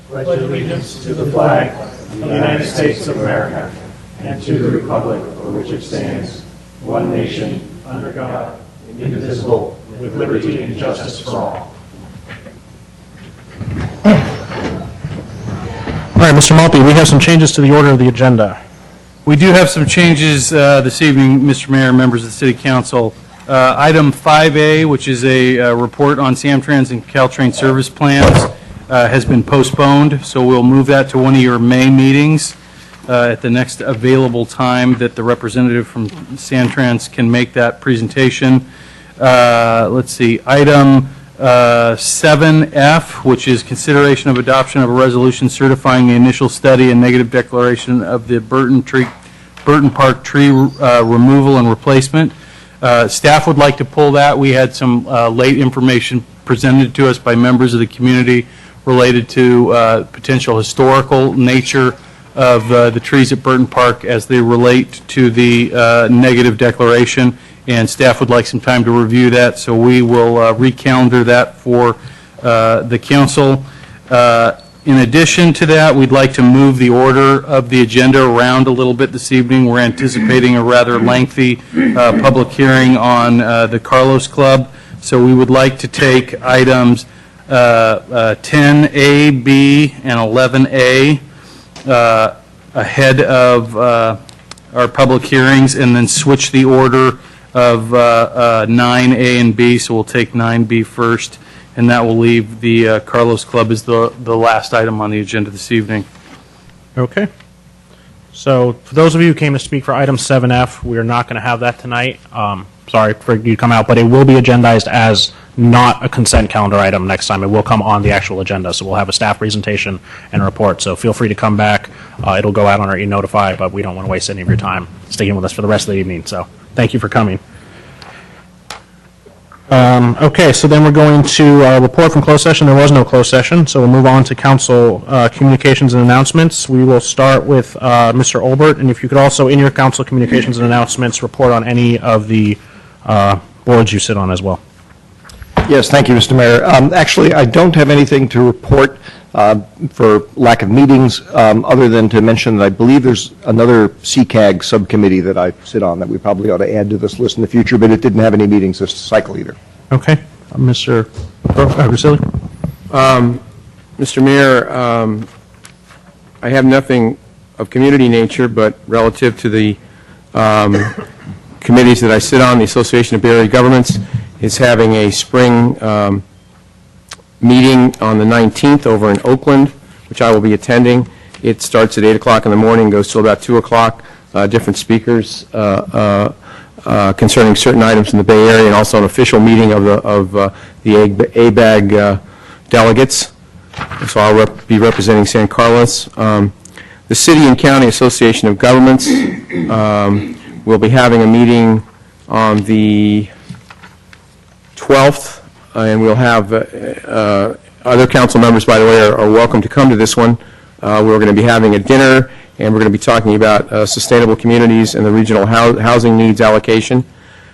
pledge allegiance to the flag of the United States of America and to the republic for which it stands, one nation, under God, indivisible, with liberty and justice for all. All right, Mr. Maltby, we have some changes to the order of the agenda. We do have some changes this evening, Mr. Mayor, members of the City Council. Item 5A, which is a report on Samtrans and Caltrain service plans, has been postponed, so we'll move that to one of your May meetings at the next available time that the representative from Samtrans can make that presentation. Let's see, item 7F, which is consideration of adoption of a resolution certifying the initial study and negative declaration of the Burton Park tree removal and replacement. Staff would like to pull that. We had some late information presented to us by members of the community related to potential historical nature of the trees at Burton Park as they relate to the negative declaration, and staff would like some time to review that, so we will recalendar that for the council. In addition to that, we'd like to move the order of the agenda around a little bit this evening. We're anticipating a rather lengthy public hearing on the Carlos Club, so we would like to take items 10A, B, and 11A ahead of our public hearings and then switch the order of 9A and B, so we'll take 9B first, and that will leave the Carlos Club as the last item on the agenda this evening. Okay. So for those of you who came to speak for item 7F, we are not going to have that tonight. Sorry for you to come out, but it will be agendized as not a consent calendar item next time. It will come on the actual agenda, so we'll have a staff presentation and a report. So feel free to come back. It'll go out on our e-notify, but we don't want to waste any of your time sticking with us for the rest of the evening. So thank you for coming. Okay, so then we're going to report from closed session. There was no closed session, so we'll move on to council communications and announcements. We will start with Mr. Olbert, and if you could also, in your council communications and announcements, report on any of the boards you sit on as well. Yes, thank you, Mr. Mayor. Actually, I don't have anything to report for lack of meetings, other than to mention that I believe there's another CCAG subcommittee that I sit on that we probably ought to add to this list in the future, but it didn't have any meetings this cycle either. Okay. Mr. Grisilli? Mr. Mayor, I have nothing of community nature, but relative to the committees that I sit on, the Association of Bay Area Governments is having a spring meeting on the 19th over in Oakland, which I will be attending. It starts at 8 o'clock in the morning, goes till about 2 o'clock. Different speakers concerning certain items in the Bay Area, and also an official meeting of the ABAG delegates. So I'll be representing San Carlos. The City and County Association of Governments will be having a meeting on the 12th. And we'll have other council members, by the way, are welcome to come to this one. We're going to be having a dinner, and we're going to be talking about sustainable communities and the regional housing needs allocation.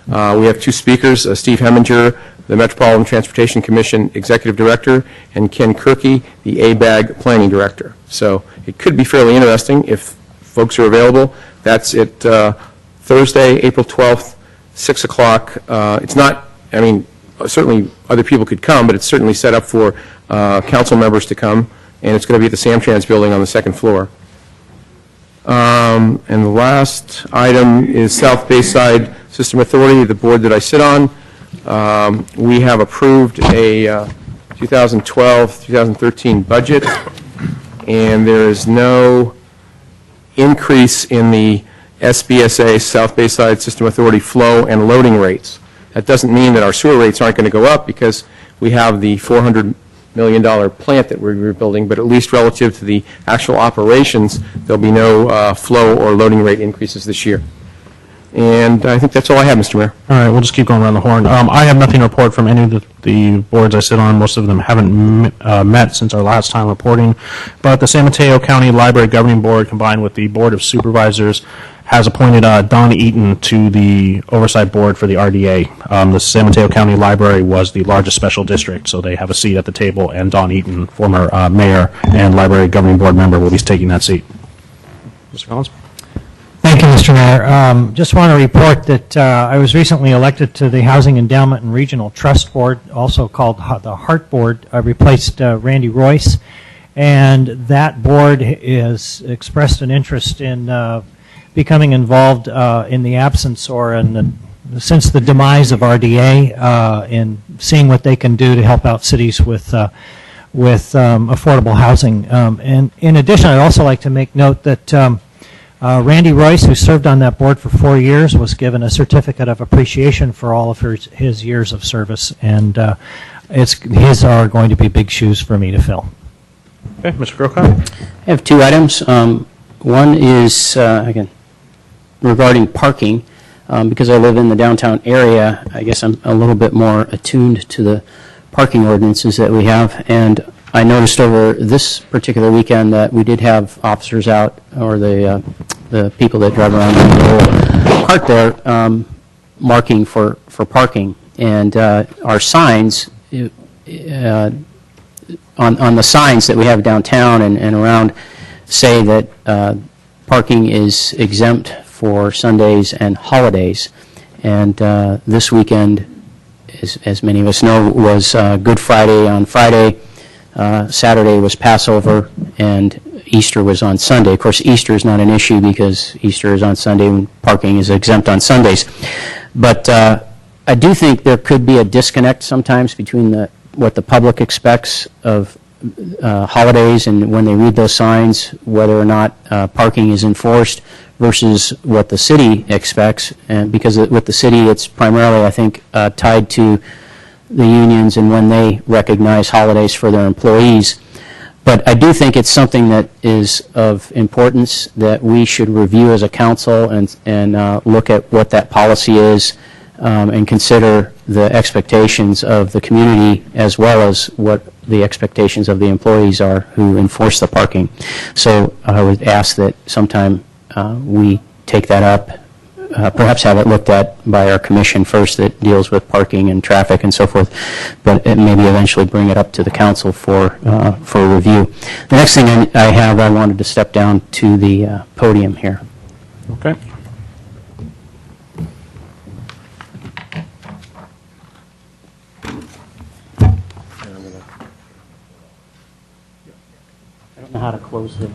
We have two speakers, Steve Heminger, the Metropolitan Transportation Commission Executive Director, and Ken Kirky, the ABAG Planning Director. So it could be fairly interesting if folks are available. That's at Thursday, April 12th, 6 o'clock. It's not, I mean, certainly other people could come, but it's certainly set up for council members to come, and it's going to be at the Samtrans building on the second floor. And the last item is South Bayside System Authority, the board that I sit on. We have approved a 2012-2013 budget, and there is no increase in the SBSA, South Bayside System Authority, flow and loading rates. That doesn't mean that our sewer rates aren't going to go up because we have the $400 million plant that we're building, but at least relative to the actual operations, there'll be no flow or loading rate increases this year. And I think that's all I have, Mr. Mayor. All right, we'll just keep going around the horn. I have nothing to report from any of the boards I sit on. Most of them haven't met since our last time reporting. But the San Mateo County Library Governing Board, combined with the Board of Supervisors has appointed Don Eaton to the Oversight Board for the RDA. The San Mateo County Library was the largest special district, so they have a seat at the table, and Don Eaton, former mayor and library governing board member, will be taking that seat. Mr. Collins? Thank you, Mr. Mayor. Just want to report that I was recently elected to the Housing Endowment and Regional Trust Board, also called the HEART Board. I replaced Randy Royce, and that board has expressed an interest in becoming involved in the absence or since the demise of RDA in seeing what they can do to help out cities with affordable housing. And in addition, I'd also like to make note that Randy Royce, who served on that board for 4 years, was given a certificate of appreciation for all of his years of service, and his are going to be big shoes for me to fill. Okay, Mr. Grocott? I have two items. One is, again, regarding parking. Because I live in the downtown area, I guess I'm a little bit more attuned to the parking ordinances that we have. And I noticed over this particular weekend that we did have officers out, or the people that drive around in the little cart there, marking for parking. And our signs, on the signs that we have downtown and around, say that parking is exempt for Sundays and holidays. And this weekend, as many of us know, was Good Friday on Friday, Saturday was Passover, and Easter was on Sunday. Of course, Easter is not an issue because Easter is on Sunday and parking is exempt on Sundays. But I do think there could be a disconnect sometimes between what the public expects of holidays and when they read those signs, whether or not parking is enforced versus what the city expects. And because with the city, it's primarily, I think, tied to the unions and when they recognize holidays for their employees. But I do think it's something that is of importance that we should review as a council and look at what that policy is and consider the expectations of the community as well as what the expectations of the employees are who enforce the parking. So I would ask that sometime we take that up, perhaps have it looked at by our commission first that deals with parking and traffic and so forth, but maybe eventually bring it up to the council for review. The next thing I wanted to step down to the podium here. Okay. I don't know how to close this.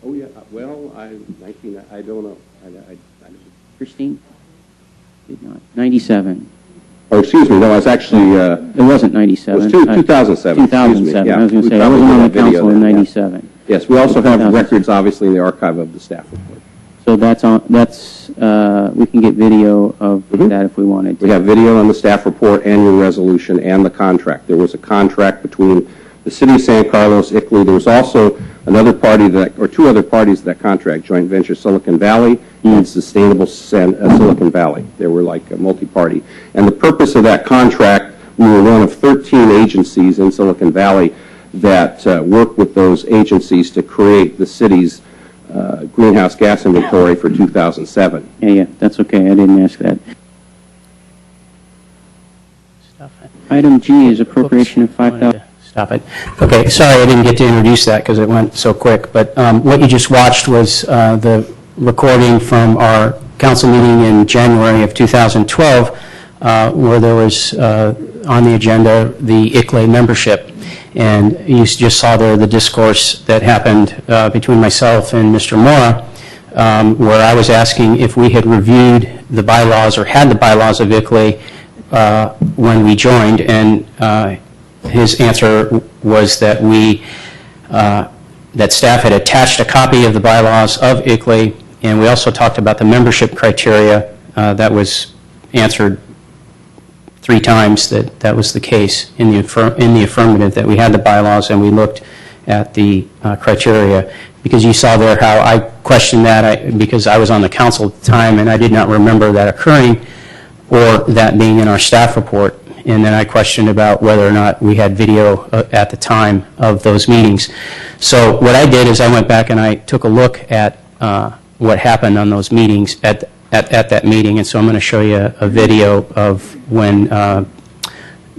Oh, yeah, well, I don't know. Christine? Did not. 97. Oh, excuse me, no, it's actually, It wasn't 97. it was 2007. 2007. Yeah, I was going we to say, I probably wasn't on did the that video council in then, yeah. 97. Yes, we also have 2007. records, obviously, in the archive of the staff report. So we can get video of that if we wanted to. We have video on the staff report and your resolution and the contract. There was a contract between the city of San Carlos, ICLEI. There was also another party or two other parties to that contract, joint venture Silicon Valley and Sustainable Silicon Valley. They were like a multi-party. And the purpose of that contract, we were one of 13 agencies in Silicon Valley that worked with those agencies to create the city's greenhouse gas inventory for 2007. Yeah, that's okay. I didn't ask that. Item G is appropriation of $5,000. Stop it. Okay, sorry I didn't get to introduce that because it went so quick. But what you just watched was the recording from our council meeting in January of 2012 where there was on the agenda the ICLEI membership. And you just saw there the discourse that happened between myself and Mr. Mora, where I was asking if we had reviewed the bylaws or had the bylaws of ICLEI when we joined, and his answer was that that staff had attached a copy of the bylaws of ICLEI, and we also talked about the membership criteria. That was answered 3 times that was the case in the affirmative, that we had the bylaws and we looked at the criteria. Because you saw there how I questioned that because I was on the council at the time and I did not remember that occurring or that being in our staff report. And then I questioned about whether or not we had video at the time of those meetings. So what I did is I went back and I took a look at what happened on those meetings at that meeting. And so I'm going to show you a video of when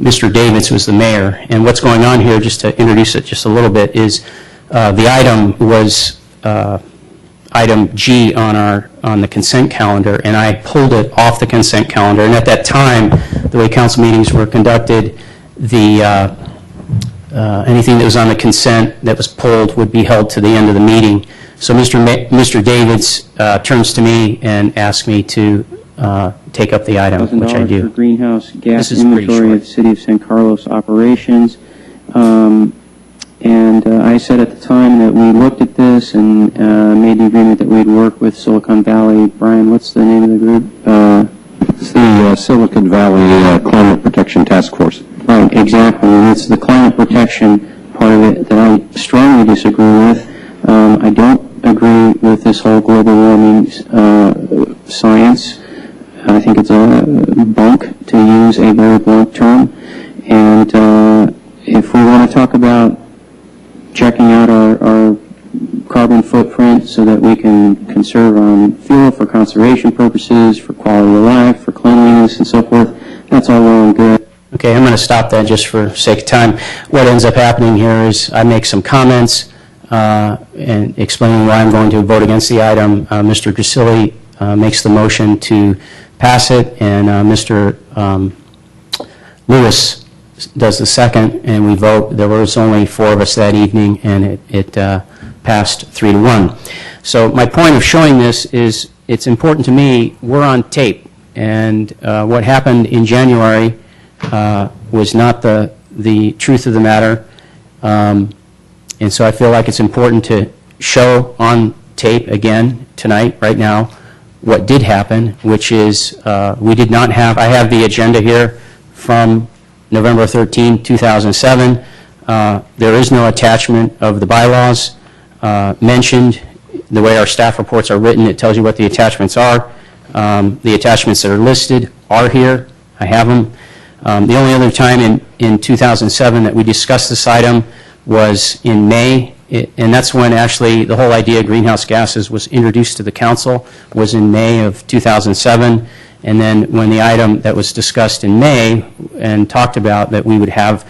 Mr. Davids was the mayor. And what's going on here, just to introduce it just a little bit, is the item was item G on the consent calendar, and I pulled it off the consent calendar. And at that time, the way council meetings were conducted, anything that was on the consent that was pulled would be held to the end of the meeting. So Mr. Davids turns to me and asks me to take up the item, which I do. $1,000 for greenhouse gas This is pretty inventory short. of the City of San Carlos operations. And I said at the time that we looked at this and made the agreement that we'd work with Silicon Valley. Brian, what's the name of the group? It's the Silicon Valley Climate Protection Task Force. Right, exactly. And it's the climate protection part of it that I strongly disagree with. I don't agree with this whole global warming science. I think it's a bunk, to use a very blunt term. And if we want to talk about checking out our carbon footprint so that we can conserve on fuel for conservation purposes, for quality of life, for cleanliness and so forth, that's all well and good. Okay, I'm going to stop that just for sake of time. What ends up happening here is I make some comments and explaining why I'm going to vote against the item. Mr. Grisilli makes the motion to pass it, and Mr. Lewis does the second, and we vote. There was only 4 of us that evening, and it passed 3-1. So my point of showing this is it's important to me. We're on tape, and what happened in January was not the truth of the matter, and so I feel like it's important to show on tape again tonight, right now, what did happen, which is we did not have, I have the agenda here from November 13, 2007. There is no attachment of the bylaws mentioned. The way our staff reports are written, it tells you what the attachments are. The attachments that are listed are here. I have them. The only other time in 2007 that we discussed this item was in May, and that's when actually the whole idea of greenhouse gases was introduced to the council, was in May of 2007. And then when the item that was discussed in May and talked about that we would have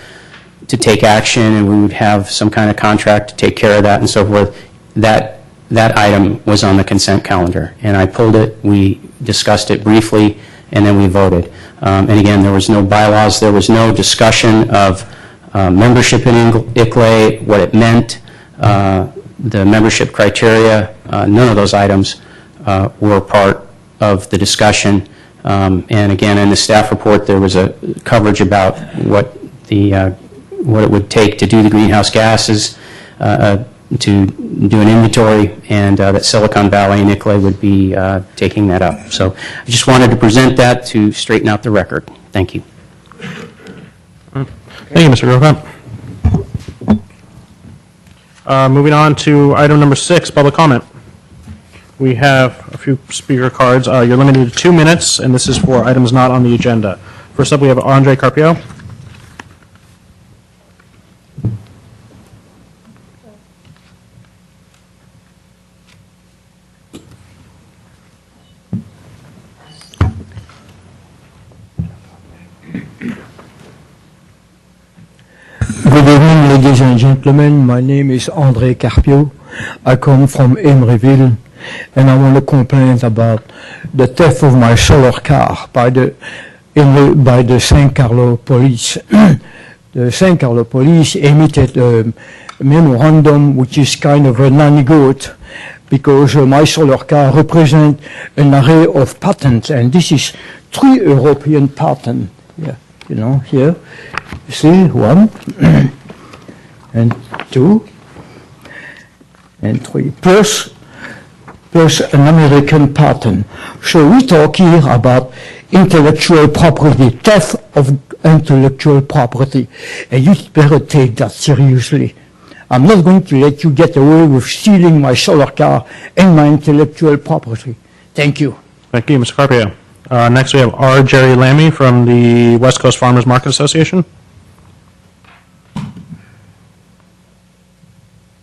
to take action and we would have some kind of contract to take care of that and so forth, that item was on the consent calendar. And I pulled it, we discussed it briefly, and then we voted. And again, there was no bylaws, there was no discussion of membership in ICLEI, what it meant, the membership criteria. None of those items were part of the discussion. And again, in the staff report, there was a coverage about what it would take to do the greenhouse gases, to do an inventory, and that Silicon Valley and ICLEI would be taking that up. So I just wanted to present that to straighten out the record. Thank you. Thank you, Mr. Grocott. Moving on to item number 6, public comment. We have a few speaker cards. You're limited to 2 minutes, and this is for items not on the agenda. First up, we have Andre Carpio. Good evening, ladies and gentlemen. My name is Andre Carpio. I come from Emeryville, and I want to complain about the theft of my solar car by the San Carlos police. The San Carlos police emitted a memorandum which is kind of a nanny-goat, because my solar car represents an array of patents, and this is 3 European patents. Yeah, you know, here. You see, 1, and 2, and 3, plus an American patent. So we talk here about intellectual property, theft of intellectual property, and you better take that seriously. I'm not going to let you get away with stealing my solar car and my intellectual property. Thank you. Thank you, Mr. Carpio. Next, we have R. Jerry Lamy from the West Coast Farmers Market Association.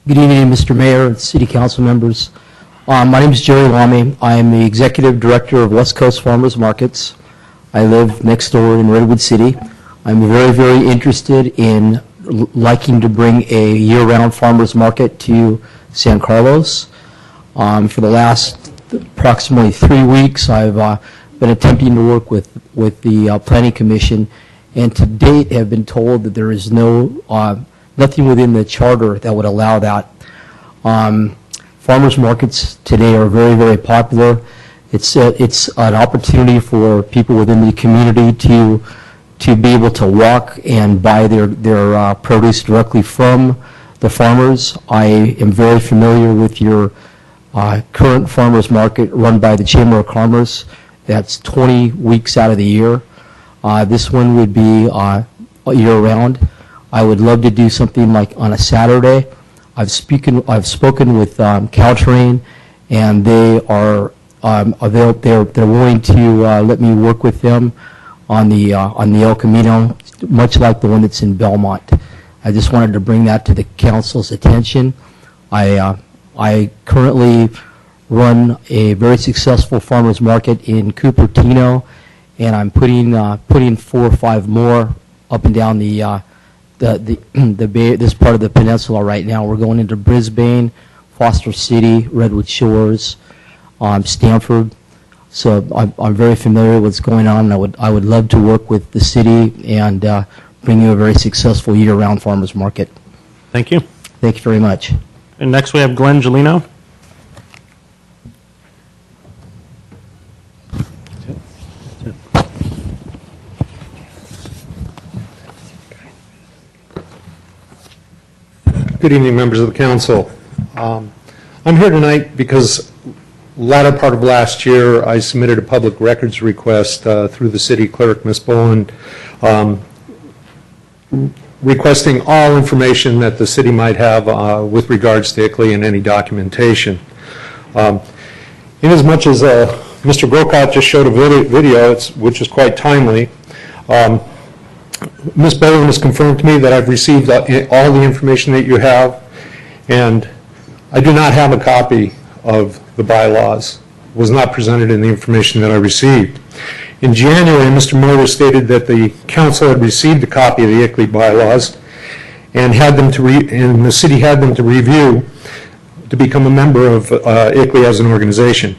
Good evening, Mr. Mayor and City Council members. My name is Jerry Lamy. I am the Executive Director of West Coast Farmers Markets. I live next door in Redwood City. I'm very, very interested in liking to bring a year-round farmers market to San Carlos. For the last approximately 3 weeks, I've been attempting to work with the Planning Commission, and to date have been told that there is nothing within the charter that would allow that. Farmers markets today are very, very popular. It's an opportunity for people within the community to be able to walk and buy their produce directly from the farmers. I am very familiar with your current farmers market run by the Chamber of Commerce. That's 20 weeks out of the year. This one would be year-round. I would love to do something like on a Saturday. I've spoken with Caltrain, and they are they're willing to let me work with them on the El Camino, much like the one that's in Belmont. I just wanted to bring that to the council's attention. I currently run a very successful farmers market in Cupertino, and I'm putting 4 or 5 more up and down the bay, this part of the peninsula right now. We're going into Brisbane, Foster City, Redwood Shores, Stanford. So I'm very familiar with what's going on. I would love to work with the city and bring you a very successful year-round farmers market. Thank you. Thank you very much. And next, we have Glenn Gelino. Good evening, members of the council. I'm here tonight because latter part of last year, I submitted a public records request through the city clerk, Ms. Boland, requesting all information that the city might have with regards to ICLEI and any documentation. Inasmuch as Mr. Grocott just showed a video, which is quite timely, Ms. Boland has confirmed to me that I've received all the information that you have, and I do not have a copy of the bylaws. It was not presented in the information that I received. In January, Mr. Moyer stated that the council had received a copy of the ICLEI bylaws and had them and the city had them to review to become a member of ICLEI as an organization.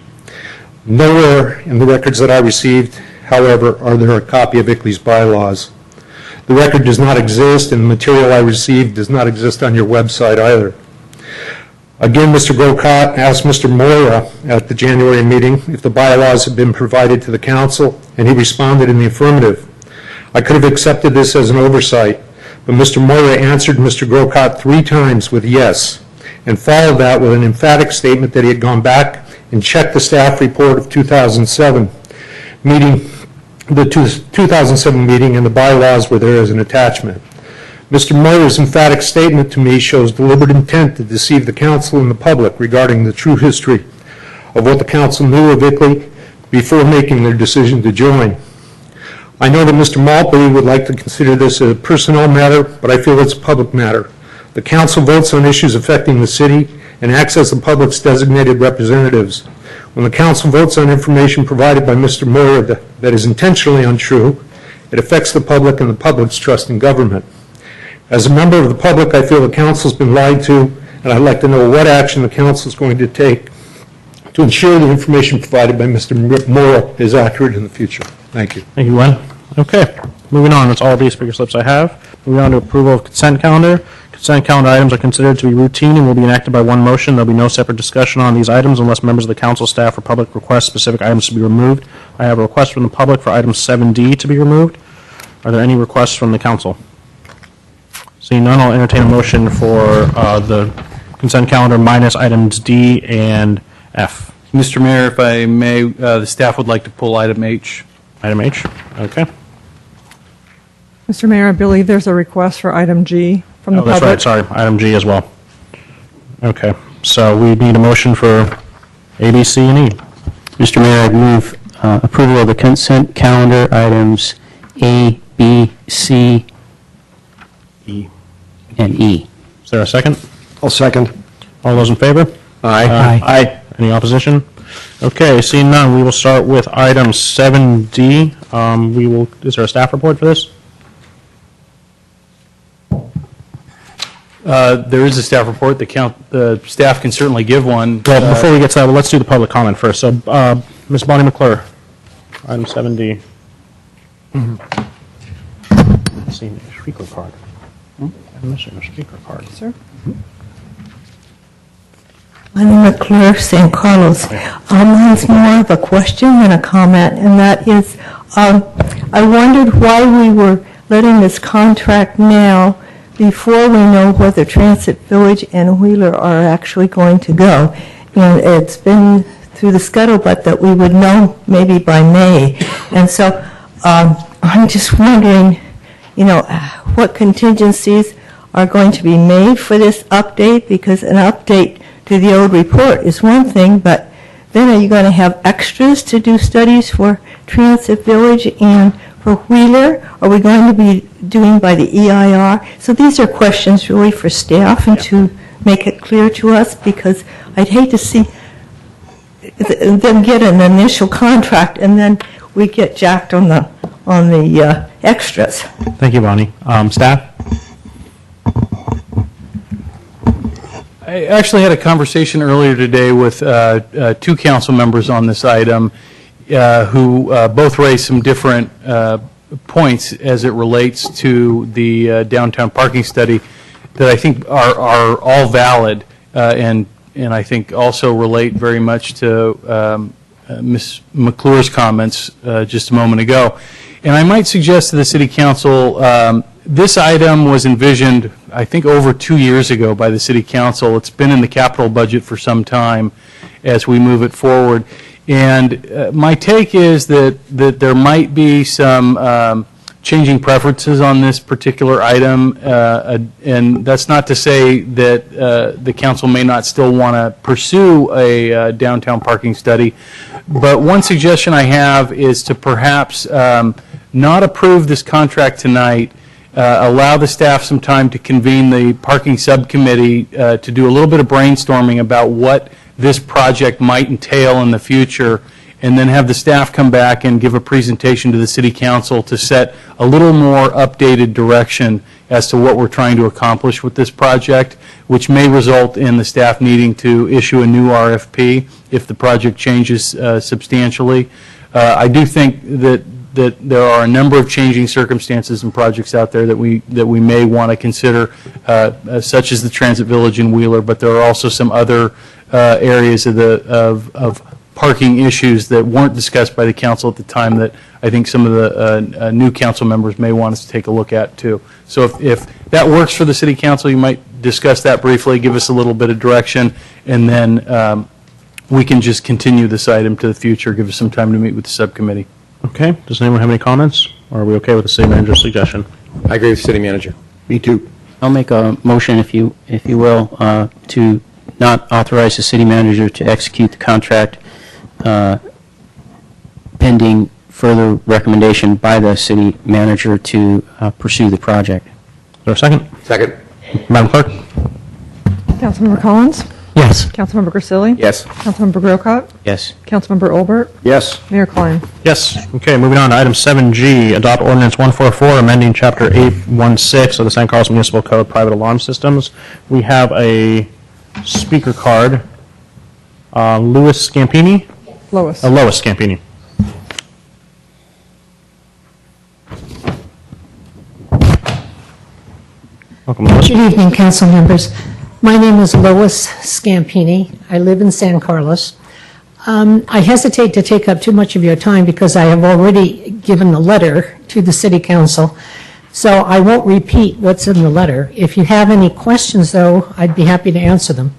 Nowhere in the records that I received, however, are there a copy of ICLEI's bylaws. The record does not exist, and the material I received does not exist on your website either. Again, Mr. Grocott asked Mr. Moira at the January meeting if the bylaws had been provided to the council, and he responded in the affirmative. I could have accepted this as an oversight, but Mr. Moira answered Mr. Grocott 3 times with yes, and followed that with an emphatic statement that he had gone back and checked the staff report of 2007 meeting, the 2007 meeting, and the bylaws were there as an attachment. Mr. Moyer's emphatic statement to me shows deliberate intent to deceive the council and the public regarding the true history of what the council knew of ICLEI before making their decision to join. I know that Mr. Maltby would like to consider this a personnel matter, but I feel it's a public matter. The council votes on issues affecting the city and acts as the public's designated representatives. When the council votes on information provided by Mr. Moyer that is intentionally untrue, it affects the public and the public's trust in government. As a member of the public, I feel the council's been lied to, and I'd like to know what action the council is going to take to ensure the information provided by Mr. Moyer is accurate in the future. Thank you. Thank you, Glenn. Okay. Moving on, that's all the speaker slips I have. Moving on to approval of consent calendar. Consent calendar items are considered to be routine and will be enacted by one motion. There'll be no separate discussion on these items unless members of the council, staff, or public request specific items to be removed. I have a request from the public for item 7D to be removed. Are there any requests from the council? Seeing none, I'll entertain a motion for the consent calendar minus items D and F. Mr. Mayor, if I may, the staff would like to pull item H. Item H, okay. Mr. Mayor, I believe there's a request for item G from the Oh, that's public. right, sorry, item G as well. Okay, so we need a motion for A, B, C, and E. Mr. Mayor, I move approval of the consent calendar items A, B, C, E. and E. Is there a second? I'll second. All those in favor? Aye. Aye. Any opposition? Okay, seeing none, we will start with item 7D. Is there a staff report for this? There is a staff report. The staff can certainly give one. Well, before we get to that, let's do the public comment first. So, Ms. Bonnie McClure, item 7D. Let's see, speaker card. I'm missing a speaker card. Sir? Bonnie McClure, San Carlos. Mine's more of a question than a comment, and that is, I wondered why we were letting this contract now before we know whether Transit Village and Wheeler are actually going to go. And it's been through the scuttlebutt that we would know maybe by May. And so I'm just wondering, what contingencies are going to be made for this update, because an update to the old report is one thing, but then are you going to have extras to do studies for Transit Village and for Wheeler? Are we going to be doing by the EIR? So these are questions really for staff and to make it clear to us, because I'd hate to see them get an initial contract and then we get jacked on the extras. Thank you, Bonnie. Staff? I actually had a conversation earlier today with two council members on this item who both raised some different points as it relates to the downtown parking study that I think are all valid and I think also relate very much to Ms. McClure's comments just a moment ago. And I might suggest to the City Council, this item was envisioned, I think, over 2 years ago by the City Council. It's been in the capital budget for some time as we move it forward. And my take is that there might be some changing preferences on this particular item, and that's not to say that the council may not still want to pursue a downtown parking study. But one suggestion I have is to perhaps not approve this contract tonight, allow the staff some time to convene the parking subcommittee to do a little bit of brainstorming about what this project might entail in the future, and then have the staff come back and give a presentation to the City Council to set a little more updated direction as to what we're trying to accomplish with this project, which may result in the staff needing to issue a new RFP if the project changes substantially. I do think that there are a number of changing circumstances and projects out there that we may want to consider, such as the Transit Village in Wheeler, but there are also some other areas of parking issues that weren't discussed by the council at the time that I think some of the new council members may want us to take a look at too. So if that works for the City Council, you might discuss that briefly, give us a little bit of direction, and then we can just continue this item to the future, give us some time to meet with the subcommittee. Okay, does anyone have any comments, or are we okay with the city manager's suggestion? I agree with the city manager. Me too. I'll make a motion, if you will, to not authorize the city manager to execute the contract pending further recommendation by the city manager to pursue the project. Is there a second? Second. Madam Clerk? Councilmember Collins? Yes. Councilmember Grisilli? Yes. Councilmember Grocott? Yes. Councilmember Olbert? Yes. Mayor Klein? Yes. Okay, moving on to item 7G, adopt ordinance 144, amending chapter 816 of the San Carlos Municipal Code, private alarm systems. We have a speaker card. Louis Scampini? Lois? Lois Scampini. Welcome, Lois. Good evening, council members. My name is Lois Scampini. I live in San Carlos. I hesitate to take up too much of your time because I have already given a letter to the city council, so I won't repeat what's in the letter. If you have any questions, though, I'd be happy to answer them.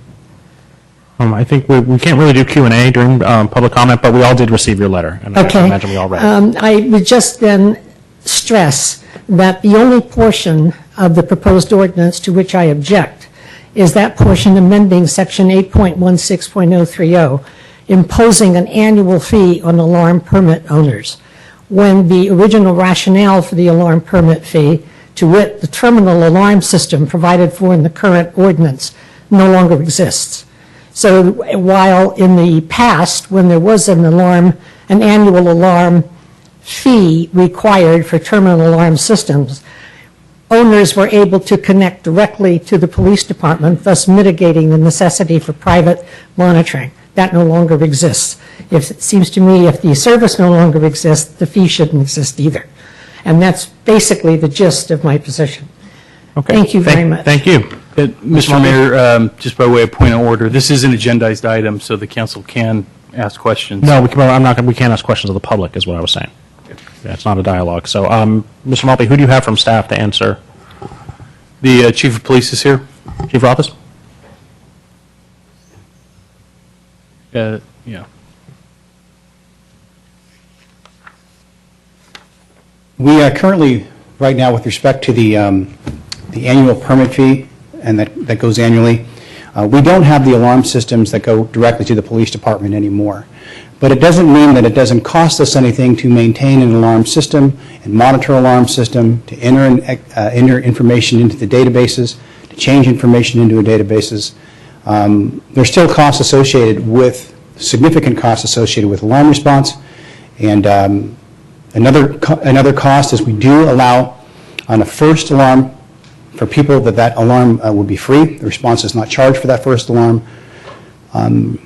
I think we can't really do Q&A during public comment, but we all did receive your letter, and I imagine we all read it. I would just then stress that the only portion of the proposed ordinance to which I object is that portion amending Section 8.16.030, imposing an annual fee on alarm permit owners, when the original rationale for the alarm permit fee, to wit, the terminal alarm system provided for in the current ordinance, no longer exists. So while in the past, when there was an annual alarm fee required for terminal alarm systems, owners were able to connect directly to the police department, thus mitigating the necessity for private monitoring. That no longer exists. It seems to me if the service no longer exists, the fee shouldn't exist either. And that's basically the gist of my position. Okay. Thank you very much. Thank you. Mr. Mayor, just by way of point of order, this is an agendized item, so the council can ask questions. No, we can't ask questions of the public, is what I was saying. Yeah, it's not a dialogue. So, Mr. Malpe, who do you have from staff to answer? The chief of police is here. Chief Rothis? Yeah. We are currently, right now, with respect to the annual permit fee, and that goes annually, we don't have the alarm systems that go directly to the police department anymore. But it doesn't mean that it doesn't cost us anything to maintain an alarm system and monitor alarm system, to enter information into the databases, to change information into the databases. There's still costs associated with, significant costs associated with alarm response. And another cost is we do allow on a first alarm for people that alarm will be free. The response is not charged for that first alarm.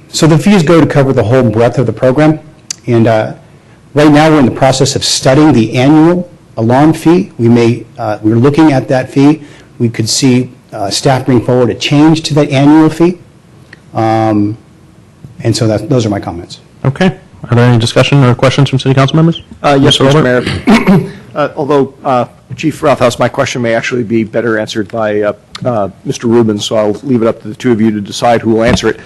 So the fees go to cover the whole breadth of the program. And right now we're in the process of studying the annual alarm fee. We're looking at that fee. We could see staff bring forward a change to that annual fee. And so those are my comments. Okay. Are there any discussion or questions from city council members? Yes, Mr. Mayor. Although, Chief Rothaus, my question may actually be better answered by Mr. Rubin, so I'll leave it up to the two of you to decide who will answer it.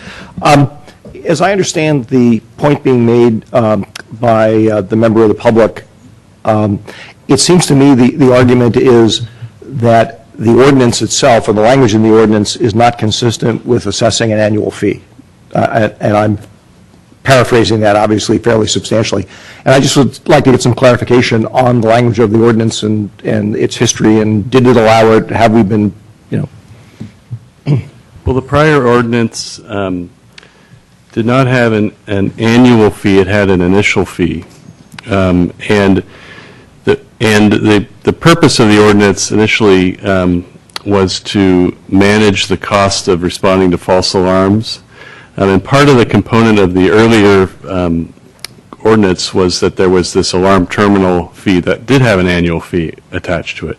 As I understand the point being made by the member of the public, it seems to me the argument is that the ordinance itself, or the language in the ordinance, is not consistent with assessing an annual fee. And I'm paraphrasing that, obviously, fairly substantially. And I just would like to get some clarification on the language of the ordinance and its history, and did it allow it? Have we been, Well, the prior ordinance did not have an annual fee. It had an initial fee. And the purpose of the ordinance initially was to manage the cost of responding to false alarms. And part of the component of the earlier ordinance was that there was this alarm terminal fee that did have an annual fee attached to it.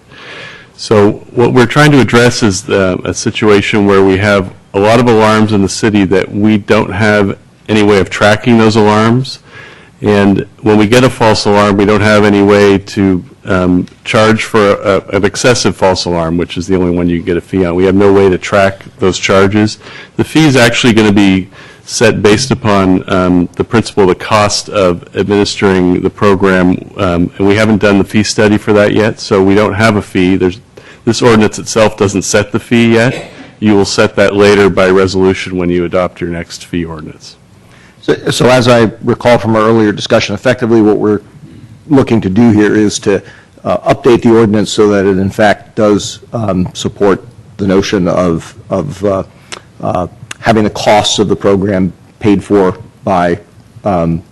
So what we're trying to address is a situation where we have a lot of alarms in the city that we don't have any way of tracking those alarms. And when we get a false alarm, we don't have any way to charge for an excessive false alarm, which is the only one you can get a fee on. We have no way to track those charges. The fee is actually going to be set based upon the principle, the cost of administering the program, and we haven't done the fee study for that yet, so we don't have a fee. This ordinance itself doesn't set the fee yet. You will set that later by resolution when you adopt your next fee ordinance. So as I recall from our earlier discussion, effectively what we're looking to do here is to update the ordinance so that it in fact does support the notion of having the costs of the program paid for by the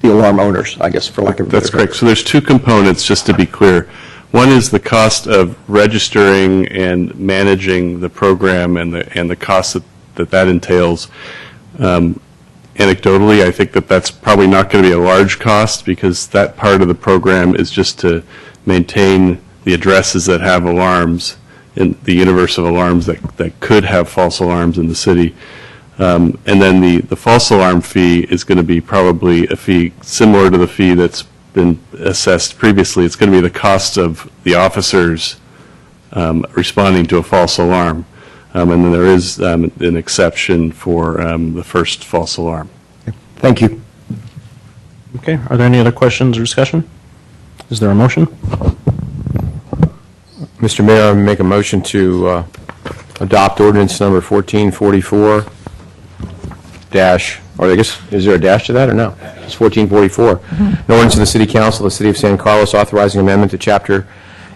alarm owners, I guess, for lack of a better term. That's correct. So there's two components, just to be clear. One is the cost of registering and managing the program and the cost that entails. Anecdotally, I think that's probably not going to be a large cost because that part of the program is just to maintain the addresses that have alarms. in the universe of alarms that could have false alarms in the city. And then the false alarm fee is going to be probably a fee similar to the fee that's been assessed previously. It's going to be the cost of the officers responding to a false alarm. And then there is an exception for the first false alarm. Thank you. Okay, are there any other questions or discussion? Is there a motion? Mr. Mayor, I make a motion to adopt ordinance number 1444 dash, or I guess, is there a dash to that or no? It's 1444. An ordinance of the City Council of the City of San Carlos authorizing amendment to Chapter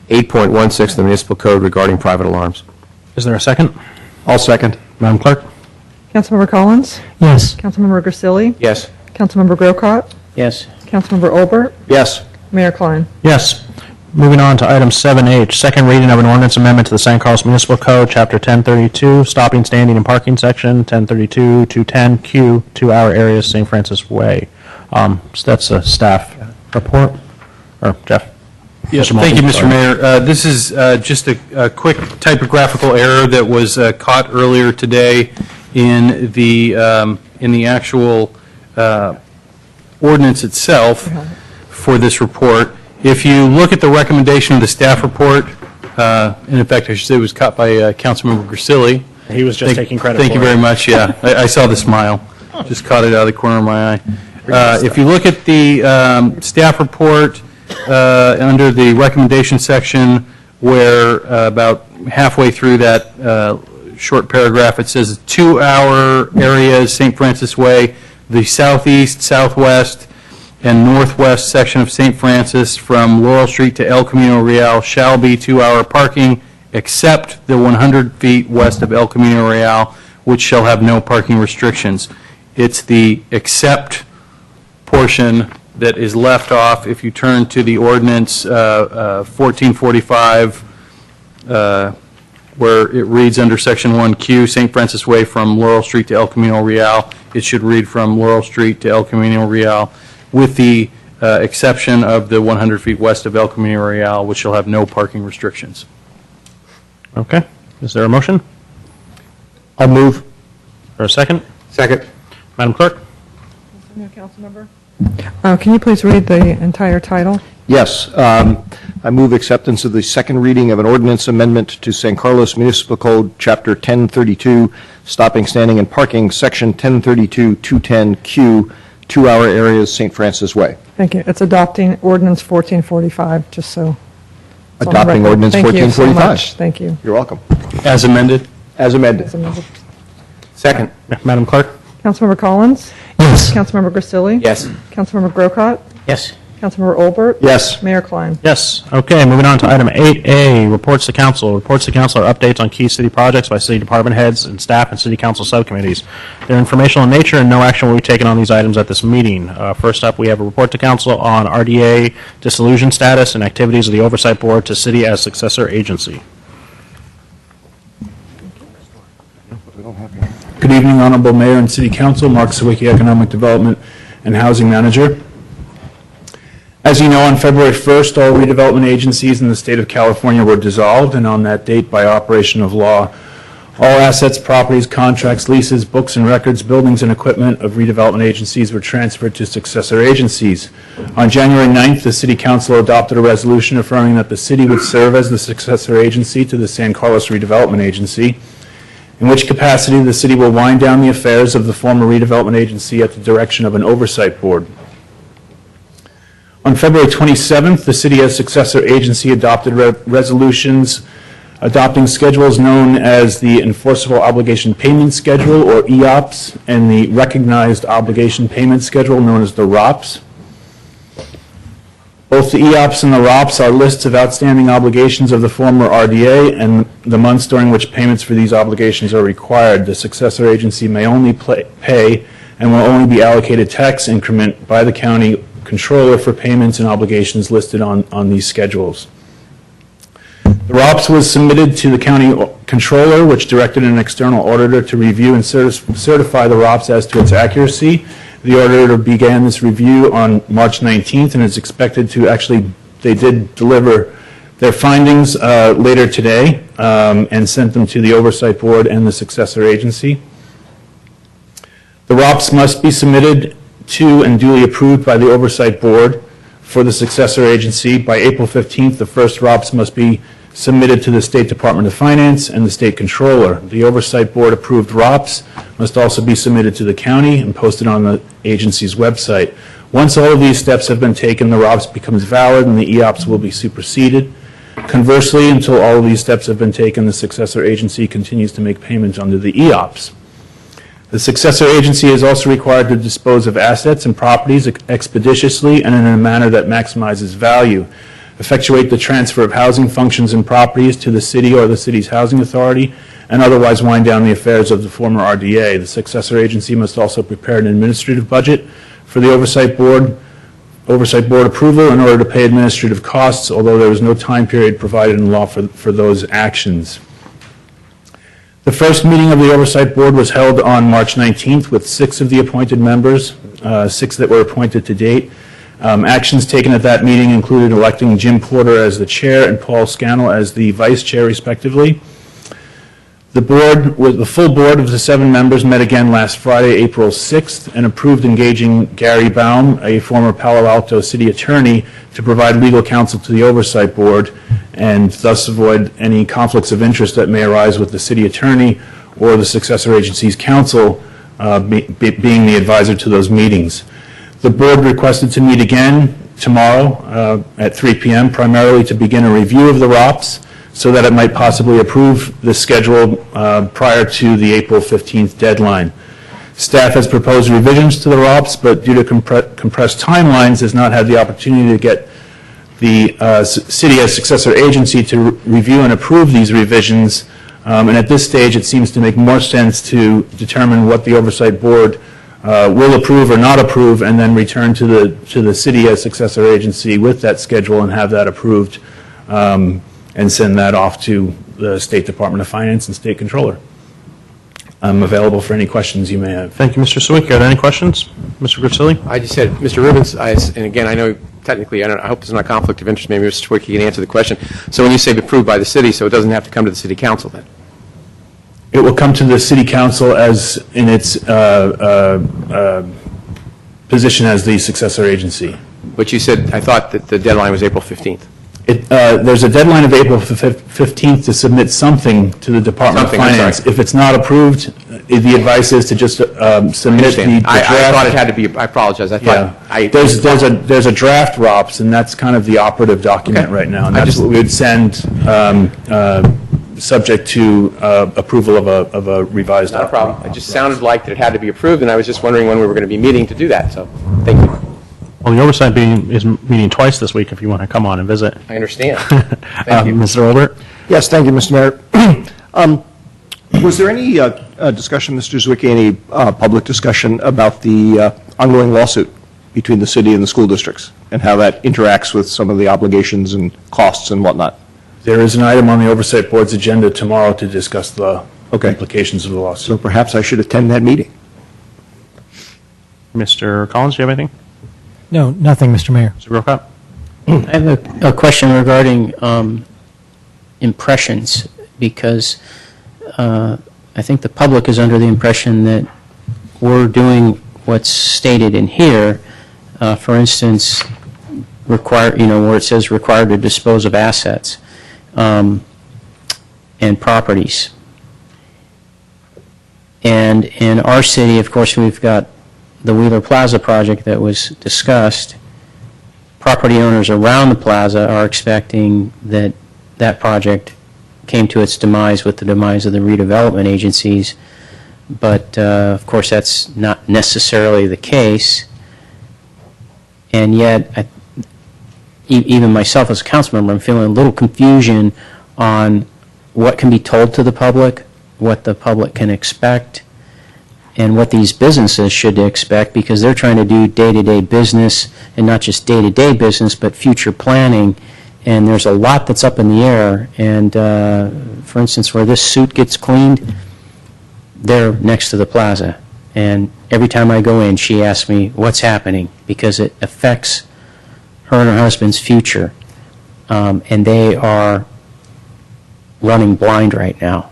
8.16 of the Municipal Code regarding private alarms. Is there a second? I'll second. Madam Clerk? Councilmember Collins? Yes. Councilmember Grisilli? Yes. Councilmember Grocott? Yes. Councilmember Olbert? Yes. Mayor Klein? Yes. Moving on to item 7H, second reading of an ordinance amendment to the San Carlos Municipal Code, Chapter 1032, stopping, standing, and parking section, 1032, 210Q, 2-hour areas, St. Francis Way. So that's a staff report. Or Jeff? Yes, Mr. thank you, Mulkey, Mr. sorry. Mayor. This is just a quick typographical error that was caught earlier today in the actual ordinance itself for this report. If you look at the recommendation of the staff report, and in fact, I should say it was caught by Councilmember Grisilli. He was just taking credit Thank for you it. very much, yeah. I saw the smile. Just caught it out of the corner of my eye. If you look at the staff report under the recommendation section where about halfway through that short paragraph, it says 2-hour areas, St. Francis Way, the southeast, southwest, and northwest section of St. Francis from Laurel Street to El Camino Real shall be 2-hour parking except the 100 feet west of El Camino Real, which shall have no parking restrictions. It's the except portion that is left off. If you turn to the ordinance 1445, where it reads under Section 1Q, St. Francis Way from Laurel Street to El Camino Real, it should read from Laurel Street to El Camino Real, with the exception of the 100 feet west of El Camino Real, which shall have no parking restrictions. Okay. Is there a motion? I'll move. Or a second? Second. Madam Clerk? Councilmember? Can you please read the entire title? Yes. I move acceptance of the second reading of an ordinance amendment to San Carlos Municipal Code, Chapter 1032, stopping, standing, and parking, Section 1032, 210Q, 2-hour areas, St. Francis Way. Thank you. It's adopting ordinance 1445, just so. it's on the Adopting record. ordinance Thank you so 1445. much. Thank you. You're welcome. As amended? As amended. As amended. Second. Madam Clerk? Councilmember Collins? Yes. Councilmember Grisilli? Yes. Councilmember Grocott? Yes. Councilmember Olbert? Yes. Mayor Klein? Yes. Okay, moving on to item 8A, reports to council. Reports to council are updates on key city projects by city department heads and staff and city council subcommittees. They're informational in nature and no action will be taken on these items at this meeting. First up, we have a report to council on RDA dissolution status and activities of the oversight board to city as successor agency. Good evening, Honorable Mayor and City Council. Mark Sawicki, Economic Development and Housing Manager. As you know, on February 1st, all redevelopment agencies in the state of California were dissolved, and on that date, by operation of law, all assets, properties, contracts, leases, books and records, buildings, and equipment of redevelopment agencies were transferred to successor agencies. On January 9th, the City Council adopted a resolution affirming that the city would serve as the successor agency to the San Carlos Redevelopment Agency, in which capacity the city will wind down the affairs of the former redevelopment agency at the direction of an oversight board. On February 27th, the city as successor agency adopted resolutions adopting schedules known as the Enforceable Obligation Payment Schedule, or EOPS, and the Recognized Obligation Payment Schedule, known as the ROPS. Both the EOPS and the ROPS are lists of outstanding obligations of the former RDA and the months during which payments for these obligations are required. The successor agency may only pay and will only be allocated tax increment by the county controller for payments and obligations listed on these schedules. The ROPS was submitted to the county controller, which directed an external auditor to review and certify the ROPS as to its accuracy. The auditor began this review on March 19th and is expected to they did deliver their findings later today and sent them to the Oversight Board and the successor agency. The ROPS must be submitted to and duly approved by the Oversight Board for the successor agency. By April 15th, the first ROPS must be submitted to the State Department of Finance and the State Controller. The Oversight Board approved ROPS must also be submitted to the county and posted on the agency's website. Once all of these steps have been taken, the ROPS becomes valid and the EOPS will be superseded. Conversely, until all of these steps have been taken, the successor agency continues to make payments under the EOPS. The successor agency is also required to dispose of assets and properties expeditiously and in a manner that maximizes value, effectuate the transfer of housing functions and properties to the city or the city's housing authority, and otherwise wind down the affairs of the former RDA. The successor agency must also prepare an administrative budget for the Oversight Board approval in order to pay administrative costs, although there was no time period provided in law for those actions. The first meeting of the Oversight Board was held on March 19th with 6 of the appointed members, 6 that were appointed to date. Actions taken at that meeting included electing Jim Porter as the chair and Paul Scannell as the vice chair, respectively. The full board of the 7 members met again last Friday, April 6th, and approved engaging Gary Baum, a former Palo Alto city attorney, to provide legal counsel to the Oversight Board and thus avoid any conflicts of interest that may arise with the city attorney or the successor agency's counsel being the advisor to those meetings. The board requested to meet again tomorrow at 3 p.m., primarily to begin a review of the ROPS so that it might possibly approve the schedule prior to the April 15th deadline. Staff has proposed revisions to the ROPS, but due to compressed timelines, has not had the opportunity to get the city as successor agency to review and approve these revisions. And at this stage, it seems to make more sense to determine what the Oversight Board will approve or not approve, and then return to the city as successor agency with that schedule and have that approved, and send that off to the State Department of Finance and State Controller. I'm available for any questions you may have. Thank you, Mr. Sawicki. Are there any questions? Mr. Gritzilli? I just said, Mr. Rubens, and again, I know technically, I hope there's not a conflict of interest. Maybe Mr. Sawicki can answer the question. So when you say approved by the city, so it doesn't have to come to the city council then? It will come to the city council as in its position as the successor agency. But you said, I thought that the deadline was April 15th. There's a deadline of April 15th to submit something to the Department of Finance. If it's not approved, the advice is to just submit the draft. I thought it had to be, I apologize. I thought there's a draft ROPS, and that's kind of the operative document right now. And that's what we would send subject to approval of a revised not a problem. It just sounded like that it had to be approved, and I was just wondering when we were going to be meeting to do that. So thank you. Well, the Oversight is meeting twice this week if you want to come on and visit. I understand. Thank you. Mr. Olbert? Yes, thank you, Mr. Mayor. Was there any discussion, Mr. Zwicky, any public discussion about the ongoing lawsuit between the city and the school districts and how that interacts with some of the obligations and costs and whatnot? There is an item on the Oversight Board's agenda tomorrow to discuss the implications of the lawsuit. So perhaps I should attend that meeting. Mr. Collins, do you have anything? No, nothing, Mr. Mayor. Mr. Grocott? I have a question regarding impressions, because I think the public is under the impression that we're doing what's stated in here. For instance, where it says required to dispose of assets and properties. And in our city, of course, we've got the Wheeler Plaza project that was discussed. Property owners around the plaza are expecting that that project came to its demise with the demise of the redevelopment agencies. But, of course, that's not necessarily the case. And yet, even myself as a council member, I'm feeling a little confusion on what can be told to the public, what the public can expect, and what these businesses should expect, because they're trying to do day-to-day business, and not just day-to-day business, but future planning. And there's a lot that's up in the air. And, for instance, where this suit gets cleaned, they're next to the plaza. And every time I go in, she asks me what's happening, because it affects her and her husband's future. and they are running blind right now.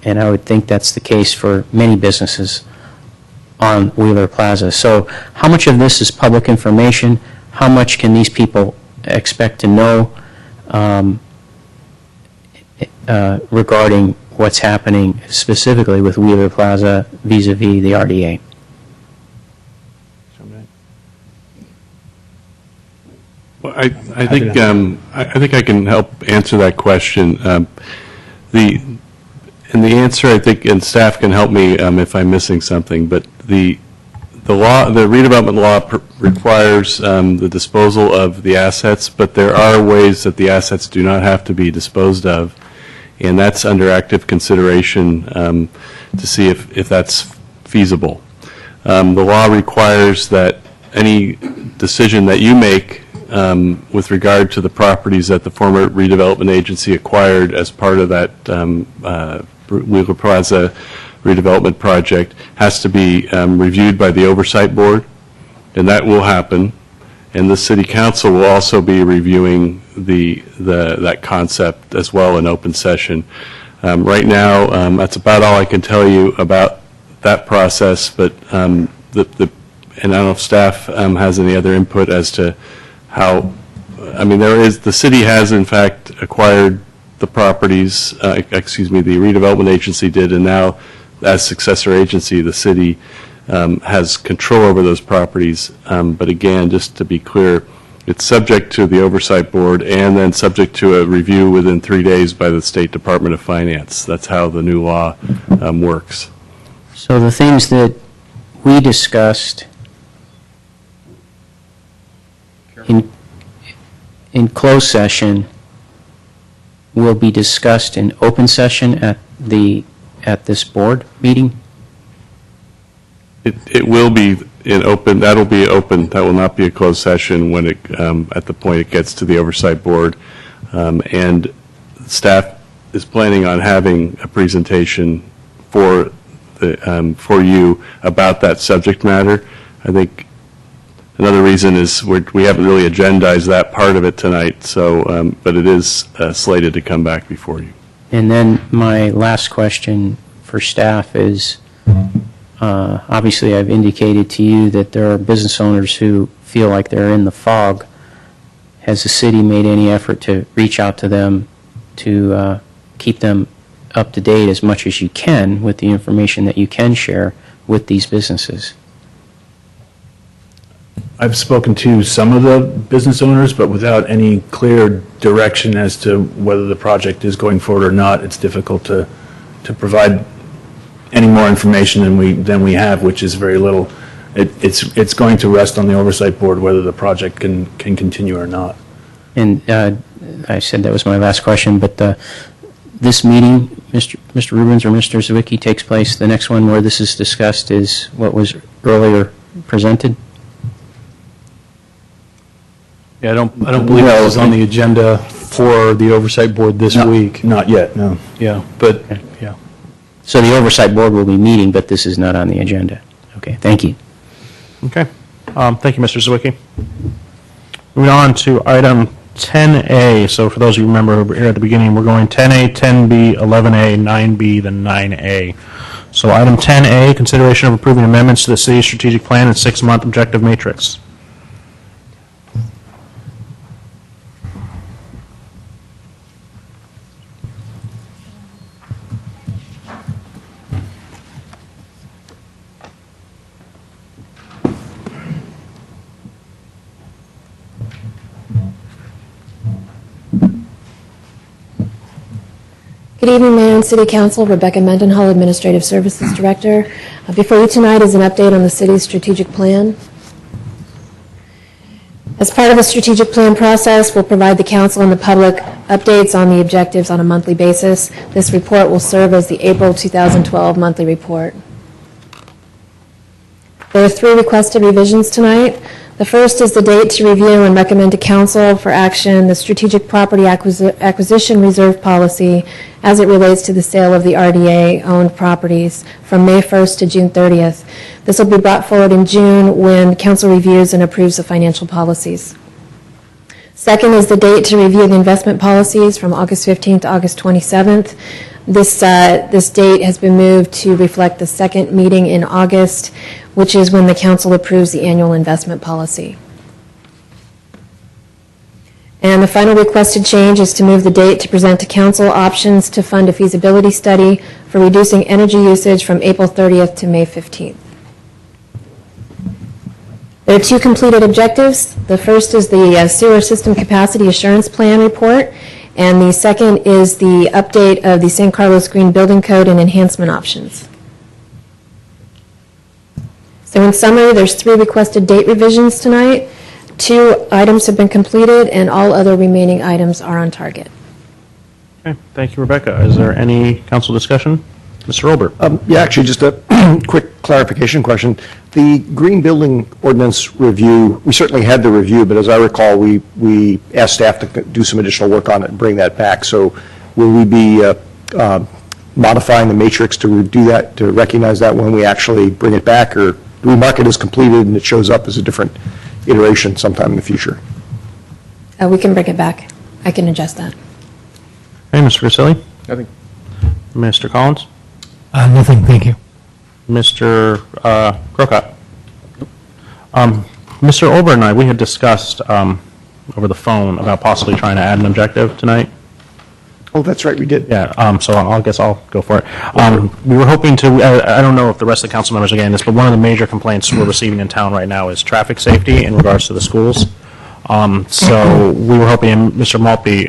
And I would think that's the case for many businesses on Wheeler Plaza. So how much of this is public information? How much can these people expect to know regarding what's happening specifically with Wheeler Plaza vis-a-vis the RDA? Well, I think I can help answer that question. The answer, I think, and staff can help me if I'm missing something, but the redevelopment law requires the disposal of the assets, but there are ways that the assets do not have to be disposed of, and that's under active consideration to see if that's feasible. The law requires that any decision that you make with regard to the properties that the former redevelopment agency acquired as part of that Wheeler Plaza redevelopment project has to be reviewed by the Oversight Board, and that will happen. And the City Council will also be reviewing that concept as well in open session. Right now, that's about all I can tell you about that process, but and I don't know if staff has any other input as to how, I mean, the city has in fact acquired the properties, the redevelopment agency did, and now as successor agency, the city has control over those properties. But again, just to be clear, it's subject to the Oversight Board and then subject to a review within 3 days by the State Department of Finance. That's how the new law works. So the things that we discussed in closed session will be discussed in open session at this board meeting? It will be in open. That'll be open. That will not be a closed session when it at the point it gets to the Oversight Board, and staff is planning on having a presentation for you about that subject matter. I think another reason is we haven't really agendized that part of it tonight, so but it is slated to come back before you. And then my last question for staff is, obviously I've indicated to you that there are business owners who feel like they're in the fog. Has the city made any effort to reach out to them to keep them up to date as much as you can with the information that you can share with these businesses? I've spoken to some of the business owners, but without any clear direction as to whether the project is going forward or not. It's difficult to provide any more information than we have, which is very little. It's going to rest on the Oversight Board whether the project can continue or not. And I said that was my last question, but this meeting, Mr. Rubens or Mr. Zawicki, takes place. The next one where this is discussed is what was earlier presented? Yeah, I don't believe it was on the agenda for the Oversight Board this week. Not yet, no. Yeah, but, yeah. So the Oversight Board will be meeting, but this is not on the agenda. Okay, thank you. Okay. Thank you, Mr. Zawicki. Moving on to item 10A. So for those of you who remember here at the beginning, we're going 10A, 10B, 11A, 9B, then 9A. So item 10A, consideration of approving amendments to the city's strategic plan and 6-month objective matrix. Good evening, Mayor and City Council. Rebecca Mendenhall, Administrative Services Director. Before you tonight is an update on the city's strategic plan. As part of the strategic plan process, we'll provide the council and the public updates on the objectives on a monthly basis. This report will serve as the April 2012 monthly report. There are 3 requested revisions tonight. The first is the date to review and recommend to council for action the strategic property acquisition reserve policy as it relates to the sale of the RDA-owned properties from May 1st to June 30th. This will be brought forward in June when council reviews and approves the financial policies. Second is the date to review the investment policies from August 15th to August 27th. This date has been moved to reflect the second meeting in August, which is when the council approves the annual investment policy. And the final requested change is to move the date to present to council options to fund a feasibility study for reducing energy usage from April 30th to May 15th. There are two completed objectives. The first is the sewer system capacity assurance plan report, and the second is the update of the San Carlos Green Building Code and enhancement options. So in summary, there's 3 requested date revisions tonight. 2 items have been completed, and all other remaining items are on target. Okay, thank you, Rebecca. Is there any council discussion? Mr. Olbert. Yeah, actually, just a quick clarification question. The green building ordinance review, we certainly had the review, but as I recall, we asked staff to do some additional work on it and bring that back. So will we be modifying the matrix to do that, to recognize that when we actually bring it back, or do we mark it as completed and it shows up as a different iteration sometime in the future? We can bring it back. I can adjust that. Hey, Mr. Grisilli? Nothing. Mr. Collins? Nothing, thank you. Mr. Grocott? Mr. Olbert and I, we had discussed over the phone about possibly trying to add an objective tonight. Oh, that's right, we did. Yeah, so I guess I'll go for it. We were hoping to, I don't know if the rest of the council members are getting this, but one of the major complaints we're receiving in town right now is traffic safety in regards to the schools. So we were hoping, Mr. Maltby,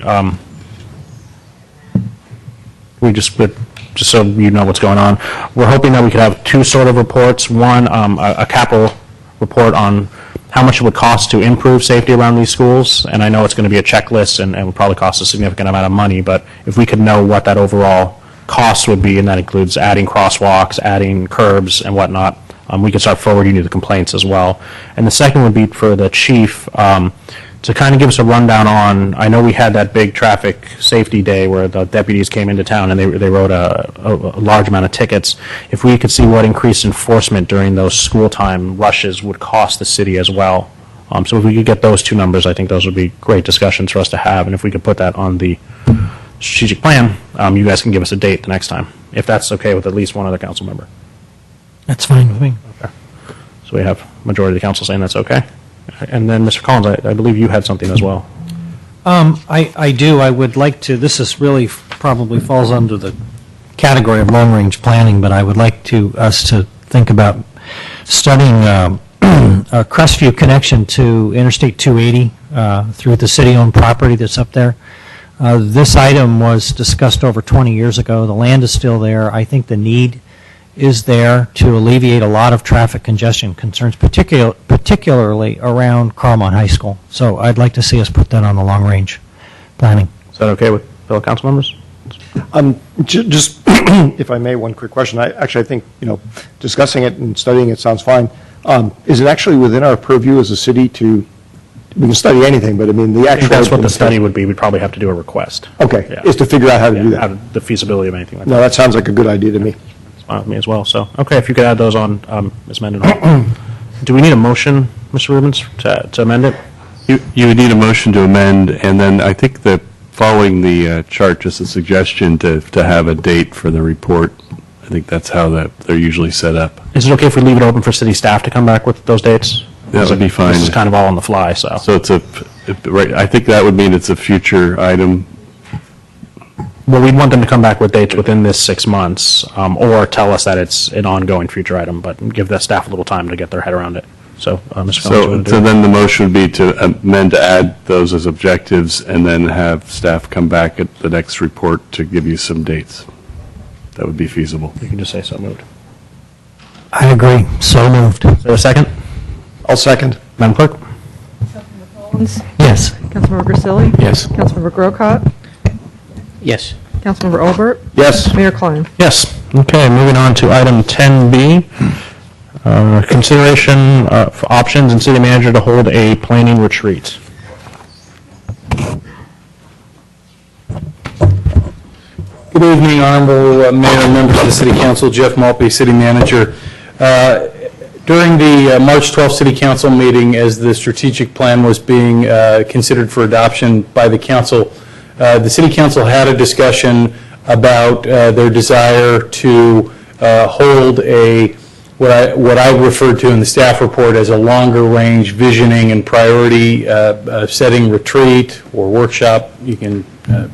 just so you know what's going on, we're hoping that we could have 2 sort of reports. One, a capital report on how much it would cost to improve safety around these schools, and I know it's going to be a checklist and would probably cost a significant amount of money, but if we could know what that overall cost would be, and that includes adding crosswalks, adding curbs and whatnot, we could start forwarding you the complaints as well. And the second would be for the chief to kind of give us a rundown on, I know we had that big traffic safety day where the deputies came into town and they wrote a large amount of tickets. If we could see what increased enforcement during those school time rushes would cost the city as well. So if we could get those 2 numbers, I think those would be great discussions for us to have. And if we could put that on the strategic plan, you guys can give us a date the next time, if that's okay with at least one other council member. That's fine with me. Okay. So we have majority of the council saying that's okay. And then, Mr. Collins, I believe you had something as well. I do. I would like to, this is really probably falls under the category of long-range planning, but I would like us to think about studying a Crestview connection to Interstate 280 through the city-owned property that's up there. This item was discussed over 20 years ago. The land is still there. I think the need is there to alleviate a lot of traffic congestion concerns, particularly around Carmont High School. So I'd like to see us put that on the long-range planning. Is that okay with fellow council members? Just, if I may, one quick question. I think, discussing it and studying it sounds fine. Is it actually within our purview as a city to, we can study anything, but I mean, the actual... That's what the study would be. We'd probably have to do a request. Okay, Yeah. is to figure out how to do that. The feasibility of anything like that. No, that sounds like a good idea to me. It's fine with me as well. So, okay, if you could add those on, Ms. Mendenhall. Do we need a motion, Mr. Rubens, to amend it? You would need a motion to amend, and then I think that following the chart, just a suggestion to have a date for the report. I think that's how they're usually set up. Is it okay if we leave it open for city staff to come back with those dates? That would be fine. This is kind of all on the fly, so. So right, I think that would mean it's a future item. Well, we'd want them to come back with dates within this 6 months, or tell us that it's an ongoing future item, but give the staff a little time to get their head around it. So, Mr. Collins, you want to do So it? then the motion would be to amend to add those as objectives, and then have staff come back at the next report to give you some dates. That would be feasible. You can just say so moved. I agree. So moved. Is there a second? I'll second. Madam Clerk? Collins? Yes. Councilmember Grisilli? Yes. Councilmember Grocott? Yes. Councilmember Olbert? Yes. Mayor Klein? Yes. Okay, moving on to item 10B. Consideration of options and city manager to hold a planning retreat. Good evening, Honorable Mayor and members of the City Council. Jeff Maltby, City Manager. During the March 12th City Council meeting, as the strategic plan was being considered for adoption by the council, the City Council had a discussion about their desire to hold what I referred to in the staff report as a longer range visioning and priority setting retreat or workshop. You can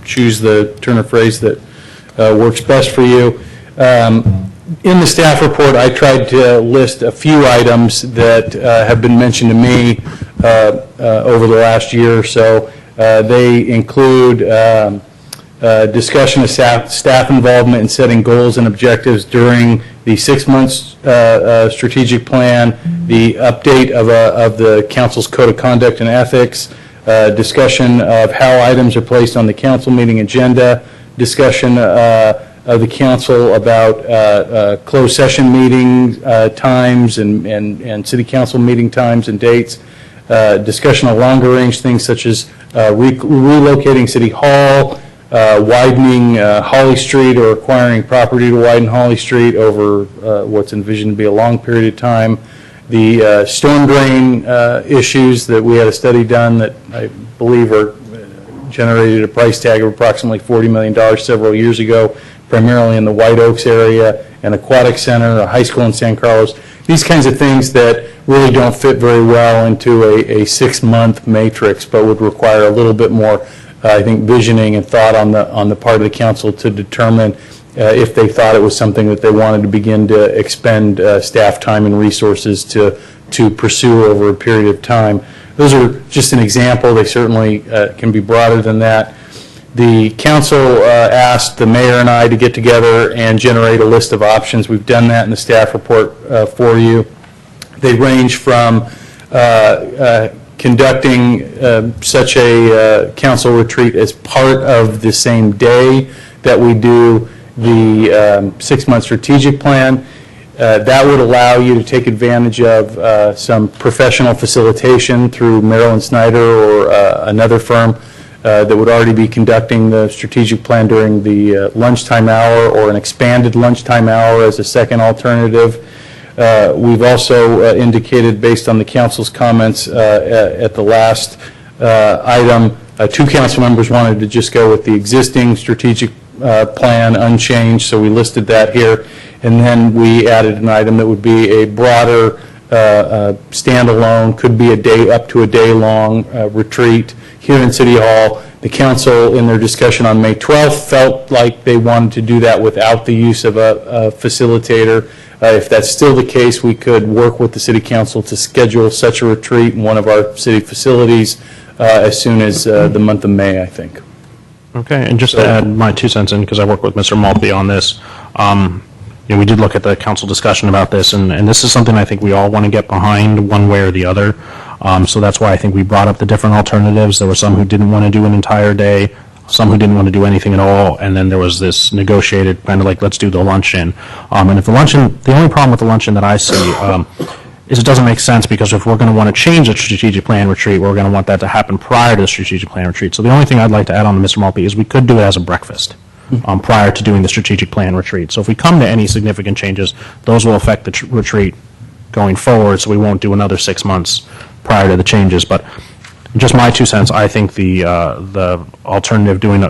choose the turn of phrase that works best for you. In the staff report, I tried to list a few items that have been mentioned to me over the last year or so. They include discussion of staff involvement in setting goals and objectives during the 6-month strategic plan, the update of the council's code of conduct and ethics, discussion of how items are placed on the council meeting agenda, discussion of the council about closed session meeting times and city council meeting times and dates, discussion of longer range things such as relocating City Hall, widening Holly Street or acquiring property to widen Holly Street over what's envisioned to be a long period of time, the storm drain issues that we had a study done that I believe are generated a price tag of approximately $40 million several years ago, primarily in the White Oaks area, an aquatic center, a high school in San Carlos. These kinds of things that really don't fit very well into a 6-month matrix, but would require a little bit more, I think, visioning and thought on the part of the council to determine if they thought it was something that they wanted to begin to expend staff time and resources to pursue over a period of time. Those are just an example. They certainly can be broader than that. The council asked the mayor and I to get together and generate a list of options. We've done that in the staff report for you. They range from conducting such a council retreat as part of the same day that we do the 6-month strategic plan. That would allow you to take advantage of some professional facilitation through Marilyn Snyder or another firm that would already be conducting the strategic plan during the lunchtime hour or an expanded lunchtime hour as a second alternative. We've also indicated, based on the council's comments at the last item, 2 council members wanted to just go with the existing strategic plan unchanged, so we listed that here. And then we added an item that would be a broader standalone, could be up to a day-long retreat here in City Hall. The council, in their discussion on May 12th, felt like they wanted to do that without the use of a facilitator. If that's still the case, we could work with the city council to schedule such a retreat in one of our city facilities as soon as the month of May, I think. Okay, and just to add my 2 cents in, because I work with Mr. Maltby on this, we did look at the council discussion about this, and this is something I think we all want to get behind one way or the other. So that's why I think we brought up the different alternatives. There were some who didn't want to do an entire day, some who didn't want to do anything at all, and then there was this negotiated kind of like, let's do the luncheon. And if the luncheon, the only problem with the luncheon that I see is it doesn't make sense, because if we're going to want to change the strategic plan retreat, we're going to want that to happen prior to the strategic plan retreat. So the only thing I'd like to add on to Mr. Maltby is we could do it as a breakfast prior to doing the strategic plan retreat. So if we come to any significant changes, those will affect the retreat going forward, so we won't do another 6 months prior to the changes. But just my 2 cents, I think the alternative, doing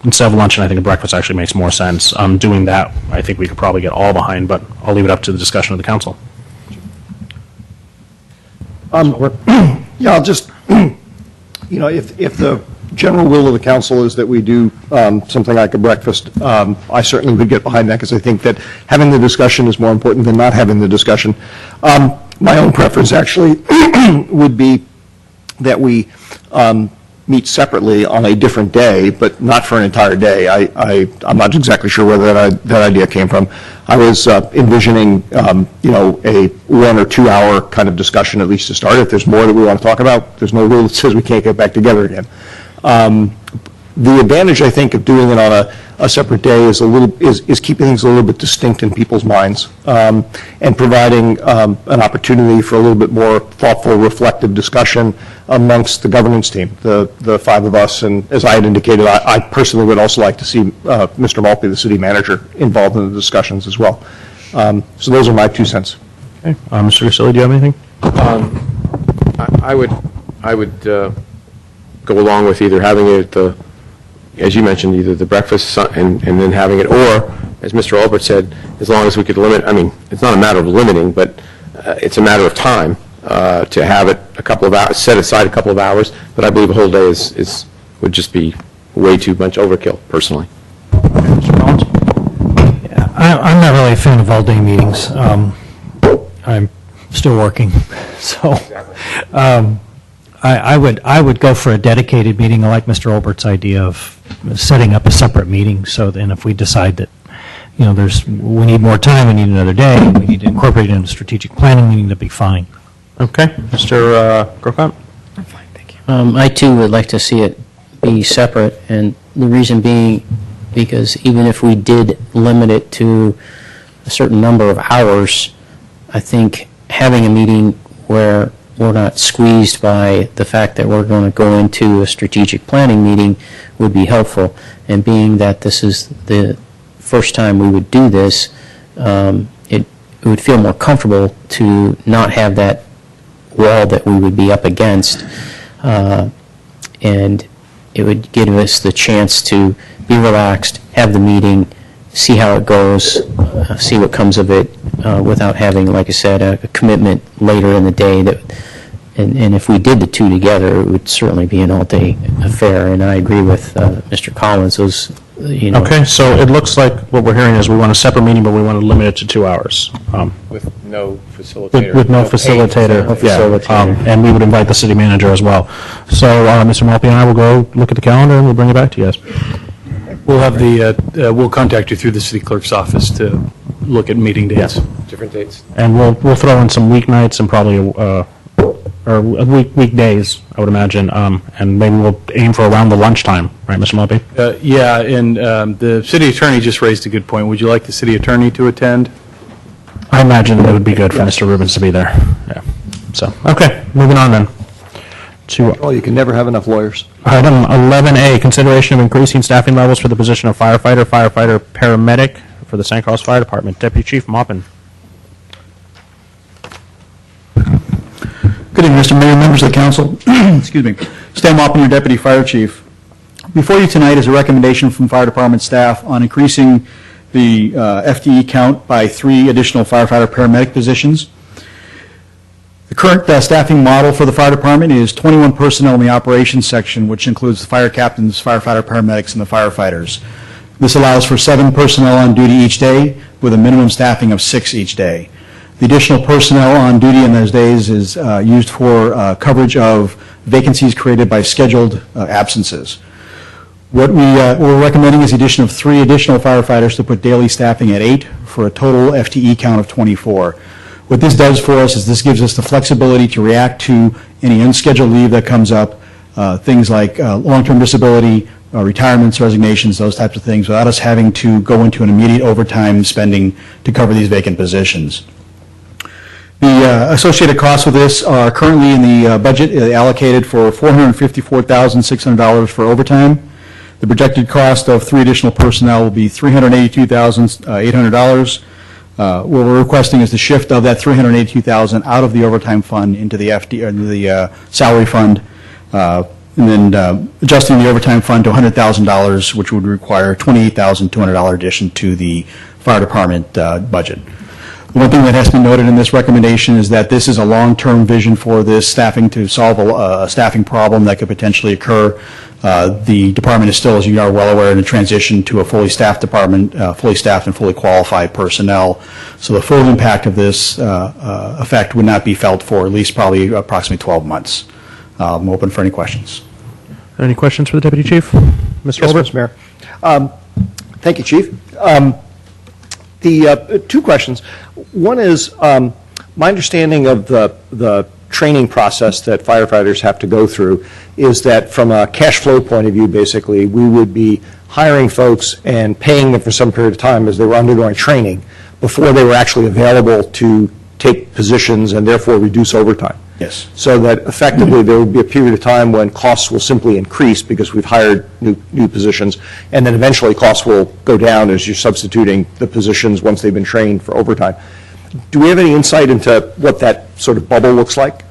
instead of luncheon, I think a breakfast actually makes more sense. Doing that, I think we could probably get all behind, but I'll leave it up to the discussion of the council. Yeah, I'll just, if the general will of the council is that we do something like a breakfast, I certainly would get behind that, because I think that having the discussion is more important than not having the discussion. My own preference actually would be that we meet separately on a different day, but not for an entire day. I'm not exactly sure where that idea came from. I was envisioning, a 1 or 2 hour kind of discussion, at least to start. If there's more that we want to talk about, there's no rule that says we can't get back together again. The advantage, I think, of doing it on a separate day is keeping things a little bit distinct in people's minds, and providing an opportunity for a little bit more thoughtful, reflective discussion amongst the governance team, the 5 of us. And as I had indicated, I personally would also like to see Mr. Maltby, the city manager, involved in the discussions as well. So those are my 2 cents. Okay. Mr. Grisilli, do you have anything? I would go along with either having it, as you mentioned, either the breakfast and then having it, or, as Mr. Albert said, as long as we could limit, I mean, it's not a matter of limiting, but it's a matter of time to have it a couple of hours, set aside a couple of hours, but I believe a whole day would just be way too much overkill, personally. I'm not really a fan of all-day meetings. I'm still working, so I would go for a dedicated meeting. I like Mr. Olbert's idea of setting up a separate meeting. So then, if we decide that we need more time, we need another day, we need to incorporate it into strategic planning, we need to be fine. Okay, Mr. Grocott? I too would like to see it be separate, and the reason being because even if we did limit it to a certain number of hours, I think having a meeting where we're not squeezed by the fact that we're going to go into a strategic planning meeting would be helpful. And being that this is the first time we would do this, it would feel more comfortable to not have that wall that we would be up against, and it would give us the chance to be relaxed, have the meeting, see how it goes, see what comes of it, without having, like I said, a commitment later in the day. And if we did the two together, it would certainly be an all-day affair. And I agree with Mr. Collins. Okay, so it looks like what we're hearing is we want a separate meeting, but we want to limit it to 2 hours. With no facilitator. With no facilitator, and we would invite the city manager as well. So Mr. Malpe and I will go look at the calendar, and we'll bring it back to you guys. We'll have we'll contact you through the city clerk's office to look at meeting dates. Different dates. And we'll throw in some weeknights and probably weekdays, I would imagine, and maybe we'll aim for around the lunchtime, right, Mr. Malpe? Yeah, and the city attorney just raised a good point. Would you like the city attorney to attend? I imagine it would be good for Mr. Rubens to be there. Yeah. So, okay, moving on then. Well, you can never have enough lawyers. Item 11A, consideration of increasing staffing levels for the position of firefighter, paramedic for the San Carlos Fire Department. Deputy Chief Maupin. Good evening, Mr. Mayor, members of the council. Excuse me. Stan Maupin, your Deputy Fire Chief. Before you tonight is a recommendation from Fire Department staff on increasing the FTE count by 3 additional firefighter paramedic positions. The current staffing model for the fire department is 21 personnel in the operations section, which includes the fire captains, firefighter paramedics, and the firefighters. This allows for 7 personnel on duty each day with a minimum staffing of 6 each day. The additional personnel on duty in those days is used for coverage of vacancies created by scheduled absences. What we're recommending is the addition of 3 additional firefighters to put daily staffing at 8 for a total FTE count of 24. What this does for us is this gives us the flexibility to react to any unscheduled leave that comes up, things like long-term disability, retirements, resignations, those types of things, without us having to go into an immediate overtime spending to cover these vacant positions. The associated costs with this are currently in the budget allocated for $454,600 for overtime. The projected cost of 3 additional personnel will be $382,800. What we're requesting is the shift of that $382,000 out of the overtime fund into the salary fund, and then adjusting the overtime fund to $100,000, which would require $28,200 addition to the fire department budget. One thing that has to be noted in this recommendation is that this is a long-term vision for this staffing to solve a staffing problem that could potentially occur. The department is still, as you are well aware, in a transition to a fully staffed department, fully staffed and fully qualified personnel. So the full impact of this effect would not be felt for at least probably approximately 12 months. I'm open for any questions. Any questions for the Deputy Chief? Mr. Olbert? Mr. Mayor. Thank you, Chief. The 2 questions. One is my understanding of the training process that firefighters have to go through is that from a cash flow point of view, basically, we would be hiring folks and paying them for some period of time as they were undergoing training before they were actually available to take positions and therefore reduce overtime. Yes. So that effectively there would be a period of time when costs will simply increase because we've hired new positions, and then eventually costs will go down as you're substituting the positions once they've been trained for overtime. Do we have any insight into what that sort of bubble looks like?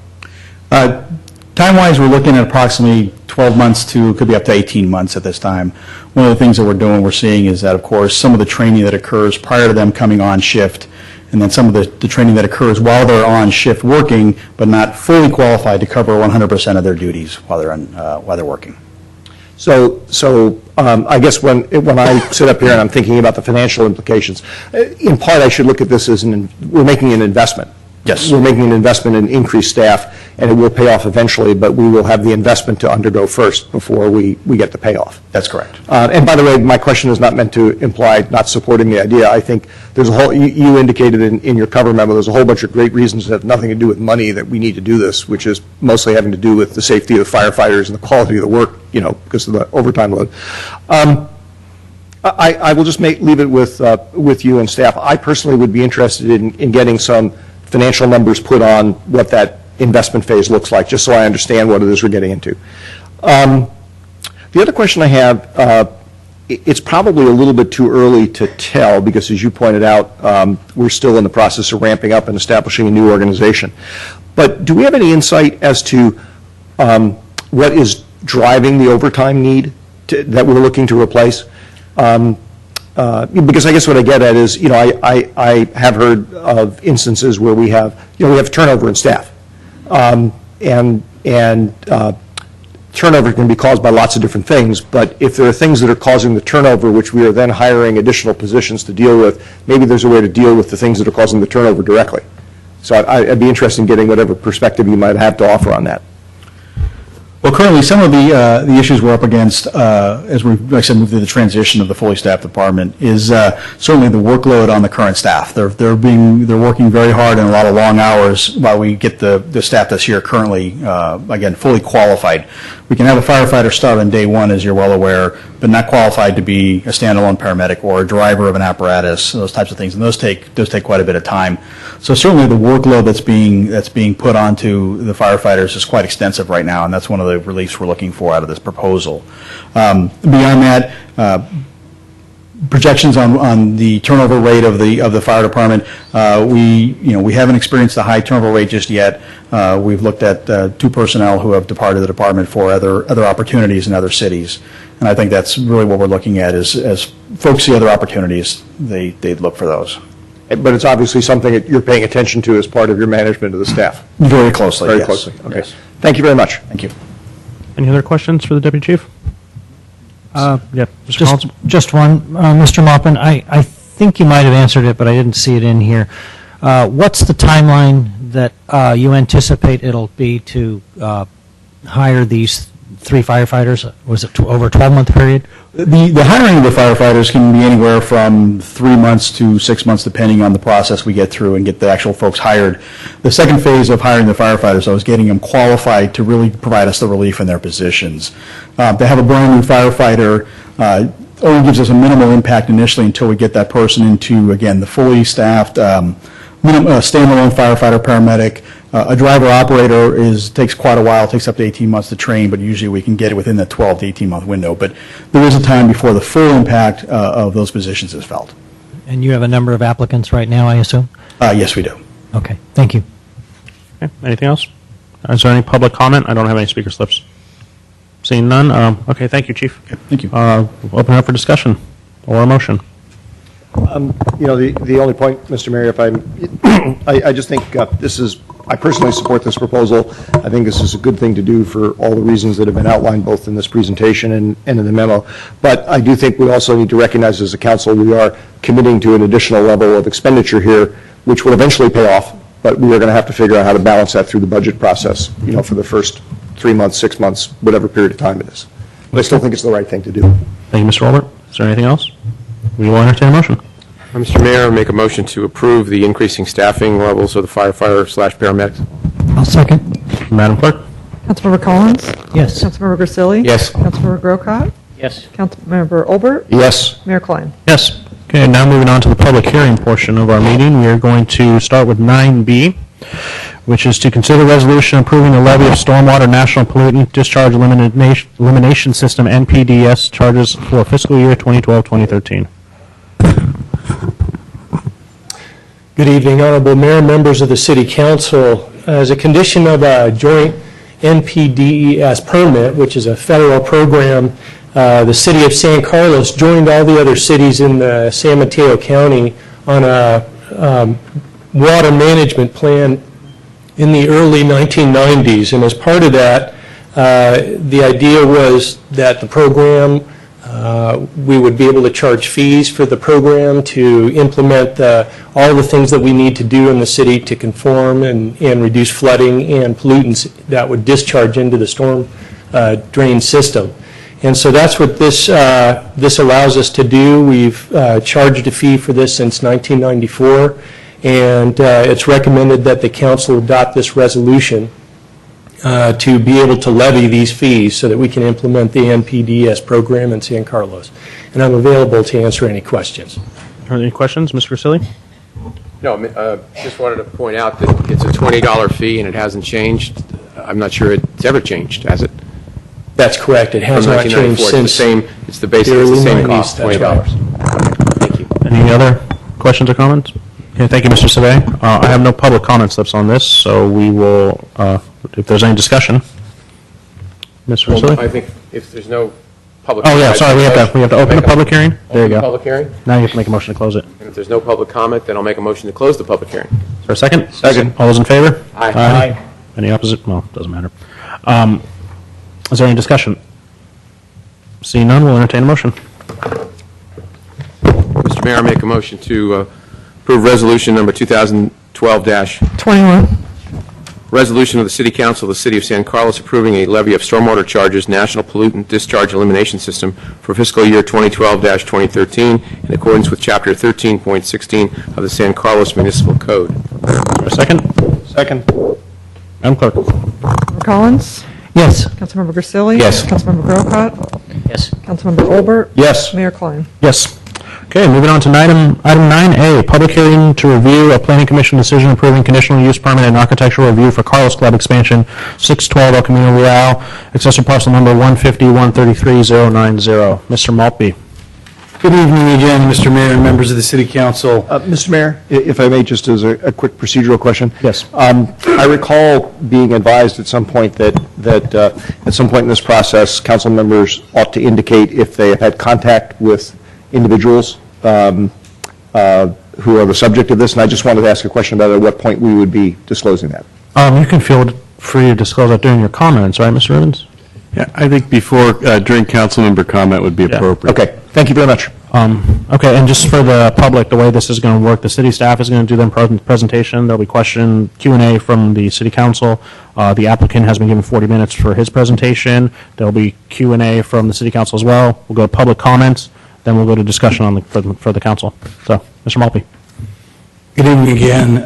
Time-wise, we're looking at approximately 12 months to, could be up to 18 months at this time. One of the things that we're seeing is that, of course, some of the training that occurs prior to them coming on shift, and then some of the training that occurs while they're on shift working, but not fully qualified to cover 100% of their duties while they're working. So I guess when I sit up here and I'm thinking about the financial implications, in part I should look at this as we're making an investment. Yes. We're making an investment in increased staff, and it will pay off eventually, but we will have the investment to undergo first before we get the payoff. That's correct. And by the way, my question is not meant to imply not supporting the idea. I think there's a whole, you indicated in your cover memo, there's a whole bunch of great reasons that have nothing to do with money that we need to do this, which is mostly having to do with the safety of the firefighters and the quality of the work, because of the overtime load. I will just leave it with you and staff. I personally would be interested in getting some financial numbers put on what that investment phase looks like, just so I understand what it is we're getting into. The other question I have, it's probably a little bit too early to tell because, as you pointed out, we're still in the process of ramping up and establishing a new organization. But do we have any insight as to what is driving the overtime need that we're looking to replace? Because I guess what I get at is, I have heard of instances where we have turnover in staff, and turnover can be caused by lots of different things. But if there are things that are causing the turnover, which we are then hiring additional positions to deal with, maybe there's a way to deal with the things that are causing the turnover directly. So I'd be interested in getting whatever perspective you might have to offer on that. Well, currently, some of the issues we're up against as we, like I said, move through the transition of the fully staffed department is certainly the workload on the current staff. They're working very hard and a lot of long hours while we get the staff that's here currently, again, fully qualified. We can have a firefighter start on day one, as you're well aware, but not qualified to be a standalone paramedic or a driver of an apparatus, those types of things, and those take quite a bit of time. So certainly the workload that's being put onto the firefighters is quite extensive right now, and that's one of the reliefs we're looking for out of this proposal. Beyond that, projections on the turnover rate of the fire department, we haven't experienced a high turnover rate just yet. We've looked at 2 personnel who have departed the department for other opportunities in other cities, and I think that's really what we're looking at is as folks see other opportunities, they'd look for those. But it's obviously something that you're paying attention to as part of your management of the staff. Very closely. Very yes. closely. Okay. Yes. Thank you very much. Thank you. Any other questions for the Deputy Chief? Yeah, Mr. Collins? Just one, Mr. Maupin. I think you might have answered it, but I didn't see it in here. What's the timeline that you anticipate it'll be to hire these 3 firefighters? Was it over a 12-month period? The hiring of the firefighters can be anywhere from 3 months to 6 months, depending on the process we get through and get the actual folks hired. The second phase of hiring the firefighters, I was getting them qualified to really provide us the relief in their positions. To have a brand new firefighter only gives us a minimal impact initially until we get that person into, again, the fully staffed standalone firefighter paramedic. A driver operator takes quite a while, takes up to 18 months to train, but usually we can get it within the 12 to 18 month window. But there is a time before the full impact of those positions is felt. And you have a number of applicants right now, I assume? Yes, we do. Okay, thank you. Okay, anything else? Is there any public comment? I don't have any speaker slips. Seeing none, okay, thank you, Chief. Okay, thank you. We'll open it up for discussion or a motion. The only point, Mr. Mayor, if I just think I personally support this proposal. I think this is a good thing to do for all the reasons that have been outlined both in this presentation and in the memo. But I do think we also need to recognize as a council we are committing to an additional level of expenditure here, which will eventually pay off, but we are going to have to figure out how to balance that through the budget process, for the first 3 months, 6 months, whatever period of time it is. But I still think it's the right thing to do. Thank you, Mr. Albert. Is there anything else? We will entertain a motion. Mr. Mayor, I make a motion to approve the increasing staffing levels of the firefighter/paramedics. I'll second. Madam Clerk? Councilmember Collins? Yes. Councilmember Grisilli? Yes. Councilmember Grocott? Yes. Councilmember Olbert? Yes. Mayor Klein? Yes. Okay, now moving on to the public hearing portion of our meeting. We are going to start with 9B, which is to consider resolution approving the levy of stormwater national pollutant discharge elimination system NPDES charges for fiscal year 2012-2013. Good evening, Honorable Mayor, members of the City Council. As a condition of a joint NPDES permit, which is a federal program, the City of San Carlos joined all the other cities in the San Mateo County on a water management plan in the early 1990s. And as part of that, the idea was that the program, we would be able to charge fees for the program to implement all the things that we need to do in the city to conform and reduce flooding and pollutants that would discharge into the storm drain system. And so that's what this allows us to do. We've charged a fee for this since 1994, and it's recommended that the council adopt this resolution to be able to levy these fees so that we can implement the NPDES program in San Carlos. And I'm available to answer any questions. Are there any questions, Mr. Vasili? No, just wanted to point out that it's a $20 fee and it hasn't changed. I'm not sure it's ever changed, has it? That's correct. It has not changed since it's the same cost, $20. Thank you. Any other questions or comments? Okay, thank you, Mr. Savay. I have no public comment slips on this, so we will, if there's any discussion. Mr. Vasili? I think if there's no public... Oh, yeah, sorry, we have to open the public hearing? There you go. Public hearing? Now you have to make a motion to close it. And if there's no public comment, then I'll make a motion to close the public hearing. Is there a second? Second. All those in favor? Aye. Any opposite? Well, doesn't matter. Is there any discussion? Seeing none, we'll entertain a motion. Mr. Mayor, I make a motion to approve resolution number 2012-21. Resolution of the City Council of the City of San Carlos approving a levy of stormwater charges National Pollutant Discharge Elimination System for fiscal year 2012-2013 in accordance with Chapter 13.16 of the San Carlos Municipal Code. A second? Second. Madam Clerk. Member Collins? Yes. Councilmember Grisilli? Yes. Councilmember Grocott? Yes. Councilmember Olbert? Yes. Mayor Klein? Yes. Okay, moving on to item 9A, public hearing to review a planning commission decision approving conditional use permit and architectural review for Carlos Club expansion, 612 El Camino Real, accessory parcel number 150-133-090. Mr. Maltby. Good evening again, Mr. Mayor and members of the City Council. Mr. Mayor, if I may, just as a quick procedural question. Yes. I recall being advised at some point that at some point in this process, council members ought to indicate if they have had contact with individuals who are the subject of this, and I just wanted to ask a question about at what point we would be disclosing that. You can feel free to disclose that during your comments, right, Mr. Evans? Yeah, I think before, during council member comment would be appropriate. Okay, thank you very much. Okay, and just for the public, the way this is going to work, the city staff is going to do their presentation. There'll be Q&A from the city council. The applicant has been given 40 minutes for his presentation. There'll be Q&A from the city council as well. We'll go to public comments, then we'll go to discussion on for the council. So, Mr. Maltby. Good evening again.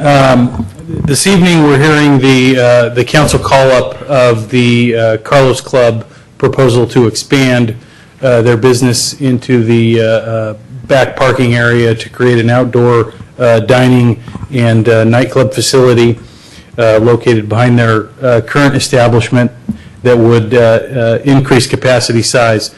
This evening, we're hearing the council call-up of the Carlos Club proposal to expand their business into the back parking area to create an outdoor dining and nightclub facility located behind their current establishment that would increase capacity size.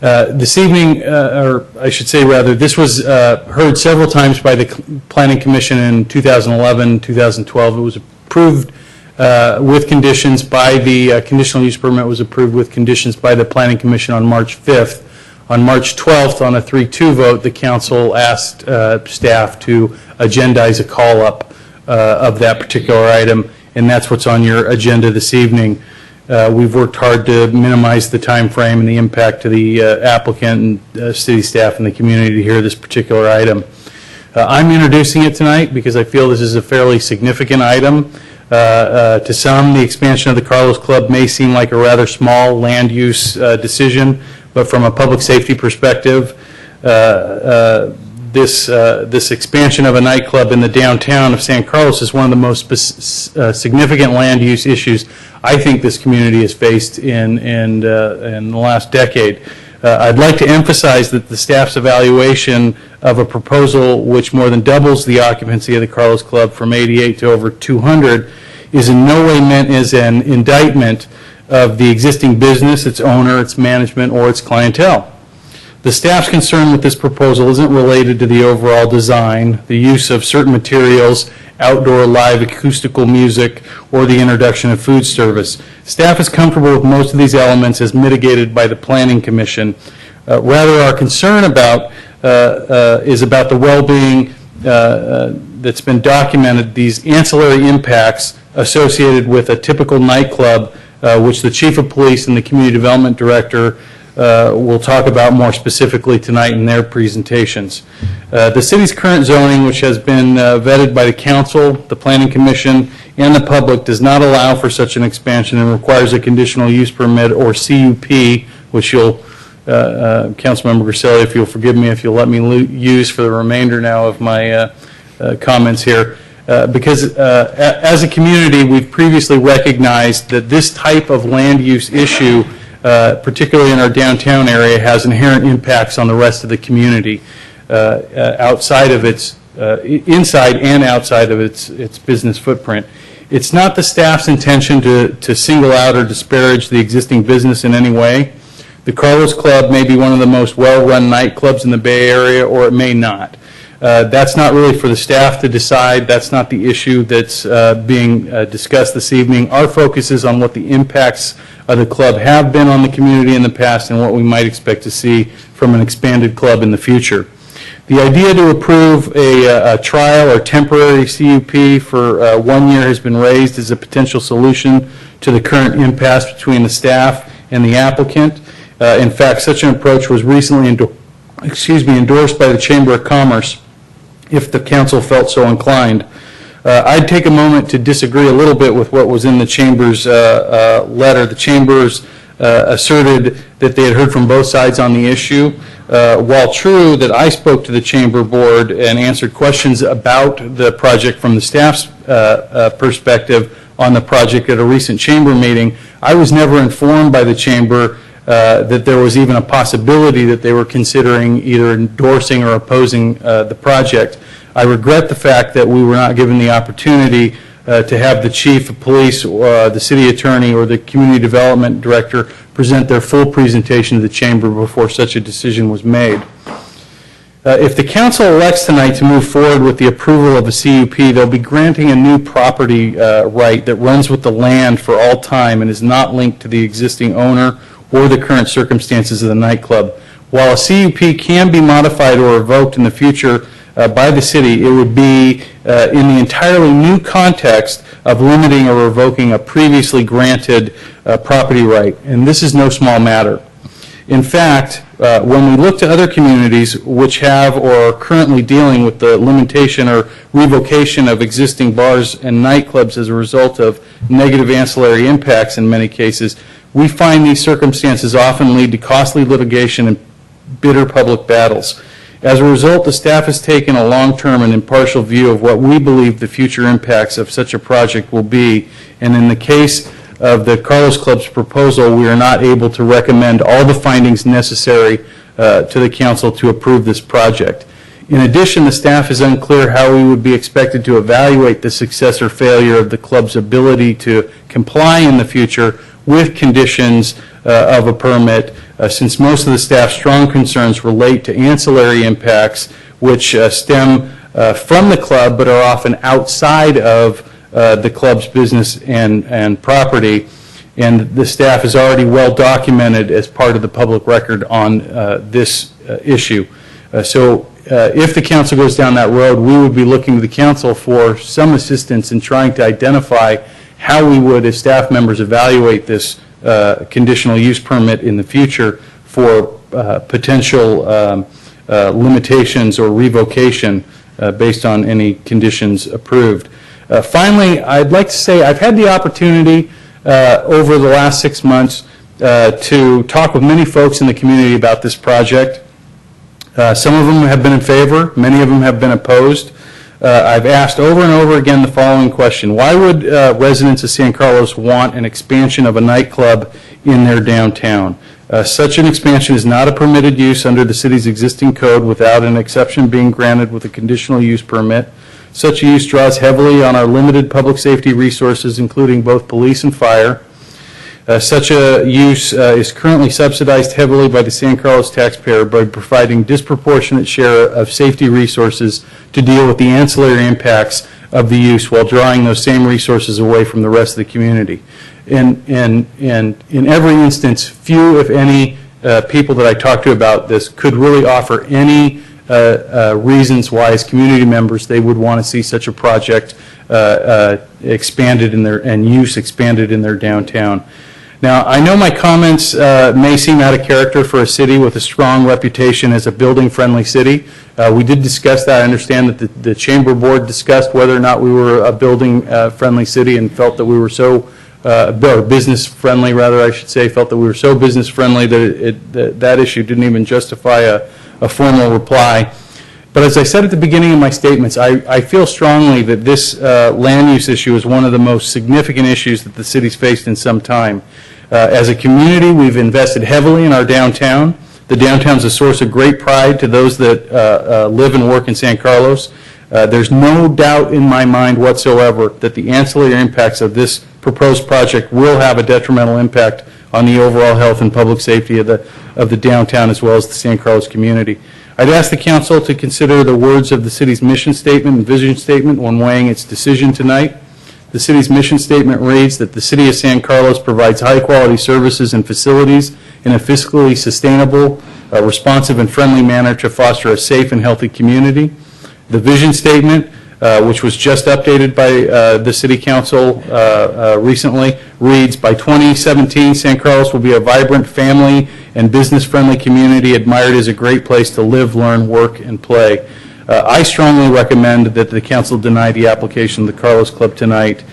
This evening, or I should say rather, this was heard several times by the Planning Commission in 2011, 2012. It was approved with conditions by the conditional use permit was approved with conditions by the Planning Commission on March 5th. On March 12th, on a 3-2 vote, the council asked staff to agendize a call-up of that particular item, and that's what's on your agenda this evening. We've worked hard to minimize the time frame and the impact to the applicant and city staff and the community to hear this particular item. I'm introducing it tonight because I feel this is a fairly significant item. To some, the expansion of the Carlos Club may seem like a rather small land use decision, but from a public safety perspective, this expansion of a nightclub in the downtown of San Carlos is one of the most significant land use issues I think this community has faced in the last decade. I'd like to emphasize that the staff's evaluation of a proposal which more than doubles the occupancy of the Carlos Club from 88 to over 200 is in no way meant as an indictment of the existing business, its owner, its management, or its clientele. The staff's concern with this proposal isn't related to the overall design, the use of certain materials, outdoor live acoustical music, or the introduction of food service. Staff is comfortable with most of these elements as mitigated by the Planning Commission. Rather, our concern is about the well-being that's been documented, these ancillary impacts associated with a typical nightclub, which the Chief of Police and the Community Development Director will talk about more specifically tonight in their presentations. The city's current zoning, which has been vetted by the council, the Planning Commission, and the public, does not allow for such an expansion and requires a conditional use permit, or CUP, which you'll, Councilmember Griselli, if you'll forgive me, if you'll let me use for the remainder now of my comments here. Because as a community, we've previously recognized that this type of land use issue, particularly in our downtown area, has inherent impacts on the rest of the community, outside of its, inside and outside of its business footprint. It's not the staff's intention to single out or disparage the existing business in any way. The Carlos Club may be one of the most well-run nightclubs in the Bay Area, or it may not. That's not really for the staff to decide. That's not the issue that's being discussed this evening. Our focus is on what the impacts of the club have been on the community in the past and what we might expect to see from an expanded club in the future. The idea to approve a trial or temporary CUP for 1 year has been raised as a potential solution to the current impasse between the staff and the applicant. In fact, such an approach was recently endorsed by the Chamber of Commerce, if the council felt so inclined. I'd take a moment to disagree a little bit with what was in the Chamber's letter. The Chambers asserted that they had heard from both sides on the issue. While true that I spoke to the Chamber Board and answered questions about the project from the staff's perspective on the project at a recent Chamber meeting, I was never informed by the Chamber that there was even a possibility that they were considering either endorsing or opposing the project. I regret the fact that we were not given the opportunity to have the Chief of Police, the City Attorney, or the Community Development Director present their full presentation to the Chamber before such a decision was made. If the Council elects tonight to move forward with the approval of a CUP, they'll be granting a new property right that runs with the land for all time and is not linked to the existing owner or the current circumstances of the nightclub. While a CUP can be modified or revoked in the future by the city, it would be in the entirely new context of limiting or revoking a previously granted property right, and this is no small matter. In fact, when we look to other communities which have or are currently dealing with the limitation or revocation of existing bars and nightclubs as a result of negative ancillary impacts in many cases, we find these circumstances often lead to costly litigation and bitter public battles. As a result, the staff has taken a long-term and impartial view of what we believe the future impacts of such a project will be, and in the case of the Carlos Club's proposal, we are not able to recommend all the findings necessary to the council to approve this project. In addition, the staff is unclear how we would be expected to evaluate the success or failure of the club's ability to comply in the future with conditions of a permit, since most of the staff's strong concerns relate to ancillary impacts which stem from the club but are often outside of the club's business and property, and the staff is already well documented as part of the public record on this issue. So if the council goes down that road, we would be looking to the council for some assistance in trying to identify how we would, as staff members, evaluate this conditional use permit in the future for potential limitations or revocation based on any conditions approved. Finally, I'd like to say I've had the opportunity over the last 6 months to talk with many folks in the community about this project. Some of them have been in favor, many of them have been opposed. I've asked over and over again the following question: why would residents of San Carlos want an expansion of a nightclub in their downtown? Such an expansion is not a permitted use under the city's existing code without an exception being granted with a conditional use permit. Such a use draws heavily on our limited public safety resources, including both police and fire. Such a use is currently subsidized heavily by the San Carlos taxpayer by providing disproportionate share of safety resources to deal with the ancillary impacts of the use while drawing those same resources away from the rest of the community. And in every instance, few, if any, people that I talk to about this could really offer any reasons why, as community members, they would want to see such a project expanded in and use expanded in their downtown. Now, I know my comments may seem out of character for a city with a strong reputation as a building-friendly city. We did discuss that. I understand that the Chamber Board discussed whether or not we were a building-friendly city and felt that we were so, business-friendly, rather, I should say, felt that we were so business-friendly that that issue didn't even justify a formal reply. But as I said at the beginning of my statements, I feel strongly that this land use issue is one of the most significant issues that the city's faced in some time. As a community, we've invested heavily in our downtown. The downtown is a source of great pride to those that live and work in San Carlos. There's no doubt in my mind whatsoever that the ancillary impacts of this proposed project will have a detrimental impact on the overall health and public safety of the downtown as well as the San Carlos community. I'd ask the council to consider the words of the city's mission statement and vision statement when weighing its decision tonight. The city's mission statement reads that the City of San Carlos provides high-quality services and facilities in a fiscally sustainable, responsive, and friendly manner to foster a safe and healthy community. The vision statement, which was just updated by the City Council recently, reads, by 2017, San Carlos will be a vibrant, family, and business-friendly community admired as a great place to live, learn, work, and play. I strongly recommend that the council deny the application of the Carlos Club tonight.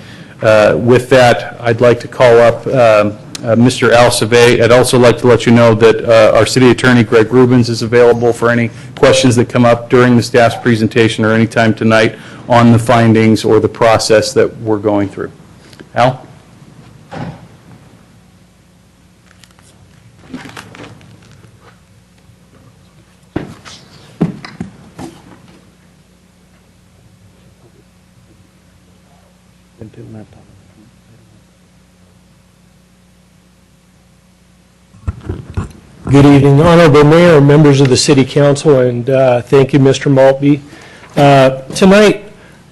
With that, I'd like to call up Mr. Al Savay. I'd also like to let you know that our city attorney, Greg Rubens, is available for any questions that come up during the staff's presentation or any time tonight on the findings or the process that we're going through. Al? Good evening, Honorable Mayor, members of the City Council, and thank you, Mr. Maltby. Tonight,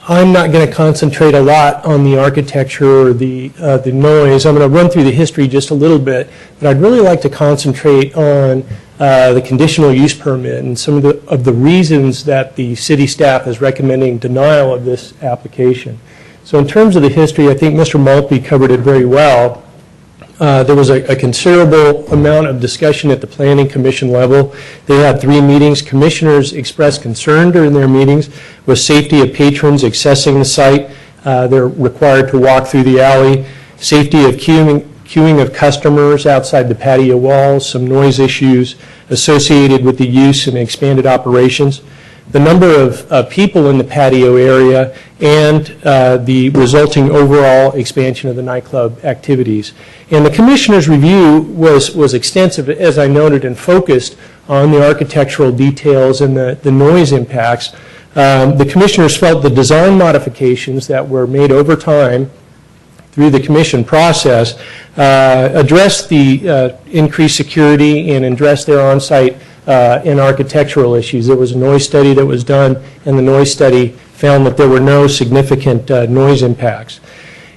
I'm not going to concentrate a lot on the architecture or the noise. I'm going to run through the history just a little bit, but I'd really like to concentrate on the conditional use permit and some of the reasons that the city staff is recommending denial of this application. So in terms of the history, I think Mr. Maltby covered it very well. There was a considerable amount of discussion at the Planning Commission level. They had 3 meetings. Commissioners expressed concern during their meetings with safety of patrons accessing the site. They're required to walk through the alley, safety of queuing of customers outside the patio walls, some noise issues associated with the use and expanded operations, the number of people in the patio area, and the resulting overall expansion of the nightclub activities. And the Commissioner's review was extensive, as I noted, and focused on the architectural details and the noise impacts. The Commissioners felt the design modifications that were made over time through the Commission process addressed the increased security and addressed their on-site and architectural issues. There was a noise study that was done, and the noise study found that there were no significant noise impacts.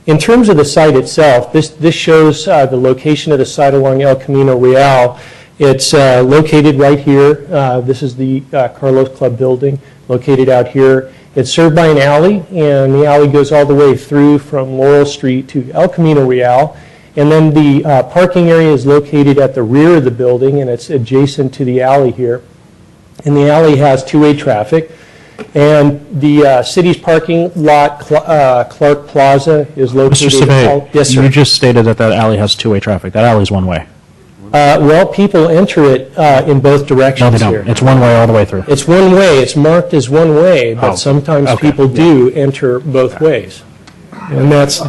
In terms of the site itself, this shows the location of the site along El Camino Real. It's located right here. This is the Carlos Club building located out here. It's served by an alley, and the alley goes all the way through from Laurel Street to El Camino Real. And then the parking area is located at the rear of the building, and it's adjacent to the alley here. And the alley has two-way traffic. And the city's parking lot, Clark Plaza, is located... Mr. Savay, yes, sir. you just stated that that alley has two-way traffic. That alley is one way. Well, people enter it in both directions No, they here. don't. It's one way all the way through. It's one way. It's marked as one way, but sometimes people do enter both ways. And that's...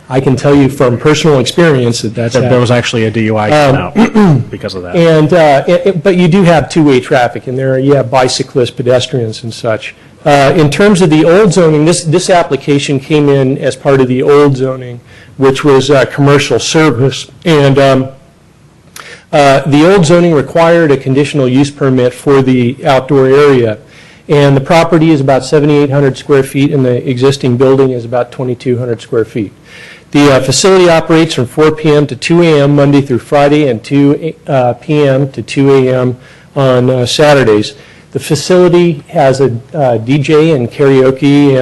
I can tell you from personal experience that that's... There was actually a DUI out because of that. And but you do have two-way traffic, and there you have bicyclists, pedestrians, and such In terms of the old zoning, this application came in as part of the old zoning, which was commercial service. And the old zoning required a conditional use permit for the outdoor area. And the property is about 7,800 square feet, and the existing building is about 2,200 square feet. The facility operates from 4 p.m. to 2 a.m. Monday through Friday, and 2 p.m. to 2 a.m. on Saturdays. The facility has a DJ and karaoke,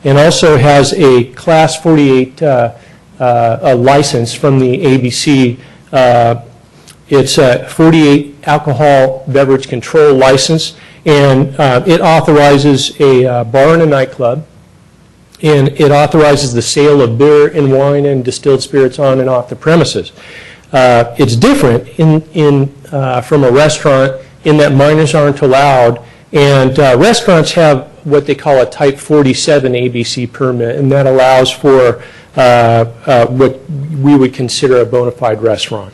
and also has a Class 48 license from the ABC. It's a 48 alcohol beverage control license, and it authorizes a bar and a nightclub, and it authorizes the sale of beer and wine and distilled spirits on and off the premises. It's different from a restaurant in that minors aren't allowed, and restaurants have what they call a Type 47 ABC permit, and that allows for what we would consider a bona fide restaurant.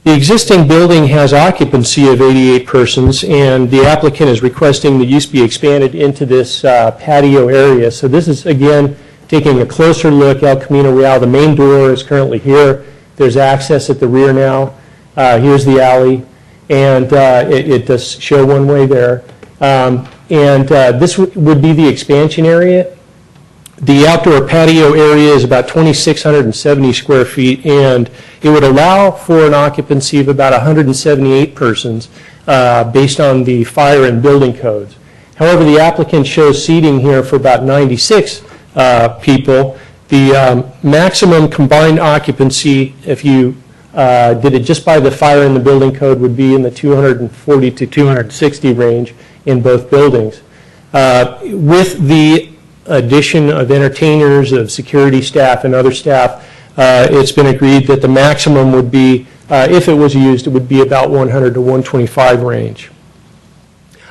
The existing building has occupancy of 88 persons, and the applicant is requesting the use be expanded into this patio area. So this is, again, taking a closer look. El Camino Real, the main door is currently here. There's access at the rear now. Here's the alley, and it does show one way there. This would be the expansion area. The outdoor patio area is about 2,670 square feet, and it would allow for an occupancy of about 178 persons based on the fire and building codes. However, the applicant shows seating here for about 96 people. The maximum combined occupancy, if you did it just by the fire and the building code, would be in the 240 to 260 range in both buildings. With the addition of entertainers, of security staff, and other staff, it's been agreed that the maximum would be, if it was used, it would be about 100 to 125 range.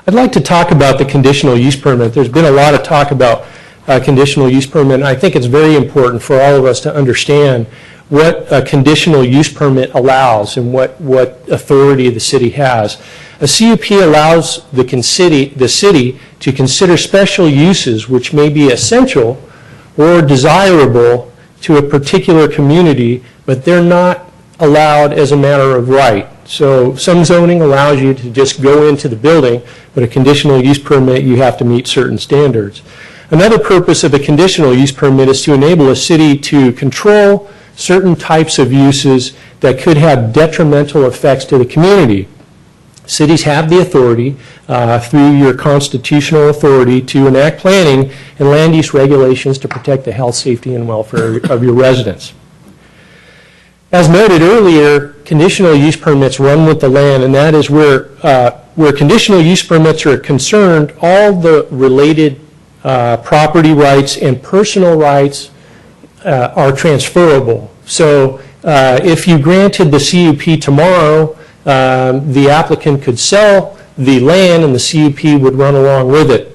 I'd like to talk about the conditional use permit. There's been a lot of talk about conditional use permit, and I think it's very important for all of us to understand what a conditional use permit allows and what authority the city has. A CUP allows the city to consider special uses which may be essential or desirable to a particular community, but they're not allowed as a matter of right. So some zoning allows you to just go into the building, but a conditional use permit, you have to meet certain standards. Another purpose of a conditional use permit is to enable a city to control certain types of uses that could have detrimental effects to the community. Cities have the authority, through your constitutional authority, to enact planning and land use regulations to protect the health, safety, and welfare of your residents. As noted earlier, conditional use permits run with the land, and that is where conditional use permits are concerned, all the related property rights and personal rights are transferable. So if you granted the CUP tomorrow, the applicant could sell the land and the CUP would run along with it.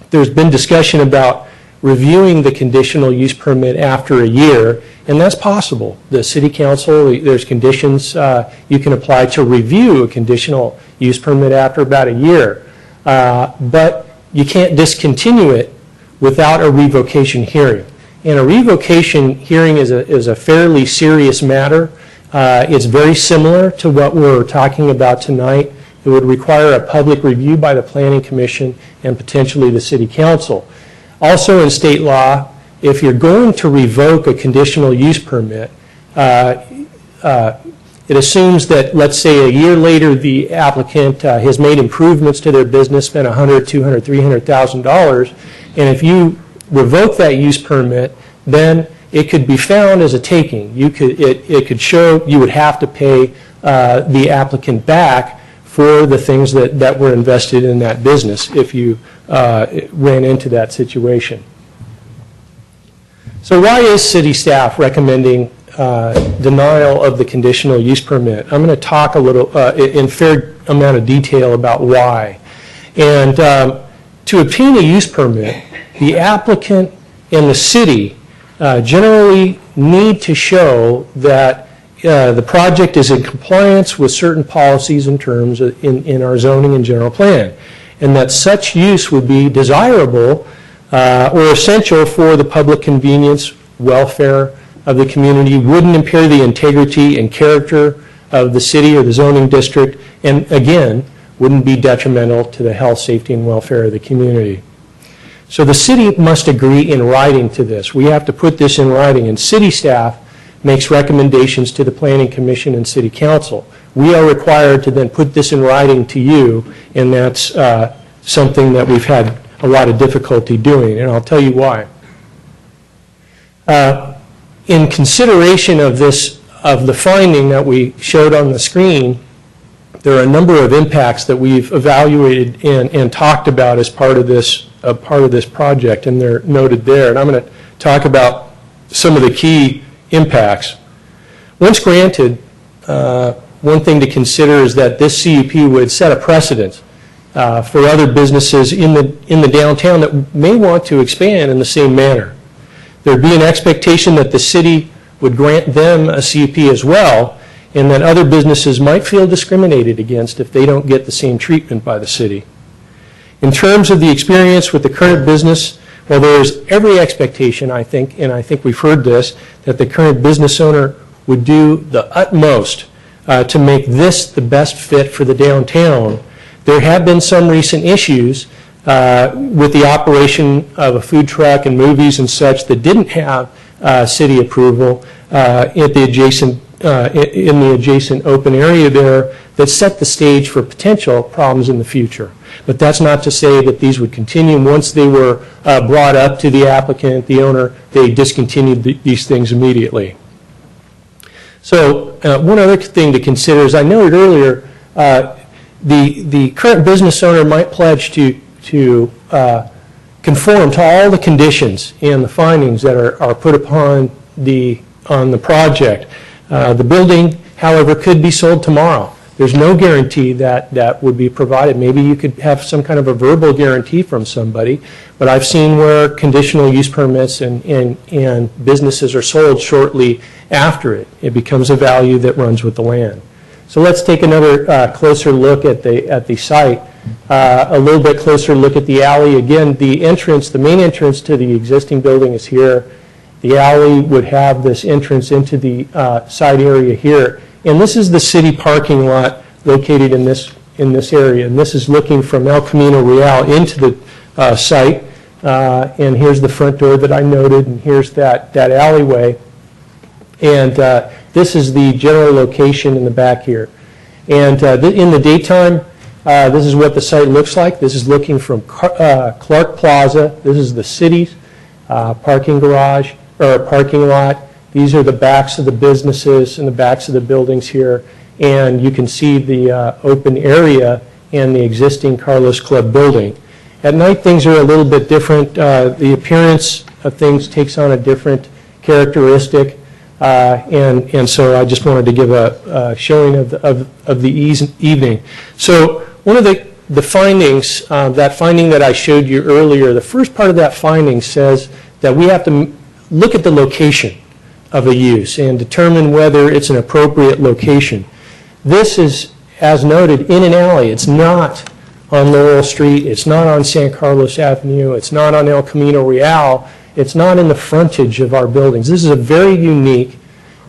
There's been discussion about reviewing the conditional use permit after a year, and that's possible. The city council, there's conditions you can apply to review a conditional use permit after about a year, but you can't discontinue it without a revocation hearing. And a revocation hearing is a fairly serious matter. It's very similar to what we're talking about tonight. It would require a public review by the Planning Commission and potentially the City Council. Also in state law, if you're going to revoke a conditional use permit, it assumes that, let's say, a year later the applicant has made improvements to their business, spent $100,000, $200,000, $300,000, and if you revoke that use permit, then it could be found as a taking. It could show you would have to pay the applicant back for the things that were invested in that business if you ran into that situation. So why is city staff recommending denial of the conditional use permit? I'm going to talk a little in fair amount of detail about why. And to obtain a use permit, the applicant and the city generally need to show that the project is in compliance with certain policies and terms in our zoning and general plan, and that such use would be desirable or essential for the public convenience, welfare of the community, wouldn't impair the integrity and character of the city or the zoning district, and again, wouldn't be detrimental to the health, safety, and welfare of the community. So the city must agree in writing to this. We have to put this in writing, and city staff makes recommendations to the Planning Commission and City Council. We are required to then put this in writing to you, and that's something that we've had a lot of difficulty doing, and I'll tell you why. In consideration of this, of the finding that we showed on the screen, there are a number of impacts that we've evaluated and talked about as part of this project, and they're noted there. And I'm going to talk about some of the key impacts. Once granted, one thing to consider is that this CUP would set a precedent for other businesses in the downtown that may want to expand in the same manner. There'd be an expectation that the city would grant them a CUP as well, and that other businesses might feel discriminated against if they don't get the same treatment by the city. In terms of the experience with the current business, well, there's every expectation, I think, and I think we've heard this, that the current business owner would do the utmost to make this the best fit for the downtown. There have been some recent issues with the operation of a food truck and movies and such that didn't have city approval at the adjacent in the adjacent open area there that set the stage for potential problems in the future. But that's not to say that these would continue. Once they were brought up to the applicant, the owner, they discontinued these things immediately. So one other thing to consider is I noted earlier the current business owner might pledge to conform to all the conditions and the findings that are put upon on the project. The building, however, could be sold tomorrow. There's no guarantee that would be provided. Maybe you could have some kind of a verbal guarantee from somebody, but I've seen where conditional use permits and businesses are sold shortly after it. It becomes a value that runs with the land. So let's take another closer look at the site. A little bit closer look at the alley. Again, the main entrance to the existing building is here. The alley would have this entrance into the side area here. And this is the city parking lot located in this area. And this is looking from El Camino Real into the site. And here's the front door that I noted, and here's that alleyway. And this is the general location in the back here. And in the daytime, this is what the site looks like. This is looking from Clark Plaza. This is the city's parking garage or parking lot. These are the backs of the businesses and the backs of the buildings here. And you can see the open area and the existing Carlos Club building. At night, things are a little bit different. The appearance of things takes on a different characteristic. And so I just wanted to give a showing of the evening. So one of the findings, that finding that I showed you earlier, the first part of that finding says that we have to look at the location of a use and determine whether it's an appropriate location. This is, as noted, in an alley. It's not on Laurel Street. It's not on San Carlos Avenue. It's not on El Camino Real. It's not in the frontage of our buildings. This is a very unique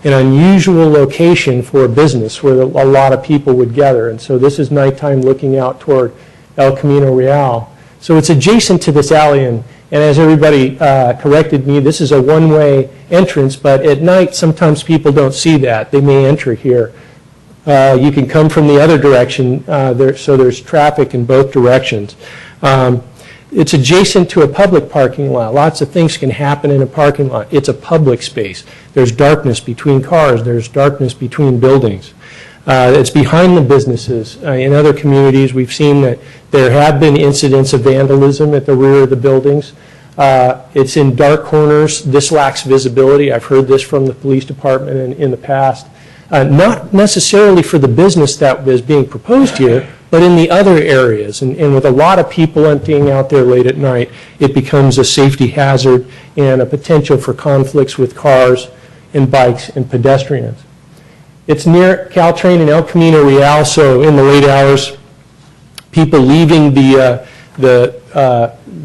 and unusual location for a business where a lot of people would gather. And so this is nighttime looking out toward El Camino Real. So it's adjacent to this alley, and as everybody corrected me, this is a one-way entrance, but at night sometimes people don't see that. They may enter here. You can come from the other direction, so there's traffic in both directions. It's adjacent to a public parking lot. Lots of things can happen in a parking lot. It's a public space. There's darkness between cars. There's darkness between buildings. It's behind the businesses. In other communities, we've seen that there have been incidents of vandalism at the rear of the buildings. It's in dark corners. This lacks visibility. I've heard this from the police department in the past. Not necessarily for the business that is being proposed here, but in the other areas. And with a lot of people emptying out there late at night, it becomes a safety hazard and a potential for conflicts with cars and bikes and pedestrians. It's near Caltrain and El Camino Real, so in the late hours, people leaving the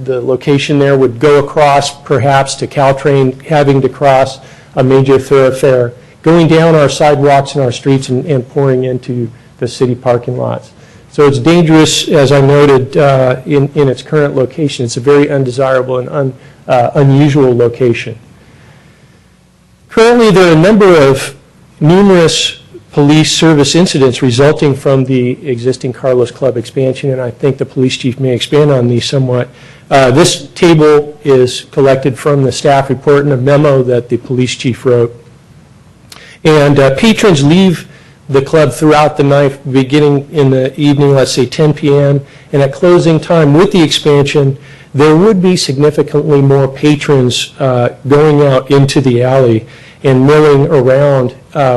location there would go across perhaps to Caltrain, having to cross a major thoroughfare, going down our sidewalks and our streets and pouring into the city parking lots. So it's dangerous, as I noted, in its current location. It's a very undesirable and unusual location. Currently, there are a number of numerous police service incidents resulting from the existing Carlos Club expansion, and I think the police chief may expand on these somewhat. This table is collected from the staff report and a memo that the police chief wrote. And patrons leave the club throughout the night, beginning in the evening, let's say 10 p.m., and at closing time with the expansion, there would be significantly more patrons going out into the alley and milling around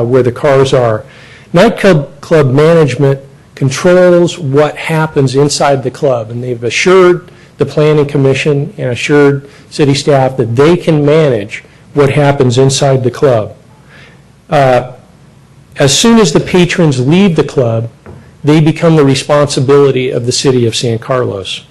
where the cars are. Nightclub management controls what happens inside the club, and they've assured the Planning Commission and assured city staff that they can manage what happens inside the club. As soon as the patrons leave the club, they become the responsibility of the city of San Carlos.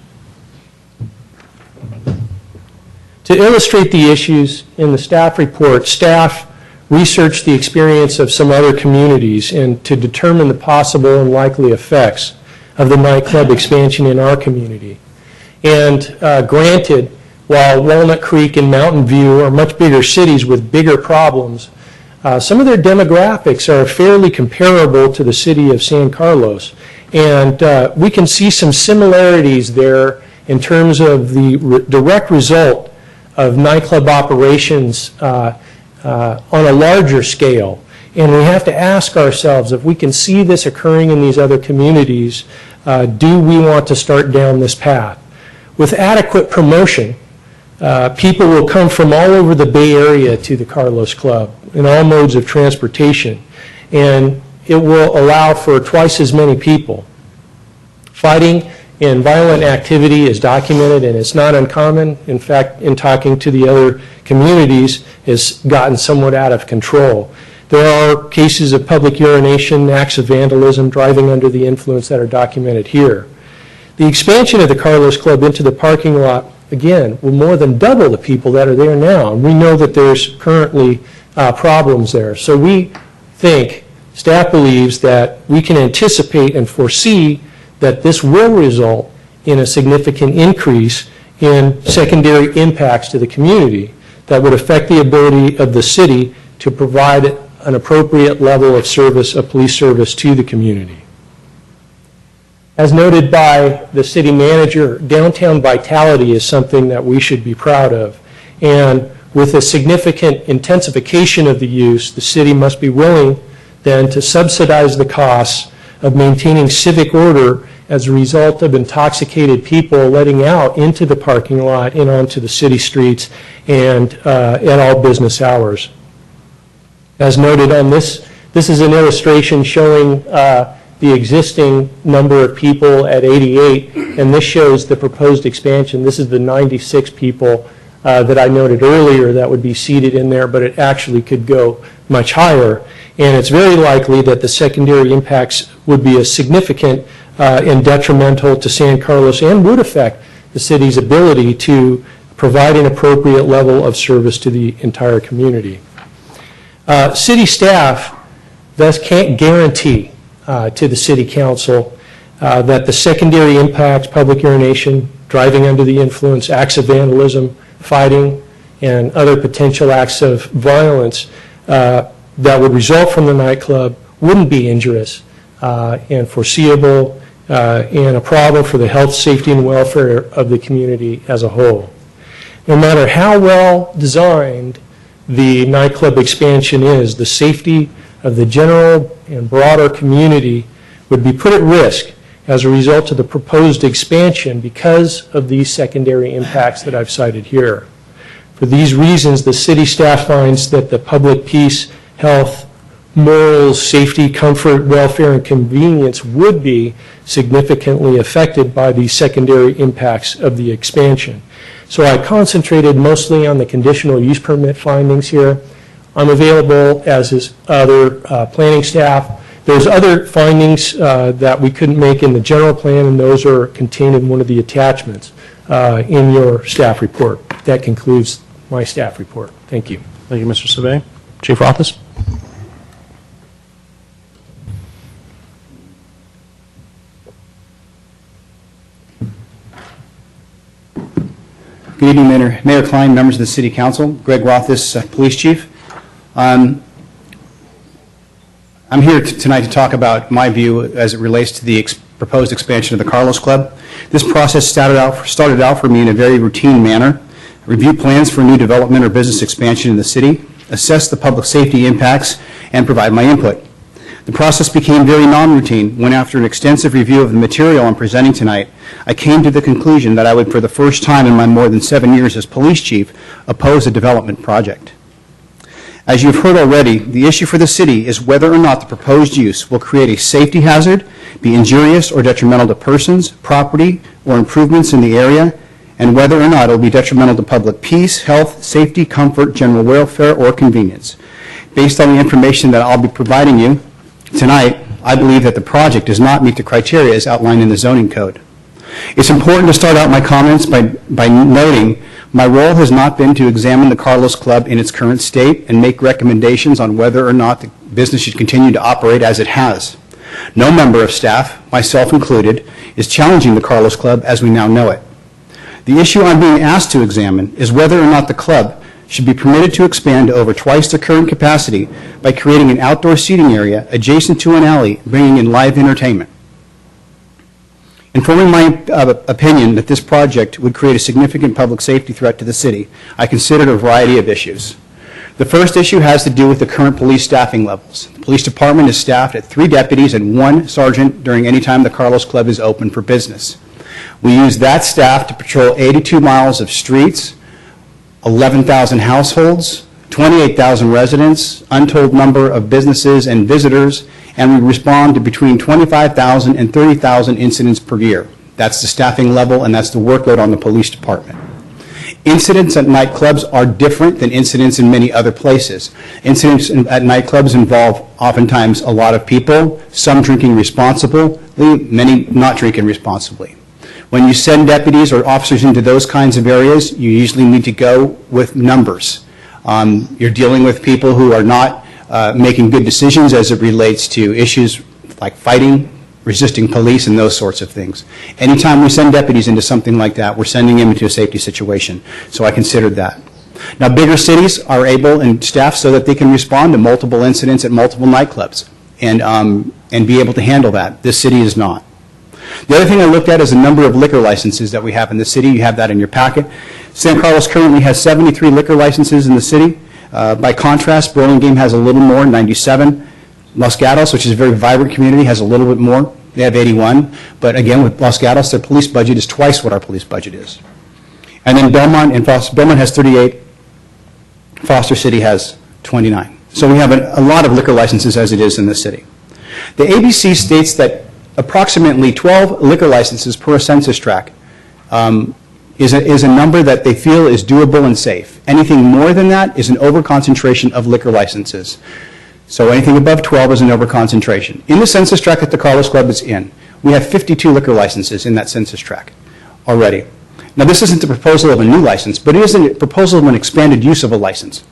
To illustrate the issues in the staff report, staff researched the experience of some other communities and to determine the possible and likely effects of the nightclub expansion in our community. And granted, while Walnut Creek and Mountain View are much bigger cities with bigger problems, some of their demographics are fairly comparable to the city of San Carlos. And we can see some similarities there in terms of the direct result of nightclub operations on a larger scale. And we have to ask ourselves, if we can see this occurring in these other communities, do we want to start down this path? With adequate promotion, people will come from all over the Bay Area to the Carlos Club in all modes of transportation, and it will allow for twice as many people. Fighting and violent activity is documented, and it's not uncommon. In fact, in talking to the other communities, it's gotten somewhat out of control. There are cases of public urination, acts of vandalism, driving under the influence that are documented here. The expansion of the Carlos Club into the parking lot, again, will more than double the people that are there now. And we know that there's currently problems there. So we think, staff believes that we can anticipate and foresee that this will result in a significant increase in secondary impacts to the community that would affect the ability of the city to provide an appropriate level of service, of police service to the community. As noted by the city manager, downtown vitality is something that we should be proud of. And with a significant intensification of the use, the city must be willing then to subsidize the costs of maintaining civic order as a result of intoxicated people letting out into the parking lot and onto the city streets and at all business hours. As noted on this is an illustration showing the existing number of people at 88, and this shows the proposed expansion. This is the 96 people that I noted earlier that would be seated in there, but it actually could go much higher. And it's very likely that the secondary impacts would be as significant and detrimental to San Carlos and would affect the city's ability to provide an appropriate level of service to the entire community. City staff thus can't guarantee to the city council that the secondary impacts, public urination, driving under the influence, acts of vandalism, fighting, and other potential acts of violence that would result from the nightclub wouldn't be injurious and foreseeable and a problem for the health, safety, and welfare of the community as a whole. No matter how well designed the nightclub expansion is, the safety of the general and broader community would be put at risk as a result of the proposed expansion because of these secondary impacts that I've cited here. For these reasons, the city staff finds that the public peace, health, morals, safety, comfort, welfare, and convenience would be significantly affected by these secondary impacts of the expansion. So I concentrated mostly on the conditional use permit findings here. I'm available, as is other planning staff. There's other findings that we couldn't make in the general plan, and those are contained in one of the attachments in your staff report. That concludes my staff report. Thank you. Thank you, Mr. Sabay. Chief Rothis? Good evening, Mayor Klein, members of the City Council. Greg Rothis, Police Chief. I'm here tonight to talk about my view as it relates to the proposed expansion of the Carlos Club. This process started out for me in a very routine manner. Review plans for new development or business expansion in the city, assess the public safety impacts, and provide my input. The process became very non-routine when, after an extensive review of the material I'm presenting tonight, I came to the conclusion that I would, for the first time in my more than 7 years as police chief, oppose a development project. As you've heard already, the issue for the city is whether or not the proposed use will create a safety hazard, be injurious or detrimental to persons, property, or improvements in the area, and whether or not it will be detrimental to public peace, health, safety, comfort, general welfare, or convenience. Based on the information that I'll be providing you tonight, I believe that the project does not meet the criteria as outlined in the zoning code. It's important to start out my comments by noting my role has not been to examine the Carlos Club in its current state and make recommendations on whether or not the business should continue to operate as it has. No member of staff, myself included, is challenging the Carlos Club as we now know it. The issue I'm being asked to examine is whether or not the club should be permitted to expand to over twice the current capacity by creating an outdoor seating area adjacent to an alley, bringing in live entertainment. In forming my opinion that this project would create a significant public safety threat to the city, I considered a variety of issues. The first issue has to do with the current police staffing levels. The police department is staffed at 3 deputies and 1 sergeant during any time the Carlos Club is open for business. We use that staff to patrol 82 miles of streets, 11,000 households, 28,000 residents, untold number of businesses and visitors, and we respond to between 25,000 and 30,000 incidents per year. That's the staffing level, and that's the workload on the police department. Incidents at nightclubs are different than incidents in many other places. Incidents at nightclubs involve oftentimes a lot of people, some drinking responsibly, many not drinking responsibly. When you send deputies or officers into those kinds of areas, you usually need to go with numbers. You're dealing with people who are not making good decisions as it relates to issues like fighting, resisting police, and those sorts of things. Anytime we send deputies into something like that, we're sending them into a safety situation. So I considered that. Now, bigger cities are able and staffed so that they can respond to multiple incidents at multiple nightclubs and be able to handle that. This city is not. The other thing I looked at is the number of liquor licenses that we have in the city. You have that in your packet. San Carlos currently has 73 liquor licenses in the city. By contrast, Burlingame has a little more, 97. Los Gatos, which is a very vibrant community, has a little bit more. They have 81. But again, with Los Gatos, their police budget is twice what our police budget is. And then Belmont has 38. Foster City has 29. So we have a lot of liquor licenses as it is in the city. The ABC states that approximately 12 liquor licenses per census tract is a number that they feel is doable and safe. Anything more than that is an overconcentration of liquor licenses. So anything above 12 is an overconcentration. In the census tract that the Carlos Club is in, we have 52 liquor licenses in that census tract already. Now, this isn't the proposal of a new license, but it is a proposal of an expanded use of a license.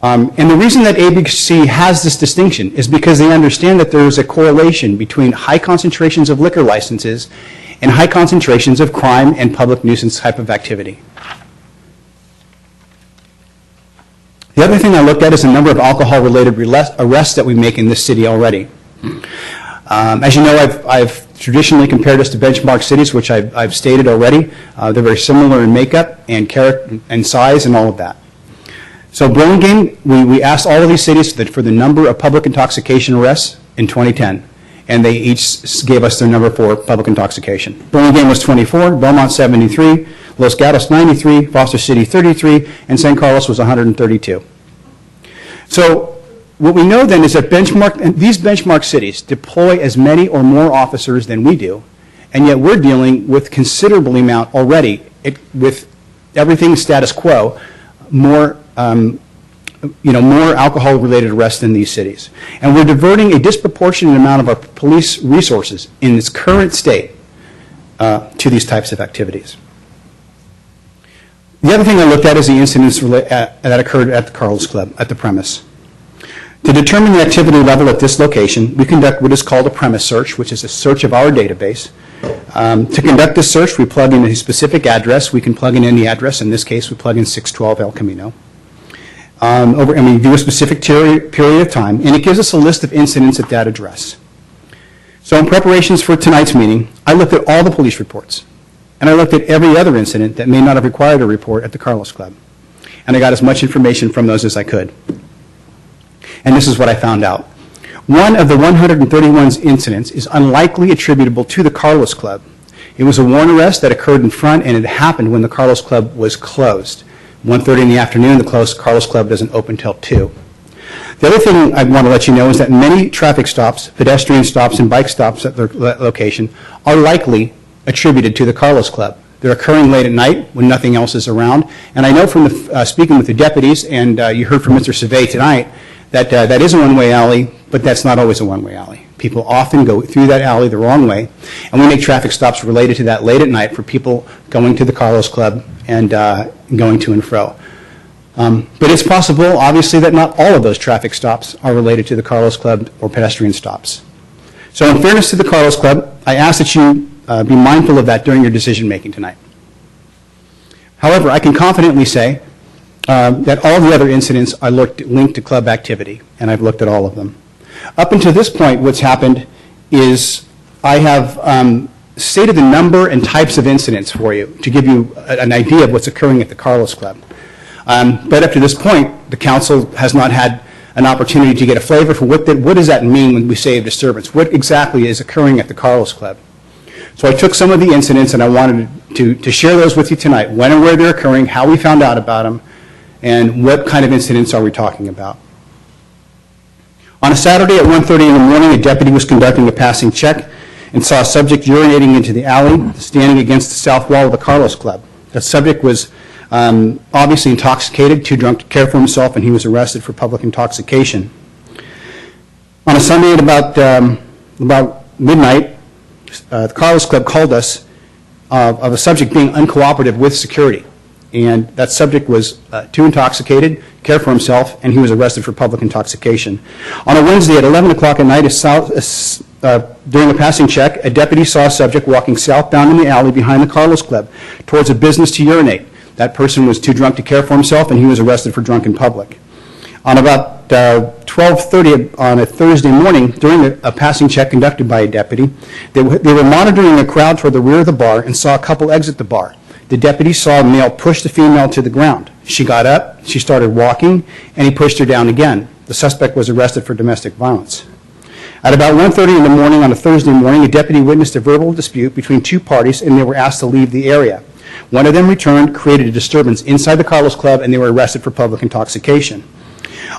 And the reason that ABC has this distinction is because they understand that there is a correlation between high concentrations of liquor licenses and high concentrations of crime and public nuisance type of activity. The other thing I looked at is the number of alcohol-related arrests that we make in this city already. As you know, I've traditionally compared us to benchmark cities, which I've stated already. They're very similar in makeup and character and size and all of that. So Burlingame, we asked all of these cities for the number of public intoxication arrests in 2010, and they each gave us their number for public intoxication. Burlingame was 24, Belmont 73, Los Gatos 93, Foster City 33, and San Carlos was 132. So what we know then is that these benchmark cities deploy as many or more officers than we do, and yet we're dealing with considerable amount already, with everything status quo, more more alcohol-related arrests in these cities. And we're diverting a disproportionate amount of our police resources in its current state to these types of activities. The other thing I looked at is the incidents that occurred at the Carlos Club, at the premise. To determine the activity level at this location, we conduct what is called a premise search, which is a search of our database. To conduct this search, we plug in a specific address. We can plug in any address. In this case, we plug in 612 El Camino. And we do a specific period of time, and it gives us a list of incidents at that address. So in preparations for tonight's meeting, I looked at all the police reports, and I looked at every other incident that may not have required a report at the Carlos Club. And I got as much information from those as I could. And this is what I found out. One of the 131 incidents is unlikely attributable to the Carlos Club. It was a warrant arrest that occurred in front, and it happened when the Carlos Club was closed. 1:30 in the afternoon, the Carlos Club doesn't open till 2. The other thing I want to let you know is that many traffic stops, pedestrian stops, and bike stops at their location are likely attributed to the Carlos Club. They're occurring late at night when nothing else is around. And I know from speaking with the deputies, and you heard from Mr. Savay tonight, that that is a one-way alley, but that's not always a one-way alley. People often go through that alley the wrong way, and we make traffic stops related to that late at night for people going to the Carlos Club and going to and fro. But it's possible, obviously, that not all of those traffic stops are related to the Carlos Club or pedestrian stops. So in fairness to the Carlos Club, I ask that you be mindful of that during your decision-making tonight. However, I can confidently say that all the other incidents are linked to club activity, and I've looked at all of them. Up until this point, what's happened is I have stated the number and types of incidents for you to give you an idea of what's occurring at the Carlos Club. But up to this point, the council has not had an opportunity to get a flavor for what does that mean when we say a disturbance. What exactly is occurring at the Carlos Club? So I took some of the incidents and I wanted to share those with you tonight, when and where they're occurring, how we found out about them, and what kind of incidents are we talking about. On a Saturday at 1:30 in the morning, a deputy was conducting a passing check and saw a subject urinating into the alley, standing against the south wall of the Carlos Club. The subject was obviously intoxicated, too drunk to care for himself, and he was arrested for public intoxication. On a Sunday at about midnight, the Carlos Club called us of a subject being uncooperative with security. And that subject was too intoxicated to care for himself, and he was arrested for public intoxication. On a Wednesday at 11 o'clock at night, during a passing check, a deputy saw a subject walking southbound in the alley behind the Carlos Club towards a business to urinate. That person was too drunk to care for himself, and he was arrested for drunk in public. On about 12:30 on a Thursday morning, during a passing check conducted by a deputy, they were monitoring a crowd toward the rear of the bar and saw a couple exit the bar. The deputy saw a male push the female to the ground. She got up, she started walking, and he pushed her down again. The suspect was arrested for domestic violence. At about 1:30 in the morning on a Thursday morning, a deputy witnessed a verbal dispute between two parties, and they were asked to leave the area. One of them returned, created a disturbance inside the Carlos Club, and they were arrested for public intoxication.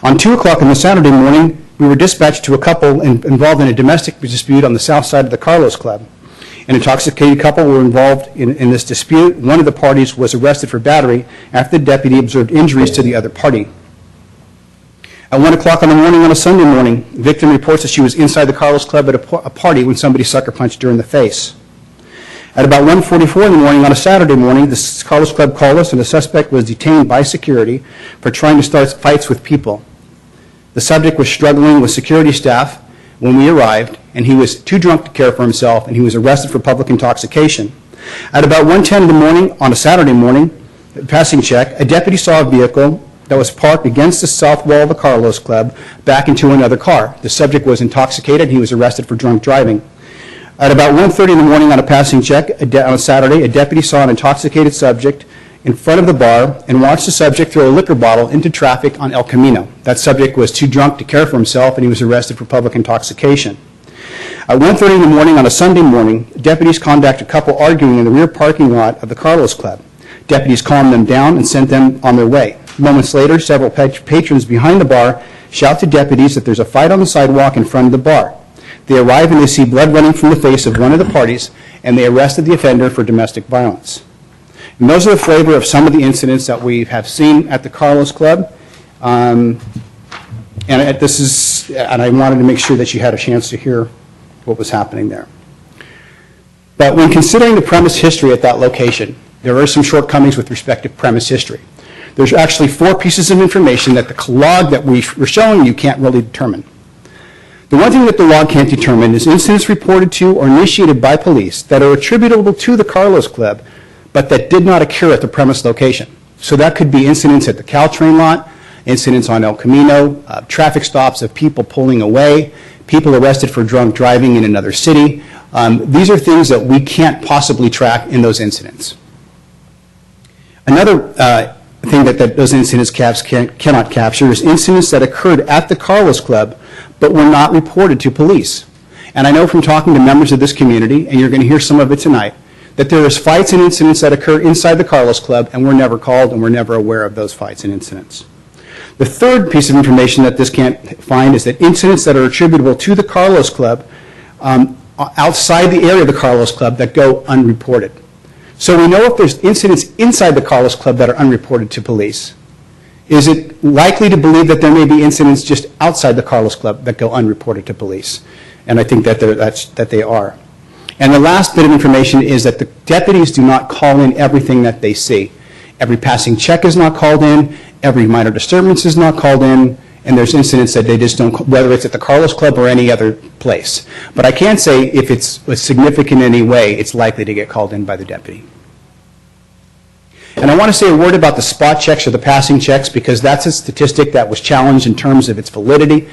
On 2 o'clock on the Saturday morning, we were dispatched to a couple involved in a domestic dispute on the south side of the Carlos Club. An intoxicated couple were involved in this dispute. One of the parties was arrested for battery after the deputy observed injuries to the other party. At 1 o'clock in the morning on a Sunday morning, the victim reports that she was inside the Carlos Club at a party when somebody sucker punched her in the face. At about 1:44 in the morning on a Saturday morning, the Carlos Club called us, and the suspect was detained by security for trying to start fights with people. The subject was struggling with security staff when we arrived, and he was too drunk to care for himself, and he was arrested for public intoxication. At about 1:10 in the morning on a Saturday morning, passing check, a deputy saw a vehicle that was parked against the south wall of the Carlos Club back into another car. The subject was intoxicated, and he was arrested for drunk driving. At about 1:30 in the morning on a passing check on a Saturday, a deputy saw an intoxicated subject in front of the bar and watched the subject throw a liquor bottle into traffic on El Camino. That subject was too drunk to care for himself, and he was arrested for public intoxication. At 1:30 in the morning on a Sunday morning, deputies contact a couple arguing in the rear parking lot of the Carlos Club. Deputies calmed them down and sent them on their way. Moments later, several patrons behind the bar shout to deputies that there's a fight on the sidewalk in front of the bar. They arrive and they see blood running from the face of one of the parties, and they arrested the offender for domestic violence. And those are the flavor of some of the incidents that we have seen at the Carlos Club. And I wanted to make sure that you had a chance to hear what was happening there. But when considering the premise history at that location, there are some shortcomings with respect to premise history. There's actually 4 pieces of information that the log that we're showing you can't really determine. The one thing that the log can't determine is incidents reported to or initiated by police that are attributable to the Carlos Club, but that did not occur at the premise location. So that could be incidents at the Caltrain lot, incidents on El Camino, traffic stops of people pulling away, people arrested for drunk driving in another city. These are things that we can't possibly track in those incidents. Another thing that those incidents cannot capture is incidents that occurred at the Carlos Club but were not reported to police. And I know from talking to members of this community, and you're going to hear some of it tonight, that there is fights and incidents that occur inside the Carlos Club and we're never called and we're never aware of those fights and incidents. The third piece of information that this can't find is that incidents that are attributable to the Carlos Club outside the area of the Carlos Club that go unreported. So we know if there's incidents inside the Carlos Club that are unreported to police. Is it likely to believe that there may be incidents just outside the Carlos Club that go unreported to police? And I think that they are. And the last bit of information is that the deputies do not call in everything that they see. Every passing check is not called in, every minor disturbance is not called in, and there's incidents that they just don't, whether it's at the Carlos Club or any other place. But I can say if it's significant in any way, it's likely to get called in by the deputy. And I want to say a word about the spot checks or the passing checks because that's a statistic that was challenged in terms of its validity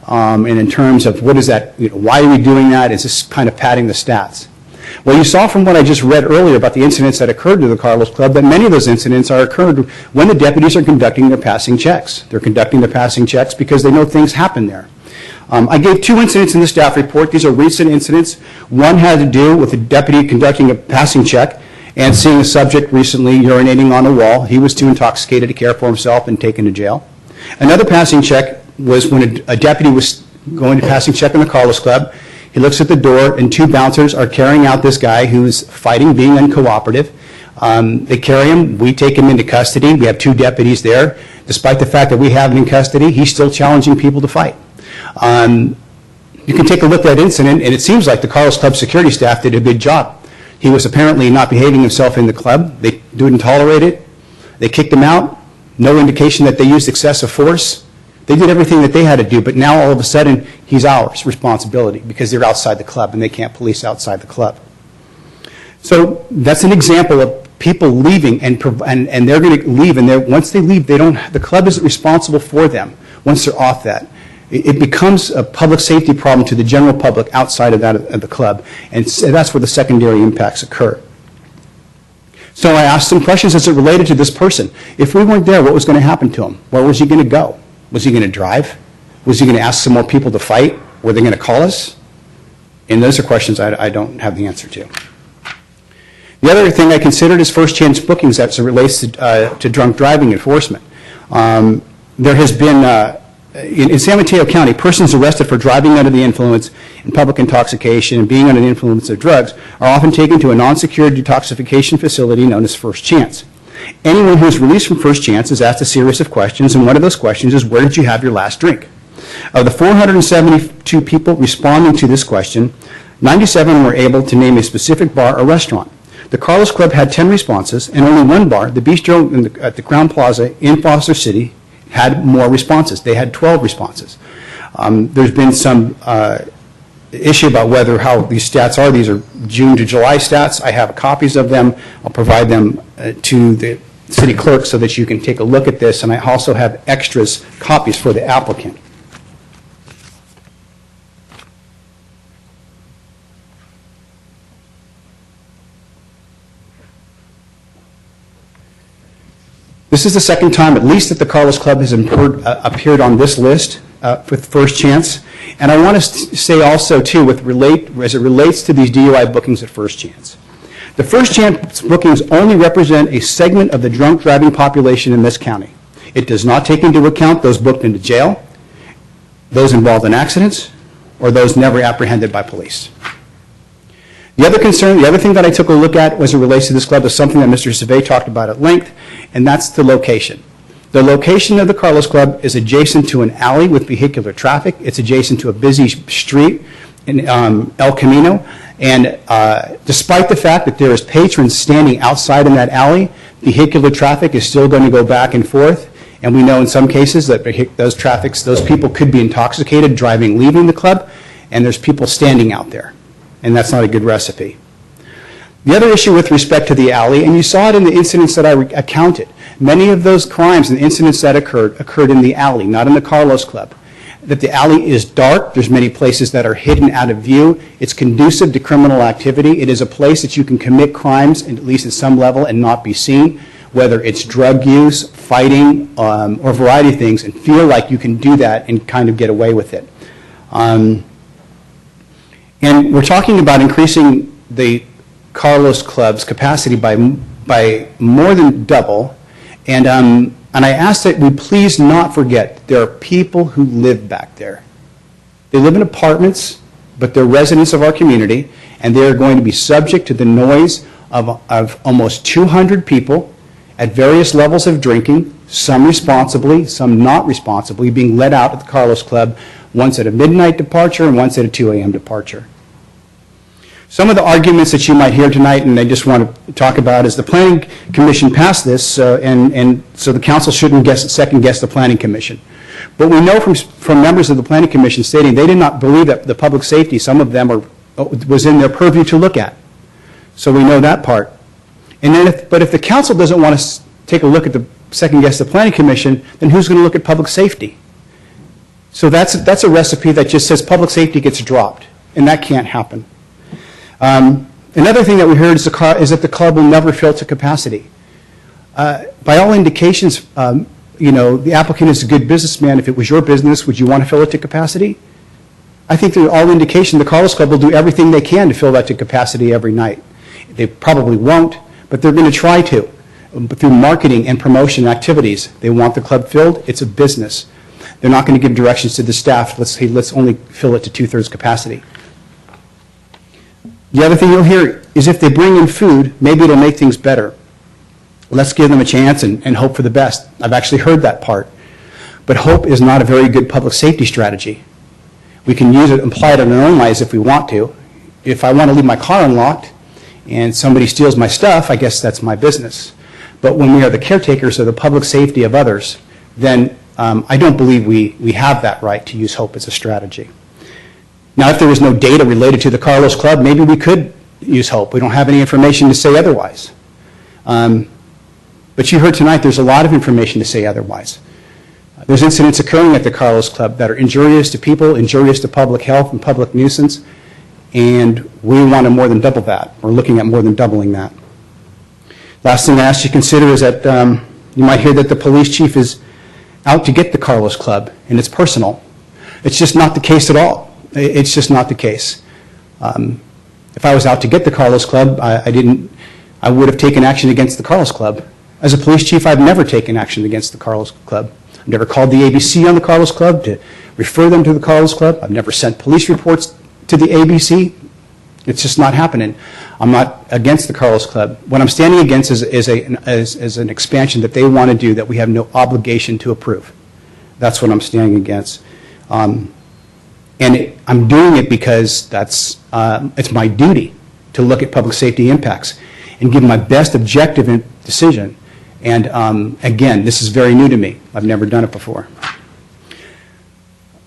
and in terms of what is that, why are we doing that? Is this kind of padding the stats? Well, you saw from what I just read earlier about the incidents that occurred to the Carlos Club that many of those incidents are occurred when the deputies are conducting their passing checks. They're conducting their passing checks because they know things happen there. I gave 2 incidents in the staff report. These are recent incidents. One had to do with a deputy conducting a passing check and seeing a subject recently urinating on a wall. He was too intoxicated to care for himself and taken to jail. Another passing check was when a deputy was going to passing check in the Carlos Club. He looks at the door and 2 bouncers are carrying out this guy who's fighting, being uncooperative. They carry him. We take him into custody. We have 2 deputies there. Despite the fact that we have him in custody, he's still challenging people to fight. You can take a look at that incident, and it seems like the Carlos Club security staff did a good job. He was apparently not behaving himself in the club. They didn't tolerate it. They kicked him out. No indication that they used excessive force. They did everything that they had to do, but now all of a sudden he's ours responsibility because they're outside the club and they can't police outside the club. So that's an example of people leaving and they're going to leave, and once they leave, the club isn't responsible for them once they're off that. It becomes a public safety problem to the general public outside of that of the club, and that's where the secondary impacts occur. So I asked some questions as it related to this person. If we weren't there, what was going to happen to him? Where was he going to go? Was he going to drive? Was he going to ask some more people to fight? Were they going to call us? And those are questions I don't have the answer to. The other thing I considered is first chance bookings as it relates to drunk driving enforcement. There has been in San Mateo County, persons arrested for driving under the influence and public intoxication and being under the influence of drugs are often taken to a non-secured detoxification facility known as First Chance. Anyone who is released from First Chance is asked a series of questions, and one of those questions is, where did you have your last drink? Of the 472 people responding to this question, 97 were able to name a specific bar or restaurant. The Carlos Club had 10 responses, and only one bar, the Bistro at the Crown Plaza in Foster City, had more responses. They had 12 responses. There's been some issue about how these stats are. These are June to July stats. I have copies of them. I'll provide them to the city clerk so that you can take a look at this, and I also have extras copies for the applicant. This is the second time, at least, that the Carlos Club has appeared on this list with First Chance. And I want to say also, too, as it relates to these DUI bookings at First Chance. The First Chance bookings only represent a segment of the drunk driving population in this county. It does not take into account those booked into jail, those involved in accidents, or those never apprehended by police. The other thing that I took a look at as it relates to this club is something that Mr. Savay talked about at length, and that's the location. The location of the Carlos Club is adjacent to an alley with vehicular traffic. It's adjacent to a busy street in El Camino. And despite the fact that there is patrons standing outside in that alley, vehicular traffic is still going to go back and forth. And we know in some cases that those people could be intoxicated driving, leaving the club, and there's people standing out there. And that's not a good recipe. The other issue with respect to the alley, and you saw it in the incidents that I counted, many of those crimes and incidents that occurred in the alley, not in the Carlos Club. That the alley is dark, there's many places that are hidden out of view, it's conducive to criminal activity, it is a place that you can commit crimes, at least at some level, and not be seen, whether it's drug use, fighting, or a variety of things, and feel like you can do that and kind of get away with it. And we're talking about increasing the Carlos Club's capacity by more than double, and I ask that we please not forget there are people who live back there. They live in apartments, but they're residents of our community, and they are going to be subject to the noise of almost 200 people at various levels of drinking, some responsibly, some not responsibly, being let out at the Carlos Club, once at a midnight departure and once at a 2 a.m. departure. Some of the arguments that you might hear tonight, and I just want to talk about, is the Planning Commission passed this, and so the council shouldn't second-guess the Planning Commission. But we know from members of the Planning Commission stating they did not believe that the public safety, some of them was in their purview to look at. So we know that part. And then but if the council doesn't want to take a look at the second-guess the Planning Commission, then who's going to look at public safety? So that's a recipe that just says public safety gets dropped, and that can't happen. Another thing that we heard is that the club will never fill to capacity. By all indications, the applicant is a good businessman. If it was your business, would you want to fill it to capacity? I think through all indication, the Carlos Club will do everything they can to fill that to capacity every night. They probably won't, but they're going to try to. But through marketing and promotion activities, they want the club filled. It's a business. They're not going to give directions to the staff. Let's only fill it to 2/3 capacity. The other thing you'll hear is if they bring in food, maybe it'll make things better. Let's give them a chance and hope for the best. I've actually heard that part. But hope is not a very good public safety strategy. We can use it, apply it in our own lives if we want to. If I want to leave my car unlocked and somebody steals my stuff, I guess that's my business. But when we are the caretakers of the public safety of others, then I don't believe we have that right to use hope as a strategy. Now, if there was no data related to the Carlos Club, maybe we could use hope. We don't have any information to say otherwise. But you heard tonight there's a lot of information to say otherwise. There's incidents occurring at the Carlos Club that are injurious to people, injurious to public health and public nuisance, and we want to more than double that. We're looking at more than doubling that. Last thing I ask you to consider is that you might hear that the police chief is out to get the Carlos Club, and it's personal. It's just not the case at all. It's just not the case. If I was out to get the Carlos Club, I would have taken action against the Carlos Club. As a police chief, I've never taken action against the Carlos Club. I've never called the ABC on the Carlos Club to refer them to the Carlos Club. I've never sent police reports to the ABC. It's just not happening. I'm not against the Carlos Club. What I'm standing against is an expansion that they want to do that we have no obligation to approve. That's what I'm standing against. And I'm doing it because it's my duty to look at public safety impacts and give my best objective decision. And again, this is very new to me. I've never done it before.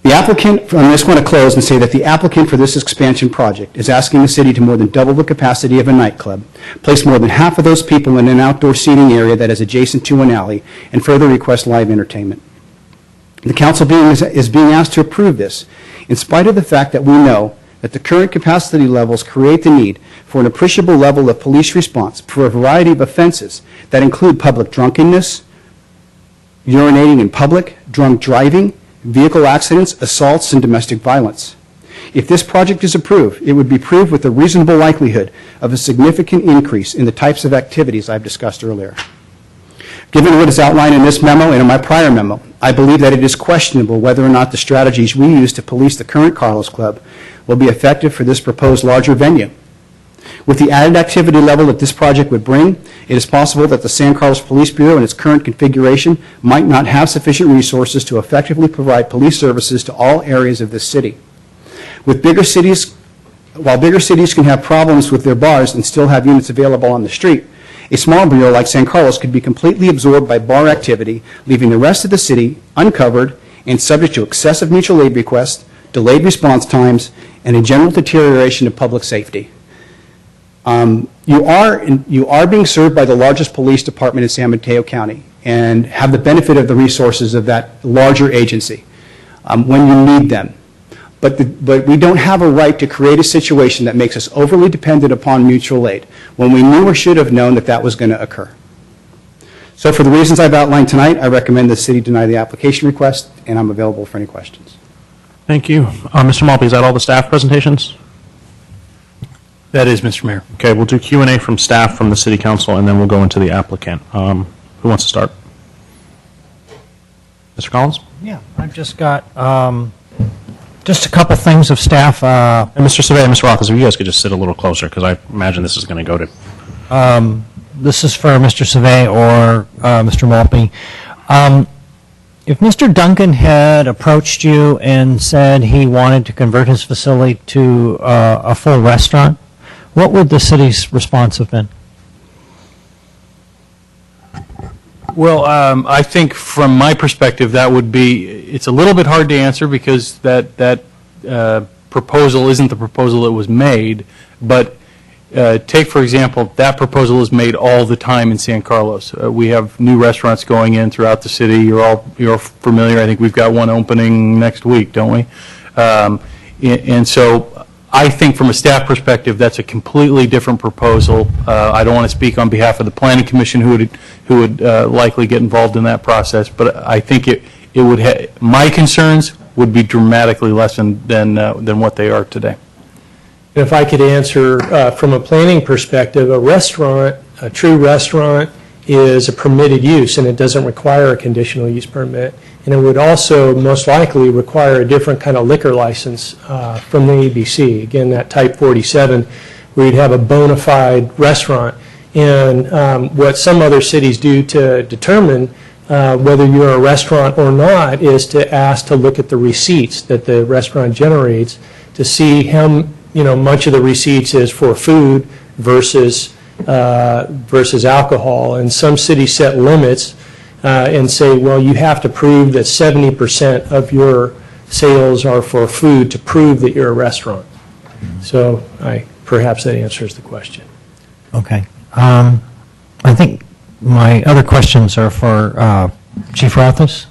The applicant, I just want to close and say that the applicant for this expansion project is asking the city to more than double the capacity of a nightclub, place more than half of those people in an outdoor seating area that is adjacent to an alley, and further request live entertainment. The council is being asked to approve this, in spite of the fact that we know that the current capacity levels create the need for an appreciable level of police response for a variety of offenses that include public drunkenness, urinating in public, drunk driving, vehicle accidents, assaults, and domestic violence. If this project is approved, it would be approved with a reasonable likelihood of a significant increase in the types of activities I've discussed earlier. Given what is outlined in this memo and in my prior memo, I believe that it is questionable whether or not the strategies we use to police the current Carlos Club will be effective for this proposed larger venue. With the added activity level that this project would bring, it is possible that the San Carlos Police Bureau in its current configuration might not have sufficient resources to effectively provide police services to all areas of this city. With bigger cities, while bigger cities can have problems with their bars and still have units available on the street, a small bureau like San Carlos could be completely absorbed by bar activity, leaving the rest of the city uncovered and subject to excessive mutual aid requests, delayed response times, and a general deterioration of public safety. You are being served by the largest police department in San Mateo County and have the benefit of the resources of that larger agency when you need them. But we don't have a right to create a situation that makes us overly dependent upon mutual aid when we knew or should have known that that was going to occur. So for the reasons I've outlined tonight, I recommend the city deny the application request, and I'm available for any questions. Thank you. Mr. Malpe, is that all the staff presentations? That is, Mr. Mayor. Okay, we'll do Q&A from staff, from the city council, and then we'll go into the applicant. Who wants to start? Mr. Collins? Yeah, I've just got just a couple things of staff. And Mr. Surveyor and Mr. Rothers, if you guys could just sit a little closer, because I imagine this is going to go to... This is for Mr. Survey or Mr. Malpe. If Mr. Duncan had approached you and said he wanted to convert his facility to a full restaurant, what would the city's response have been? Well, I think from my perspective, that would be, it's a little bit hard to answer because that proposal isn't the proposal that was made, but take, for example, that proposal is made all the time in San Carlos. We have new restaurants going in throughout the city. You're familiar. I think we've got one opening next week, don't we? And so I think from a staff perspective, that's a completely different proposal. I don't want to speak on behalf of the Planning Commission who would likely get involved in that process, but I think it would my concerns would be dramatically less than what they are today. If I could answer from a planning perspective, a restaurant, a true restaurant, is a permitted use and it doesn't require a conditional use permit. And it would also most likely require a different kind of liquor license from the ABC. Again, that type 47, where you'd have a bona fide restaurant. And what some other cities do to determine whether you're a restaurant or not is to ask to look at the receipts that the restaurant generates to see how much of the receipts is for food versus alcohol. And some cities set limits and say, well, you have to prove that 70% of your sales are for food to prove that you're a restaurant. So perhaps that answers the question. Okay. I think my other questions are for Chief Rothers.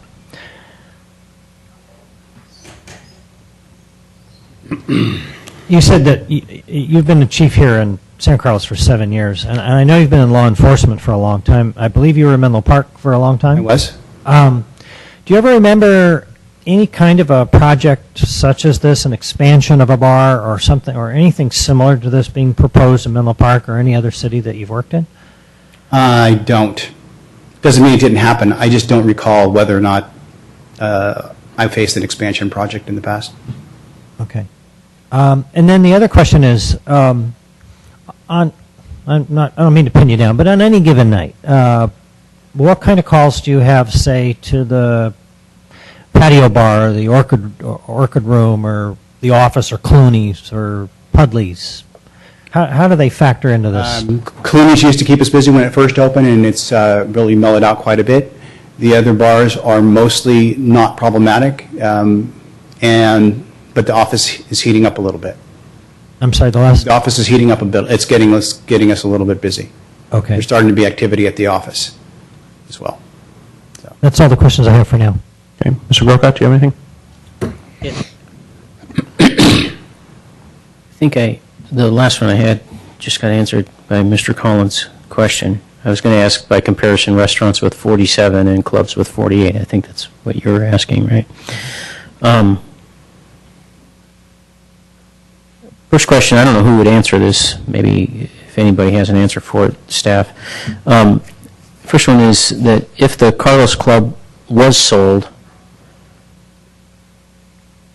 You said that you've been the chief here in San Carlos for 7 years, and I know you've been in law enforcement for a long time. I believe you were in Menlo Park for a long time? I was. Do you ever remember any kind of a project such as this, an expansion of a bar or something, or anything similar to this being proposed in Menlo Park or any other city that you've worked in? I don't. Doesn't mean it didn't happen. I just don't recall whether or not I faced an expansion project in the past. Okay. And then the other question is, I don't mean to pin you down, but on any given night, what kind of calls do you have, say, to the patio bar, or the Orchid Room, or the Office, or Clooney's, or Pudley's? How do they factor into this? Clooney's used to keep us busy when it first opened, and it's really mellowed out quite a bit. The other bars are mostly not problematic, but the Office is heating up a little bit. I'm sorry, the Office is heating up a bit. It's getting us a little bit busy. Okay. There's starting to be activity at the Office as well. So. That's all the questions I have for now. Okay. Mr. Grocott, do you have anything? I think the last one I had just got answered by Mr. Collins' question. I was going to ask, by comparison, restaurants with 47 and clubs with 48. I think that's what you were asking, right? First question, I don't know who would answer this. Maybe if anybody has an answer for it, staff. First one is that if the Carlos Club was sold,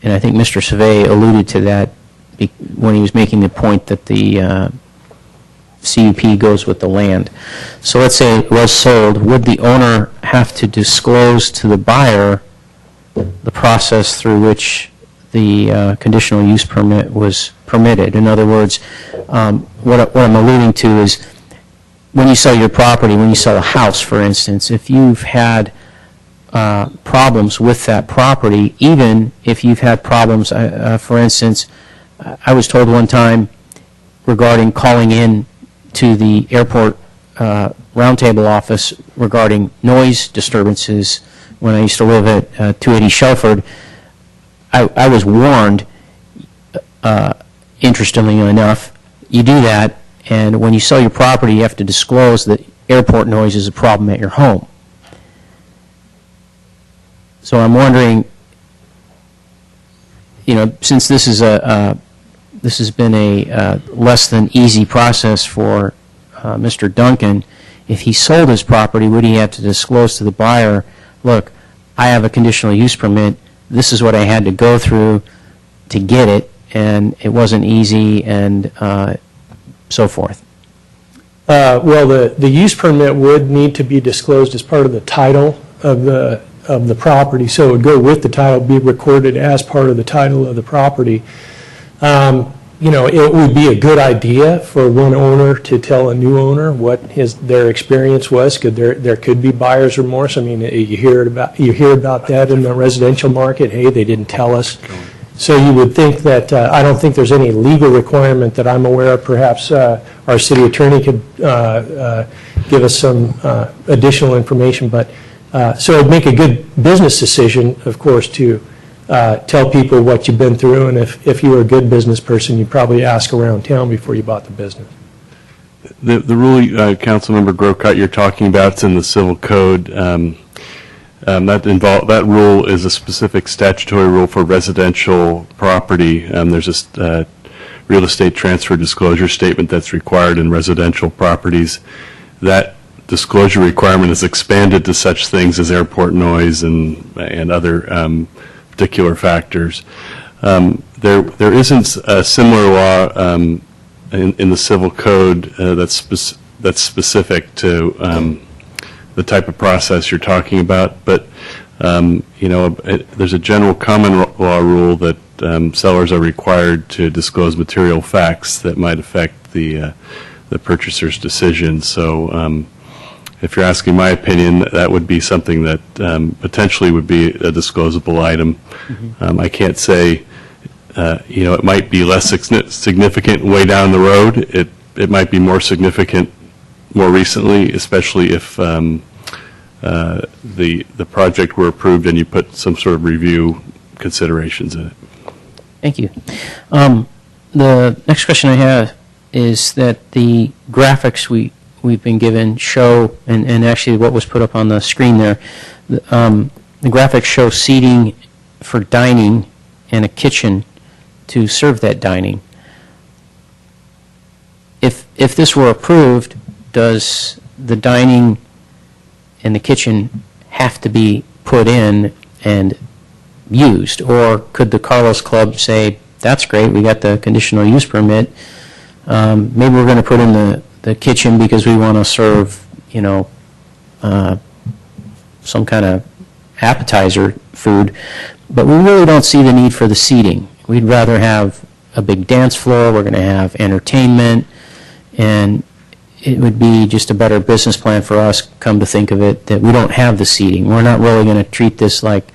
and I think Mr. Savay alluded to that when he was making the point that the CUP goes with the land. So let's say it was sold, would the owner have to disclose to the buyer the process through which the conditional use permit was permitted? In other words, what I'm alluding to is when you sell your property, when you sell a house, for instance, if you've had problems with that property, even if you've had problems, for instance, I was told one time regarding calling in to the airport roundtable office regarding noise disturbances when I used to live at 280 Shelford, I was warned, interestingly enough, you do that, and when you sell your property, you have to disclose that airport noise is a problem at your home. So I'm wondering, since this is this has been a less than easy process for Mr. Duncan, if he sold his property, would he have to disclose to the buyer, look, I have a conditional use permit, this is what I had to go through to get it, and it wasn't easy, and so forth? Well, the use permit would need to be disclosed as part of the title of the property, so it would go with the title, be recorded as part of the title of the property. It would be a good idea for one owner to tell a new owner what their experience was, because there could be buyer's remorse. I mean, you hear about that in the residential market. Hey, they didn't tell us. So you would think that, I don't think there's any legal requirement that I'm aware of. Perhaps our city attorney could give us some additional information. But so it would make a good business decision, of course, to tell people what you've been through. And if you were a good business person, you'd probably ask around town before you bought the business. The rule, Councilmember Grocott, you're talking about is in the Civil Code. That rule is a specific statutory rule for residential property. There's a real estate transfer disclosure statement that's required in residential properties. That disclosure requirement is expanded to such things as airport noise and other particular factors. There isn't a similar law in the Civil Code that's specific to the type of process you're talking about, but there's a general common law rule that sellers are required to disclose material facts that might affect the purchaser's decision. So if you're asking my opinion, that would be something that potentially would be a disclosable item. Mm-hmm. I can't say, it might be less significant way down the road. It might be more significant more recently, especially if the project were approved and you put some sort of review considerations in it. Thank you. The next question I have is that the graphics we've been given show, and actually what was put up on the screen there, the graphics show seating for dining and a kitchen to serve that dining. If this were approved, does the dining and the kitchen have to be put in and used? Or could the Carlos Club say, that's great, we got the conditional use permit, maybe we're going to put in the kitchen because we want to serve, some kind of appetizer food, but we really don't see the need for the seating. We'd rather have a big dance floor, we're going to have entertainment, and it would be just a better business plan for us, come to think of it, that we don't have the seating. We're not really going to treat this like,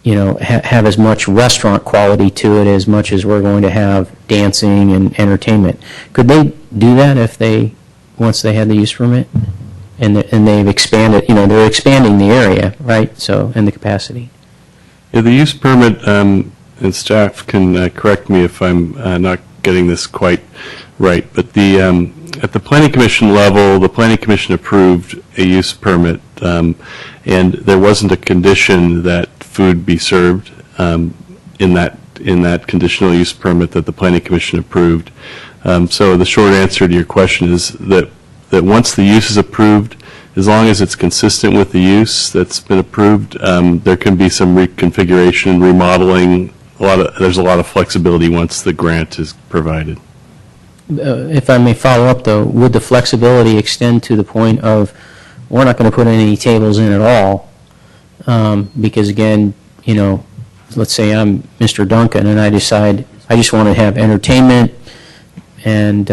have as much restaurant quality to it as much as we're going to have dancing and entertainment. Could they do that once they had the use permit? And they've expanded, they're expanding the area, right? So, and the capacity. Yeah, the use permit, and staff can correct me if I'm not getting this quite right, but at the Planning Commission level, the Planning Commission approved a use permit, and there wasn't a condition that food be served in that conditional use permit that the Planning Commission approved. So the short answer to your question is that once the use is approved, as long as it's consistent with the use that's been approved, there can be some reconfiguration, remodeling. There's a lot of flexibility once the grant is provided. if I may follow up, though, would the flexibility extend to the point of, we're not going to put any tables in at all? Because again, you know, let's say I'm Mr. Duncan and I decide I just want to have entertainment and,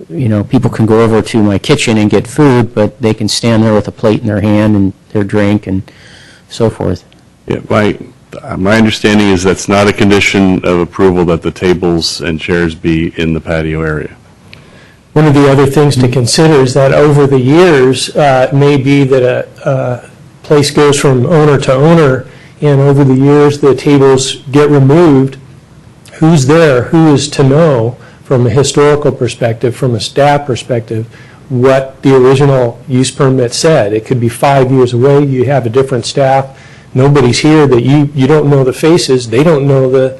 you know, people can go over to my kitchen and get food, but they can stand there with a plate in their hand and their drink and so forth. Yeah, my understanding is that's not a condition of approval that the tables and chairs be in the patio area. One of the other things to consider is that over the years, it may be that a place goes from owner to owner, and over the years, the tables get removed. Who's there? Who is to know from a historical perspective, from a staff perspective, what the original use permit said? It could be 5 years away. You have a different staff. Nobody's here that you don't know the faces. They don't know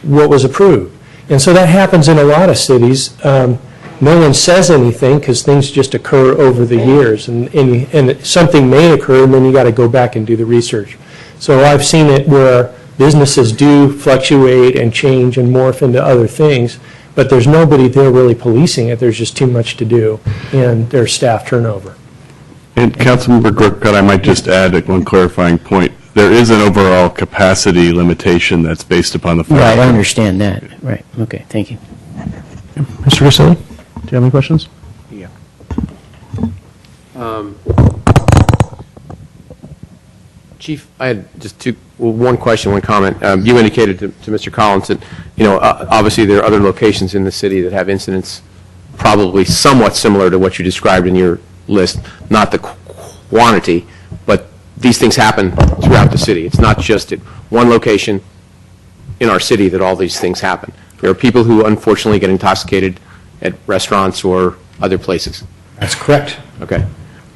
what was approved. And so that happens in a lot of cities. No one says anything because things just occur over the years, and something may occur, and then you got to go back and do the research. So I've seen it where businesses do fluctuate and change and morph into other things, but there's nobody there really policing it. There's just too much to do, and there's staff turnover. And Councilmember Grotcut, I might just add one clarifying point. There is an overall capacity limitation that's based upon the fire. Right, I understand that. Right, okay, thank you. Mr. Grisilli, do you have any questions? Yeah. Chief, I had just one question, one comment. You indicated to Mr. Collins that, you know, obviously there are other locations in the city that have incidents probably somewhat similar to what you described in your list, not the quantity, but these things happen throughout the city. It's not just at one location in our city that all these things happen. There are people who unfortunately get intoxicated at restaurants or other places. That's correct. Okay.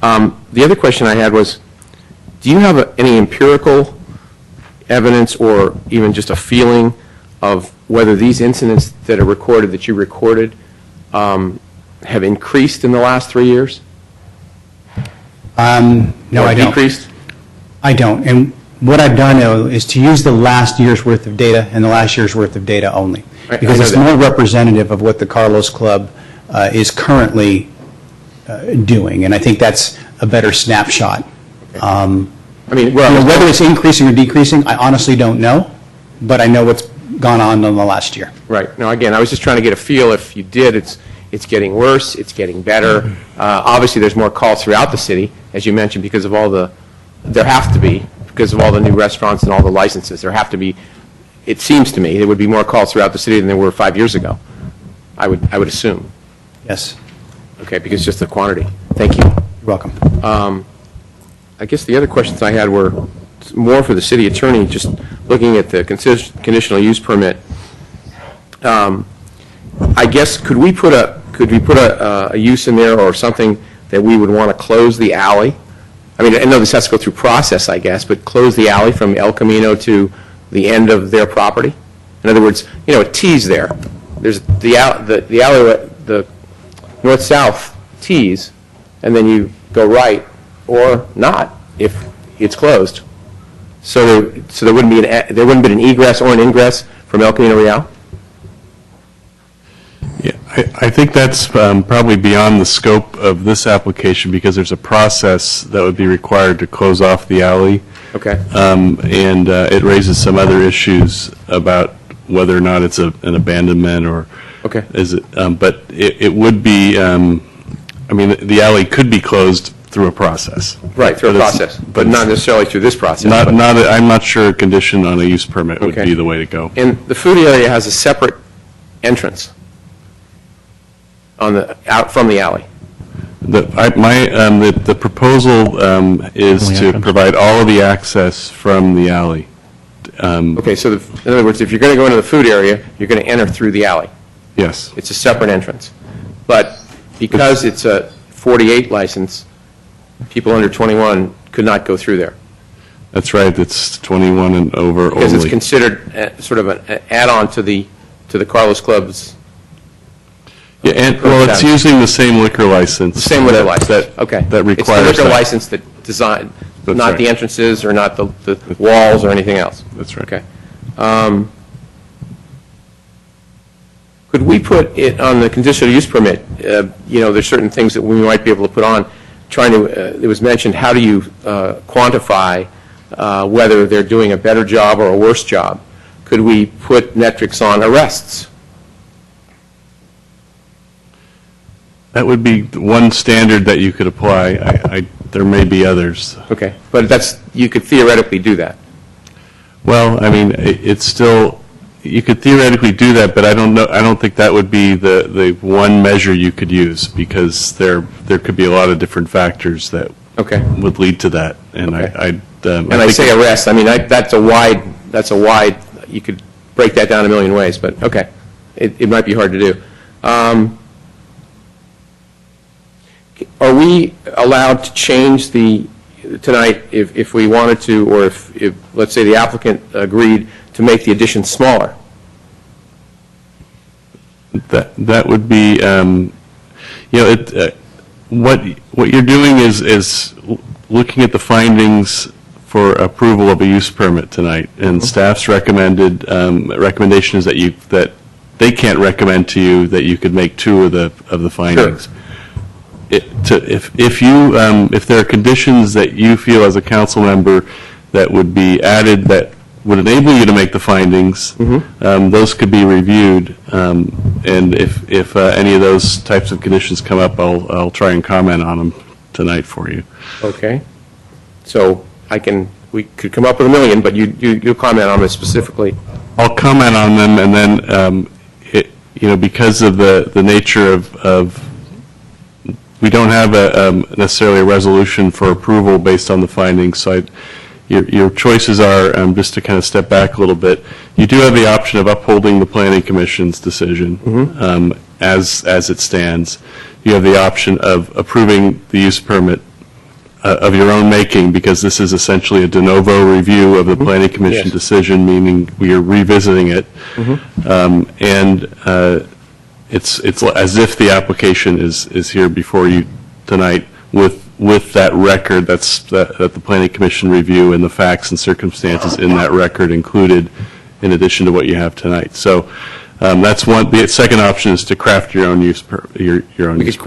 The other question I had was, do you have any empirical evidence or even just a feeling of whether these incidents that are recorded, that you recorded, have increased in the last 3 years? No, I don't. Decreased? I don't. And what I've done, though, is to use the last year's worth of data and the last year's worth of data only. Because it's more representative of what the Carlos Club is currently doing. And I think that's a better snapshot. I mean, whether it's increasing or decreasing, I honestly don't know. But I know what's gone on in the last year. Right. Now, again, I was just trying to get a feel if you did, it's getting worse, it's getting better. Obviously, there's more calls throughout the city, as you mentioned, because of all there have to be, because of all the new restaurants and all the licenses. There have to be, it seems to me, there would be more calls throughout the city than there were 5 years ago. I would assume. Yes. Okay, because just the quantity. Thank you. You're welcome. I guess the other questions I had were more for the city attorney, just looking at the conditional use permit. I guess could we put a use in there or something that we would want to close the alley? I mean, I know this has to go through process, I guess, but close the alley from El Camino to the end of their property. In other words, you know, a T's there. There's the alley, the north-south T's, and then you go right or not if it's closed. So there wouldn't be an egress or an ingress from El Camino Real? Yeah, I think that's probably beyond the scope of this application because there's a process that would be required to close off the alley. Okay. And it raises some other issues about whether or not it's an abandonment or okay. Is it? But it would be. I mean, the alley could be closed through a process. Right, through a process, but not necessarily through this process. I'm not sure a condition on a use permit would be the way to go. And the food area has a separate entrance out from the alley. The proposal is to provide all of the access from the alley. Okay, so in other words, if you're going to go into the food area, you're going to enter through the alley. Yes. It's a separate entrance. But because it's a 48 license, people under 21 could not go through there. That's right. It's 21 and over because only. It's considered sort of an add-on to the Carlos Club's. Yeah, and well, it's using the same liquor license. The same liquor license. Okay. That requires it's the liquor license that designed, not right. the entrances or not the walls or anything else. That's right. Okay. Could we put it on the conditional use permit? There's certain things that we might be able to put on. It was mentioned, how do you quantify whether they're doing a better job or a worse job? Could we put metrics on arrests? That would be one standard that you could apply. There may be others. Okay, but you could theoretically do that. Well, I mean, it's still, you could theoretically do that, but I don't think that would be the one measure you could use, because there could be a lot of different factors that would lead to that. And I say arrest, I mean, that's a wide, you could break that down a million ways, but okay, it might be hard to do. Are we allowed to change tonight if we wanted to, or if let's say the applicant agreed to make the addition smaller? That would be, what you're doing is looking at the findings for approval of a use permit tonight, and staff's recommendation is that they can't recommend to you that you could make two of the findings. Sure. If there are conditions that you feel as a council member that would be added that would enable you to make the findings, those could be reviewed. And if any of those types of conditions come up, I'll try and comment on them tonight for you. Okay. So we could come up with a million, but you'll comment on it specifically. I'll comment on them, and then because of the nature of we don't have necessarily a resolution for approval based on the findings, so your choices are, just to kind of step back a little bit, you do have the option of upholding the Planning Commission's decision as it stands. You have the option of approving the use permit of your own making, because this is essentially a de novo review of the Planning Commission decision, meaning we are revisiting it. It's as if the application is here before you tonight with that record that the Planning Commission review and the facts and circumstances in that record included, in addition to what you have tonight. So that's one. The second option is to craft your own use permit.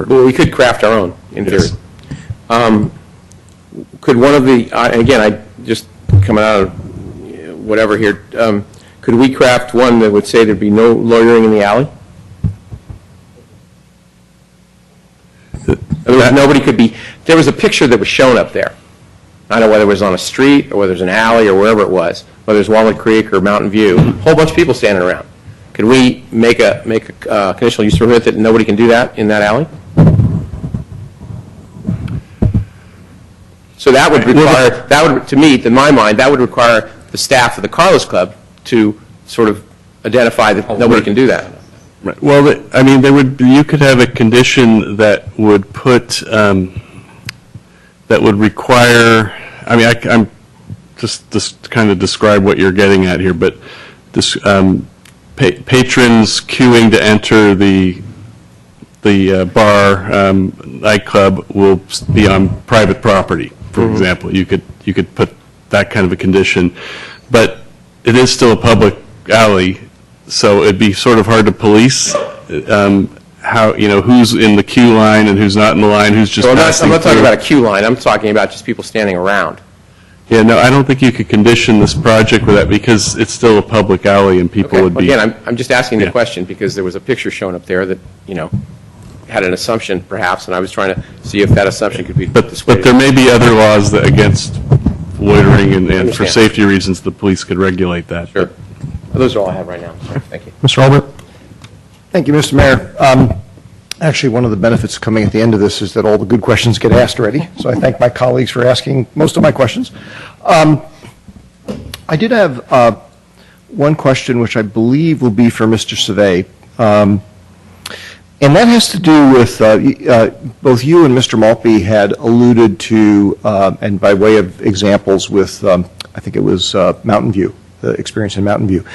Well, we could craft our own in theory. Could one of the again, I just coming out of whatever here. Could we craft one that would say there'd be no loitering in the alley? Nobody could be. There was a picture that was shown up there. I don't know whether it was on a street or whether it was an alley or wherever it was, whether it was Walnut Creek or Mountain View. A whole bunch of people standing around. Could we make a conditional use permit that nobody can do that in that alley? So that would require, to me, in my mind, that would require the staff of the Carlos Club to sort of identify that nobody can do that. Right. Well, I mean, you could have a condition that would that would require. I mean, I'm just kind of describe what you're getting at here, but this patrons queuing to enter the bar nightclub will be on private property, for example. You could put that kind of a condition, but it is still a public alley. So it'd be sort of hard to police how, who's in the queue line and who's not in the line, who's just passing I'm not talking through. about a queue line. I'm talking about just people standing around. Yeah, no, I don't think you could condition this project with that, because it's still a public alley and people would be. Again, I'm just asking the question because there was a picture shown up there that, had an assumption perhaps, and I was trying to see if that assumption could be dissuaded. But there may be other laws against loitering, and for safety reasons, the police could regulate that. Sure. Those are all I have right now. Sorry. Thank you. Mr. Albert? Thank you, Mr. Mayor. Actually, one of the benefits coming at the end of this is that all the good questions get asked already, so I thank my colleagues for asking most of my questions. I did have one question, which I believe will be for Mr. Savay, and that has to do with both you and Mr. Maltby had alluded to, and by way of examples with, I think it was Mountain View, the experience in Mountain View.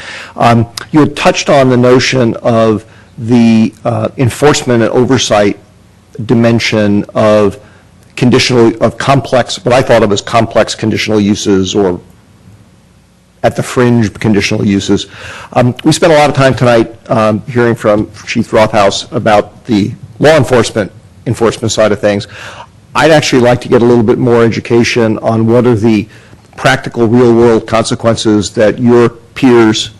You had touched on the notion of the enforcement and oversight dimension of complex, what I thought of as complex conditional uses or at the fringe conditional uses. We spent a lot of time tonight hearing from Chief Rothaus about the law enforcement side of things. I'd actually like to get a little bit more education on what are the practical real-world consequences that your peers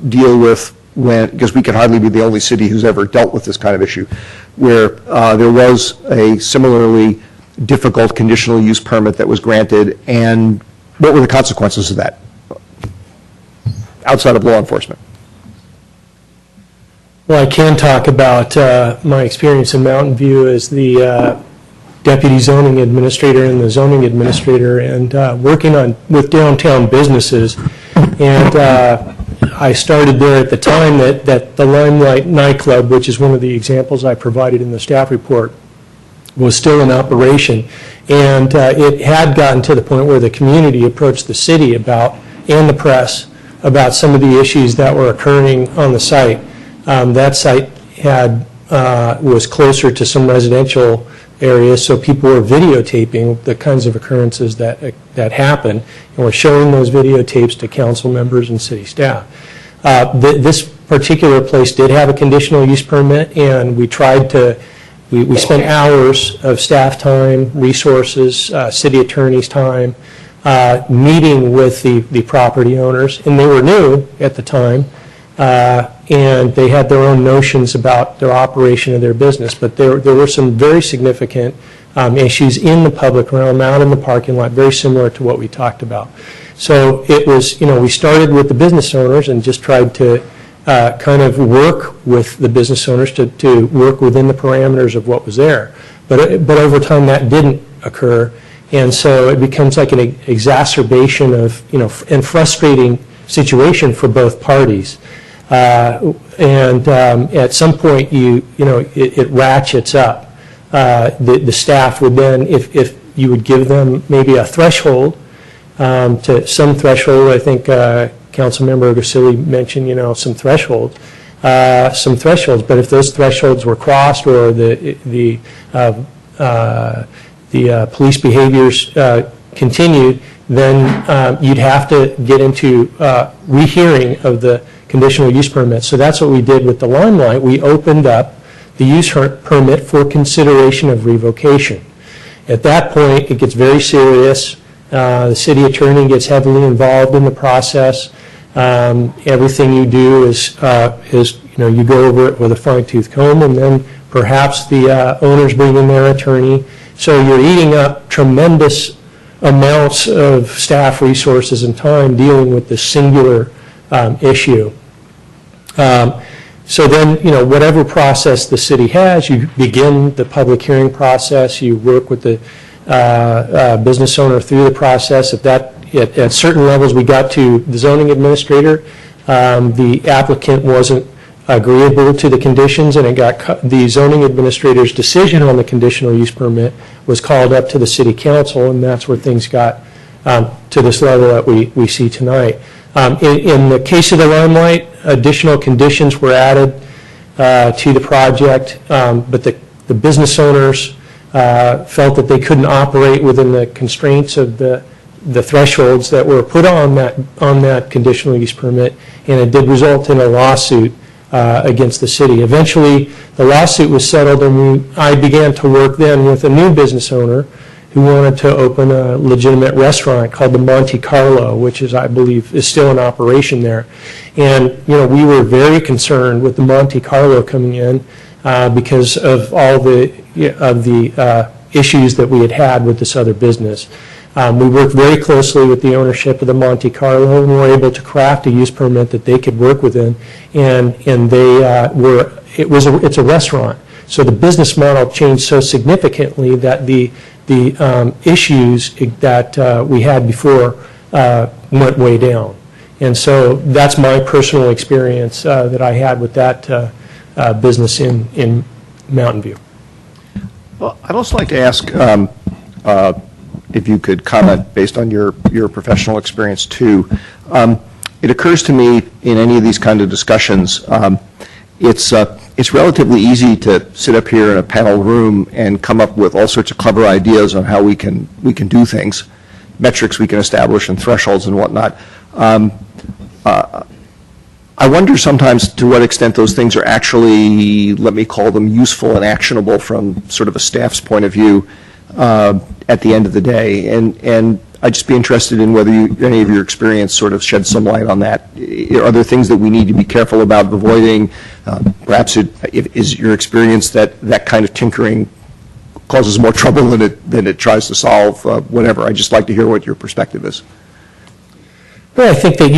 deal with because we can hardly be the only city who's ever dealt with this kind of issue, where there was a similarly difficult conditional use permit that was granted, and what were the consequences of that outside of law enforcement? Well, I can talk about my experience in Mountain View as the deputy zoning administrator and the zoning administrator, and working with downtown businesses. And I started there at the time that the Limelight nightclub, which is one of the examples I provided in the staff report, was still in operation. And it had gotten to the point where the community approached the city and the press about some of the issues that were occurring on the site. That site was closer to some residential areas, so people were videotaping the kinds of occurrences that happened, and were showing those videotapes to council members and city staff. This particular place did have a conditional use permit, and we spent hours of staff time, resources, city attorney's time, meeting with the property owners, and they were new at the time, and they had their own notions about their operation of their business, but there were some very significant issues in the public realm, out in the parking lot, very similar to what we talked about. So it was, we started with the business owners and just tried to kind of work with the business owners to work within the parameters of what was there. But over time that didn't occur, and so it becomes like an exacerbation of, and frustrating situation for both parties. And at some point it ratchets up. The staff would then, if you would give them maybe a threshold, to some threshold, I think Councilmember Grisili mentioned, some thresholds, but if those thresholds were crossed or the police behaviors continued, then you'd have to get into rehearing of the conditional use permit. So that's what we did with the Limelight. We opened up the use permit for consideration of revocation. At that point, it gets very serious. The city attorney gets heavily involved in the process. Everything you do is you go over it with a fine-tooth comb, and then perhaps the owners bring in their attorney. So you're eating up tremendous amounts of staff resources and time dealing with this singular issue. So then, whatever process the city has, you begin the public hearing process, you work with the business owner through the process. At certain levels we got to the zoning administrator, the applicant wasn't agreeable to the conditions, and the zoning administrator's decision on the conditional use permit was called up to the city council, and that's where things got to this level that we see tonight. In the case of the Limelight, additional conditions were added to the project, but the business owners felt that they couldn't operate within the constraints of the thresholds that were put on that conditional use permit, and it did result in a lawsuit against the city. Eventually, the lawsuit was settled, and I began to work then with a new business owner who wanted to open a legitimate restaurant called the Monte Carlo, which I believe is still in operation there. And we were very concerned with the Monte Carlo coming in because of all the issues that we had with this other business. We worked very closely with the ownership of the Monte Carlo, and were able to craft a use permit that they could work within. And it's a restaurant, so the business model changed so significantly that the issues that we had before went way down. And so that's my personal experience that I had with that business in Mountain View. Well, I'd also like to ask if you could comment based on your professional experience too. It occurs to me in any of these kind of discussions, it's relatively easy to sit up here in a panel room and come up with all sorts of clever ideas on how we can do things, metrics we can establish and thresholds and whatnot. I wonder sometimes to what extent those things are actually, let me call them, useful and actionable from sort of a staff's point of view at the end of the day. And I'd just be interested in whether any of your experience sort of sheds some light on that. Are there things that we need to be careful about avoiding? Perhaps is your experience that that kind of tinkering causes more trouble than it tries to solve, whatever. I'd just like to hear what your perspective is. Well, I think that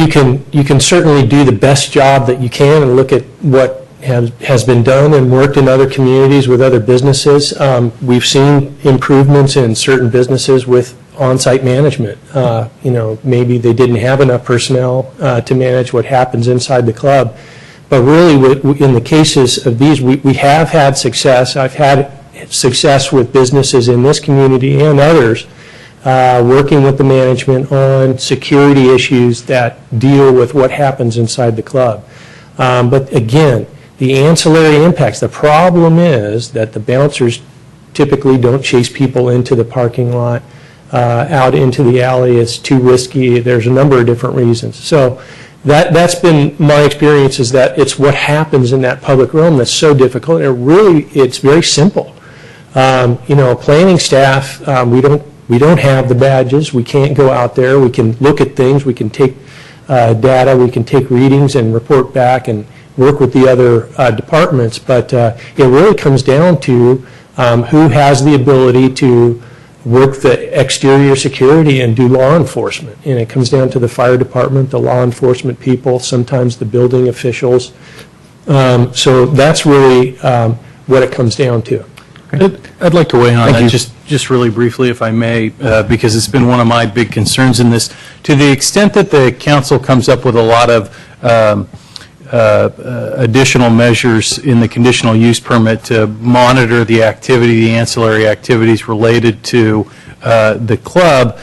you can certainly do the best job that you can and look at what has been done and worked in other communities with other businesses. We've seen improvements in certain businesses with on-site management. Maybe they didn't have enough personnel to manage what happens inside the club. But really, in the cases of these, we have had success. I've had success with businesses in this community and others working with the management on security issues that deal with what happens inside the club. But again, the ancillary impacts, the problem is that the bouncers typically don't chase people into the parking lot, out into the alley. It's too risky. There's a number of different reasons. So that's been my experience, is that it's what happens in that public realm that's so difficult. It's very simple. Planning staff, we don't have the badges. We can't go out there. We can look at things. We can take data. We can take readings and report back and work with the other departments. But it really comes down to who has the ability to work the exterior security and do law enforcement. And it comes down to the fire department, the law enforcement people, sometimes the building officials. So that's really what it comes down to. I'd like to weigh in on that just really briefly, if I may, because it's been one of my big concerns in this. To the extent that the council comes up with a lot of additional measures in the conditional use permit to monitor the activity, the ancillary activities related to the club,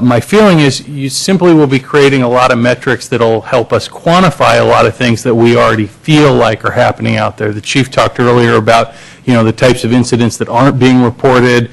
my feeling is you simply will be creating a lot of metrics that will help us quantify a lot of things that we already feel like are happening out there. The chief talked earlier about the types of incidents that aren't being reported.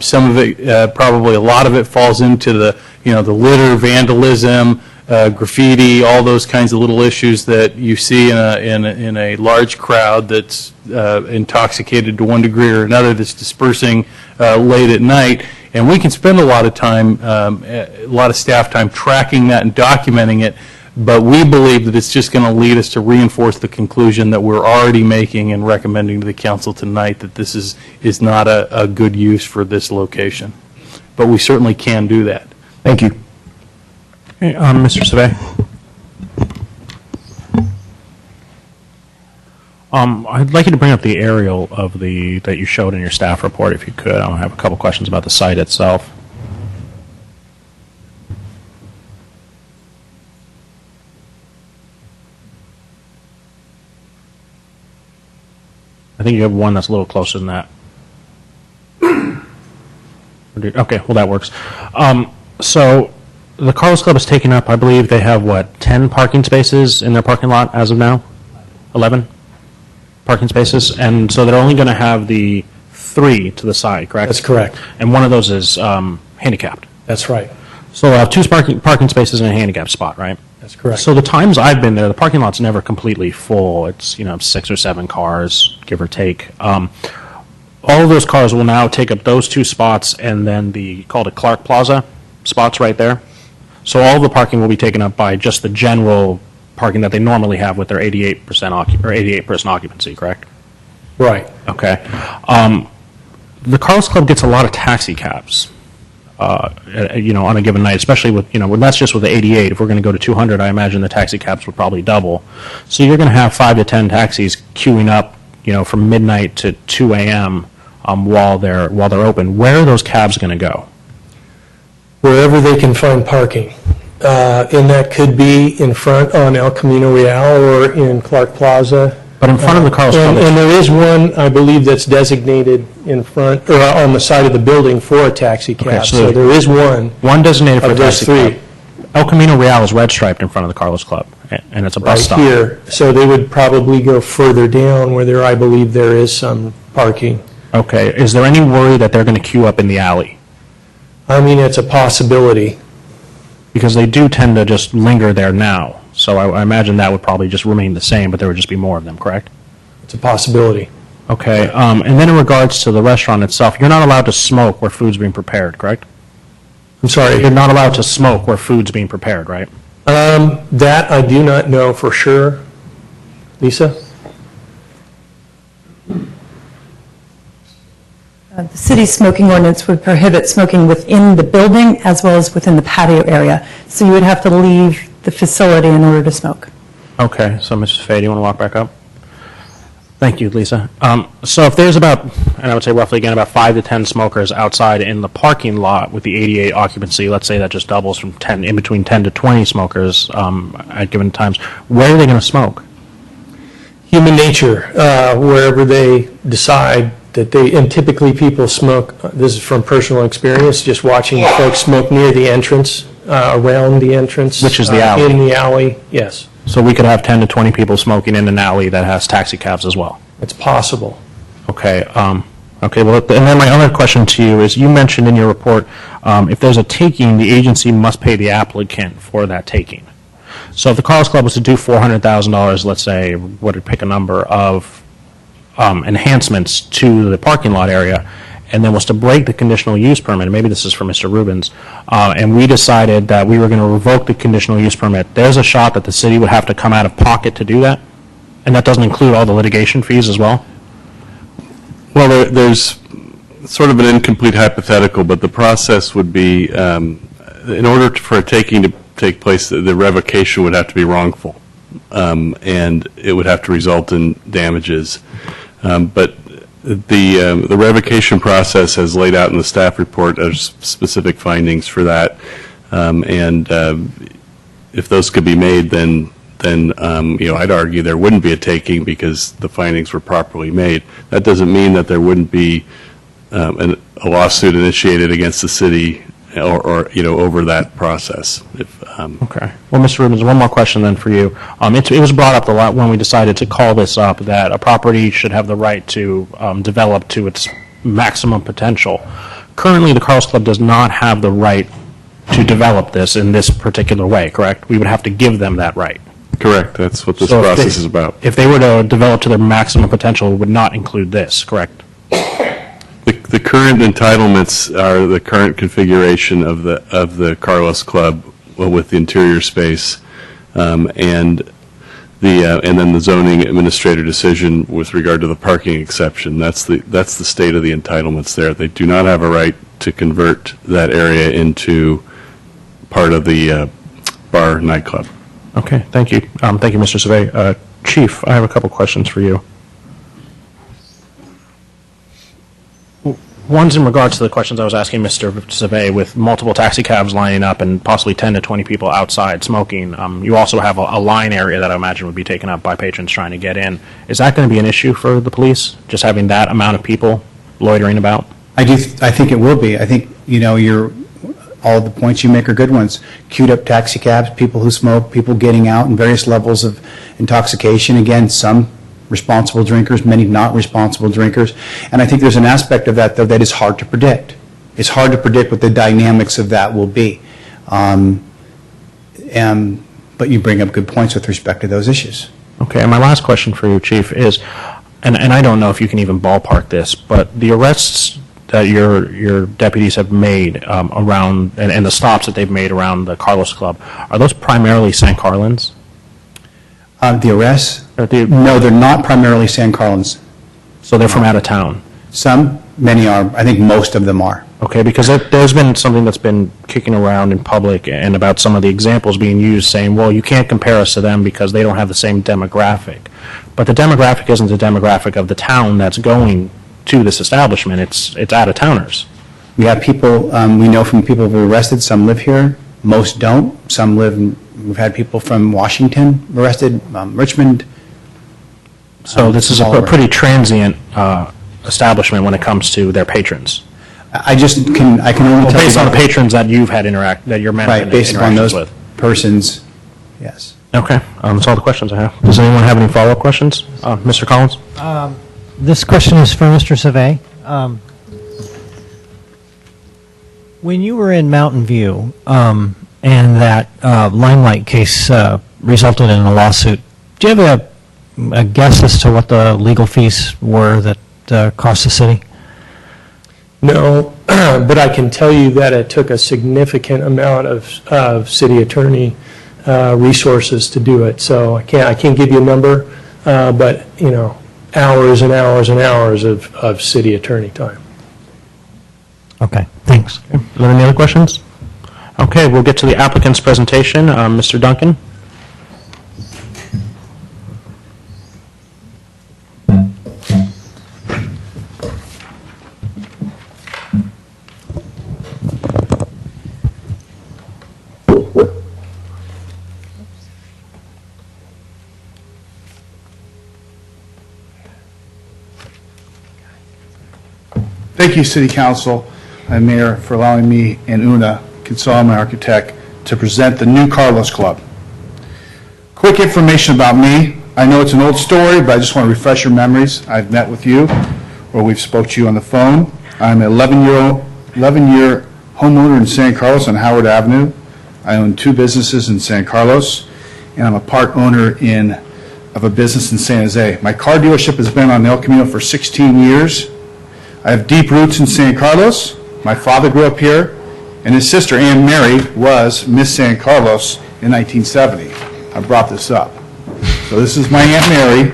Some of it, probably a lot of it, falls into the the litter, vandalism, graffiti, all those kinds of little issues that you see in a large crowd that's intoxicated to one degree or another, that's dispersing late at night. And we can spend a lot of time, a lot of staff time tracking that and documenting it, but we believe that it's just going to lead us to reinforce the conclusion that we're already making and recommending to the council tonight, that this is not a good use for this location. But we certainly can do that. Thank you. Okay, Mr. Savet. I'd like you to bring up the aerial of that you showed in your staff report, if you could. I have a couple questions about the site itself. I think you have one that's a little closer than that. Okay, well, that works. So the Carlos Club is taking up, I believe they have, 10 parking spaces in their parking lot as of now? 11 parking spaces? And so they're only going to have the 3 to the side, correct? That's correct. And one of those is handicapped? That's right. So they'll have 2 parking spaces in a handicapped spot, right? That's correct. So the times I've been there, the parking lot's never completely full. It's 6 or 7 cars, give or take. All of those cars will now take up those 2 spots and then called a Clark Plaza spots right there. So all the parking will be taken up by just the general parking that they normally have with their 88% occupancy, correct? Right. Okay. The Carlos Club gets a lot of taxi cabs, on a given night, especially with, that's just with the 88. If we're going to go to 200, I imagine the taxi cabs would probably double. So you're going to have 5 to 10 taxis queuing up, from midnight to 2 a.m. While they're open. Where are those cabs going to go? Wherever they can find parking. And that could be in front on El Camino Real or in Clark Plaza. But in front of the Carlos Club. And there is one, I believe, that's designated in front, or on the side of the building for a taxi cab. Okay, so there is one. One designated for a taxi three. cab. El Camino Real is red striped in front of the Carlos Club, and it's a bus stop. Right here. So they would probably go further down where I believe there is some parking. Okay. Is there any worry that they're going to queue up in the alley? I mean, it's a possibility. Because they do tend to just linger there now. So I imagine that would probably just remain the same, but there would just be more of them, correct? It's a possibility. Okay. And then in regards to the restaurant itself, you're not allowed to smoke where food's being prepared, correct? I'm sorry? You're not allowed to smoke where food's being prepared, right? That I do not know for sure. Lisa? The city's smoking ordinance would prohibit smoking within the building as well as within the patio area. So you would have to leave the facility in order to smoke. Okay. So, Mrs. Fay, do you want to walk back up? Thank you, Lisa. So if there's about, and I would say roughly again, about 5 to 10 smokers outside in the parking lot with the 88 occupancy, let's say that just doubles from 10, in between 10 to 20 smokers at given times, where are they going to smoke? Human nature, wherever they decide that they, and typically people smoke, this is from personal experience, just watching folks smoke near the entrance, around the entrance. Which is the alley. In the alley, yes. So we could have 10 to 20 people smoking in an alley that has taxi cabs as well. It's possible. Okay. Okay. Well, and then my other question to you is: you mentioned in your report, if there's a taking, the agency must pay the applicant for that taking. So if the Carlos Club was to do $400,000, let's say, what did pick a number of enhancements to the parking lot area, and then was to break the conditional use permit, and maybe this is for Mr. Rubens, and we decided that we were going to revoke the conditional use permit, there's a shot that the city would have to come out of pocket to do that? And that doesn't include all the litigation fees as well? Well, there's sort of an incomplete hypothetical, but the process would be, in order for a taking to take place, the revocation would have to be wrongful, and it would have to result in damages. But the revocation process has laid out in the staff report there's specific findings for that, and if those could be made, then I'd argue there wouldn't be a taking because the findings were properly made. That doesn't mean that there wouldn't be a lawsuit initiated against the city or over that process. Okay. Well, Mr. Rubens, one more question then for you. It was brought up a lot when we decided to call this up that a property should have the right to develop to its maximum potential. Currently, the Carlos Club does not have the right to develop this in this particular way, correct? We would have to give them that right. Correct. That's what this So process is about. If they were to develop to their maximum potential, it would not include this, correct? The current entitlements are the current configuration of the Carlos Club with the interior space, and then the zoning administrator decision with regard to the parking exception. That's the state of the entitlements there. They do not have a right to convert that area into part of the bar nightclub. Okay, thank you. Thank you, Mr. Survey. Chief, I have a couple questions for you. One's in regards to the questions I was asking Mr. Survey with multiple taxi cabs lining up and possibly 10 to 20 people outside smoking. You also have a line area that I imagine would be taken up by patrons trying to get in. Is that going to be an issue for the police, just having that amount of people loitering about? I think it will be. I think, all of the points you make are good ones. Queued up taxi cabs, people who smoke, people getting out, and various levels of intoxication. Again, some responsible drinkers, many not responsible drinkers. And I think there's an aspect of that, though, that is hard to predict. It's hard to predict what the dynamics of that will be. But you bring up good points with respect to those issues. Okay, and my last question for you, Chief, is, and I don't know if you can even ballpark this, but the arrests that your deputies have made around, and the stops that they've made around the Carlos Club, are those primarily San Carlins? The arrests? No, they're not primarily San Carlins. So they're from out of town? Some, many are. I think most of them are. Okay, because there's been something that's been kicking around in public and about some of the examples being used saying, well, you can't compare us to them because they don't have the same demographic. But the demographic isn't the demographic of the town that's going to this establishment. It's out-of-towners. We have people, we know from people who are arrested, some live here, most don't. Some live, we've had people from Washington arrested, Richmond. So this is a pretty transient establishment when it comes to their patrons. I can only tell you based on the patrons that you've had that your men right, had based upon interactions those with. Persons, yes. Okay, that's all the questions I have. Does anyone have any follow-up questions? Mr. Collins? This question is for Mr. Survey. When you were in Mountain View, and that Limelight case resulted in a lawsuit. Do you have a guess as to what the legal fees were that cost the city? No, but I can tell you that it took a significant amount of city attorney resources to do it. So I can't give you a number, but hours and hours and hours of city attorney time. Okay, thanks. Are there any other questions? Okay, we'll get to the applicant's presentation. Mr. Duncan? Thank you, City Council and Mayor, for allowing me and Una Kinsella, my architect, to present the new Carlos Club. Quick information about me. I know it's an old story, but I just want to refresh your memories. I've met with you, or we've spoke to you on the phone. I'm an 11-year homeowner in San Carlos on Howard Avenue. I own 2 businesses in San Carlos, and I'm a part owner of a business in San Jose. My car dealership has been on El Camino for 16 years. I have deep roots in San Carlos. My father grew up here, and his sister, Ann Mary, was Miss San Carlos in 1970. I brought this up. So this is my Aunt Mary,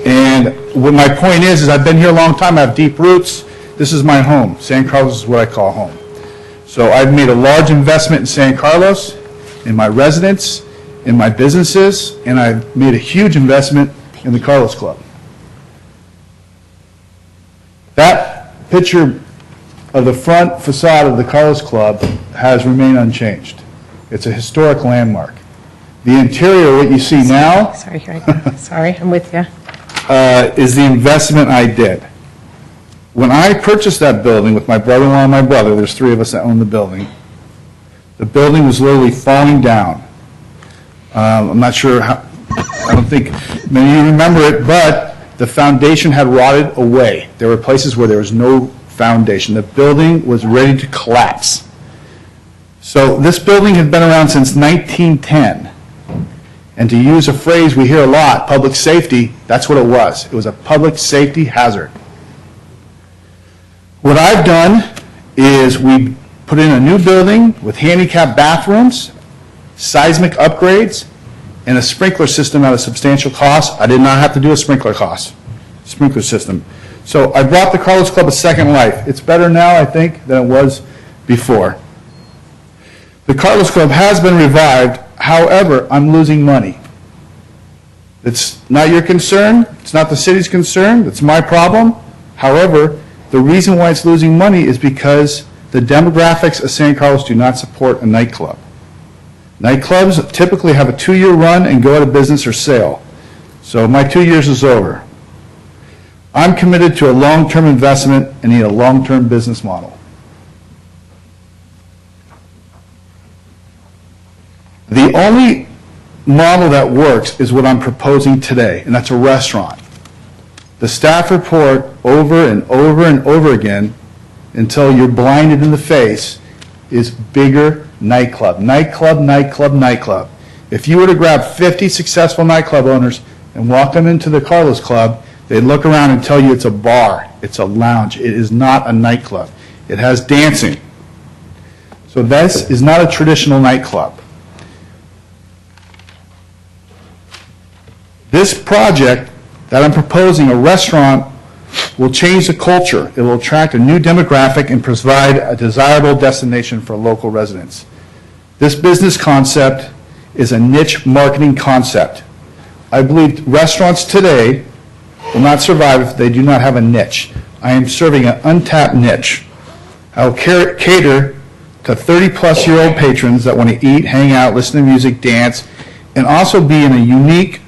and what my point is I've been here a long time. I have deep roots. This is my home. San Carlos is what I call home. So I've made a large investment in San Carlos, in my residence, in my businesses, and I've made a huge investment in the Carlos Club. That picture of the front facade of the Carlos Club has remained unchanged. It's a historic landmark. The interior, what you see now, Sorry, I'm with you. is the investment I did. When I purchased that building with my brother-in-law and my brother, there's 3 of us that own the building was literally falling down. I'm not sure how, I don't think many of you remember it, but the foundation had rotted away. There were places where there was no foundation. The building was ready to collapse. So this building had been around since 1910. And to use a phrase we hear a lot, public safety, that's what it was. It was a public safety hazard. What I've done is we put in a new building with handicap bathrooms, seismic upgrades, and a sprinkler system at a substantial cost. I did not have to do a sprinkler system. So I brought the Carlos Club a second life. It's better now, I think, than it was before. The Carlos Club has been revived. However, I'm losing money. It's not your concern. It's not the city's concern. It's my problem. However, the reason why it's losing money is because the demographics of San Carlos do not support a nightclub. Nightclubs typically have a 2-year run and go out of business or sale. So my 2 years is over. I'm committed to a long-term investment and need a long-term business model. The only model that works is what I'm proposing today, and that's a restaurant. The staff report over and over and over again until you're blinded in the face is bigger nightclub. Nightclub. If you were to grab 50 successful nightclub owners and walk them into the Carlos Club, they'd look around and tell you it's a bar, it's a lounge. It is not a nightclub. It has dancing. So this is not a traditional nightclub. This project that I'm proposing, a restaurant, will change the culture. It will attract a new demographic and provide a desirable destination for local residents. This business concept is a niche marketing concept. I believe restaurants today will not survive if they do not have a niche. I am serving an untapped niche. I will cater to 30-plus-year-old patrons that want to eat, hang out, listen to music, dance, and also be in a unique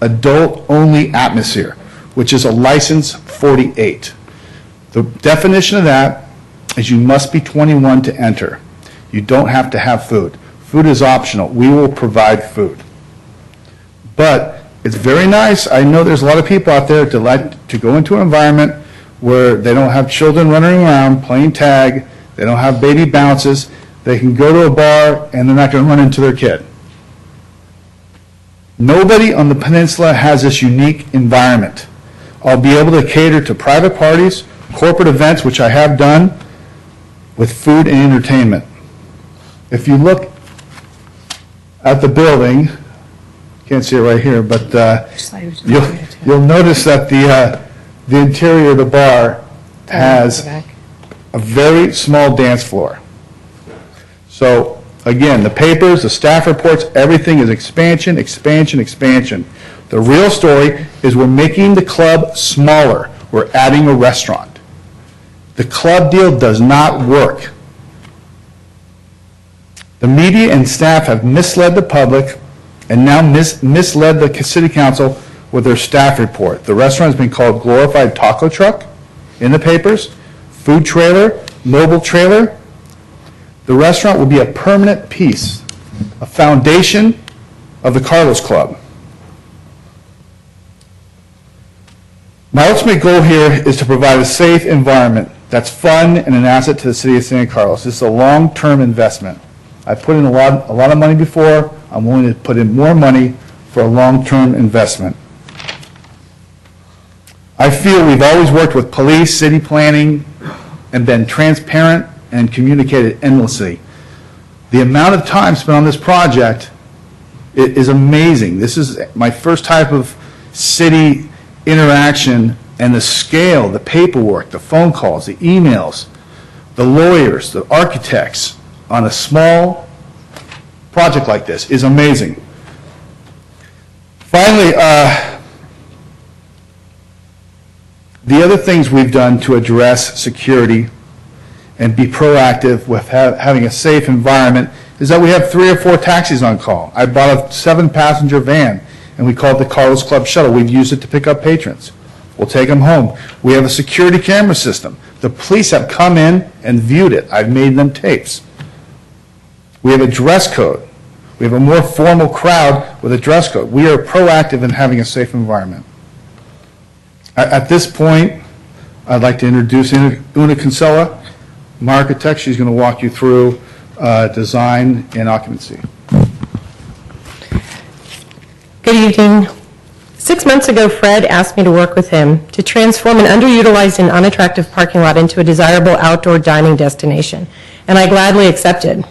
adult-only atmosphere, which is a license 48. The definition of that is you must be 21 to enter. You don't have to have food. Food is optional. We will provide food. But it's very nice. I know there's a lot of people out there to like to go into an environment where they don't have children running around playing tag. They don't have baby bounces. They can go to a bar and they're not going to run into their kid. Nobody on the peninsula has this unique environment. I'll be able to cater to private parties, corporate events, which I have done, with food and entertainment. If you look at the building, can't see it right here, but you'll notice that the interior of the bar has a very small dance floor. So again, the papers, the staff reports, everything is expansion, expansion, expansion. The real story is we're making the club smaller. We're adding a restaurant. The club deal does not work. The media and staff have misled the public and now misled the city council with their staff report. The restaurant has been called glorified taco truck in the papers, food trailer, mobile trailer. The restaurant will be a permanent piece, a foundation of the Carlos Club. My ultimate goal here is to provide a safe environment that's fun and an asset to the city of San Carlos. This is a long-term investment. I've put in a lot of money before. I'm willing to put in more money for a long-term investment. I feel we've always worked with police, city planning, and been transparent and communicated endlessly. The amount of time spent on this project is amazing. This is my first type of city interaction, and the scale, the paperwork, the phone calls, the emails, the lawyers, the architects on a small project like this is amazing. Finally, the other things we've done to address security and be proactive with having a safe environment is that we have 3 or 4 taxis on call. I bought a 7-passenger van, and we call it the Carlos Club Shuttle. We've used it to pick up patrons. We'll take them home. We have a security camera system. The police have come in and viewed it. I've made them tapes. We have a dress code. We have a more formal crowd with a dress code. We are proactive in having a safe environment. At this point, I'd like to introduce Una Kinsella, my architect. She's going to walk you through design and occupancy. Good evening. 6 months ago, Fred asked me to work with him to transform an underutilized and unattractive parking lot into a desirable outdoor dining destination, and I gladly accepted.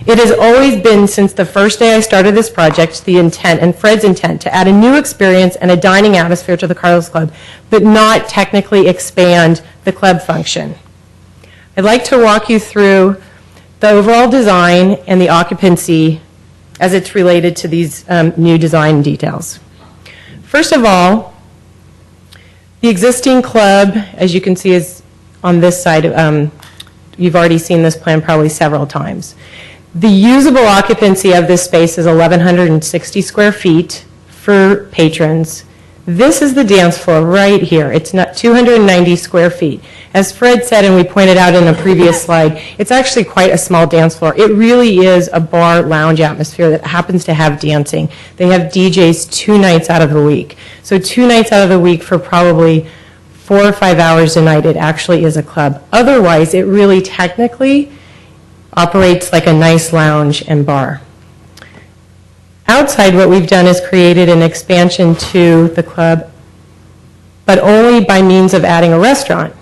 It has always been, since the first day I started this project, the intent, and Fred's intent, to add a new experience and a dining atmosphere to the Carlos Club, but not technically expand the club function. I'd like to walk you through the overall design and the occupancy as it's related to these new design details. First of all, the existing club, as you can see, is on this side. You've already seen this plan probably several times. The usable occupancy of this space is 1,160 square feet for patrons. This is the dance floor right here. It's not 290 square feet. As Fred said, and we pointed out in a previous slide, it's actually quite a small dance floor. It really is a bar lounge atmosphere that happens to have dancing. They have DJs 2 nights out of the week. So 2 nights out of the week for probably 4 or 5 hours a night, it actually is a club. Otherwise, it really technically operates like a nice lounge and bar. Outside, what we've done is created an expansion to the club, but only by means of adding a restaurant.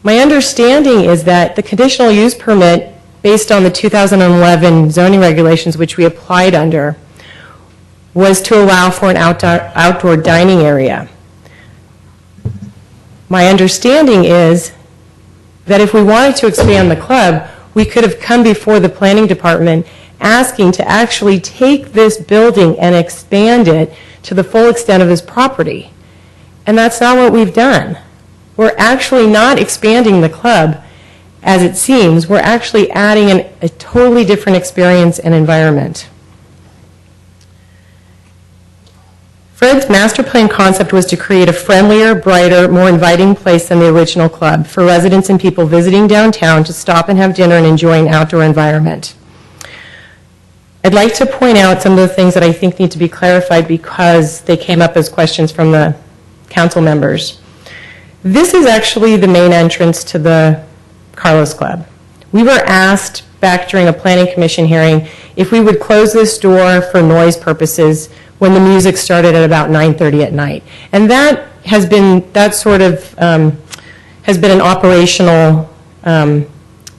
My understanding is that the conditional use permit, based on the 2011 zoning regulations, which we applied under, was to allow for an outdoor dining area. My understanding is that if we wanted to expand the club, we could have come before the planning department asking to actually take this building and expand it to the full extent of this property. And that's not what we've done. We're actually not expanding the club as it seems. We're actually adding a totally different experience and environment. Fred's master plan concept was to create a friendlier, brighter, more inviting place than the original club for residents and people visiting downtown to stop and have dinner and enjoy an outdoor environment. I'd like to point out some of the things that I think need to be clarified because they came up as questions from the council members. This is actually the main entrance to the Carlos Club. We were asked back during a planning commission hearing if we would close this door for noise purposes when the music started at about 9:30 at night. And that has been, that sort of has been an operational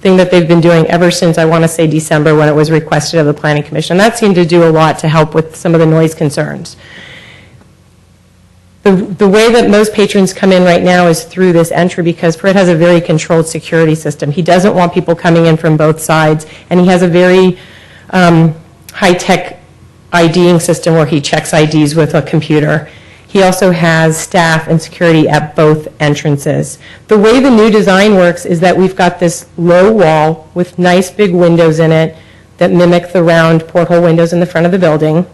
thing that they've been doing ever since, I want to say, December, when it was requested of the Planning Commission. And that seemed to do a lot to help with some of the noise concerns. The way that most patrons come in right now is through this entry, because Fred has a very controlled security system. He doesn't want people coming in from both sides, and he has a very high-tech IDing system where he checks IDs with a computer. He also has staff and security at both entrances. The way the new design works is that we've got this low wall with nice big windows in it that mimic the round porthole windows in the front of the building.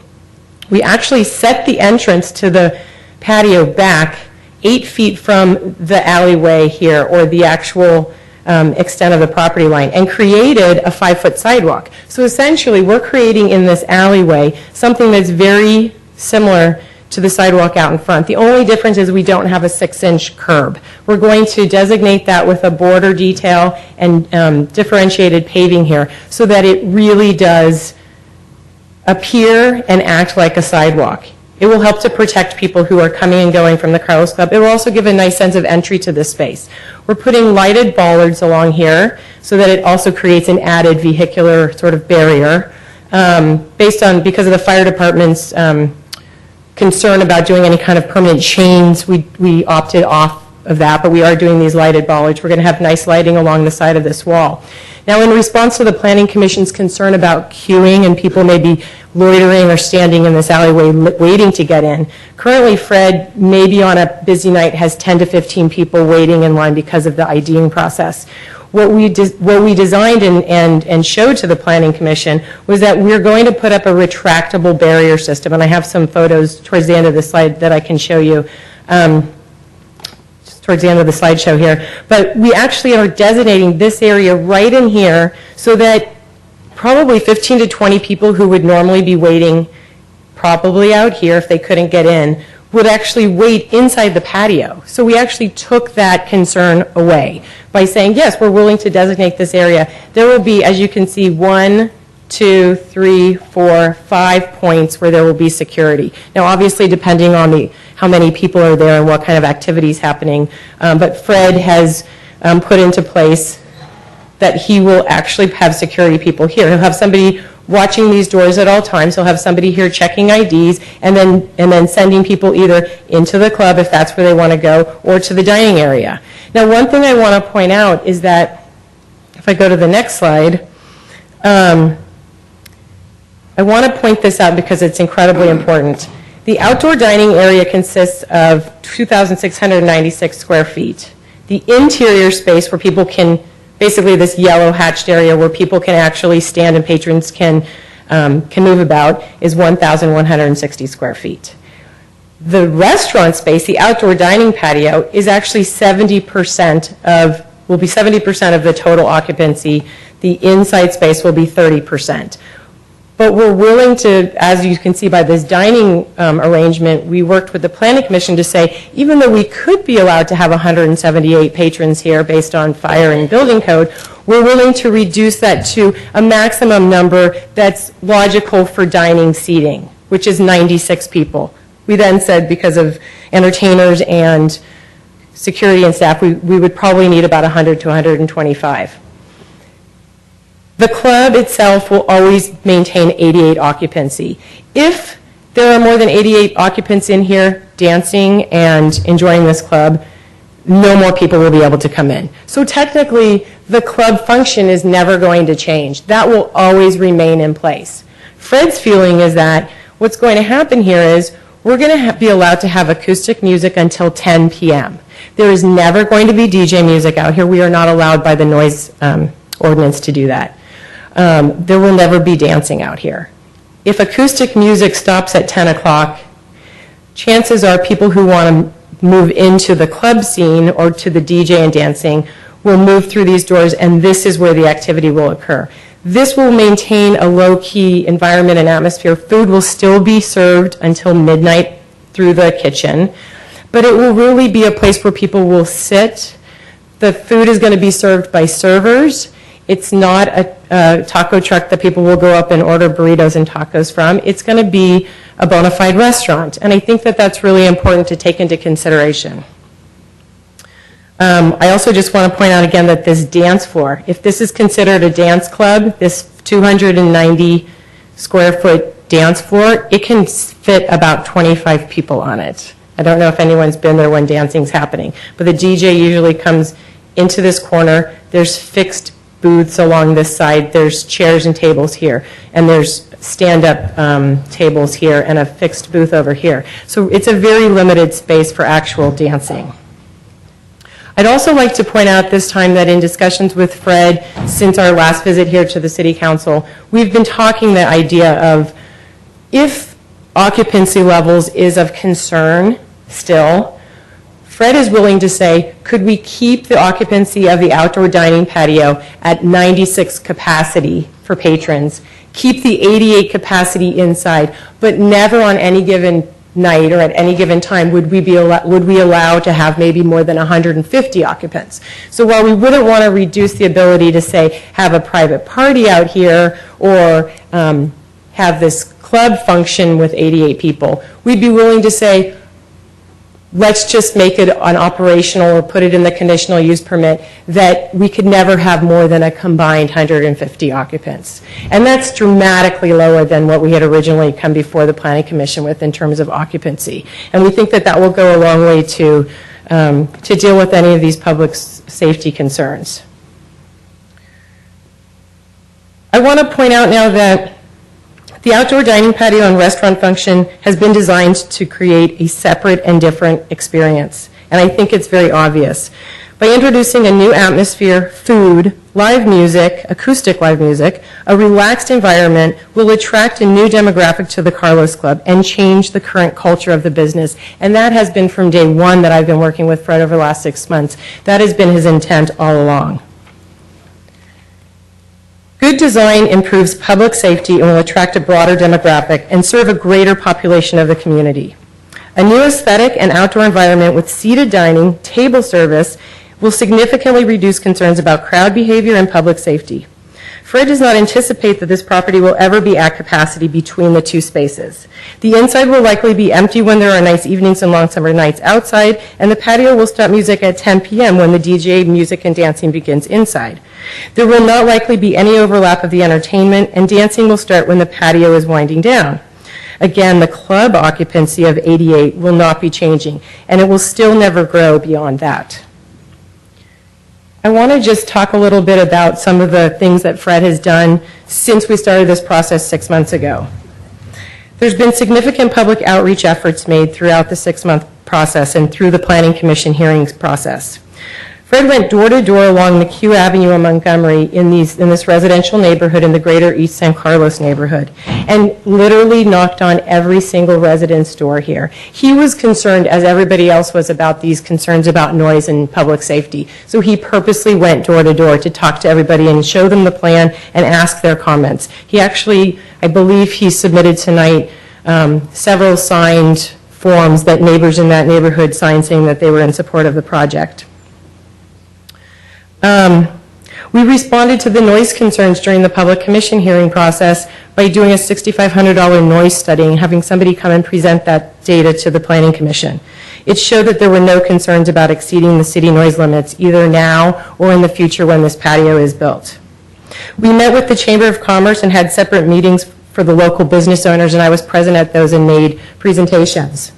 We actually set the entrance to the patio back 8 feet from the alleyway here, or the actual extent of the property line, and created a 5-foot sidewalk. So essentially, we're creating in this alleyway something that's very similar to the sidewalk out in front. The only difference is we don't have a 6-inch curb. We're going to designate that with a border detail and differentiated paving here so that it really does appear and act like a sidewalk. It will help to protect people who are coming and going from the Carlos Club. It will also give a nice sense of entry to this space. We're putting lighted bollards along here so that it also creates an added vehicular sort of barrier. Because of the fire department's concern about doing any kind of permanent chains, we opted off of that, but we are doing these lighted bollards. We're going to have nice lighting along the side of this wall. Now, in response to the Planning Commission's concern about queuing and people maybe loitering or standing in this alleyway waiting to get in, currently Fred, maybe on a busy night, has 10 to 15 people waiting in line because of the IDing process. What we designed and showed to the Planning Commission was that we're going to put up a retractable barrier system, and I have some photos towards the end of the slide that I can show you. Towards the end of the slideshow here, but we actually are designating this area right in here so that probably 15 to 20 people who would normally be waiting probably out here if they couldn't get in would actually wait inside the patio. So we actually took that concern away by saying, yes, we're willing to designate this area. There will be, as you can see, 1, 2, 3, 4, 5 points where there will be security. Now, obviously, depending on how many people are there and what kind of activities happening, but Fred has put into place that he will actually have security people here. He'll have somebody watching these doors at all times. He'll have somebody here checking IDs and then sending people either into the club if that's where they want to go, or to the dining area. Now, one thing I want to point out is that, if I go to the next slide, I want to point this out because it's incredibly important. The outdoor dining area consists of 2,696 square feet. The interior space where people can, basically this yellow hatched area where people can actually stand and patrons can move about, is 1,160 square feet. The restaurant space, the outdoor dining patio, is actually 70% will be 70% of the total occupancy. The inside space will be 30%. But we're willing to, as you can see by this dining arrangement, we worked with the Planning Commission to say, even though we could be allowed to have 178 patrons here based on fire and building code, we're willing to reduce that to a maximum number that's logical for dining seating, which is 96 people. We then said, because of entertainers and security and staff, we would probably need about 100 to 125. The club itself will always maintain 88 occupancy. If there are more than 88 occupants in here dancing and enjoying this club, no more people will be able to come in. So technically, the club function is never going to change. That will always remain in place. Fred's feeling is that what's going to happen here is we're going to be allowed to have acoustic music until 10 p.m. There is never going to be DJ music out here. We are not allowed by the noise ordinance to do that. There will never be dancing out here. If acoustic music stops at 10 o'clock, chances are people who want to move into the club scene or to the DJ and dancing will move through these doors, and this is where the activity will occur. This will maintain a low-key environment and atmosphere. Food will still be served until midnight through the kitchen, but it will really be a place where people will sit. The food is going to be served by servers. It's not a taco truck that people will go up and order burritos and tacos from. It's going to be a bona fide restaurant. And I think that that's really important to take into consideration. I also just want to point out again that this dance floor, if this is considered a dance club, this 290 square foot dance floor, it can fit about 25 people on it. I don't know if anyone's been there when dancing's happening, but the DJ usually comes into this corner. There's fixed booths along this side. There's chairs and tables here, and there's stand-up tables here and a fixed booth over here. So it's a very limited space for actual dancing. I'd also like to point out this time that in discussions with Fred since our last visit here to the City Council, we've been talking the idea of if occupancy levels is of concern still, Fred is willing to say, could we keep the occupancy of the outdoor dining patio at 96 capacity for patrons, keep the 88 capacity inside, but never on any given night or at any given time would we allow to have maybe more than 150 occupants. So while we wouldn't want to reduce the ability to say have a private party out here or have this club function with 88 people, we'd be willing to say let's just make it an operational or put it in the conditional use permit that we could never have more than a combined 150 occupants. And that's dramatically lower than what we had originally come before the Planning Commission with in terms of occupancy. And we think that that will go a long way to deal with any of these public safety concerns. I want to point out now that the outdoor dining patio and restaurant function has been designed to create a separate and different experience, and I think it's very obvious. By introducing a new atmosphere, food, live music, acoustic live music, a relaxed environment will attract a new demographic to the Carlos Club and change the current culture of the business, and that has been from day one that I've been working with Fred over the last 6 months. That has been his intent all along. Good design improves public safety and will attract a broader demographic and serve a greater population of the community. A new aesthetic and outdoor environment with seated dining, table service, will significantly reduce concerns about crowd behavior and public safety. Fred does not anticipate that this property will ever be at capacity between the two spaces. The inside will likely be empty when there are nice evenings and long summer nights outside, and the patio will stop music at 10 p.m. when the DJ music and dancing begins inside. There will not likely be any overlap of the entertainment, and dancing will start when the patio is winding down. Again, the club occupancy of 88 will not be changing, and it will still never grow beyond that. I want to just talk a little bit about some of the things that Fred has done since we started this process 6 months ago. There's been significant public outreach efforts made throughout the 6-month process and through the Planning Commission hearings process. Fred went door to door along the Q Avenue in Montgomery in this residential neighborhood in the greater East San Carlos neighborhood and literally knocked on every single resident's door here. He was concerned, as everybody else was, about these concerns about noise and public safety. So he purposely went door to door to talk to everybody and show them the plan and ask their comments. He actually, I believe he submitted tonight several signed forms that neighbors in that neighborhood signed saying that they were in support of the project. We responded to the noise concerns during the public commission hearing process by doing a $6,500 noise study and having somebody come and present that data to the Planning Commission. It showed that there were no concerns about exceeding the city noise limits either now or in the future when this patio is built. We met with the Chamber of Commerce and had separate meetings for the local business owners, and I was present at those and made presentations.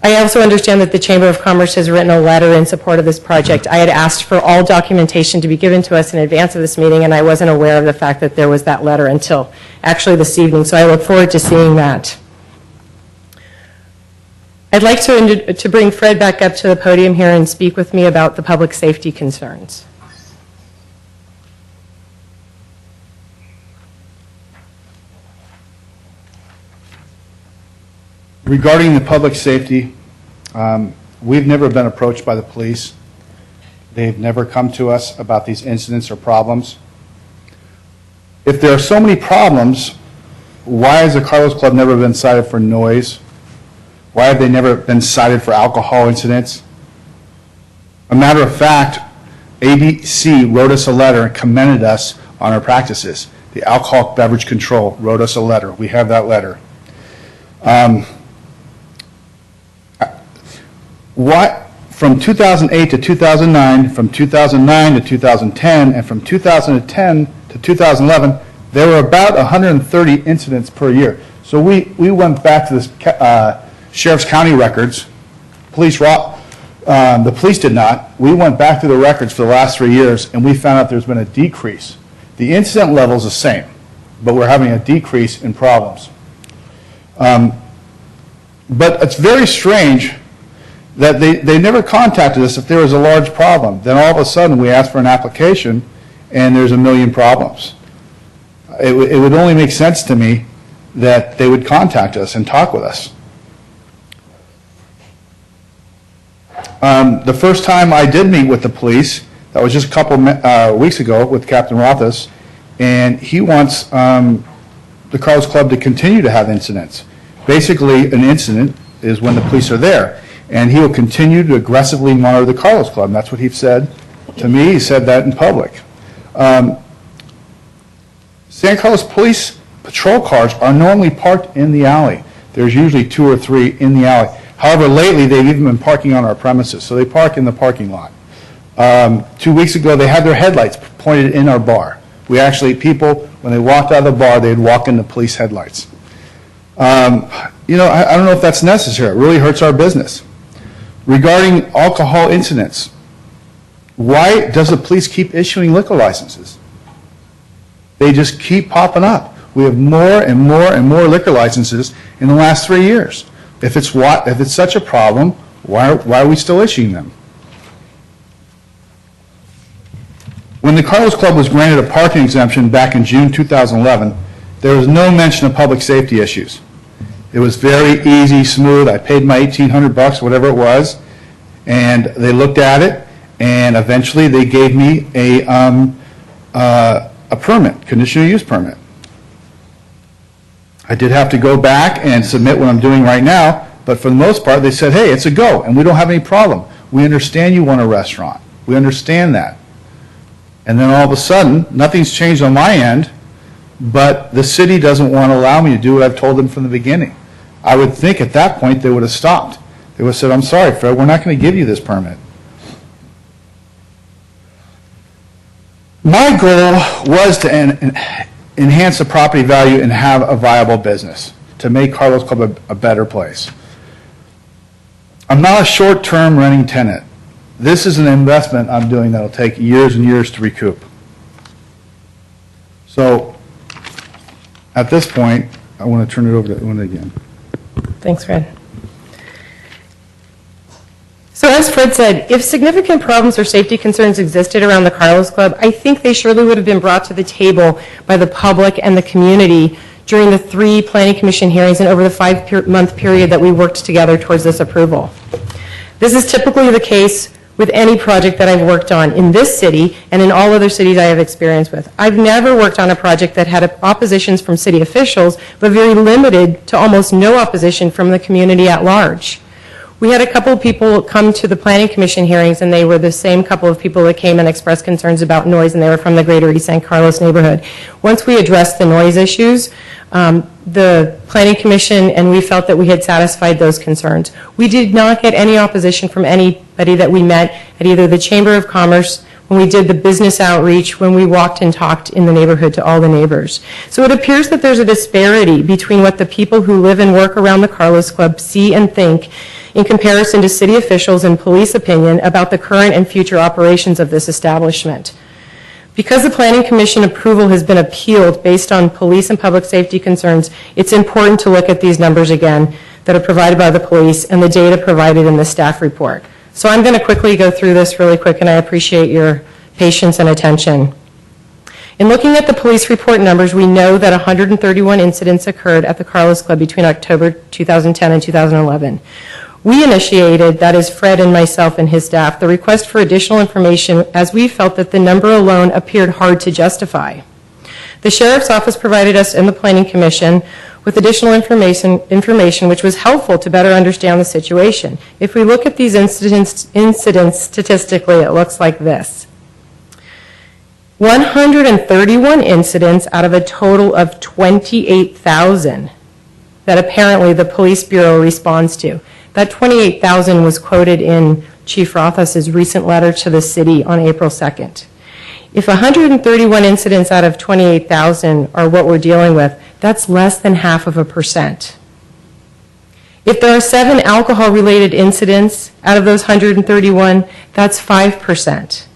I also understand that the Chamber of Commerce has written a letter in support of this project. I had asked for all documentation to be given to us in advance of this meeting, and I wasn't aware of the fact that there was that letter until actually this evening, so I look forward to seeing that. I'd like to bring Fred back up to the podium here and speak with me about the public safety concerns. Regarding the public safety, we've never been approached by the police. They've never come to us about these incidents or problems. If there are so many problems, why has the Carlos Club never been cited for noise? Why have they never been cited for alcohol incidents? A matter of fact, ABC wrote us a letter and commended us on our practices. The Alcoholic Beverage Control wrote us a letter. We have that letter. From 2008 to 2009, from 2009 to 2010, and from 2010 to 2011, there were about 130 incidents per year. So we went back to this Sheriff's County records. The police did not. We went back to the records for the last 3 years, and we found out there's been a decrease. The incident level is the same, but we're having a decrease in problems. But it's very strange that they never contacted us if there was a large problem. Then all of a sudden we ask for an application and there's a million problems. It would only make sense to me that they would contact us and talk with us. The first time I did meet with the police, that was just a couple weeks ago with Captain Rothus, and he wants the Carlos Club to continue to have incidents. Basically, an incident is when the police are there, and he will continue to aggressively monitor the Carlos Club. And that's what he said to me. He said that in public. San Carlos police patrol cars are normally parked in the alley. There's usually 2 or 3 in the alley. However, lately they've even been parking on our premises, so they park in the parking lot. 2 weeks ago, they had their headlights pointed in our bar. We actually, people, when they walked out of the bar, they'd walk in the police headlights. I don't know if that's necessary. It really hurts our business. Regarding alcohol incidents, why does the police keep issuing liquor licenses? They just keep popping up. We have more and more and more liquor licenses in the last 3 years. If it's such a problem, why are we still issuing them? When the Carlos Club was granted a parking exemption back in June 2011, there was no mention of public safety issues. It was very easy, smooth. I paid my $1,800, whatever it was, and they looked at it, and eventually they gave me a permit, conditional use permit. I did have to go back and submit what I'm doing right now, but for the most part, they said, hey, it's a go, and we don't have any problem. We understand you want a restaurant. We understand that. And then all of a sudden, nothing's changed on my end, but the city doesn't want to allow me to do what I've told them from the beginning. I would think at that point they would have stopped. They would have said, I'm sorry, Fred, we're not going to give you this permit. My goal was to enhance the property value and have a viable business, to make Carlos Club a better place. I'm not a short-term renting tenant. This is an investment I'm doing that will take years and years to recoup. So at this point, I want to turn it over to Una again. Thanks, Fred. So as Fred said, if significant problems or safety concerns existed around the Carlos Club, I think they surely would have been brought to the table by the public and the community during the 3 Planning Commission hearings and over the 5-month period that we worked together towards this approval. This is typically the case with any project that I've worked on in this city and in all other cities I have experience with. I've never worked on a project that had oppositions from city officials, but very limited to almost no opposition from the community at large. We had a couple of people come to the Planning Commission hearings, and they were the same couple of people that came and expressed concerns about noise, and they were from the greater East San Carlos neighborhood. Once we addressed the noise issues, the Planning Commission and we felt that we had satisfied those concerns. We did not get any opposition from anybody that we met at either the Chamber of Commerce, when we did the business outreach, when we walked and talked in the neighborhood to all the neighbors. So it appears that there's a disparity between what the people who live and work around the Carlos Club see and think in comparison to city officials and police opinion about the current and future operations of this establishment. Because the Planning Commission approval has been appealed based on police and public safety concerns, it's important to look at these numbers again that are provided by the police and the data provided in the staff report. So I'm going to quickly go through this really quick, and I appreciate your patience and attention. In looking at the police report numbers, we know that 131 incidents occurred at the Carlos Club between October 2010 and 2011. We initiated, that is Fred and myself and his staff, the request for additional information as we felt that the number alone appeared hard to justify. The Sheriff's Office provided us and the Planning Commission with additional information which was helpful to better understand the situation. If we look at these incidents statistically, it looks like this. 131 incidents out of a total of 28,000 that apparently the Police Bureau responds to. That 28,000 was quoted in Chief Rothhaus's recent letter to the city on April 2nd. If 131 incidents out of 28,000 are what we're dealing with, that's less than 0.5%. If there are 7 alcohol-related incidents out of those 131, that's 5%.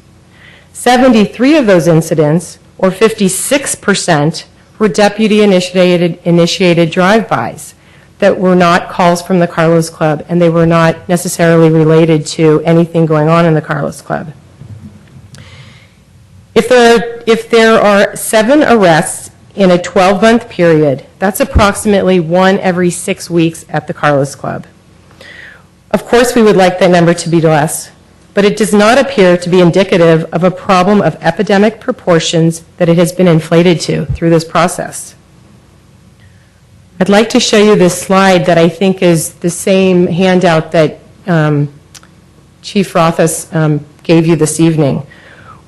73 of those incidents, or 56%, were deputy-initiated drive-bys that were not calls from the Carlos Club, and they were not necessarily related to anything going on in the Carlos Club. If there are 7 arrests in a 12-month period, that's approximately 1 every 6 weeks at the Carlos Club. Of course, we would like that number to be less, but it does not appear to be indicative of a problem of epidemic proportions that it has been inflated to through this process. I'd like to show you this slide that I think is the same handout that Chief Rothhaus gave you this evening.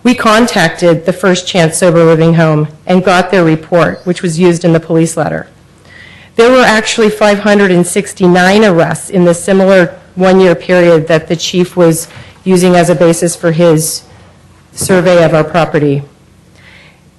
We contacted the First Chance Sober Living Home and got their report, which was used in the police letter. There were actually 569 arrests in the similar one-year period that the chief was using as a basis for his survey of our property.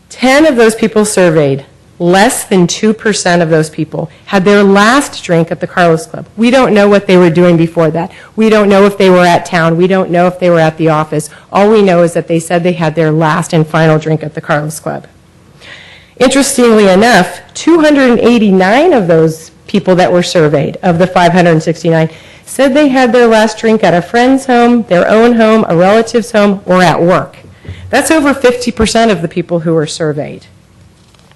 10 of those people surveyed, less than 2% of those people, had their last drink at the Carlos Club. We don't know what they were doing before that. We don't know if they were at town. We don't know if they were at the office. All we know is that they said they had their last and final drink at the Carlos Club. Interestingly enough, 289 of those people that were surveyed, of the 569, said they had their last drink at a friend's home, their own home, a relative's home, or at work. That's over 50% of the people who were surveyed.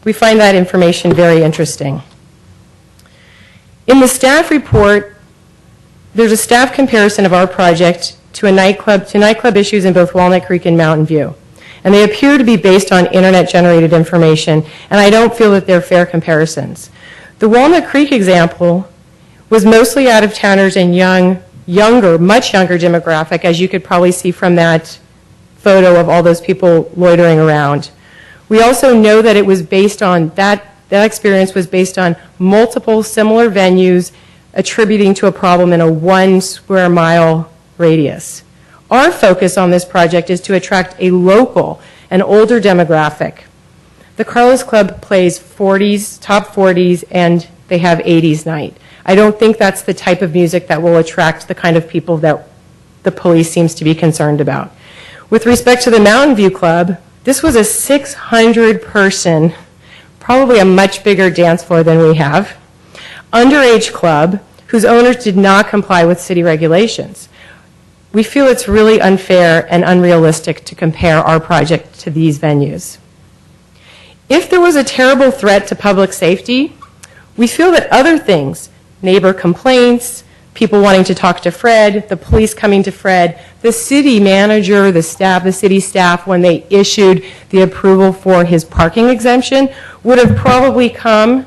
We find that information very interesting. In the staff report, there's a staff comparison of our project to nightclub issues in both Walnut Creek and Mountain View. And they appear to be based on internet-generated information, and I don't feel that they're fair comparisons. The Walnut Creek example was mostly out-of-towners and much younger demographic, as you could probably see from that photo of all those people loitering around. We also know that it was based on, that experience was based on multiple similar venues attributing to a problem in a 1 square mile radius. Our focus on this project is to attract a local and older demographic. The Carlos Club plays 40s, top 40s, and they have 80s night. I don't think that's the type of music that will attract the kind of people that the police seems to be concerned about. With respect to the Mountain View Club, this was a 600-person, probably a much bigger dance floor than we have, underage club whose owners did not comply with city regulations. We feel it's really unfair and unrealistic to compare our project to these venues. If there was a terrible threat to public safety, we feel that other things, neighbor complaints, people wanting to talk to Fred, the police coming to Fred, the city manager, the staff, the city staff, when they issued the approval for his parking exemption, would have probably come,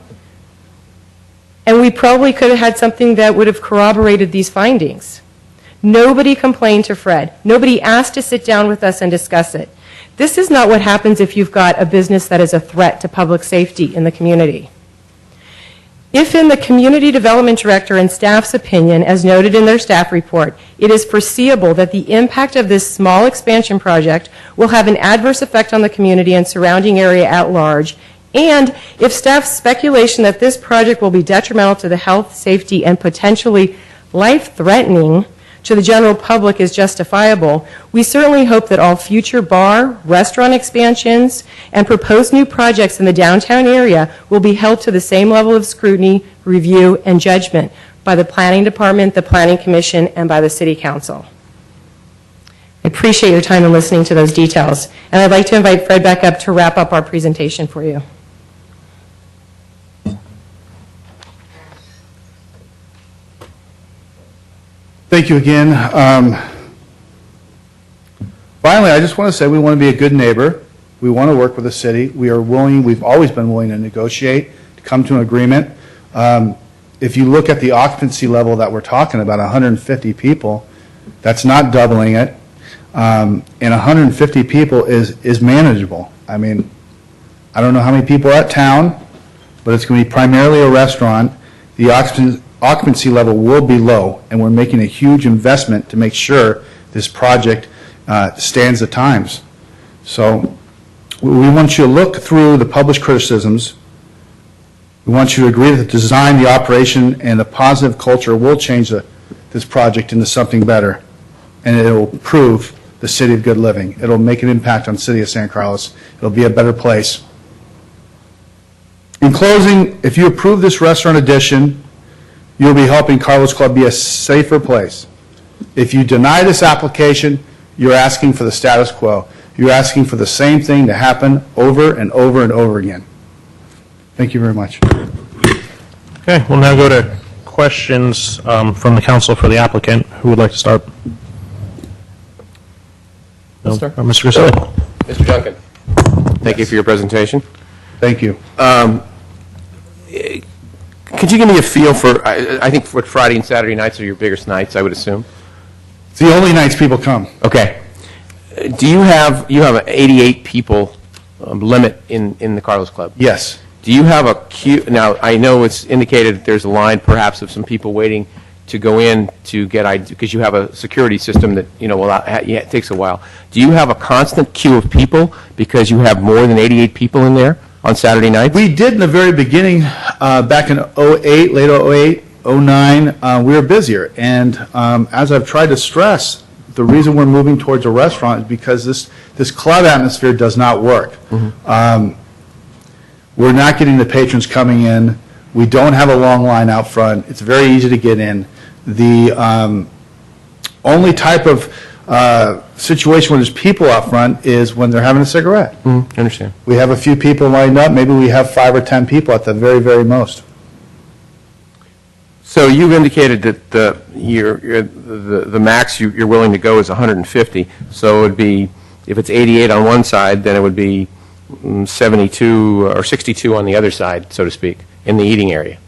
and we probably could have had something that would have corroborated these findings. Nobody complained to Fred. Nobody asked to sit down with us and discuss it. This is not what happens if you've got a business that is a threat to public safety in the community. If in the community development director and staff's opinion, as noted in their staff report, it is foreseeable that the impact of this small expansion project will have an adverse effect on the community and surrounding area at large, and if staff's speculation that this project will be detrimental to the health, safety, and potentially life-threatening to the general public is justifiable, we certainly hope that all future bar, restaurant expansions, and proposed new projects in the downtown area will be held to the same level of scrutiny, review, and judgment by the Planning Department, the Planning Commission, and by the City Council. I appreciate your time in listening to those details, and I'd like to invite Fred back up to wrap up our presentation for you. Thank you again. Finally, I just want to say we want to be a good neighbor. We want to work with the city. We are willing, we've always been willing to negotiate, to come to an agreement. If you look at the occupancy level that we're talking about, 150 people, that's not doubling it. And 150 people is manageable. I mean, I don't know how many people are at town, but it's going to be primarily a restaurant. The occupancy level will be low, and we're making a huge investment to make sure this project stands the times. So we want you to look through the published criticisms. We want you to agree that the design, the operation, and the positive culture will change this project into something better, and it will improve the city of good living. It'll make an impact on the city of San Carlos. It'll be a better place. In closing, if you approve this restaurant addition, you'll be helping Carlos Club be a safer place. If you deny this application, you're asking for the status quo. You're asking for the same thing to happen over and over and over again. Thank you very much. Okay, we'll now go to questions from the council for the applicant. Who would like to start? No? Mr. Griselli. Mr. Duncan, thank you for your presentation. Thank you. Could you give me a feel for, I think for Friday and Saturday nights are your biggest nights, I would assume? It's the only nights people come. Okay. Do you have an 88 people limit in the Carlos Club? Yes. Do you have a queue? Now, I know it's indicated that there's a line perhaps of some people waiting to go in to get ID, because you have a security system that, it takes a while. Do you have a constant queue of people because you have more than 88 people in there on Saturday nights? We did in the very beginning, back in 08, late 08, 09, we were busier. And as I've tried to stress, the reason we're moving towards a restaurant is because this club atmosphere does not work. We're not getting the patrons coming in. We don't have a long line out front. It's very easy to get in. The only type of situation where there's people out front is when they're having a cigarette. I understand. We have a few people lined up. Maybe we have 5 or 10 people at the very, very most. So you've indicated that the max you're willing to go is 150. So it would be, if it's 88 on one side, then it would be 72 or 62 on the other side, so to speak, in the eating area,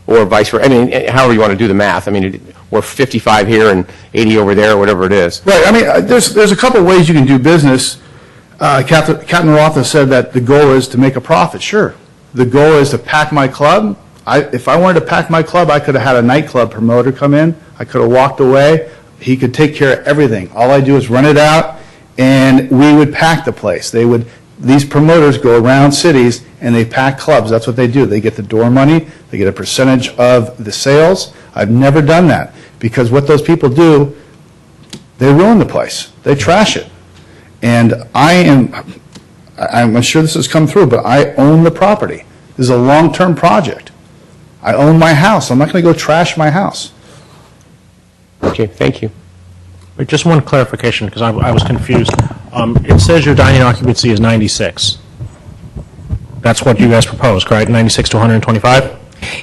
or vice versa. I mean, however you want to do the math. I mean, we're 55 here and 80 over there, or whatever it is. Right. I mean, there's a couple ways you can do business. Captain Roth has said that the goal is to make a profit. Sure. The goal is to pack my club. If I wanted to pack my club, I could have had a nightclub promoter come in. I could have walked away. He could take care of everything. All I do is run it out, and we would pack the place. These promoters go around cities and they pack clubs. That's what they do. They get the door money. They get a percentage of the sales. I've never done that because what those people do, they ruin the place. They trash it. And I'm sure this has come through, but I own the property. This is a long-term project. I own my house. I'm not going to go trash my house. Okay, thank you. Wait, just one clarification, because I was confused. It says your dining occupancy is 96. That's what you guys proposed, correct? 96 to 125?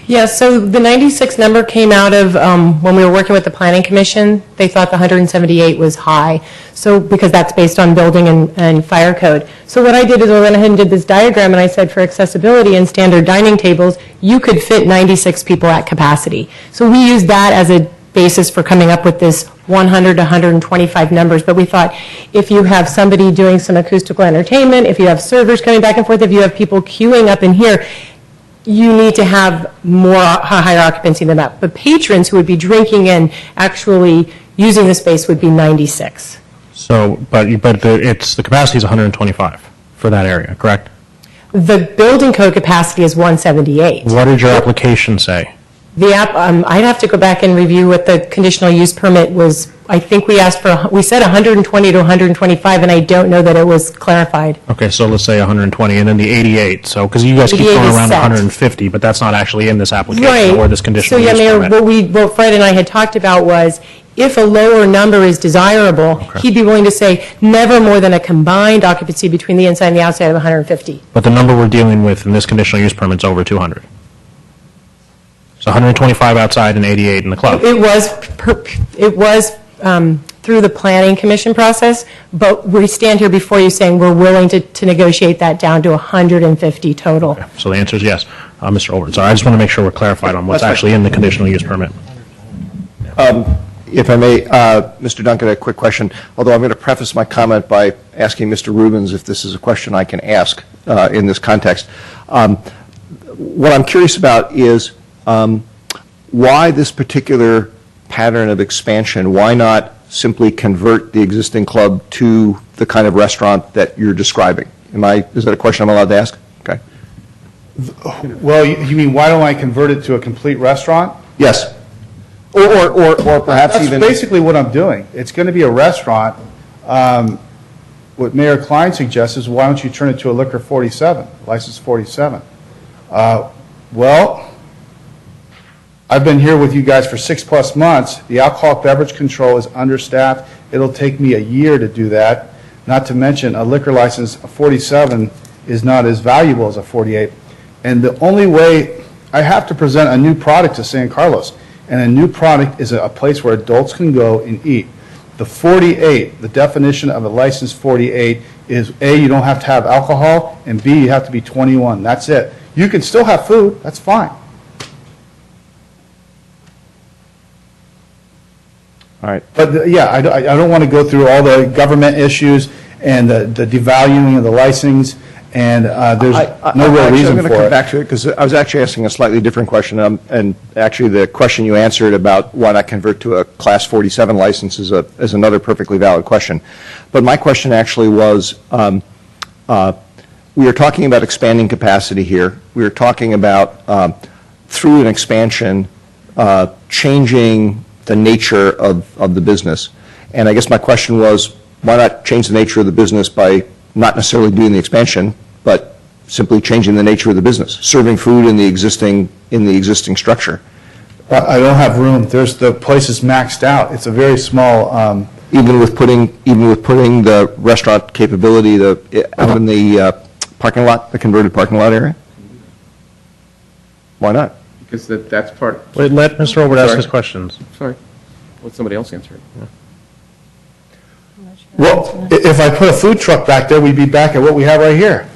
Yeah, so the 96 number came out of when we were working with the Planning Commission. They thought the 178 was high, so because that's based on building and fire code. So what I did is I went ahead and did this diagram, and I said for accessibility and standard dining tables, you could fit 96 people at capacity. So we used that as a basis for coming up with this 100 to 125 numbers, but we thought if you have somebody doing some acoustical entertainment, if you have servers coming back and forth, if you have people queuing up in here, you need to have higher occupancy than that. But patrons who would be drinking and actually using the space would be 96. So, but the capacity is 125 for that area, correct? The building code capacity is 178. What did your application say? I'd have to go back and review what the conditional use permit was. I think we said 120 to 125, and I don't know that it was clarified. Okay, so let's say 120, and then the 88. So, because you guys keep 88 going is around set. 150, but that's not actually in this application Right. or this conditional So, use yeah, permit. Mayor, what Fred and I had talked about was if a lower number is desirable, he'd be willing to say never more than a combined occupancy between the inside and the outside of 150. But the number we're dealing with in this conditional use permit is over 200. So 125 outside and 88 in the club. It was through the Planning Commission process, but we stand here before you saying we're willing to negotiate that down to 150 total. Okay, so the answer is yes. Mr. Olbert, sorry, I just want to make sure we're clarified on what's actually in the conditional use permit. If I may, Mr. Duncan, a quick question, although I'm going to preface my comment by asking Mr. Rubens if this is a question I can ask in this context. What I'm curious about is why this particular pattern of expansion? Why not simply convert the existing club to the kind of restaurant that you're describing? Is that a question I'm allowed to ask? Okay. Well, you mean, why don't I convert it to a complete restaurant? Yes. Or perhaps even... That's basically what I'm doing. It's going to be a restaurant. What Mayor Klein suggests is, why don't you turn it to a liquor 47, license 47? Well, I've been here with you guys for 6+ months. The alcoholic beverage control is understaffed. It'll take me a year to do that. Not to mention, a liquor license, a 47, is not as valuable as a 48. And the only way, I have to present a new product to San Carlos. And a new product is a place where adults can go and eat. The 48, the definition of a licensed 48 is, A, you don't have to have alcohol, and B, you have to be 21. That's it. You can still have food. That's fine. All right. But, yeah, I don't want to go through all the government issues and the devaluing of the licensing, and there's no real reason I'm going to for come it. back to it because I was actually asking a slightly different question, and actually the question you answered about why not convert to a Class 47 license is another perfectly valid question. But my question actually was, we are talking about expanding capacity here. We are talking about, through an expansion, changing the nature of the business. And I guess my question was, why not change the nature of the business by not necessarily doing the expansion, but simply changing the nature of the business, serving food in the existing structure? I don't have room. The place is maxed out. It's a very small. Even with putting the restaurant capability out in the parking lot, the converted parking lot area. Why not? Because that's part... Wait, let Mr. Robert ask Sorry. his questions. Sorry. Let somebody else answer it. Yeah. Well, if I put a food truck back there, we'd be back at what we have right here,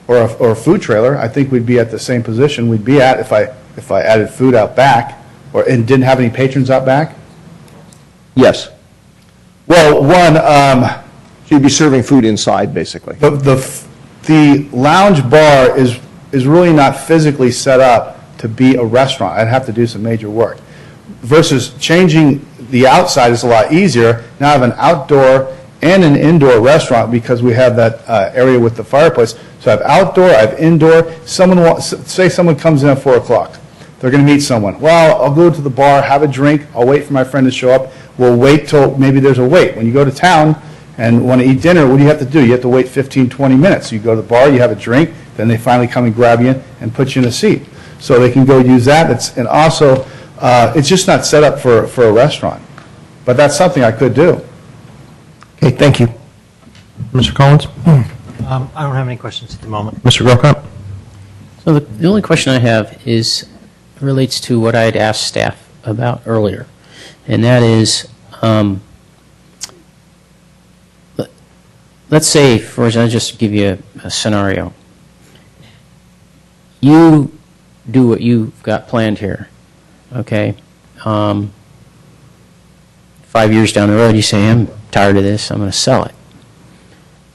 or a food trailer. I think we'd be at the same position we'd be at if I added food out back, and didn't have any patrons out back. Yes. Well, so you'd be serving food inside, basically. The lounge bar is really not physically set up to be a restaurant. I'd have to do some major work. Versus changing the outside is a lot easier. Now I have an outdoor and an indoor restaurant because we have that area with the fireplace. So I have outdoor, I have indoor. Say someone comes in at 4 o'clock. They're going to meet someone. Well, I'll go to the bar, have a drink. I'll wait for my friend to show up. We'll wait till maybe there's a wait. When you go to town and want to eat dinner, what do you have to do? You have to wait 15, 20 minutes. You go to the bar, you have a drink, then they finally come and grab you and put you in a seat. So they can go use that. And also, it's just not set up for a restaurant. But that's something I could do. Okay, thank you. Mr. Collins? I don't have any questions at the moment. Mr. Grocott? So the only question I have relates to what I had asked staff about earlier, and that is, let's say, for example, I'll just give you a scenario. You do what you've got planned here, okay? 5 years down the road, you say, I'm tired of this, I'm going to sell it.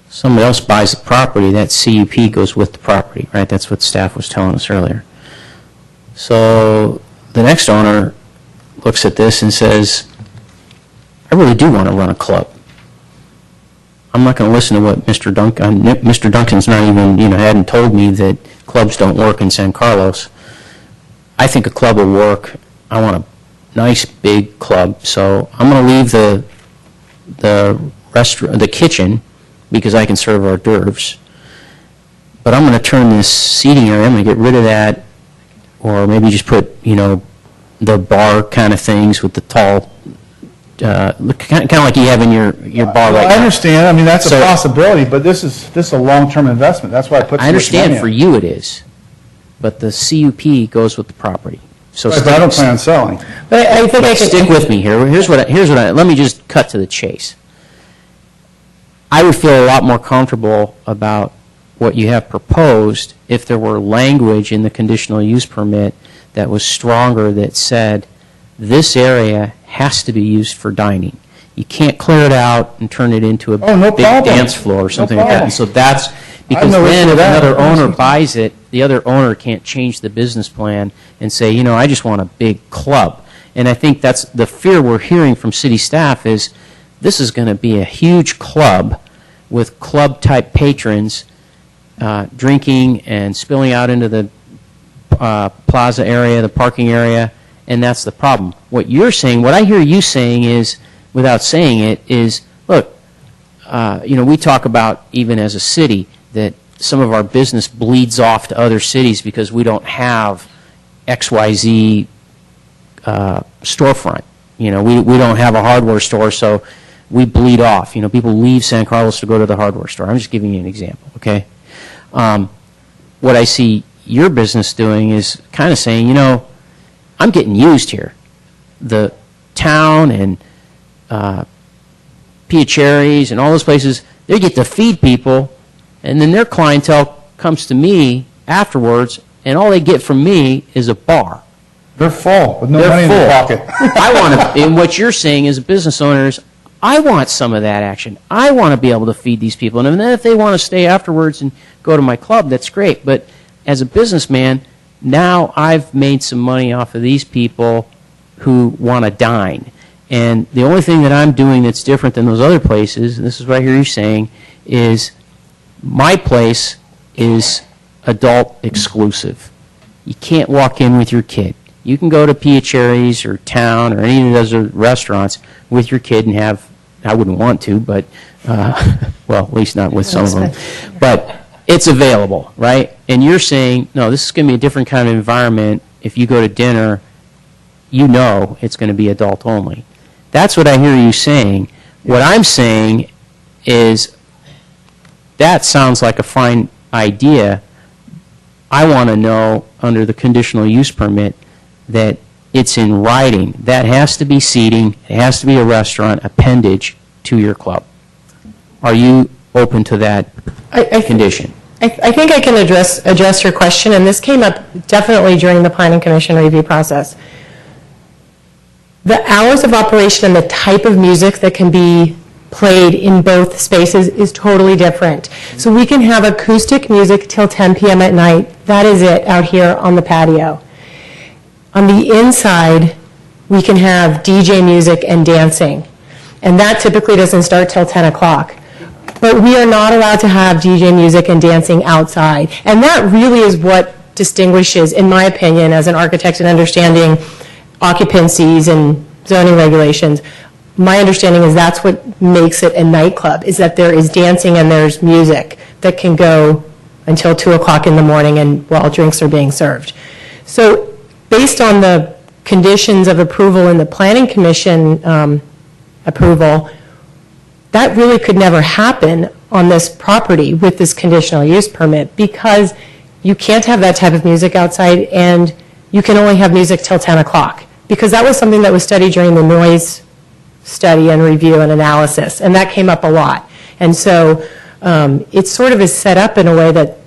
Somebody else buys the property, that CUP goes with the property, right? That's what staff was telling us earlier. So the next owner looks at this and says, I really do want to run a club. I'm not going to listen to what Mr. Duncan's not even, hadn't told me that clubs don't work in San Carlos. I think a club will work. I want a nice big club, so I'm going to leave the kitchen because I can serve hors d'oeuvres. But I'm going to turn this seating area, I'm going to get rid of that, or maybe just put, the bar kind of things with the tall, kind of like you have in your bar right now. I understand. I mean, that's a possibility, but this is a long-term investment. That's why I put so much money in. I understand for you it is, but the CUP goes with the property. So But I don't plan on selling. But I think I can stick with me here. Here's what let me just cut to the chase. I would feel a lot more comfortable about what you have proposed if there were language in the conditional use permit that was stronger that said this area has to be used for dining. You can't clear it out and turn it into a no big problem. dance floor or something No like that. problem. And so that's, because no then issue if with that. another owner buys it, the other owner can't change the business plan and say, you know, I just want a big club. And I think that's the fear we're hearing from city staff is this is going to be a huge club with club-type patrons drinking and spilling out into the plaza area, the parking area, and that's the problem. What you're saying, what I hear you saying is, without saying it, is, look, you know, we talk about, even as a city, that some of our business bleeds off to other cities because we don't have XYZ storefront. You know, we don't have a hardware store, so we bleed off. You know, people leave San Carlos to go to the hardware store. I'm just giving you an example, okay? What I see your business doing is kind of saying, you know, I'm getting used here. The town and Piaceres and all those places, they get to feed people, and then their clientele comes to me afterwards, and all they get from me is a bar. They're full with no They're money in their full. pocket. I want to, and what you're saying as a business owner is, I want some of that action. I want to be able to feed these people. And then if they want to stay afterwards and go to my club, that's great. But as a businessman, now I've made some money off of these people who want to dine. And the only thing that I'm doing that's different than those other places, and this is what I hear you saying, is my place is adult exclusive. You can't walk in with your kid. You can go to Piaceres or Town or any of those other restaurants with your kid and have, I wouldn't want to, but, well, at least not with some of them. But it's available, right? And you're saying, no, this is going to be a different kind of environment. If you go to dinner, you know it's going to be adult only. That's what I hear you saying. What I'm saying is that sounds like a fine idea. I want to know, under the conditional use permit, that it's in writing. That has to be seating, it has to be a restaurant appendage to your club. Are you open to that condition? I think I can address your question, and this came up definitely during the Planning Commission review process. The hours of operation and the type of music that can be played in both spaces is totally different. So we can have acoustic music till 10 p.m. at night. That is it out here on the patio. On the inside, we can have DJ music and dancing. And that typically doesn't start till 10 o'clock. But we are not allowed to have DJ music and dancing outside. And that really is what distinguishes, in my opinion, as an architect and understanding occupancies and zoning regulations, my understanding is that's what makes it a nightclub, is that there is dancing and there's music that can go until 2 o'clock in the morning and while drinks are being served. So based on the conditions of approval in the Planning Commission approval, that really could never happen on this property with this conditional use permit, because you can't have that type of music outside and you can only have music till 10 o'clock. Because that was something that was studied during the noise study and review and analysis, and that came up a lot. And so it sort of is set up in a way that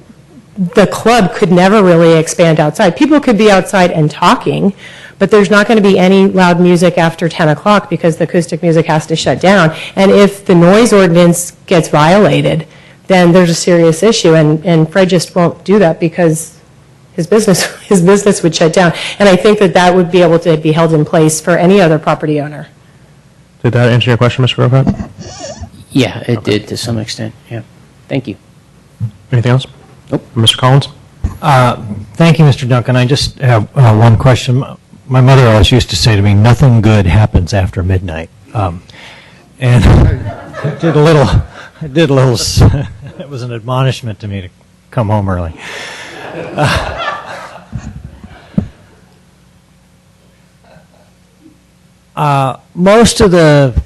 the club could never really expand outside. People could be outside and talking, but there's not going to be any loud music after 10 o'clock because the acoustic music has to shut down. And if the noise ordinance gets violated, then there's a serious issue, and Fred just won't do that because his business would shut down. And I think that that would be able to be held in place for any other property owner. Did that answer your question, Mr. Grocott? Yeah, it did to some extent, yeah. Thank you. Anything else? Nope. Mr. Collins? Thank you, Mr. Duncan. I just have one question. My mother always used to say to me, nothing good happens after midnight. And it did a little, it was an admonishment to me to come home early. Most of the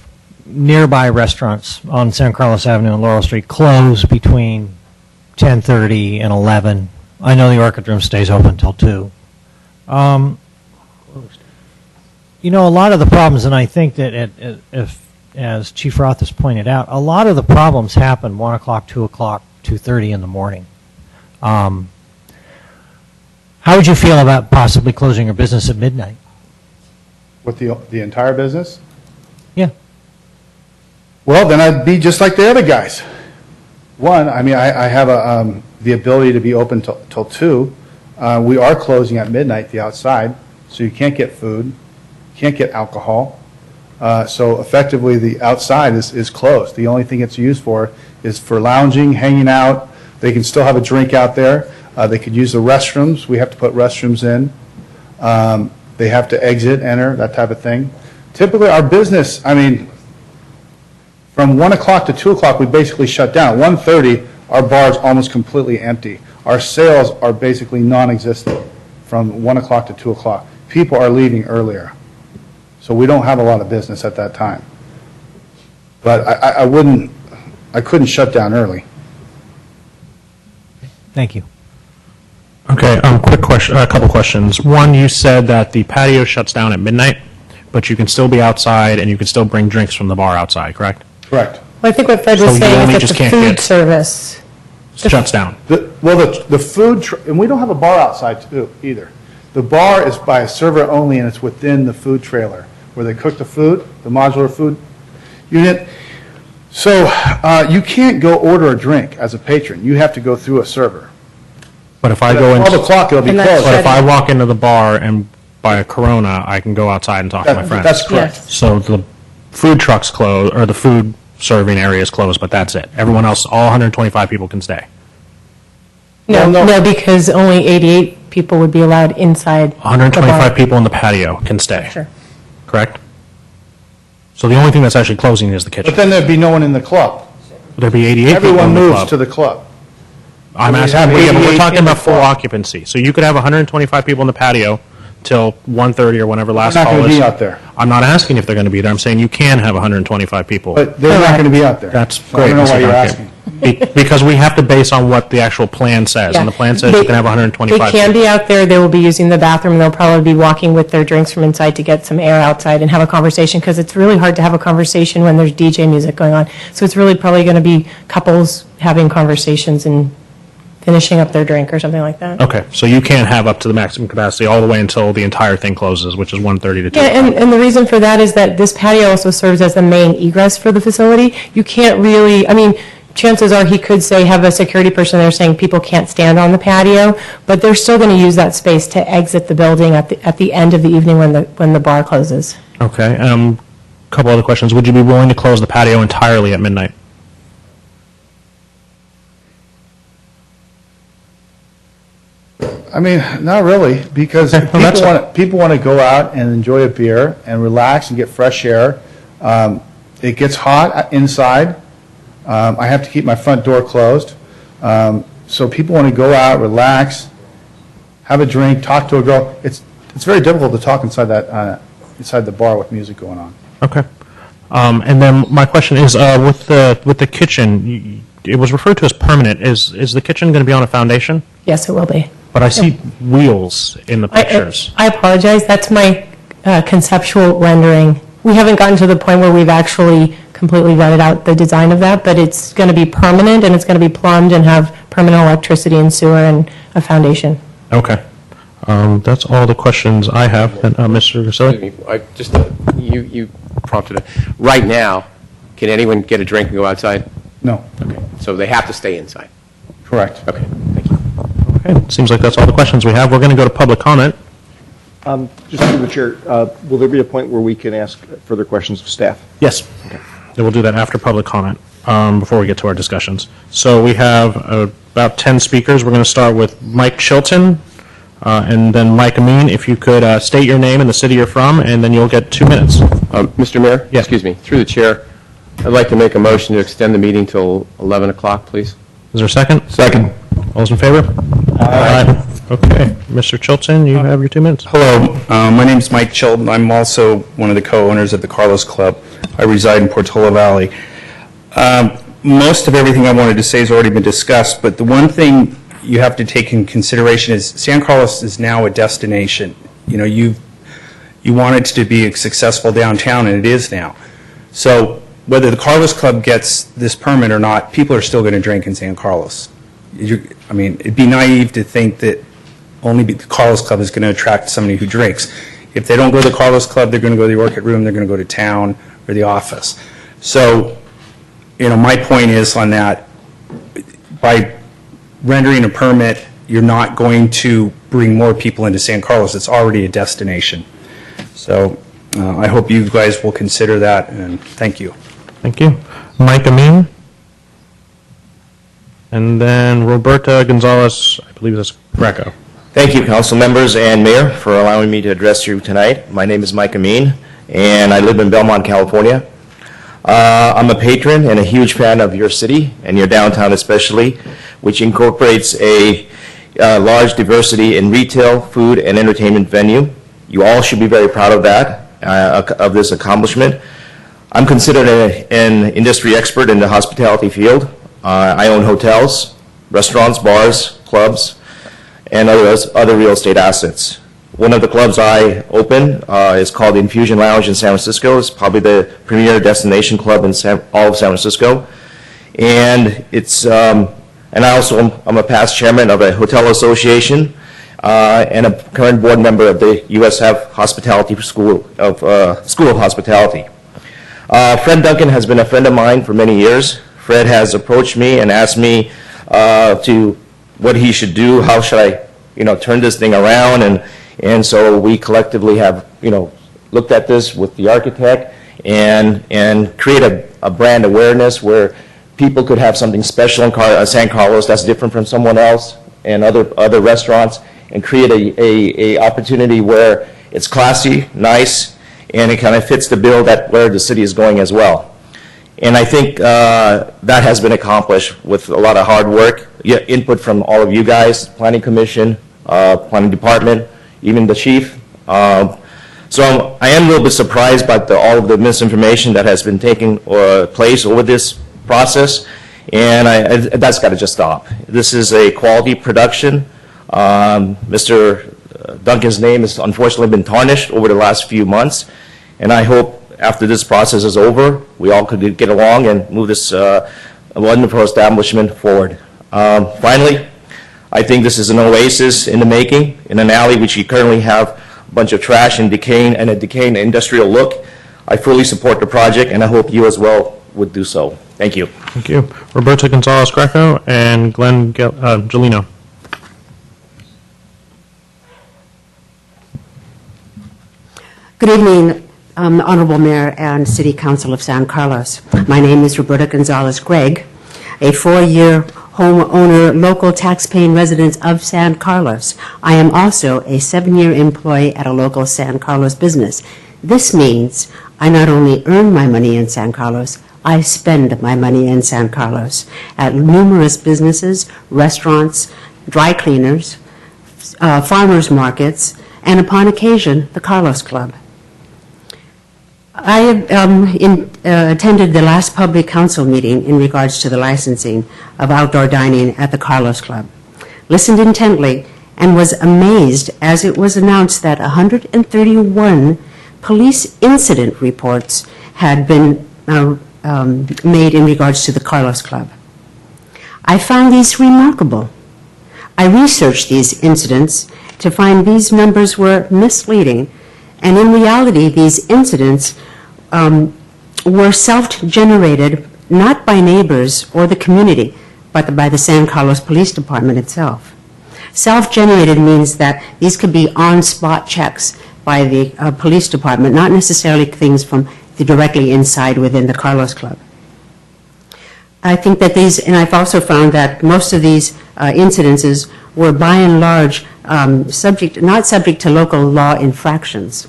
nearby restaurants on San Carlos Avenue and Laurel Street close between 10:30 and 11. I know the Orchid Room stays open until 2. You know, a lot of the problems, and I think that as Chief Roth has pointed out, a lot of the problems happen 1 o'clock, 2 o'clock, 2:30 in the morning. How would you feel about possibly closing your business at midnight? With the entire business? Yeah. Well, then I'd be just like the other guys. One, I mean, I have the ability to be open till 2. We are closing at midnight, the outside, so you can't get food, can't get alcohol. So effectively, the outside is closed. The only thing it's used for is for lounging, hanging out. They can still have a drink out there. They could use the restrooms. We have to put restrooms in. They have to exit, enter, that type of thing. Typically, our business, I mean, from 1 o'clock to 2 o'clock, we basically shut down. 1:30, our bar is almost completely empty. Our sales are basically non-existent from 1 o'clock to 2 o'clock. People are leaving earlier. So we don't have a lot of business at that time. But I couldn't shut down early. Thank you. Okay, quick question, a couple questions. One, you said that the patio shuts down at midnight, but you can still be outside and you can still bring drinks from the bar outside, correct? Correct. Well, I think what Fred was So you saying only is just that the can't food get- service, Shuts down. The food, and we don't have a bar outside too, either. The bar is by a server only, and it's within the food trailer, where they cook the food, the modular food unit. So you can't go order a drink as a patron. You have to go through a server. But if I But go at in, 12 o'clock, it'll be And that's closed. but if I walk into the bar and buy a Corona, I can go outside and talk to my friends. That's correct. Yes. So the food truck's closed, or the food serving area is closed, but that's it. Everyone else, all 125 people can stay. no, because only 88 people would be allowed inside the 125 bar. people in the patio can stay. Sure. Correct? So the only thing that's actually closing is the kitchen. But then there'd be no one in the club. There'd be 88 people Everyone in the moves club. to the club. I'm We'd asking, have yeah, but we're 88 talking in the about full club. occupancy. So you could have 125 people in the patio till 1:30 or whenever last They're not call going is. to be out there. I'm not asking if they're going to be there. I'm saying you can have 125 people. But they're not going to be out there. That's So great. I don't know Mr. why you're Duncan. asking. Because we have to base on what the actual plan says. And the plan says you can have 125 They can people. be out there, they will be using the bathroom, they'll probably be walking with their drinks from inside to get some air outside and have a conversation, because it's really hard to have a conversation when there's DJ music going on. So it's really probably going to be couples having conversations and finishing up their drink or something like that. Okay, so you can't have up to the maximum capacity all the way until the entire thing closes, which is 1:30 to 2. Yeah, and the reason for that is that this patio also serves as the main egress for the facility. You can't really, I mean, chances are he could say, have a security person there saying people can't stand on the patio, but they're still going to use that space to exit the building at the end of the evening when the bar closes. Okay, couple other questions. Would you be willing to close the patio entirely at midnight? I mean, not really, because people want to go out and enjoy a beer and relax and get fresh air. It gets hot inside. I have to keep my front door closed. So people want to go out, relax, have a drink, talk to a girl. It's very difficult to talk inside the bar with music going on. Okay. And then my question is, with the kitchen, it was referred to as permanent. Is the kitchen going to be on a foundation? Yes, it will be. But I see wheels in the pictures. I apologize, that's my conceptual rendering. We haven't gotten to the point where we've actually completely vetted out the design of that, but it's going to be permanent, and it's going to be plumbed and have permanent electricity and sewer and a foundation. Okay. That's all the questions I have. And, Mr. Grisilli? You prompted it. Right now, can anyone get a drink and go outside? No. Okay. So they have to stay inside? Correct. Okay, thank you. Okay, seems like that's all the questions we have. We're going to go to public comment. Just through the chair, will there be a point where we can ask further questions of staff? Yes. Okay. And we'll do that after public comment, before we get to our discussions. So we have about 10 speakers. We're going to start with Mike Chilton, and then Mike Amin. If you could state your name and the city you're from, and then you'll get 2 minutes. Mr. Mayor? Yes. Excuse me, through the chair, I'd like to make a motion to extend the meeting till 11 o'clock, please. Is there a second? Second. All those in favor? Aye. Okay. Mr. Chilton, you have your 2 minutes. Hello, my name is Mike Chilton. I'm also one of the co-owners of the Carlos Club. I reside in Portola Valley. Most of everything I wanted to say has already been discussed, but the one thing you have to take in consideration is San Carlos is now a destination. You know, you want it to be successful downtown, and it is now. So whether the Carlos Club gets this permit or not, people are still going to drink in San Carlos. I mean, it'd be naive to think that only the Carlos Club is going to attract somebody who drinks. If they don't go to the Carlos Club, they're going to go to the Orchid Room, they're going to go to town or the office. So, my point is on that, by rendering a permit, you're not going to bring more people into San Carlos. It's already a destination. So I hope you guys will consider that, and thank you. Thank you. Mike Amin. And then Roberta Gonzalez, I believe that's Greco. Thank you, council members and mayor, for allowing me to address you tonight. My name is Mike Amin, and I live in Belmont, California. I'm a patron and a huge fan of your city, and your downtown especially, which incorporates a large diversity in retail, food, and entertainment venue. You all should be very proud of that, of this accomplishment. I'm considered an industry expert in the hospitality field. I own hotels, restaurants, bars, clubs, and other real estate assets. One of the clubs I open is called the Infusion Lounge in San Francisco. It's probably the premier destination club in all of San Francisco. And and I'm a past chairman of a hotel association and a current board member of the USF Hospitality School of Hospitality. Fred Duncan has been a friend of mine for many years. Fred has approached me and asked me to what he should do, how should I, turn this thing around, and so we collectively have, looked at this with the architect and create a brand awareness where people could have something special in San Carlos that's different from someone else and other restaurants, and create a opportunity where it's classy, nice, and it kind of fits the bill that where the city is going as well. And I think that has been accomplished with a lot of hard work, input from all of you guys, Planning Commission, Planning Department, even the chief. So I am a little bit surprised by all of the misinformation that has been taking place over this process, and that's got to just stop. This is a quality production. Mr. Duncan's name has unfortunately been tarnished over the last few months, and I hope after this process is over, we all could get along and move this wonderful establishment forward. Finally, I think this is an oasis in the making, in an alley which you currently have a bunch of trash and a decaying industrial look. I fully support the project, and I hope you as well would do so. Thank you. Thank you. Roberta Gonzalez Greco and Glenn Gelino. Good evening, Honorable Mayor and City Council of San Carlos. My name is Roberta Gonzalez Gregg, a 4-year homeowner, local tax-paying resident of San Carlos. I am also a 7-year employee at a local San Carlos business. This means I not only earn my money in San Carlos, I spend my money in San Carlos at numerous businesses, restaurants, dry cleaners, farmers markets, and upon occasion, the Carlos Club. I attended the last public council meeting in regards to the licensing of outdoor dining at the Carlos Club, listened intently, and was amazed as it was announced that 131 police incident reports had been made in regards to the Carlos Club. I found these remarkable. I researched these incidents to find these numbers were misleading, and in reality, these incidents were self-generated, not by neighbors or the community, but by the San Carlos Police Department itself. Self-generated means that these could be on-spot checks by the police department, not necessarily things from directly inside within the Carlos Club. I think that these, and I've also found that most of these incidences were by and large not subject to local law infractions.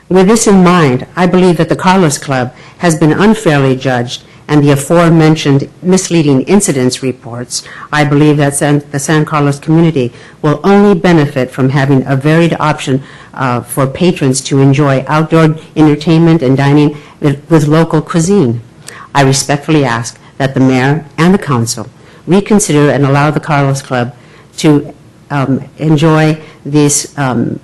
With this in mind, I believe that the Carlos Club has been unfairly judged, and the aforementioned misleading incidents reports, I believe that the San Carlos community will only benefit from having a varied option for patrons to enjoy outdoor entertainment and dining with local cuisine. I respectfully ask that the mayor and the council reconsider and allow the Carlos Club to enjoy this and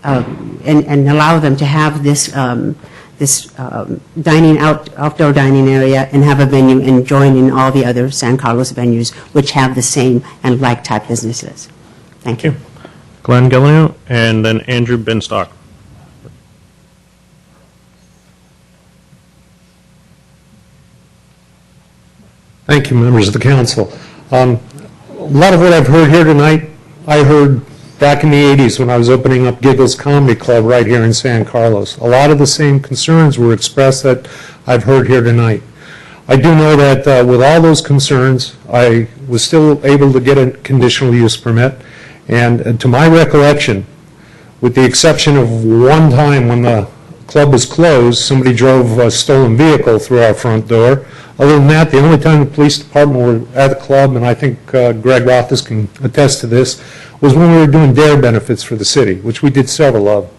allow them to have this outdoor dining area and have a venue and join in all the other San Carlos venues which have the same and like type businesses. Thank you. Glenn Gelino and then Andrew Binstock. Thank you, members of the council. A lot of what I've heard here tonight, I heard back in the 80s when I was opening up Giggles Comedy Club right here in San Carlos. A lot of the same concerns were expressed that I've heard here tonight. I do know that with all those concerns, I was still able to get a conditional use permit. And to my recollection, with the exception of one time when the club was closed, somebody drove a stolen vehicle through our front door. Other than that, the only time the police department were at the club, and I think Greg Rothis can attest to this, was when we were doing DARE benefits for the city, which we did several of.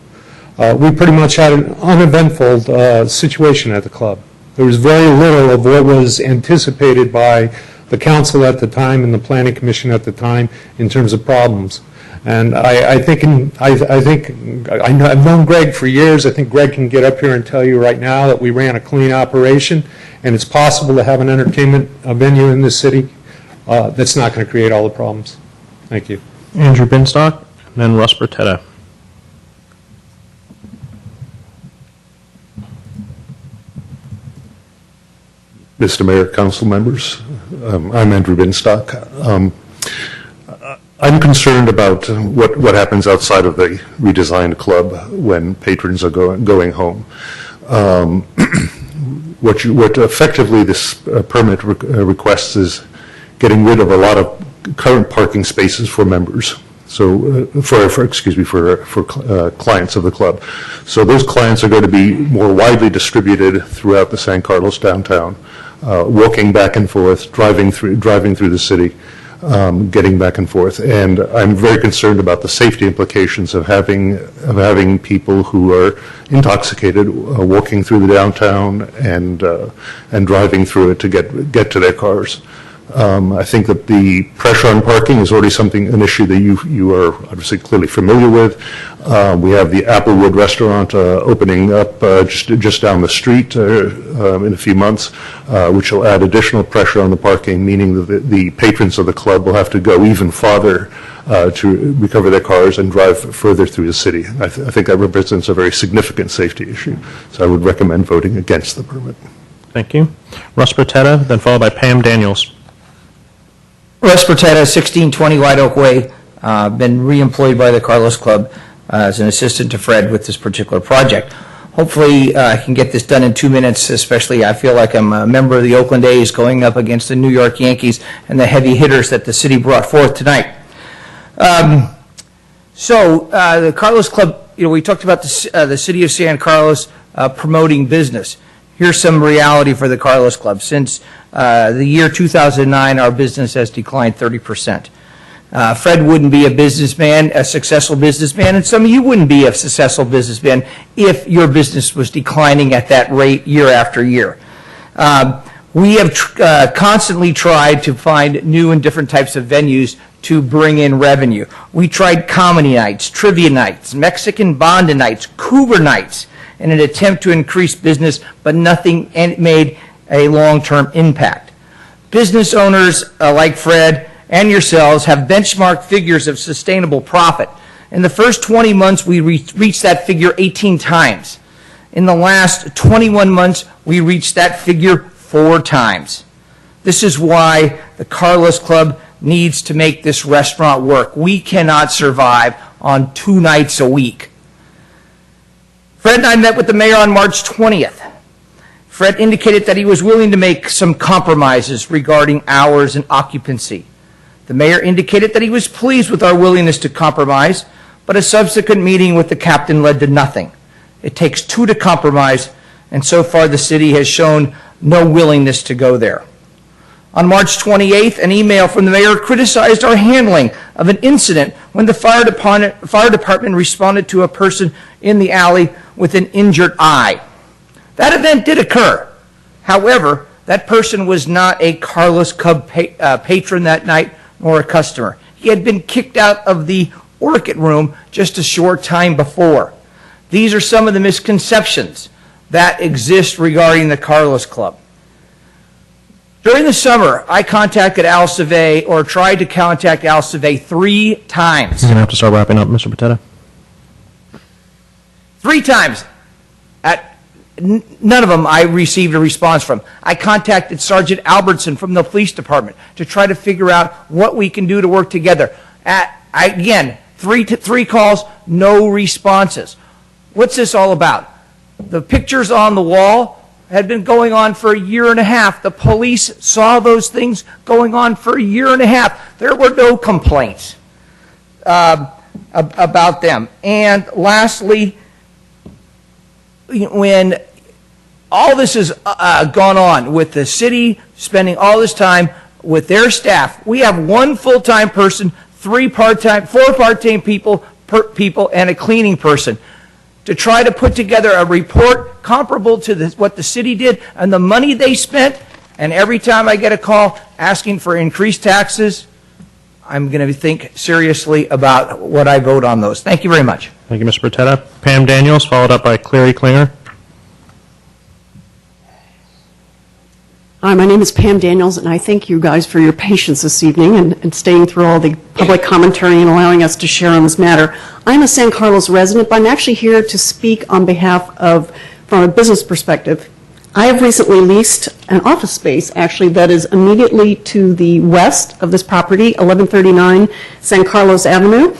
We pretty much had an uneventful situation at the club. There was very little of what was anticipated by the council at the time and the planning commission at the time in terms of problems. And I've known Greg for years. I think Greg can get up here and tell you right now that we ran a clean operation, and it's possible to have an entertainment venue in this city that's not going to create all the problems. Thank you. Andrew Binstock, and then Russ Bertetta. Mr. Mayor, council members, I'm Andrew Binstock. I'm concerned about what happens outside of the redesigned club when patrons are going home. What effectively this permit requests is getting rid of a lot of current parking spaces for members. So for clients of the club. So those clients are going to be more widely distributed throughout the San Carlos downtown, walking back and forth, driving through the city. Getting back and forth, and I'm very concerned about the safety implications of having people who are intoxicated walking through the downtown and driving through it to get to their cars. I think that the pressure on parking is already an issue that you are obviously clearly familiar with. We have the Applewood restaurant opening up just down the street in a few months, which will add additional pressure on the parking, meaning that the patrons of the club will have to go even farther to recover their cars and drive further through the city. I think that represents a very significant safety issue. So I would recommend voting against the permit. Thank you. Russ Bertetta, then followed by Pam Daniels. Russ Bertetta, 1620 White Oak Way. Been re-employed by the Carlos Club as an assistant to Fred with this particular project. Hopefully I can get this done in 2 minutes, especially I feel like I'm a member of the Oakland A's going up against the New York Yankees and the heavy hitters that the city brought forth tonight. The Carlos Club, we talked about the city of San Carlos promoting business. Here's some reality for the Carlos Club. Since the year 2009, our business has declined 30%. Fred wouldn't be a successful businessman, and some of you wouldn't be a successful businessman if your business was declining at that rate year after year. We have constantly tried to find new and different types of venues to bring in revenue. We tried comedy nights, trivia nights, Mexican Bonda nights, Cougar nights, in an attempt to increase business, but nothing made a long-term impact. Business owners like Fred and yourselves have benchmarked figures of sustainable profit. In the first 20 months, we reached that figure 18 times. In the last 21 months, we reached that figure 4 times. This is why the Carlos Club needs to make this restaurant work. We cannot survive on 2 nights a week. Fred and I met with the mayor on March 20th. Fred indicated that he was willing to make some compromises regarding hours and occupancy. The mayor indicated that he was pleased with our willingness to compromise, but a subsequent meeting with the captain led to nothing. It takes 2 to compromise, and so far the city has shown no willingness to go there. On March 28th, an email from the mayor criticized our handling of an incident when the fire department responded to a person in the alley with an injured eye. That event did occur. However, that person was not a Carlos Club patron that night nor a customer. He had been kicked out of the Orchid Room just a short time before. These are some of the misconceptions that exist regarding the Carlos Club. During the summer, I contacted Al Savay, or tried to contact Al Savay 3 times. You're going to have to start wrapping up, Mr. Bertetta. 3 times. none of them I received a response from. I contacted Sergeant Albertson from the police department to try to figure out what we can do to work together. Again, three calls, no responses. What's this all about? The pictures on the wall had been going on for a year and a half. The police saw those things going on for a year and a half. There were no complaints about them. And lastly, when all this has gone on with the city spending all this time with their staff, we have one full-time person, four part-time people, and a cleaning person to try to put together a report comparable to what the city did and the money they spent. And every time I get a call asking for increased taxes, I'm going to think seriously about what I vote on those. Thank you very much. Thank you, Mr. Bertetta. Pam Daniels, followed up by Clary Klinger. Hi, my name is Pam Daniels, and I thank you guys for your patience this evening and staying through all the public commentary and allowing us to share on this matter. I'm a San Carlos resident, but I'm actually here to speak on behalf of, from a business perspective. I have recently leased an office space, actually, that is immediately to the west of this property, 1139 San Carlos Avenue.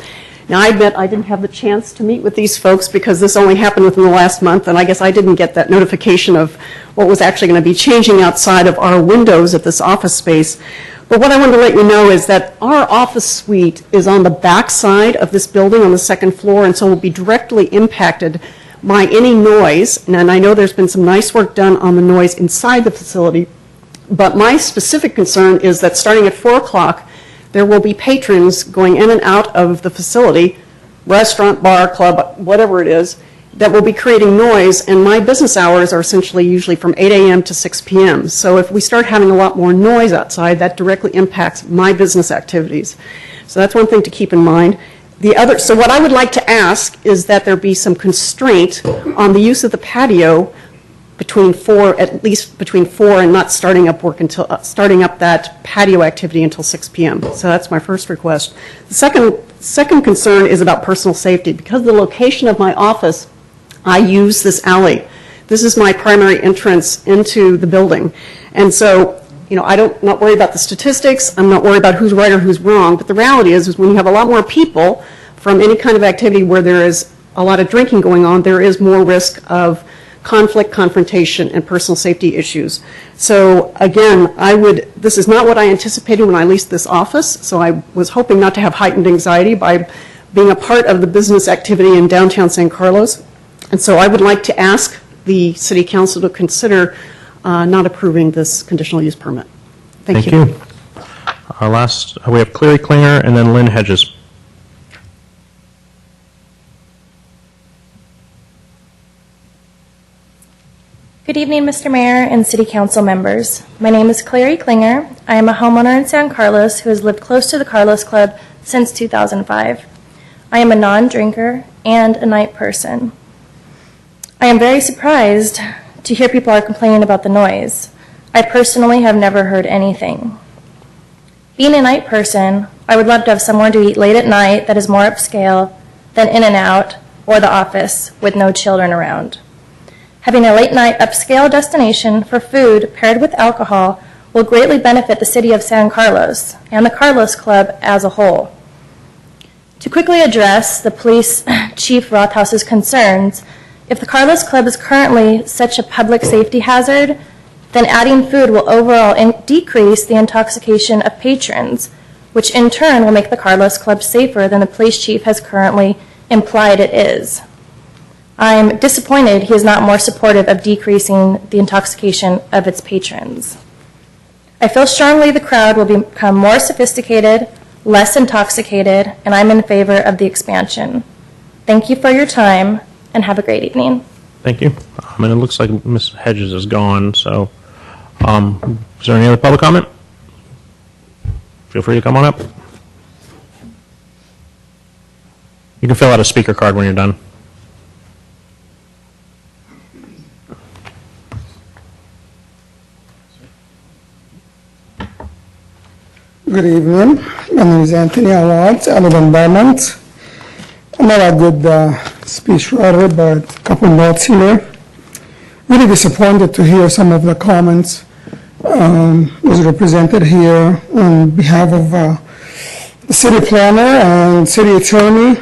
Now, I admit I didn't have the chance to meet with these folks because this only happened within the last month, and I guess I didn't get that notification of what was actually going to be changing outside of our windows at this office space. But what I wanted to let you know is that our office suite is on the back side of this building on the second floor, and so will be directly impacted by any noise. And I know there's been some nice work done on the noise inside the facility, but my specific concern is that starting at 4 o'clock, there will be patrons going in and out of the facility, restaurant, bar, club, whatever it is, that will be creating noise, and my business hours are essentially usually from 8 a.m. to 6 p.m. So if we start having a lot more noise outside, that directly impacts my business activities. So that's one thing to keep in mind. So what I would like to ask is that there be some constraint on the use of the patio at least between 4 and not starting up work until starting up that patio activity until 6 p.m. So that's my first request. The second concern is about personal safety. Because of the location of my office, I use this alley. This is my primary entrance into the building. And so, I'm not worried about the statistics. I'm not worried about who's right or who's wrong. But the reality is when you have a lot more people from any kind of activity where there is a lot of drinking going on, there is more risk of conflict, confrontation, and personal safety issues. So again, this is not what I anticipated when I leased this office, so I was hoping not to have heightened anxiety by being a part of the business activity in downtown San Carlos. And so I would like to ask the City Council to consider not approving this conditional use permit. Thank you. We have Clary Klinger and then Lynn Hedges. Good evening, Mr. Mayor and City Council members. My name is Clary Klinger. I am a homeowner in San Carlos who has lived close to the Carlos Club since 2005. I am a non-drinker and a night person. I am very surprised to hear people are complaining about the noise. I personally have never heard anything. Being a night person, I would love to have somewhere to eat late at night that is more upscale than In-N-Out or the office with no children around. Having a late-night upscale destination for food paired with alcohol will greatly benefit the city of San Carlos and the Carlos Club as a whole. To quickly address the police chief Rothhaus's concerns, if the Carlos Club is currently such a public safety hazard, then adding food will overall decrease the intoxication of patrons, which in turn will make the Carlos Club safer than the police chief has currently implied it is. I'm disappointed he is not more supportive of decreasing the intoxication of its patrons. I feel strongly the crowd will become more sophisticated, less intoxicated, and I'm in favor of the expansion. Thank you for your time, and have a great evening. Thank you. And it looks like Ms. Hedges is gone, so is there any other public comment? Feel free to come on up. You can fill out a speaker card when you're done. Good evening. My name is Anthony Awards. I live in Beaumont. I'm not a good speech writer, but a couple notes here. really disappointed to hear some of the comments was represented here on behalf of the city planner and city attorney.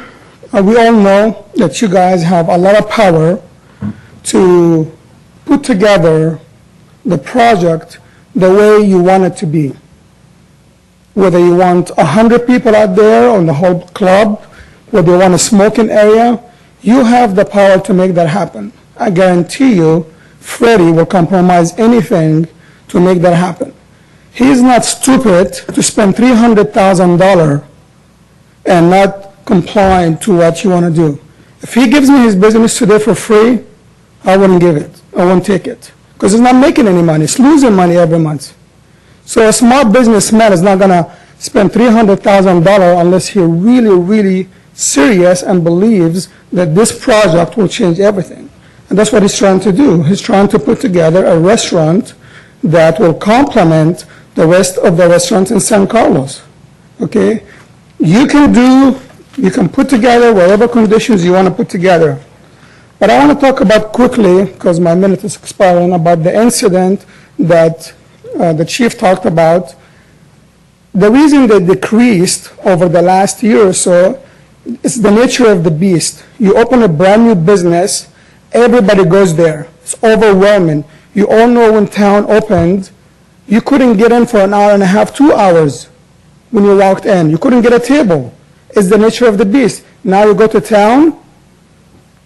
We all know that you guys have a lot of power to put together the project the way you want it to be. Whether you want 100 people out there on the whole club, whether you want a smoking area, you have the power to make that happen. I guarantee you, Freddie will compromise anything to make that happen. He's not stupid to spend $300,000 and not comply to what you want to do. If he gives me his business today for free, I wouldn't give it. I won't take it. Because he's not making any money. He's losing money every month. So a smart businessman is not going to spend $300,000 unless he really, really serious and believes that this project will change everything. And that's what he's trying to do. He's trying to put together a restaurant that will complement the rest of the restaurants in San Carlos. Okay? You can put together whatever conditions you want to put together. But I want to talk about quickly, because my minute is expiring, about the incident that the chief talked about. The reason they decreased over the last year or so is the nature of the beast. You open a brand new business, everybody goes there. It's overwhelming. You all know when town opened, you couldn't get in for an hour and a half, 2 hours when you walked in. You couldn't get a table. It's the nature of the beast. Now you go to town,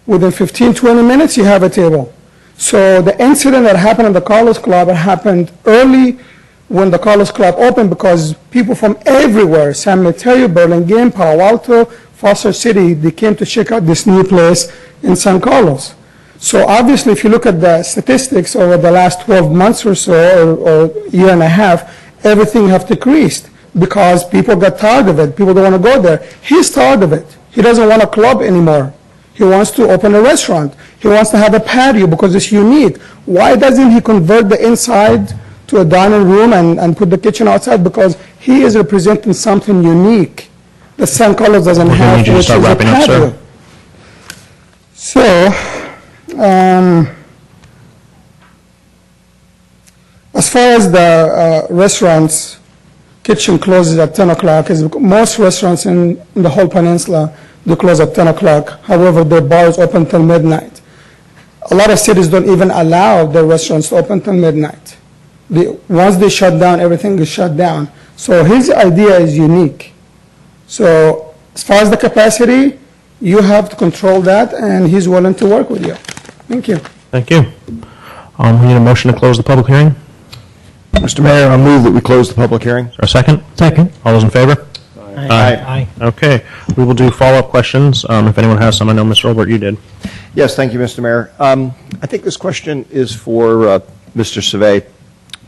within 15, 20 minutes, you have a table. So the incident that happened at the Carlos Club, it happened early when the Carlos Club opened because people from everywhere, San Mateo, Burlingame, Palo Alto, Foster City, they came to check out this new place in San Carlos. So obviously, if you look at the statistics over the last 12 months or so, or year and a half, everything have decreased because people got tired of it. People don't want to go there. He's tired of it. He doesn't want a club anymore. He wants to open a restaurant. He wants to have a patio because it's unique. Why doesn't he convert the inside to a dining room and put the kitchen outside? Because he is representing something unique that San Carlos doesn't have, which is a patio. So, as far as the restaurants, kitchen closes at 10 o'clock. Most restaurants in the whole peninsula, they close at 10 o'clock. However, their bars open till midnight. A lot of cities don't even allow their restaurants to open till midnight. Once they shut down, everything is shut down. So his idea is unique. So as far as the capacity, you have to control that, and he's willing to work with you. Thank you. Thank you. We need a motion to close the public hearing. Mr. Mayor, I move that we close the public hearing. Is there a second? Second. All those in favor? Aye. Okay. We will do follow-up questions. If anyone has some, I know Mr. Olbert, you did. Yes, thank you, Mr. Mayor. I think this question is for Mr. Savay,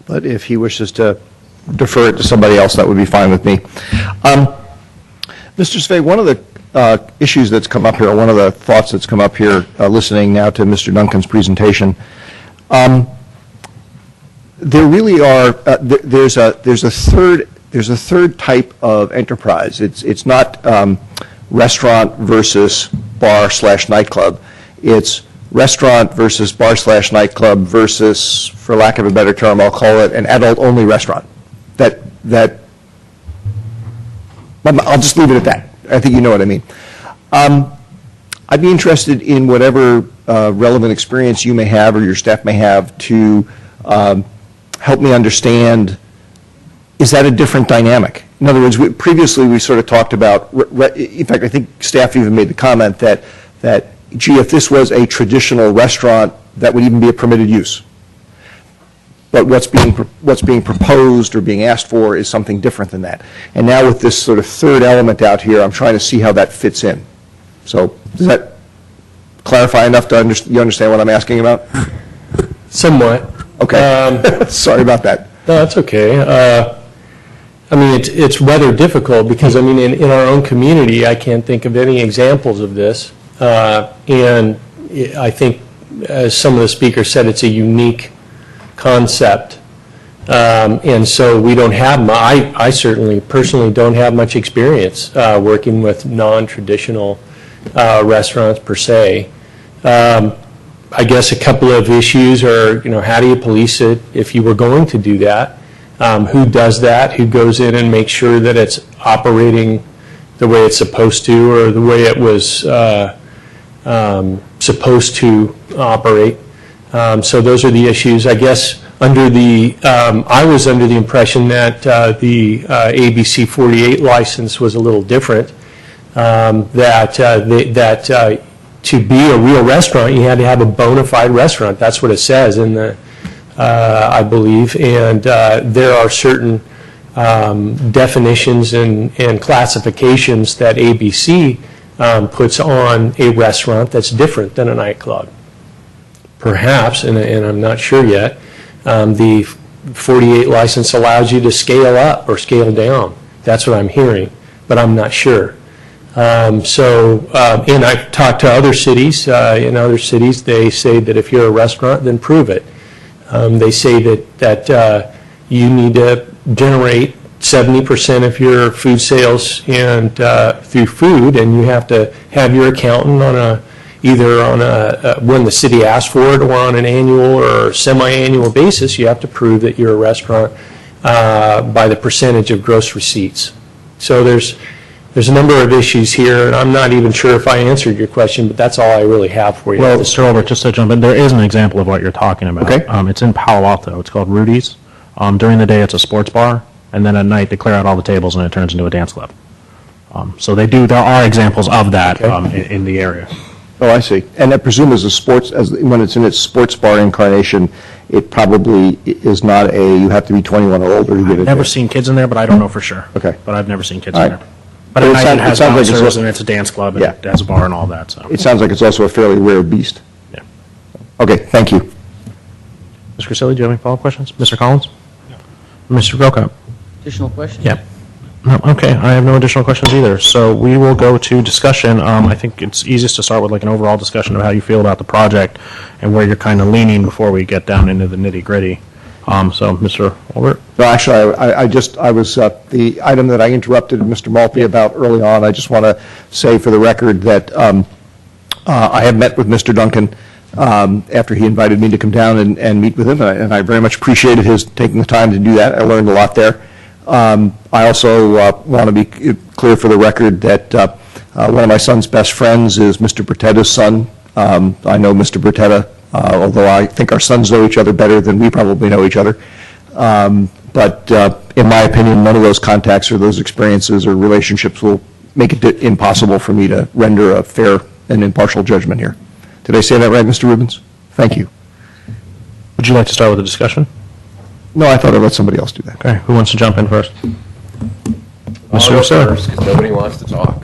but if he wishes to defer it to somebody else, that would be fine with me. Mr. Savay, one of the issues that's come up here, or one of the thoughts that's come up here, listening now to Mr. Duncan's presentation, there really are, there's a third type of enterprise. It's not restaurant versus bar/nightclub. It's restaurant versus bar/nightclub versus, for lack of a better term, I'll call it an adult-only restaurant. I'll just leave it at that. I think you know what I mean. I'd be interested in whatever relevant experience you may have or your staff may have to help me understand, is that a different dynamic? In other words, previously we sort of talked about, in fact, I think staff even made the comment that, gee, if this was a traditional restaurant, that would even be a permitted use. But what's being proposed or being asked for is something different than that. And now with this sort of third element out here, I'm trying to see how that fits in. So does that clarify enough to you understand what I'm asking about? Somewhat. Okay. Sorry about that. No, that's okay. I mean, it's rather difficult because, I mean, in our own community, I can't think of any examples of this. And I think, as some of the speakers said, it's a unique concept. And so we don't have, I certainly personally don't have much experience working with non-traditional restaurants per se. I guess a couple of issues are, how do you police it if you were going to do that? Who does that? Who goes in and makes sure that it's operating the way it's supposed to, or the way it was supposed to operate? So those are the issues. I guess I was under the impression that the ABC 48 license was a little different. That to be a real restaurant, you had to have a bona fide restaurant. That's what it says in the, I believe. And there are certain definitions and classifications that ABC puts on a restaurant that's different than a nightclub. Perhaps, and I'm not sure yet, the 48 license allows you to scale up or scale down. That's what I'm hearing, but I'm not sure. And I've talked to other cities. In other cities, they say that if you're a restaurant, then prove it. They say that you need to generate 70% of your food sales and through food, and you have to have your accountant on either on when the city asks for it, or on an annual or semi-annual basis. You have to prove that you're a restaurant by the percentage of gross receipts. So there's a number of issues here, and I'm not even sure if I answered your question, but that's all I really have for you. Well, Mr. Albert, just to jump in, there is an example of what you're talking about. Okay. It's in Palo Alto. It's called Rudy's. During the day, it's a sports bar, and then at night, they clear out all the tables, and it turns into a dance club. So there are examples of that in the area. Oh, I see. And I presume when it's in its sports bar incarnation, it probably is not you have to be 21 or older to get it. I've never seen kids in there, but I don't know for sure. Okay. But I've never seen kids All in right. there. But at night, it has sounds like bouncers, and it's a dance club, and it has a bar and all that. So It sounds like it's also a fairly rare beast. Yeah. Okay, thank you. Mr. Grisilli, do you have any follow-up questions? Mr. Collins? No. Mr. Grocott? Additional questions? Yeah. No, okay, I have no additional questions either. So we will go to discussion. I think it's easiest to start with like an overall discussion of how you feel about the project and where you're kind of leaning before we get down into the nitty-gritty. So, Mr. Albert? No, actually, I was, the item that I interrupted Mr. Maltby about early on, I just want to say for the record that I have met with Mr. Duncan after he invited me to come down and meet with him, and I very much appreciated his taking the time to do that. I learned a lot there. I also want to be clear for the record that one of my son's best friends is Mr. Bertetta's son. I know Mr. Bertetta, although I think our sons know each other better than we probably know each other. But in my opinion, none of those contacts or those experiences or relationships will make it impossible for me to render a fair and impartial judgment here. Did I say that right, Mr. Rubens? Thank you. Would you like to start with the discussion? No, I thought I'd let somebody else do that. Okay, who wants to jump in first? I'll go first, because nobody wants to talk.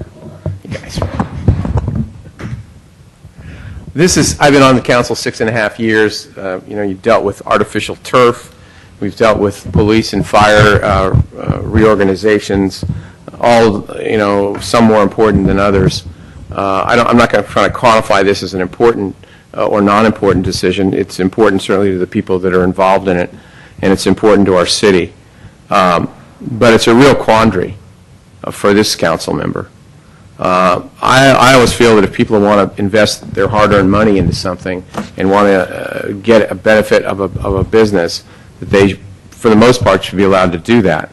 You guys. I've been on the council 6.5 years. You've dealt with artificial turf. We've dealt with police and fire reorganizations, all, some more important than others. I'm not going to try to quantify this as an important or non-important decision. It's important certainly to the people that are involved in it, and it's important to our city. But it's a real quandary for this council member. I always feel that if people want to invest their hard-earned money into something and want to get a benefit of a business, that they, for the most part, should be allowed to do that.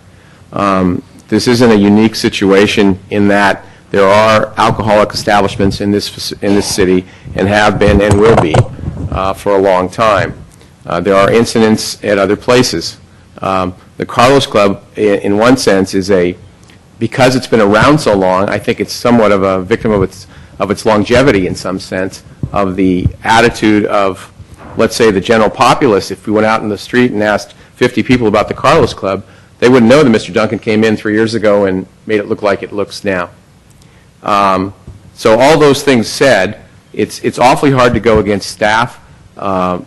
This isn't a unique situation in that there are alcoholic establishments in this city and have been and will be for a long time. There are incidents at other places. The Carlos Club, in one sense, is because it's been around so long, I think it's somewhat of a victim of its longevity in some sense, of the attitude of, let's say, the general populace. If we went out in the street and asked 50 people about the Carlos Club, they wouldn't know that Mr. Duncan came in 3 years ago and made it look like it looks now. So all those things said, it's awfully hard to go against staff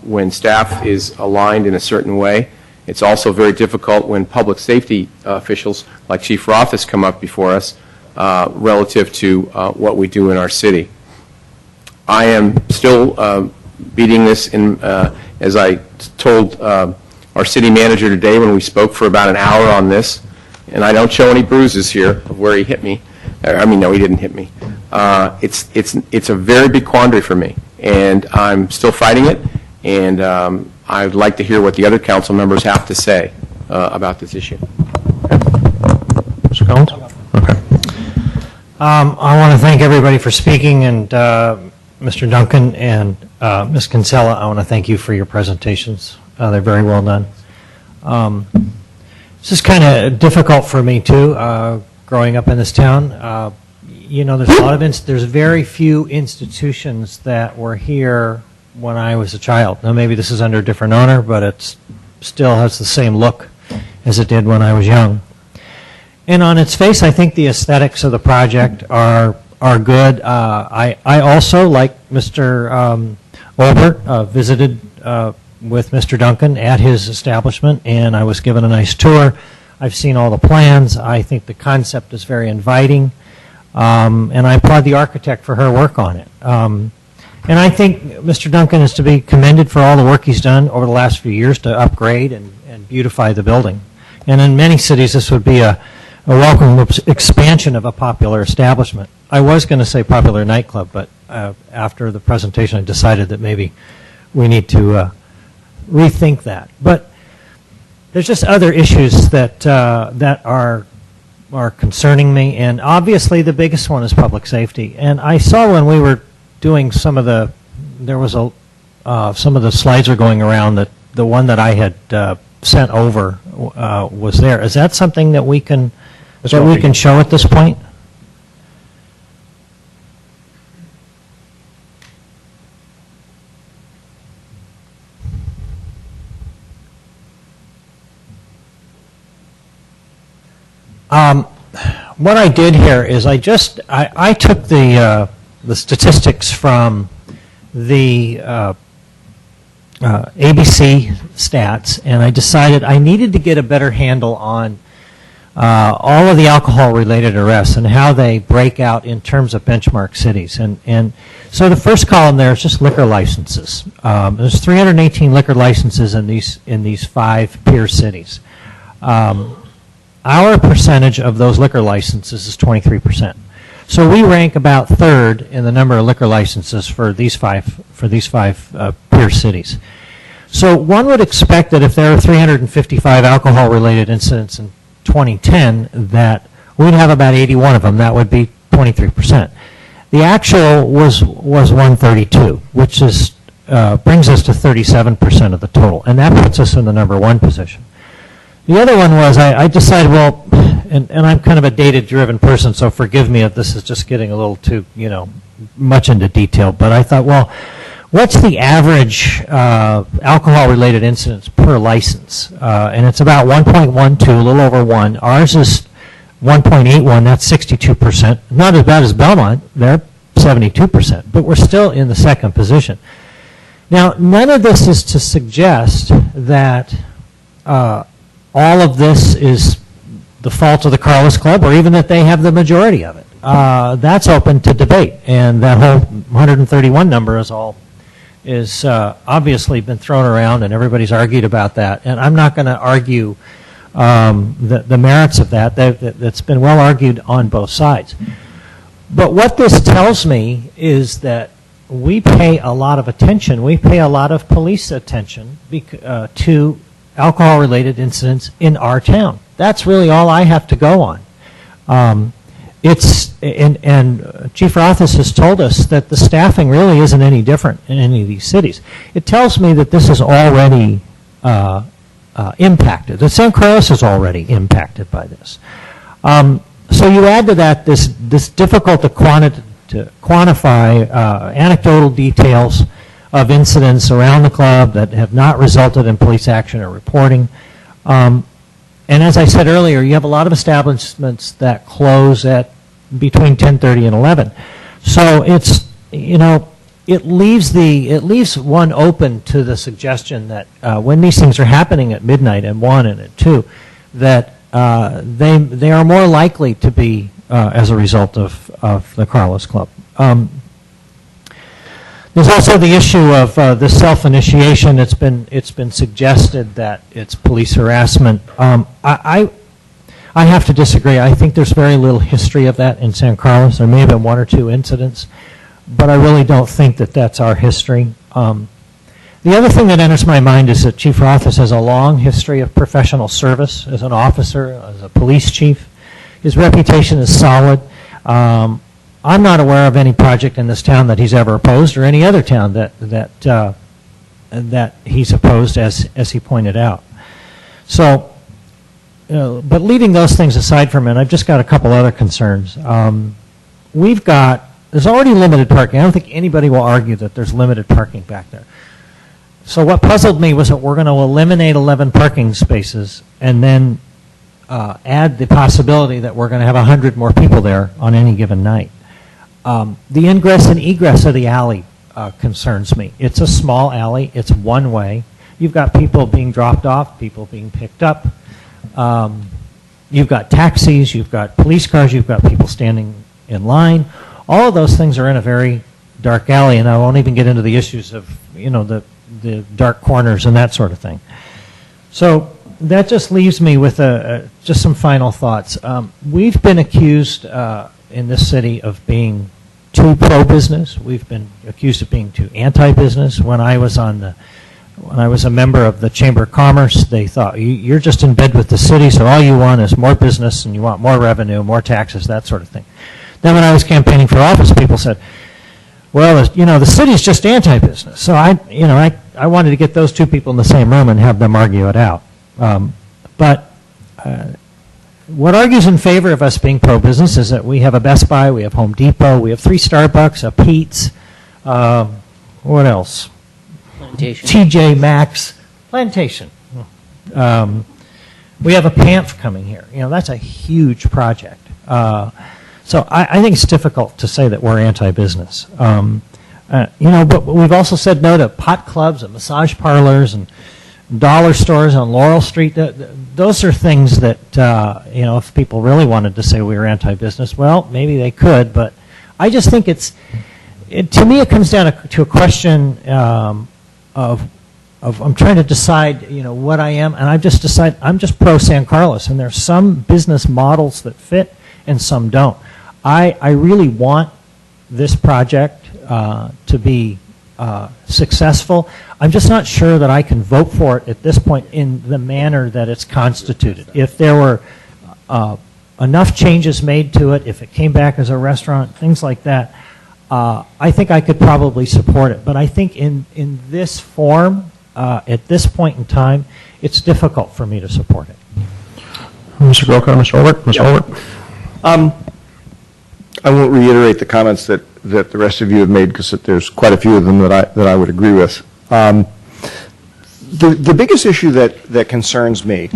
when staff is aligned in a certain way. It's also very difficult when public safety officials like Chief Rothfuss come up before us relative to what we do in our city. I am still beating this as I told our city manager today when we spoke for about an hour on this, and I don't show any bruises here of where he hit me. No, he didn't hit me. It's a very big quandary for me, and I'm still fighting it, and I'd like to hear what the other council members have to say about this issue. Mr. Collins? Okay. I want to thank everybody for speaking, and Mr. Duncan and Ms. Kinsella, I want to thank you for your presentations. They're very well done. This is kind of difficult for me, too, growing up in this town. You know, there's very few institutions that were here when I was a child. Now, maybe this is under a different owner, but it still has the same look as it did when I was young. And on its face, I think the aesthetics of the project are good. I also, like Mr. Olbert, visited with Mr. Duncan at his establishment, and I was given a nice tour. I've seen all the plans. I think the concept is very inviting, and I applaud the architect for her work on it. And I think Mr. Duncan is to be commended for all the work he's done over the last few years to upgrade and beautify the building. And in many cities, this would be a welcome expansion of a popular establishment. I was going to say popular nightclub, but after the presentation, I decided that maybe we need to rethink that. But there's just other issues that are concerning me, and obviously the biggest one is public safety. And I saw when we were doing some of the slides are going around that the one that I had sent over was there. Is that something that we can show at this point? What I did here is I took the statistics from the ABC stats, and I decided I needed to get a better handle on all of the alcohol-related arrests and how they break out in terms of benchmark cities. And so the first column there is just liquor licenses. There's 318 liquor licenses in these 5 peer cities. Our percentage of those liquor licenses is 23%. So we rank about third in the number of liquor licenses for these five peer cities. So one would expect that if there are 355 alcohol-related incidents in 2010, that we'd have about 81 of them. That would be 23%. The actual was 132, which is brings us to 37% of the total, and that puts us in the number 1 position. The other one was I decided, well, and I'm kind of a data-driven person, so forgive me if this is just getting a little too, much into detail, but I thought, well, what's the average alcohol-related incidents per license? And it's about 1.12, a little over 1. Ours is 1.81, that's 62%. Not as bad as Belmont, they're 72%, but we're still in the 2nd position. Now, none of this is to suggest that all of this is the fault of the Carlos Club, or even that they have the majority of it. That's open to debate, and that whole 131 number is obviously been thrown around, and everybody's argued about that. And I'm not going to argue the merits of that. That's been well argued on both sides. But what this tells me is that we pay a lot of attention. We pay a lot of police attention to alcohol-related incidents in our town. That's really all I have to go on. And Chief Rothis has told us that the staffing really isn't any different in any of these cities. It tells me that this is already impacted. That San Carlos is already impacted by this. So you add to that this difficult to quantify anecdotal details of incidents around the club that have not resulted in police action or reporting. And as I said earlier, you have a lot of establishments that close at between 10:30 and 11. So it's, it leaves one open to the suggestion that when these things are happening at midnight and 1 and at 2, that they are more likely to be as a result of the Carlos Club. There's also the issue of the self-initiation. It's been suggested that it's police harassment. I have to disagree. I think there's very little history of that in San Carlos. There may have been 1 or 2 incidents. but I really don't think that that's our history. The other thing that enters my mind is that Chief Rothfuss has a long history of professional service as an officer, as a police chief. His reputation is solid. I'm not aware of any project in this town that he's ever opposed, or any other town that he's opposed, as he pointed out. So, but leaving those things aside for a minute, I've just got a couple other concerns. There's already limited parking. I don't think anybody will argue that there's limited parking back there. So what puzzled me was that we're going to eliminate 11 parking spaces and then add the possibility that we're going to have 100 more people there on any given night. The ingress and egress of the alley concerns me. It's a small alley. It's one way. You've got people being dropped off, people being picked up. You've got taxis, you've got police cars, you've got people standing in line. All of those things are in a very dark alley, and I won't even get into the issues of, the dark corners and that sort of thing. So that just leaves me with just some final thoughts. We've been accused in this city of being too pro-business. We've been accused of being too anti-business. When I was a member of the Chamber of Commerce, they thought, you're just in bed with the city, so all you want is more business and you want more revenue, more taxes, that sort of thing. Then when I was campaigning for office, people said, well, the city's just anti-business. So I wanted to get those two people in the same room and have them argue it out. But what argues in favor of us being pro-business is that we have a Best Buy, we have Home Depot, we have 3 Starbucks, a Pete's, what else? Plantation. TJ Maxx, Plantation. We have a PAMF coming here. That's a huge project. So I think it's difficult to say that we're anti-business. But we've also said no to pot clubs and massage parlors and dollar stores on Laurel Street. Those are things that, if people really wanted to say we were anti-business, well, maybe they could. But I just think to me, it comes down to a question of I'm trying to decide, what I am, and I've just decided I'm just pro San Carlos, and there's some business models that fit and some don't. I really want this project to be successful. I'm just not sure that I can vote for it at this point in the manner that it's constituted. If there were enough changes made to it, if it came back as a restaurant, things like that, I think I could probably support it. But I think in this form, at this point in time, it's difficult for me to support it. Mr. Grocott, Mr. Olbert? Mr. Olbert? I won't reiterate the comments that the rest of you have made, because there's quite a few of them that I would agree with. The biggest issue that concerns me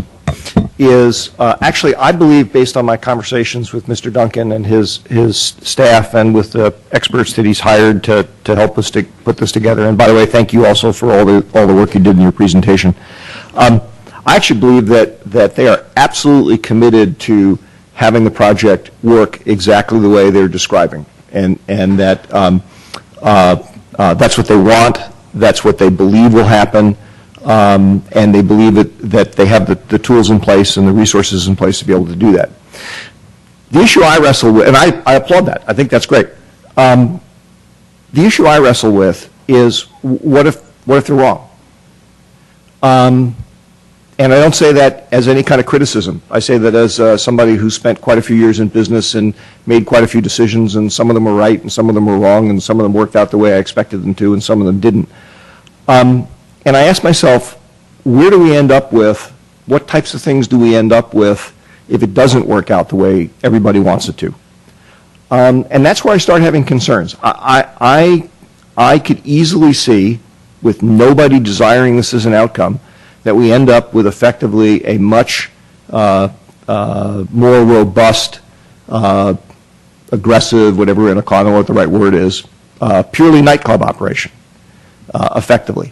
is, actually, I believe, based on my conversations with Mr. Duncan and his staff and with the experts that he's hired to help us to put this together, and by the way, thank you also for all the work you did in your presentation. I actually believe that they are absolutely committed to having the project work exactly the way they're describing, and that that's what they want, that's what they believe will happen, and they believe that they have the tools in place and the resources in place to be able to do that. The issue I wrestle with, and I applaud that, I think that's great. The issue I wrestle with is, what if they're wrong? And I don't say that as any kind of criticism. I say that as somebody who spent quite a few years in business and made quite a few decisions, and some of them were right and some of them were wrong, and some of them worked out the way I expected them to and some of them didn't. And I ask myself, where do we end up with, what types of things do we end up with if it doesn't work out the way everybody wants it to? And that's where I start having concerns. I could easily see, with nobody desiring this as an outcome, that we end up with effectively a much more robust, aggressive, whatever, I don't know what the right word is, purely nightclub operation, effectively.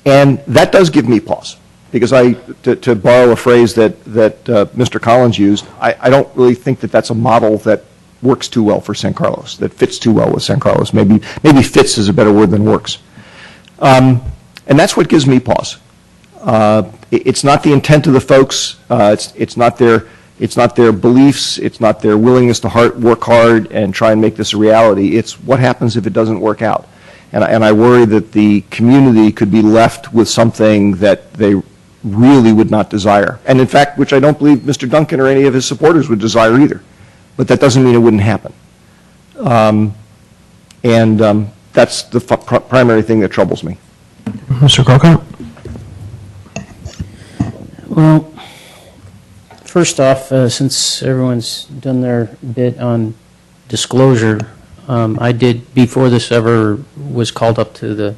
And that does give me pause, because to borrow a phrase that Mr. Collins used, I don't really think that that's a model that works too well for San Carlos, that fits too well with San Carlos. Maybe fits is a better word than works. And that's what gives me pause. It's not the intent of the folks. It's not their It's not their beliefs, it's not their willingness to work hard and try and make this a reality. It's what happens if it doesn't work out. And I worry that the community could be left with something that they really would not desire. And in fact, which I don't believe Mr. Duncan or any of his supporters would desire either. But that doesn't mean it wouldn't happen. That's the primary thing that troubles me. Mr. Crocott? Well, first off, since everyone's done their bit on disclosure, I did, before this ever was called up to the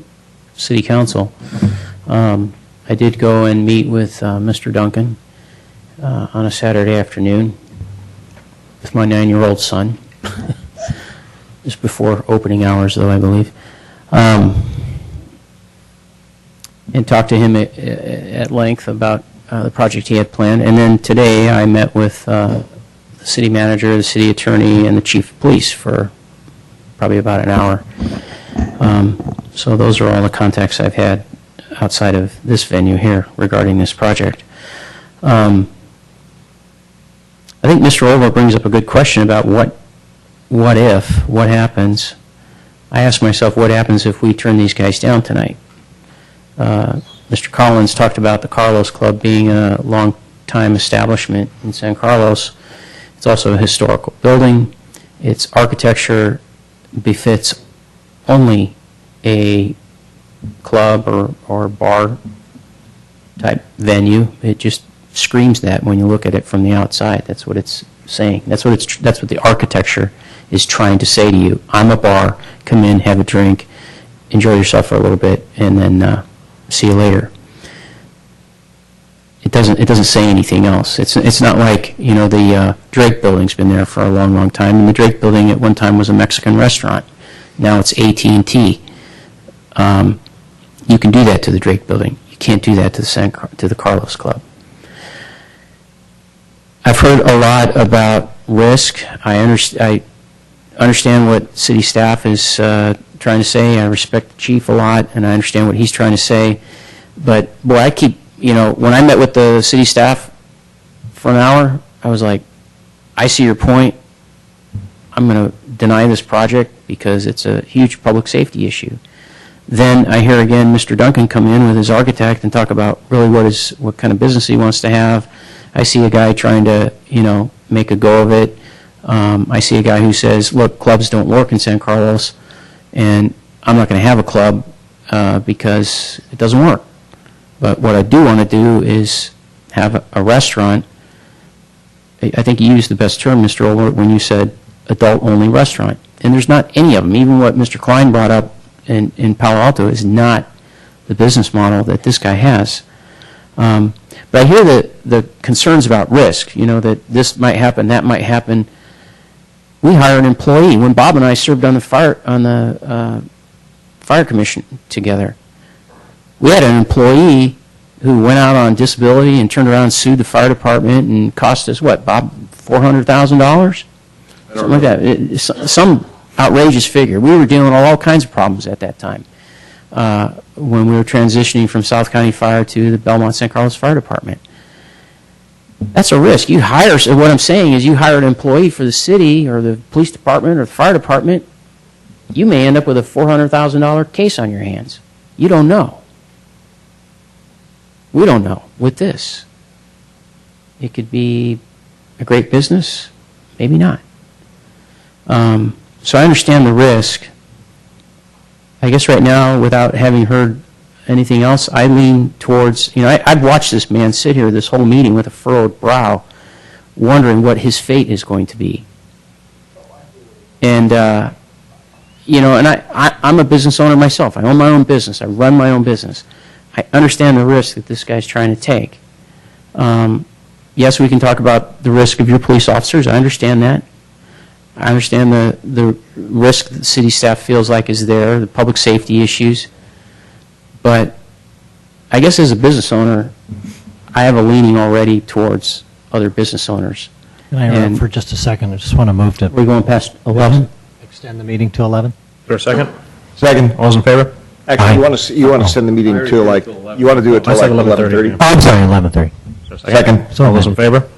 city council, I did go and meet with Mr. Duncan on a Saturday afternoon with my 9-year-old son, just before opening hours, though, I believe, and talked to him at length about the project he had planned. And then today I met with the city manager, the city attorney, and the chief of police for probably about an hour. So those are all the contacts I've had outside of this venue here regarding this project. I think Mr. Olver brings up a good question about what happens. I ask myself, what happens if we turn these guys down tonight? Mr. Collins talked about the Carlos Club being a long-time establishment in San Carlos. It's also a historical building. Its architecture befits only a club or bar type venue. It just screams that when you look at it from the outside. That's what it's saying. That's what the architecture is trying to say to you. I'm a bar. Come in, have a drink, enjoy yourself for a little bit, and then see you later. It doesn't say anything else. It's not like, the Drake Building's been there for a long, long time, and the Drake Building at one time was a Mexican restaurant. Now it's AT&T. You can do that to the Drake Building. You can't do that to the Carlos Club. I've heard a lot about risk. I understand what city staff is trying to say. I respect the chief a lot, and I understand what he's trying to say. But, boy, I keep, when I met with the city staff for an hour, I was like, I see your point. I'm going to deny this project because it's a huge public safety issue. Then I hear again Mr. Duncan come in with his architect and talk about really what kind of business he wants to have. I see a guy trying to, make a go of it. I see a guy who says, look, clubs don't work in San Carlos, and I'm not going to have a club because it doesn't work. But what I do want to do is have a restaurant. I think you used the best term, Mr. Olbert, when you said adult-only restaurant. And there's not any of them. Even what Mr. Klein brought up in Palo Alto is not the business model that this guy has. But I hear the concerns about risk, that this might happen, that might happen. We hire an employee. When Bob and I served on the fire commission together, we had an employee who went out on disability and turned around and sued the fire department and cost us, what, Bob, $400,000? Something like that. Some outrageous figure. We were dealing with all kinds of problems at that time when we were transitioning from South County Fire to the Belmont San Carlos Fire Department. That's a risk. What I'm saying is you hire an employee for the city or the police department or the fire department, you may end up with a $400,000 case on your hands. You don't know. We don't know with this. It could be a great business, maybe not. So I understand the risk. I guess right now, without having heard anything else, I lean towards, I've watched this man sit here this whole meeting with a furrowed brow, wondering what his fate is going to be. And, and I'm a business owner myself. I own my own business. I run my own business. I understand the risk that this guy's trying to take. Yes, we can talk about the risk of your police officers. I understand that. I understand the risk that the city staff feels like is there, the public safety issues. But I guess as a business owner, I have a leaning already towards other business owners. Can I interrupt for just a second? I just want to move to... We're going past 11? Extend the meeting to 11? Is there a second? Second. All those in favor? Actually, you want to send the meeting to you want to do it till like 11:30? Oh, I'm sorry, 11:30. Second. So All those in favor?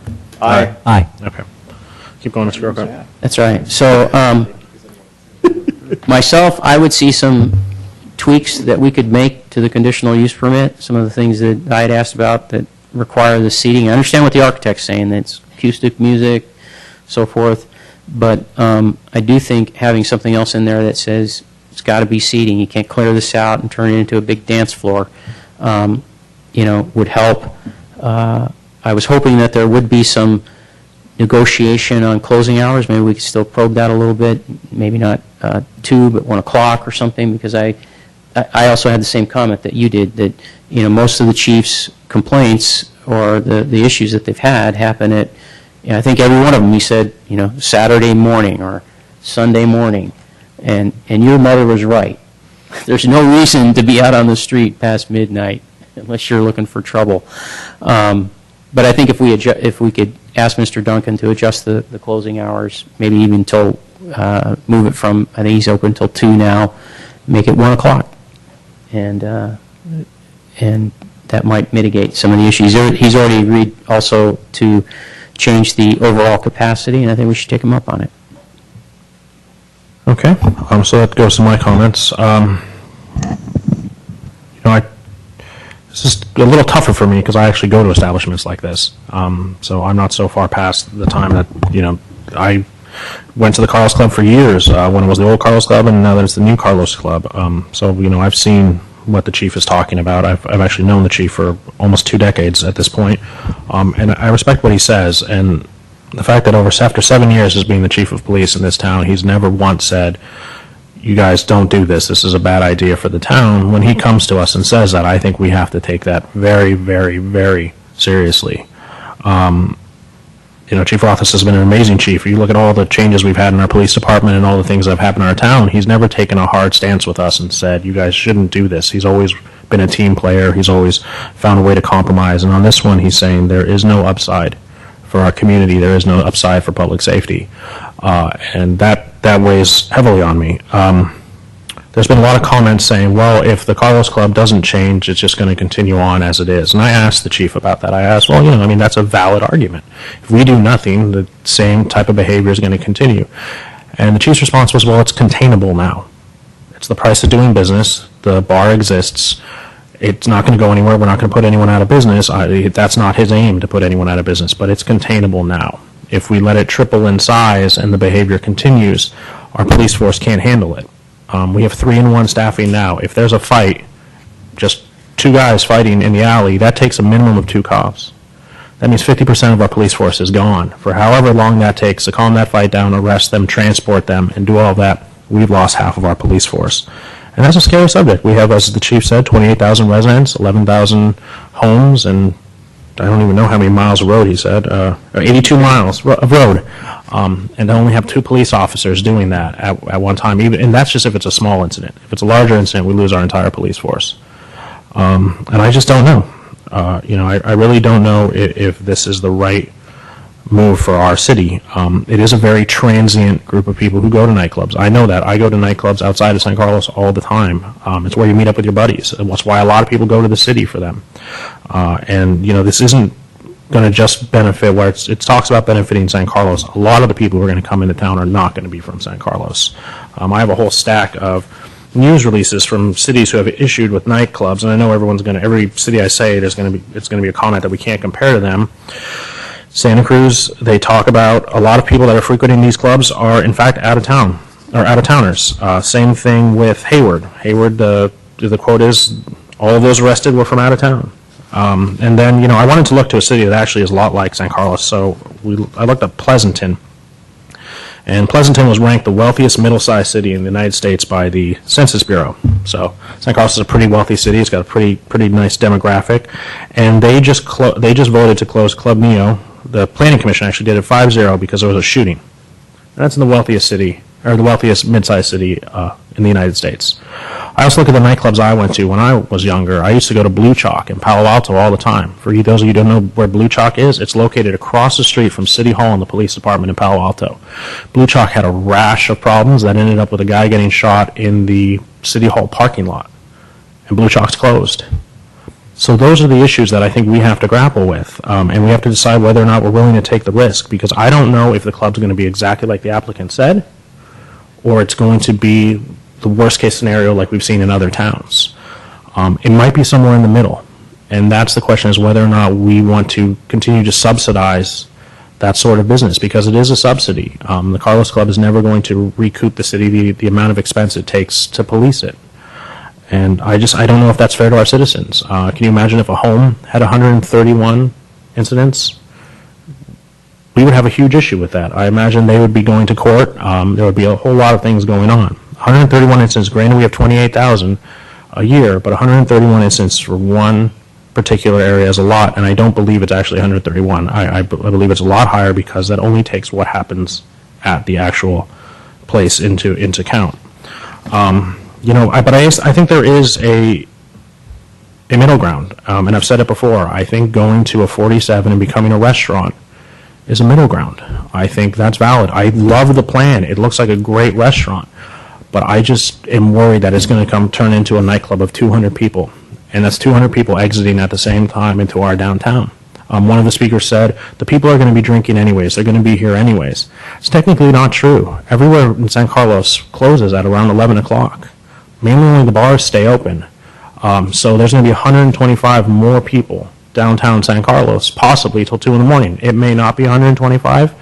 Aye. Aye. Okay. Keep going, Mr. Grocott. That's right. So, myself, I would see some tweaks that we could make to the conditional use permit, some of the things that I had asked about that require the seating. I understand what the architect's saying, that it's acoustic music, so forth, but I do think having something else in there that says it's got to be seating, you can't clear this out and turn it into a big dance floor, would help. I was hoping that there would be some negotiation on closing hours. Maybe we could still probe that a little bit. Maybe not 2, but 1 o'clock or something. Because I also had the same comment that you did. That most of the chiefs' complaints or the issues that they've had happen at. I think every one of them. He said Saturday morning or Sunday morning, and your mother was right. There's no reason to be out on the street past midnight unless you're looking for trouble. But I think if we could ask Mr. Duncan to adjust the closing hours, maybe even till move it from, I think he's open till 2 now, make it 1 o'clock, and that might mitigate some of the issues. He's already agreed also to change the overall capacity, and I think we should take him up on it. Okay. So that goes to my comments. It's just a little tougher for me because I actually go to establishments like this. So I'm not so far past the time that, I went to the Carlos Club for years when it was the old Carlos Club, and now that it's the new Carlos Club. So, I've seen what the chief is talking about. I've actually known the chief for almost 2 decades at this point. And I respect what he says. And the fact that after 7 years as being the chief of police in this town, he's never once said, you guys don't do this, this is a bad idea for the town. When he comes to us and says that, I think we have to take that very, very, very seriously. Chief Rothfuss has been an amazing chief. You look at all the changes we've had in our police department and all the things that have happened in our town, he's never taken a hard stance with us and said, you guys shouldn't do this. He's always been a team player. He's always found a way to compromise. And on this one, he's saying there is no upside for our community. There is no upside for public safety. And that weighs heavily on me. There's been a lot of comments saying, well, if the Carlos Club doesn't change, it's just going to continue on as it is. And I asked the chief about that. I asked, well, that's a valid argument. If we do nothing, the same type of behavior is going to continue. And the chief's response was, well, it's containable now. It's the price of doing business. The bar exists. It's not going to go anywhere. We're not going to put anyone out of business. That's not his aim, to put anyone out of business, but it's containable now. If we let it triple in size and the behavior continues, our police force can't handle it. We have 3-in-1 staffing now. If there's a fight, just 2 guys fighting in the alley, that takes a minimum of 2 cops. That means 50% of our police force is gone. For however long that takes to calm that fight down, arrest them, transport them, and do all that, we've lost half of our police force. And that's a scary subject. We have, as the chief said, 28,000 residents, 11,000 homes, and I don't even know how many miles of road he said, 82 miles of road, and only have 2 police officers doing that at one time. And that's just if it's a small incident. If it's a larger incident, we lose our entire police force. And I just don't know. I really don't know if this is the right move for our city. It is a very transient group of people who go to nightclubs. I know that. I go to nightclubs outside of San Carlos all the time. It's where you meet up with your buddies. And that's why a lot of people go to the city for them. And this isn't going to just benefit where it talks about benefiting San Carlos. A lot of the people who are going to come into town are not going to be from San Carlos. I have a whole stack of news releases from cities who have issued with nightclubs, and I know every city I say, it's going to be a comment that we can't compare to them. Santa Cruz, they talk about a lot of people that are frequenting these clubs are in fact out of town, or out-of-towners. Same thing with Hayward. Hayward, the quote is, all of those arrested were from out of town. And then, I wanted to look to a city that actually is a lot like San Carlos, so I looked up Pleasanton. And Pleasanton was ranked the wealthiest middle-sized city in the United States by the Census Bureau. So San Carlos is a pretty wealthy city. It's got a pretty nice demographic. And they just voted to close Club Neo. The Planning Commission actually did it 5-0 because there was a shooting. And that's in the wealthiest city, or the wealthiest mid-sized city in the United States. I also look at the nightclubs I went to when I was younger. I used to go to Blue Chalk in Palo Alto all the time. For those of you who don't know where Blue Chalk is, it's located across the street from City Hall and the police department in Palo Alto. Blue Chalk had a rash of problems that ended up with a guy getting shot in the City Hall parking lot. And Blue Chalk's closed. So those are the issues that I think we have to grapple with, and we have to decide whether or not we're willing to take the risk, because I don't know if the club's going to be exactly like the applicant said, or it's going to be the worst-case scenario like we've seen in other towns. It might be somewhere in the middle, and that's the question, is whether or not we want to continue to subsidize that sort of business, because it is a subsidy. The Carlos Club is never going to recoup the city the amount of expense it takes to police it. And I don't know if that's fair to our citizens. Can you imagine if a home had 131 incidents? We would have a huge issue with that. I imagine they would be going to court. There would be a whole lot of things going on. 131 incidents, granted we have 28,000 a year, but 131 incidents for one particular area is a lot, and I don't believe it's actually 131. I believe it's a lot higher, because that only takes what happens at the actual place into account. But I think there is a middle ground, and I've said it before. I think going to a 47 and becoming a restaurant is a middle ground. I think that's valid. I love the plan. It looks like a great restaurant, but I just am worried that it's going to turn into a nightclub of 200 people, and that's 200 people exiting at the same time into our downtown. One of the speakers said, the people are going to be drinking anyways. They're going to be here anyways. It's technically not true. Everywhere in San Carlos closes at around 11 o'clock. Mainly only the bars stay open. So there's going to be 125 more people downtown San Carlos, possibly till 2 in the morning. It may not be 125,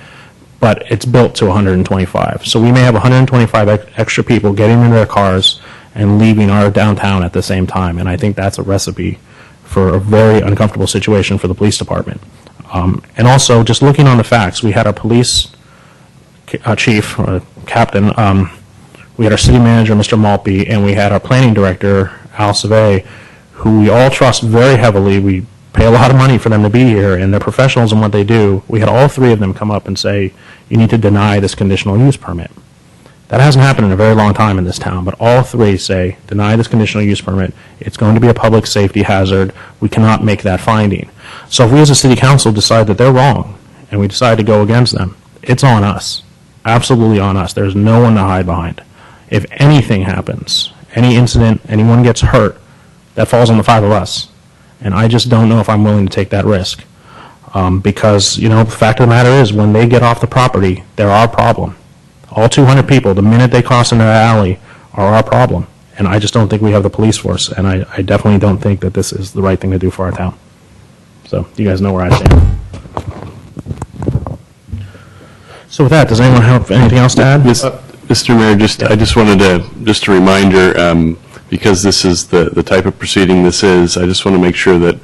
but it's built to 125. So we may have 125 extra people getting in their cars and leaving our downtown at the same time. And I think that's a recipe for a very uncomfortable situation for the police department. And also, just looking on the facts, we had our police chief, or captain, we had our city manager, Mr. Maltby, and we had our planning director, Al Savay, who we all trust very heavily. We pay a lot of money for them to be here, and they're professionals in what they do. We had all three of them come up and say, you need to deny this conditional use permit. That hasn't happened in a very long time in this town, but all three say, deny this conditional use permit. It's going to be a public safety hazard. We cannot make that finding. So if we as a city council decide that they're wrong, and we decide to go against them, it's on us. Absolutely on us. There's no one to hide behind. If anything happens, any incident, anyone gets hurt, that falls on the five of us. And I just don't know if I'm willing to take that risk. Because, the fact of the matter is, when they get off the property, they're our problem. All 200 people, the minute they cross into that alley, are our problem. And I just don't think we have the police force. And I definitely don't think that this is the right thing to do for our town. So you guys know where I stand. So with that, does anyone have anything else to add? Mr. Mayor, I just wanted a reminder, because this is the type of proceeding this is, I just want to make sure that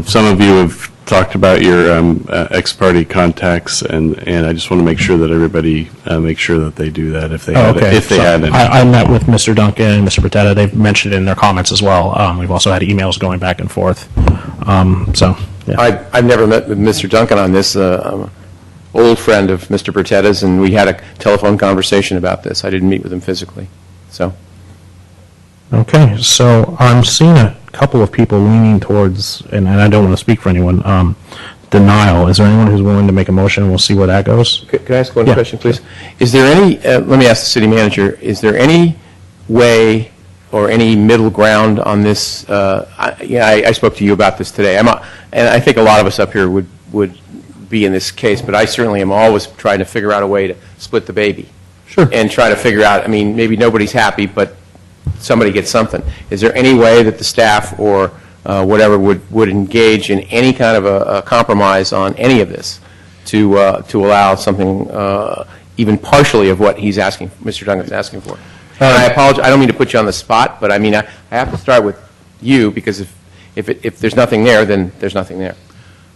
some of you have talked about your ex-party contacts, and I just want to make sure that everybody make sure that they do that if they had any. I met with Mr. Duncan and Mr. Bertetta. They've mentioned it in their comments as well. We've also had emails going back and forth. Yeah. I've never met with Mr. Duncan on this. I'm an old friend of Mr. Bertetta's, and we had a telephone conversation about this. I didn't meet with him physically. Okay, so I'm seeing a couple of people leaning towards, and I don't want to speak for anyone, denial. Is there anyone who's willing to make a motion, and we'll see where that goes? Can I ask one question, please? Is there any, let me ask the city manager, is there any way or any middle ground on this? I spoke to you about this today, and I think a lot of us up here would be in this case, but I certainly am always trying to figure out a way to split the baby. Sure. And try to figure out, maybe nobody's happy, but somebody gets something. Is there any way that the staff or whatever would engage in any kind of a compromise on any of this to allow something even partially of what he's asking, Mr. Duncan's asking for? And I apologize, I don't mean to put you on the spot, but I have to start with you, because if there's nothing there, then there's nothing there.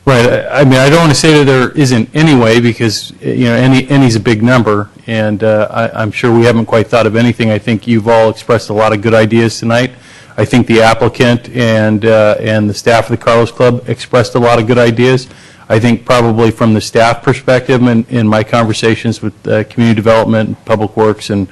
Right. I don't want to say that there isn't any way, because any's a big number, and I'm sure we haven't quite thought of anything. I think you've all expressed a lot of good ideas tonight. I think the applicant and the staff of the Carlos Club expressed a lot of good ideas. I think probably from the staff perspective, in my conversations with community development, public works, and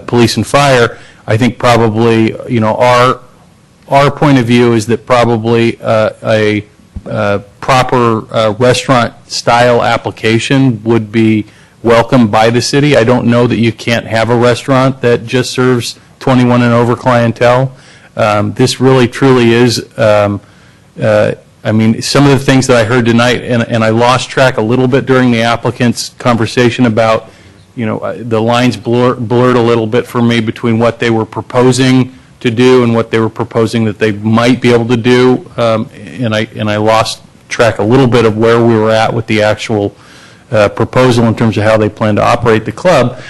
police and fire, I think probably our point of view is that probably a proper restaurant-style application would be welcomed by the city. I don't know that you can't have a restaurant that just serves 21 and over clientele. This really, truly is, I mean, some of the things that I heard tonight, and I lost track a little bit during the applicant's conversation about, you know, the lines blurred a little bit for me between what they were proposing to do and what they were proposing that they might be able to do, and I lost track a little bit of where we were at with the actual proposal in terms of how they plan to operate the club.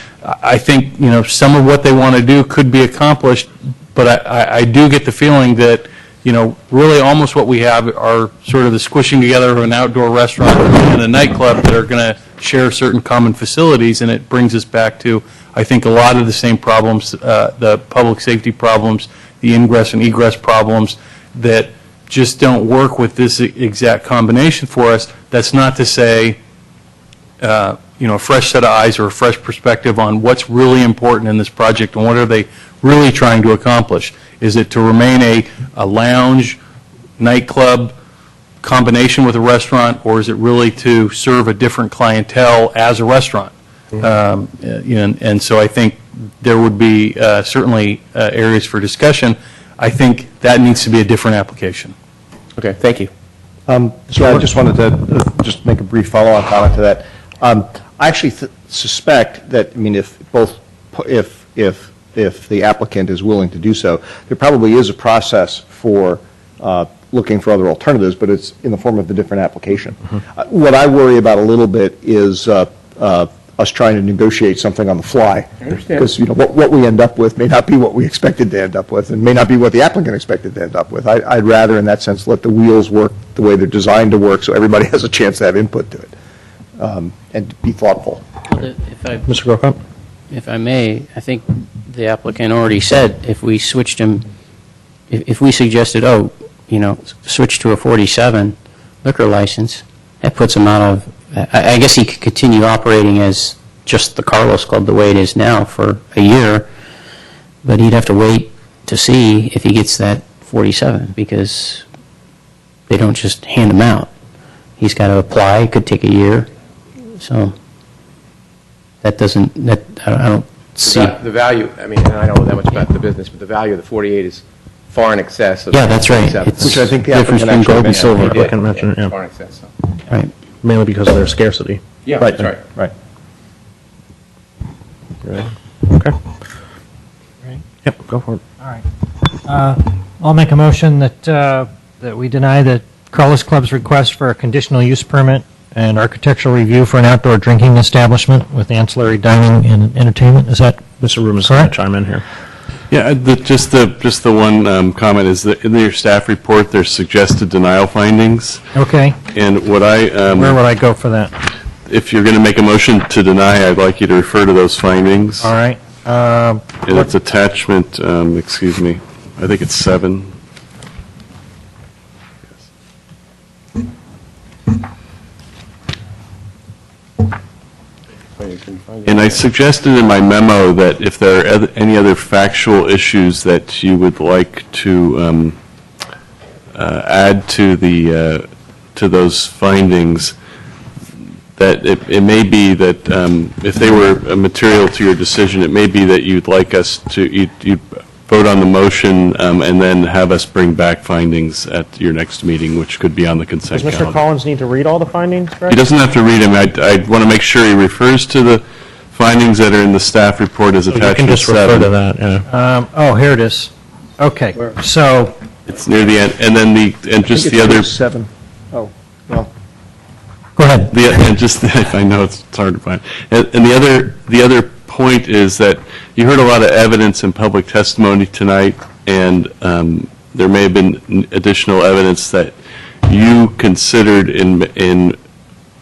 I think, you know, some of what they want to do could be accomplished, but I do get the feeling that, you know, really almost what we have are sort of the squishing together of an outdoor restaurant and a nightclub that are going to share certain common facilities, and it brings us back to, I think, a lot of the same problems, the public safety problems, the ingress and egress problems that just don't work with this exact combination for us. That's not to say, you know, a fresh set of eyes or a fresh perspective on what's really important in this project and what are they really trying to accomplish. Is it to remain a lounge, nightclub combination with a restaurant, or is it really to serve a different clientele as a restaurant? And so I think there would be certainly areas for discussion. I think that needs to be a different application. Okay, thank you. So I just wanted to just make a brief follow-on comment to that. I actually suspect that, I mean, if the applicant is willing to do so, there probably is a process for looking for other alternatives, but it's in the form of a different application. What I worry about a little bit is us trying to negotiate something on the fly. I understand. Because, you know, what we end up with may not be what we expected to end up with, and may not be what the applicant expected to end up with. I'd rather, in that sense, let the wheels work the way they're designed to work, so everybody has a chance to have input to it, and be thoughtful. Mr. Grocott? If I may, I think the applicant already said if we switched him, if we suggested, oh, you know, switch to a 47 liquor license, that puts him out of, I guess he could continue operating as just the Carlos Club the way it is now for a year, but he'd have to wait to see if he gets that 47 because they don't just hand him out. He's got to apply, it could take a year, so that doesn't, I don't see. The value, I mean, and I don't know that much about the business, but the value of the 48 is far in excess of Yeah, that's right. 47. It's which I think the applicant actually gold and silver. He did. I can mention it, yeah. Far in excess, so. Right. Mainly because of their scarcity. Yeah, Right, that's right. Right. Okay. Yep, go for it. All right. I'll make a motion that we deny the Carlos Club's request for a conditional use permit and architectural review for an outdoor drinking establishment with ancillary dining and entertainment. Is that Mr. Rubin's going to chime in here. Yeah, just the one comment is that in your staff report, there's suggested denial findings. okay? And what I... Where would I go for that? If you're going to make a motion to deny, I'd like you to refer to those findings. All right. And it's attachment, excuse me, I think it's 7. And I suggested in my memo that if there are any other factual issues that you would like to add to the to those findings, that it may be that if they were material to your decision, it may be that you'd like us to you'd vote on the motion and then have us bring back findings at your next meeting, which could be on the consent Does Mr. calendar. Collins need to read all the findings, Greg? He doesn't have to read them. I want to make sure he refers to the findings that are in the staff report as You can attachment just refer 7. to that, yeah. Oh, here it is. Okay, so It's near the end, and then and just the other. 7. Oh, well. go ahead. And just, I know it's hard to find. And the other point is that you heard a lot of evidence in public testimony tonight, and there may have been additional evidence that you considered in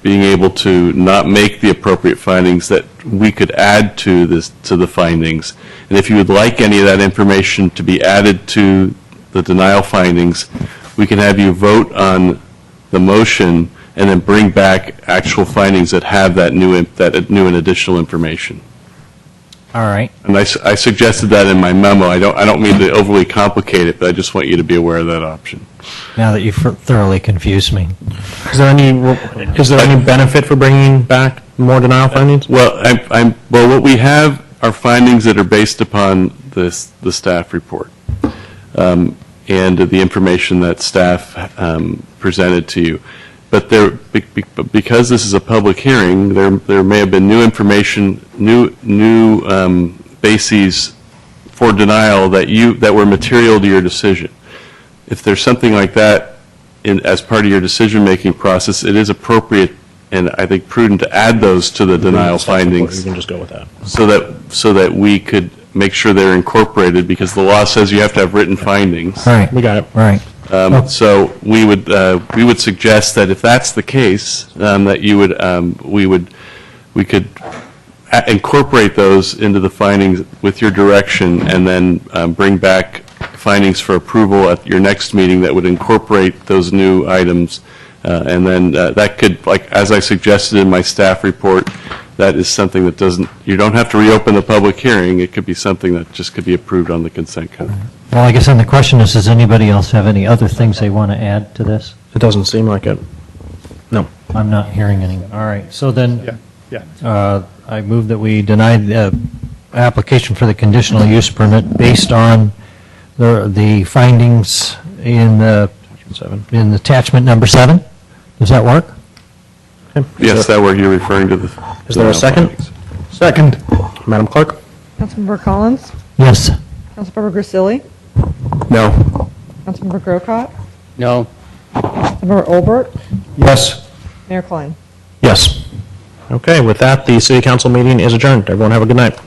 being able to not make the appropriate findings that we could add to the findings. And if you would like any of that information to be added to the denial findings, we can have you vote on the motion and then bring back actual findings that have that new and additional information. All right. And I suggested that in my memo. I don't mean to overly complicate it, but I just want you to be aware of that option. Now that you've thoroughly confused me. Is there any benefit for bringing back more denial findings? Well, what we have are findings that are based upon the staff report. and the information that staff presented to you. But because this is a public hearing, there may have been new information, new bases for denial that were material to your decision. If there's something like that as part of your decision-making process, it is appropriate and I think prudent to add those to the denial findings. You can just go with that. So that we could make sure they're incorporated, because the law says you have to have written findings. Right. We got it. Right. So we would suggest that if that's the case, that we could incorporate those into the findings with your direction, and then bring back findings for approval at your next meeting that would incorporate those new items. And then that could, like as I suggested in my staff report, that is something that you don't have to reopen the public hearing. It could be something that just could be approved on the consent calendar. Well, I guess then the question is, does anybody else have any other things they want to add to this? It doesn't seem like it. No. I'm not hearing any. All right, so then Yeah. I move that we deny the application for the conditional use permit based on the findings in attachment number 7. Does that work? Yes, that word you're referring to. Is there a second? Second. Madam Clerk? Councilmember Collins? Yes. Councilmember Grisilli? No. Councilmember Grocott? No. Councilmember Olbert? Yes. Mayor Klein? Yes. Okay, with that, the city council meeting is adjourned. Everyone have a good night.